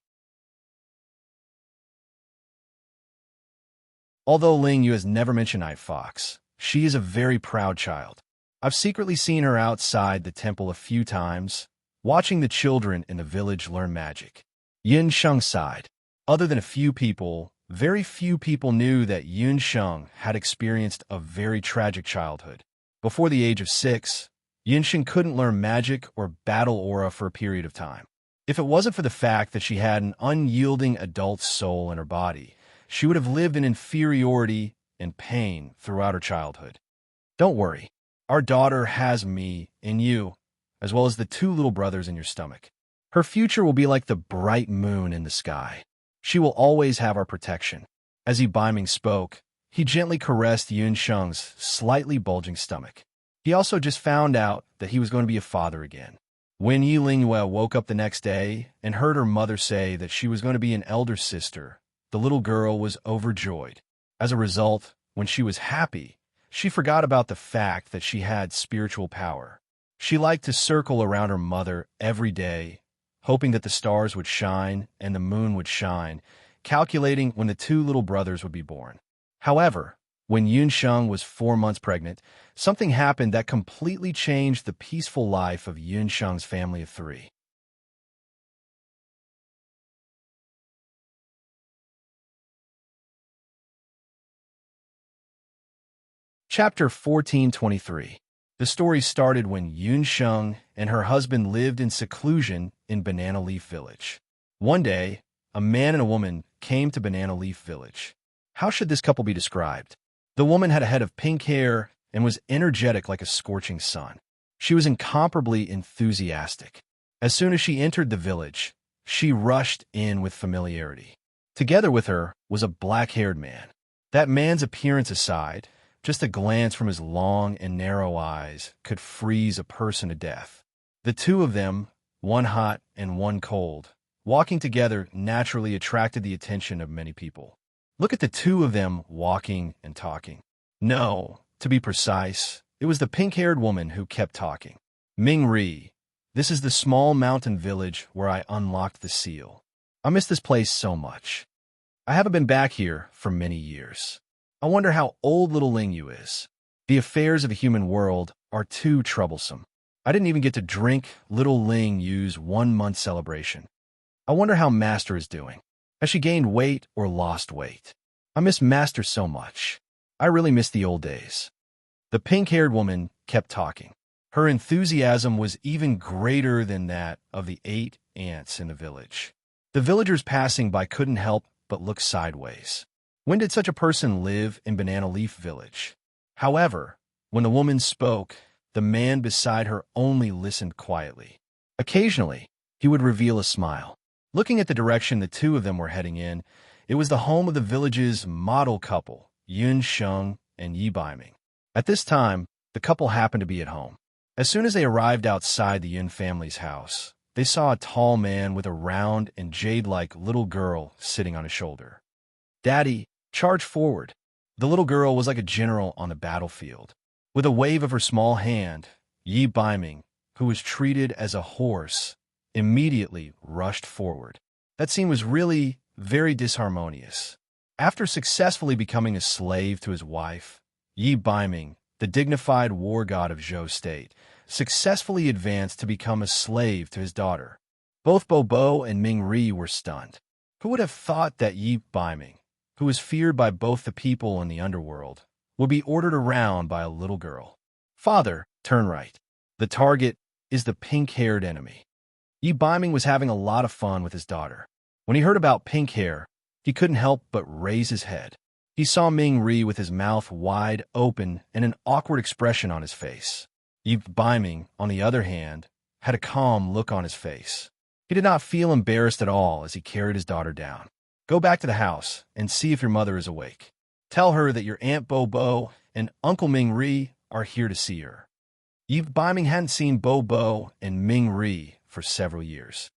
Although Lingyu has never mentioned Night Fox, she is a very proud child. I've secretly seen her outside the temple a few times, watching the children in the village learn magic. Yunsheng sighed. Other than a few people, very few people knew that Yun Sheng had experienced a very tragic childhood. Before the age of 6, Yun Sheng couldn't learn magic or battle aura for a period of time. If it wasn't for the fact that she had an unyielding adult soul in her body, she would have lived in inferiority and pain throughout her childhood. Don't worry, our daughter has me in you, as well as the 2 little brothers in your stomach. Her future will be like the bright moon in the sky. She will always have our protection. As Yi Baiming spoke, he gently caressed Yun Sheng's slightly bulging stomach. He also just found out that he was going to be a father again. When Yi Lingyue woke up the next day and heard her mother say that she was going to be an elder sister, the little girl was overjoyed. As a result, when she was happy, she forgot about the fact that she had spiritual power. She liked to circle around her mother every day, hoping that the stars would shine and the moon would shine, calculating when the 2 little brothers would be born. However, when Yun Sheng was 4 months pregnant, something happened that completely changed the peaceful life of Yun Sheng's family of 3. Chapter 1423. The story started when Yun Sheng and her husband lived in seclusion in Banana Leaf Village. One day, a man and a woman came to Banana Leaf Village. How should this couple be described? The woman had a head of pink hair and was energetic like a scorching sun. She was incomparably enthusiastic. As soon as she entered the village, she rushed in with familiarity. Together with her was a black-haired man. That man's appearance aside, just a glance from his long and narrow eyes could freeze a person to death. The 2 of them, one hot and one cold, walking together naturally attracted the attention of many people. Look at the 2 of them walking and talking. No, to be precise, it was the pink-haired woman who kept talking. Ming Ri, this is the small mountain village where I unlocked the seal. I miss this place so much. I haven't been back here for many years. I wonder how old little Ling Yu is. The affairs of the human world are too troublesome. I didn't even get to drink little Ling Yu's 1-month celebration. I wonder how Master is doing. Has she gained weight or lost weight? I miss Master so much. I really miss the old days. The pink-haired woman kept talking. Her enthusiasm was even greater than that of the 8 ants in the village. The villagers passing by couldn't help but look sideways. When did such a person live in Banana Leaf Village? However, when the woman spoke, the man beside her only listened quietly. Occasionally, he would reveal a smile. Looking at the direction the 2 of them were heading in, it was the home of the village's model couple, Yun Sheng and Yi Baiming. At this time, the couple happened to be at home. As soon as they arrived outside the Yun family's house, they saw a tall man with a round and jade-like little girl sitting on his shoulder. "Daddy, charge forward." The little girl was like a general on the battlefield. With a wave of her small hand, Yi Baiming, who was treated as a horse, immediately rushed forward. That scene was really very disharmonious. After successfully becoming a slave to his wife, Yi Baiming, the dignified war god of Zhou State, successfully advanced to become a slave to his daughter. Both Bobo and Ming Ri were stunned. Who would have thought that Yi Baiming, who was feared by both the people and the underworld, would be ordered around by a little girl? "Father, turn right. The target is the pink-haired enemy." Yi Baiming was having a lot of fun with his daughter. When he heard about pink hair, he couldn't help but raise his head. He saw Ming Ri with his mouth wide open and an awkward expression on his face. Yi Baiming, on the other hand, had a calm look on his face. He did not feel embarrassed at all as he carried his daughter down. "Go back to the house and see if your mother is awake. Tell her that your Aunt Bobo and Uncle Ming Ri are here to see her." Yi Baiming hadn't seen Bobo and Ming Ri for several years.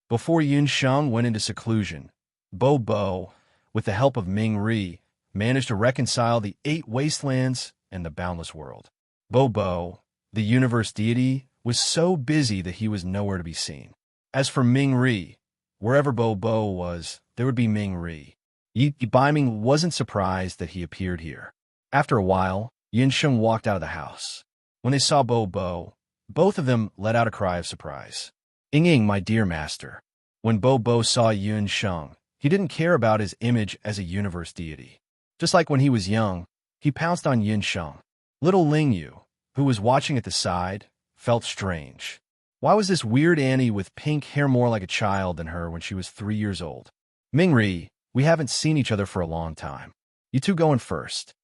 Before Yun Sheng went into seclusion, Bobo, with the help of Ming Ri, managed to reconcile the 8 wastelands and the boundless world. Bobo, the universe deity, was so busy that he was nowhere to be seen. As for Ming Ri, wherever Bobo was, there would be Ming Ri. Yi Baiming wasn't surprised that he appeared here. After a while, Yun Sheng walked out of the house. When they saw Bobo, both of them let out a cry of surprise. "Ying, my dear master." When Bo saw Yun Sheng, he didn't care about his image as a universe deity. Just like when he was young, he pounced on Yun Sheng. Little Ling Yu, who was watching at the side, felt strange. Why was this weird Annie with pink hair more like a child than her when she was 3 years old? Mingri, we haven't seen each other for a long time. You two going first.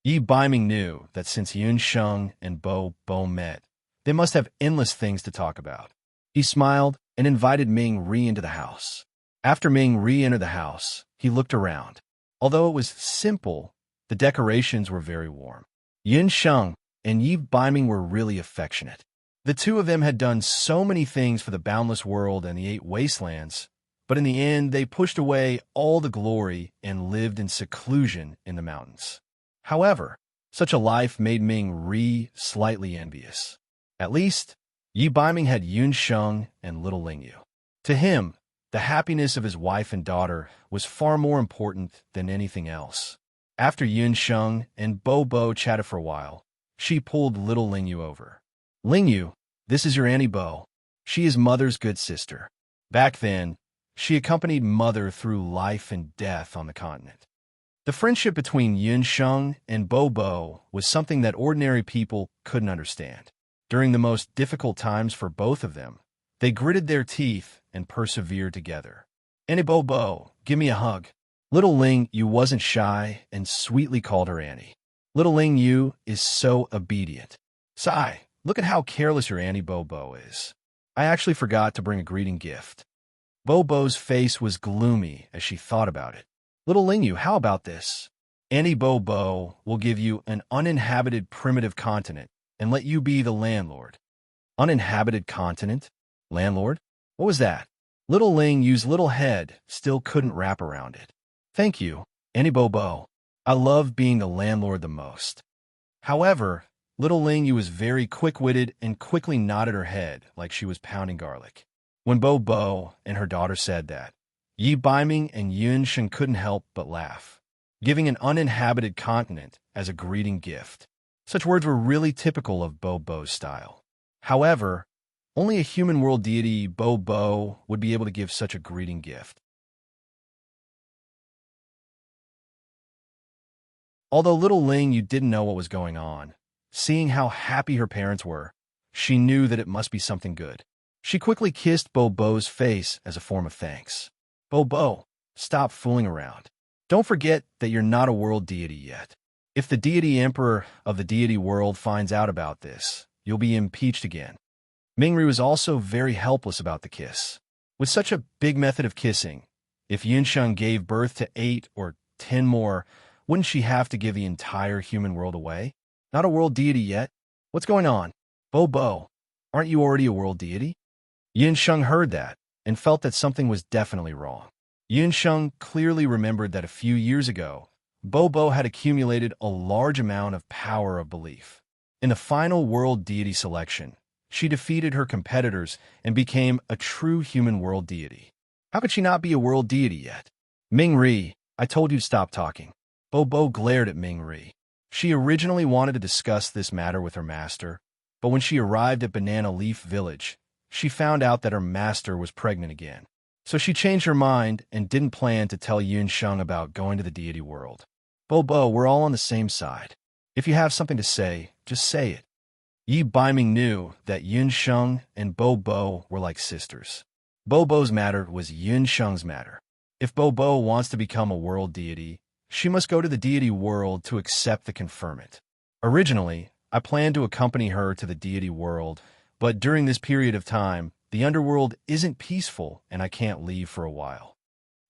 Yi Baiming knew that since Yun Sheng and Bo met, they must have endless things to talk about. He smiled and invited Ming Ri into the house. After Ming Ri entered the house, he looked around. Although it was simple, the decorations were very warm. Yun Sheng and Yi Baiming were really affectionate. The two of them had done so many things for the boundless world and the 8 wastelands, but in the end they pushed away all the glory and lived in seclusion in the mountains. However, such a life made Ming Ri slightly envious. At least, Yi Baiming had Yun Sheng and little Ling Yu. To him, the happiness of his wife and daughter was far more important than anything else. After Yun Sheng and Bo chatted for a while, she pulled little Ling Yu over. Ling Yu, this is your Auntie Bo. She is Mother's good sister. Back then, she accompanied Mother through life and death on the continent. The friendship between Yun Sheng and Bo was something that ordinary people couldn't understand. During the most difficult times for both of them, they gritted their teeth and persevered together. Auntie Bo, give me a hug. Little Ling Yu wasn't shy and sweetly called her Annie. Little Ling Yu is so obedient. Sigh, look at how careless your Auntie Bo is. I actually forgot to bring a greeting gift. Bo's face was gloomy as she thought about it. Little Ling Yu, how about this? Auntie Bo will give you an uninhabited primitive continent and let you be the landlord. Uninhabited continent? Landlord? What was that? Little Ling Yu's little head still couldn't wrap around it. Thank you, Auntie Bo. I love being the landlord the most. However, little Ling Yu was very quick-witted and quickly nodded her head like she was pounding garlic. When Bo and her daughter said that, Yi Baiming and Yun Sheng couldn't help but laugh, giving an uninhabited continent as a greeting gift. Such words were really typical of Bo's style. However, only a human world deity, Bo, would be able to give such a greeting gift. Although little Ling Yu didn't know what was going on, seeing how happy her parents were, she knew that it must be something good. She quickly kissed Bo's face as a form of thanks. Bo, stop fooling around. Don't forget that you're not a world deity yet. If the deity emperor of the deity world finds out about this, you'll be impeached again. Mingri was also very helpless about the kiss. With such a big method of kissing, if Yun Sheng gave birth to 8 or 10 more, wouldn't she have to give the entire human world away? Not a world deity yet? What's going on? Bo, aren't you already a world deity? Yun Sheng heard that and felt that something was definitely wrong. Yun Sheng clearly remembered that a few years ago, Bo had accumulated a large amount of power of belief. In the final world deity selection, she defeated her competitors and became a true human world deity. How could she not be a world deity yet? Ming Ri, I told you to stop talking. Bo glared at Ming Ri. She originally wanted to discuss this matter with her master, but when she arrived at Banana Leaf Village, she found out that her master was pregnant again. So she changed her mind and didn't plan to tell Yun Sheng about going to the deity world. Bo, we're all on the same side. If you have something to say, just say it. Yi Baiming knew that Yun Sheng and Bo were like sisters. Bo's matter was Yun Sheng's matter. If Bo wants to become a world deity, she must go to the deity world to accept the conferment. Originally, I planned to accompany her to the deity world, but during this period of time, the underworld isn't peaceful and I can't leave for a while.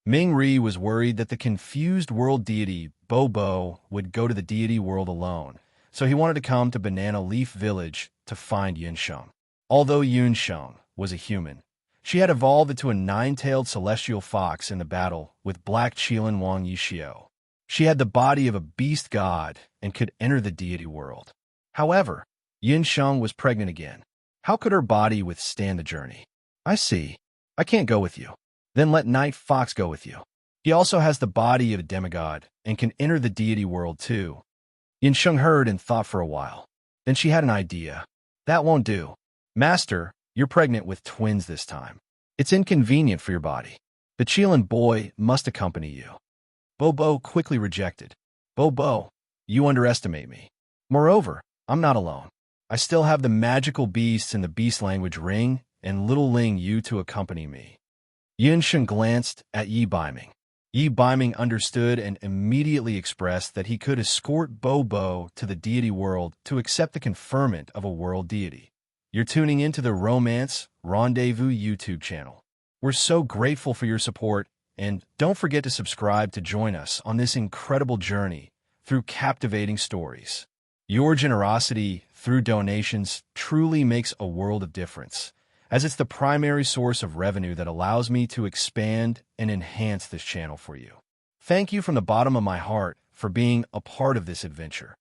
Ming Ri was worried that the confused world deity, Bo, would go to the deity world alone, so he wanted to come to Banana Leaf Village to find Yun Sheng. Although Yun Sheng was a human, she had evolved into a 9-tailed celestial fox in the battle with Black Qilin Wang Yixio. She had the body of a beast god and could enter the deity world. However, Yun Sheng was pregnant again. How could her body withstand the journey? I see. I can't go with you. Then let Night Fox go with you. He also has the body of a demigod and can enter the deity world too. Yun Sheng heard and thought for a while. Then she had an idea. That won't do. Master, you're pregnant with twins this time. It's inconvenient for your body. The Cheelin boy must accompany you. Bobo quickly rejected. Bobo, you underestimate me. Moreover, I'm not alone. I still have the magical beasts in the beast language Ring and Little Ling Yu to accompany me. Yunshen glanced at Yi Baiming. Yi Baiming understood and immediately expressed that he could escort Bobo to the deity world to accept the conferment of a world deity. You're tuning into the Romance Rendezvous YouTube channel. We're so grateful for your support, and don't forget to subscribe to join us on this incredible journey through captivating stories. Your generosity through donations truly makes a world of difference, as it's the primary source of revenue that allows me to expand and enhance this channel for you. Thank you from the bottom of my heart for being a part of this adventure.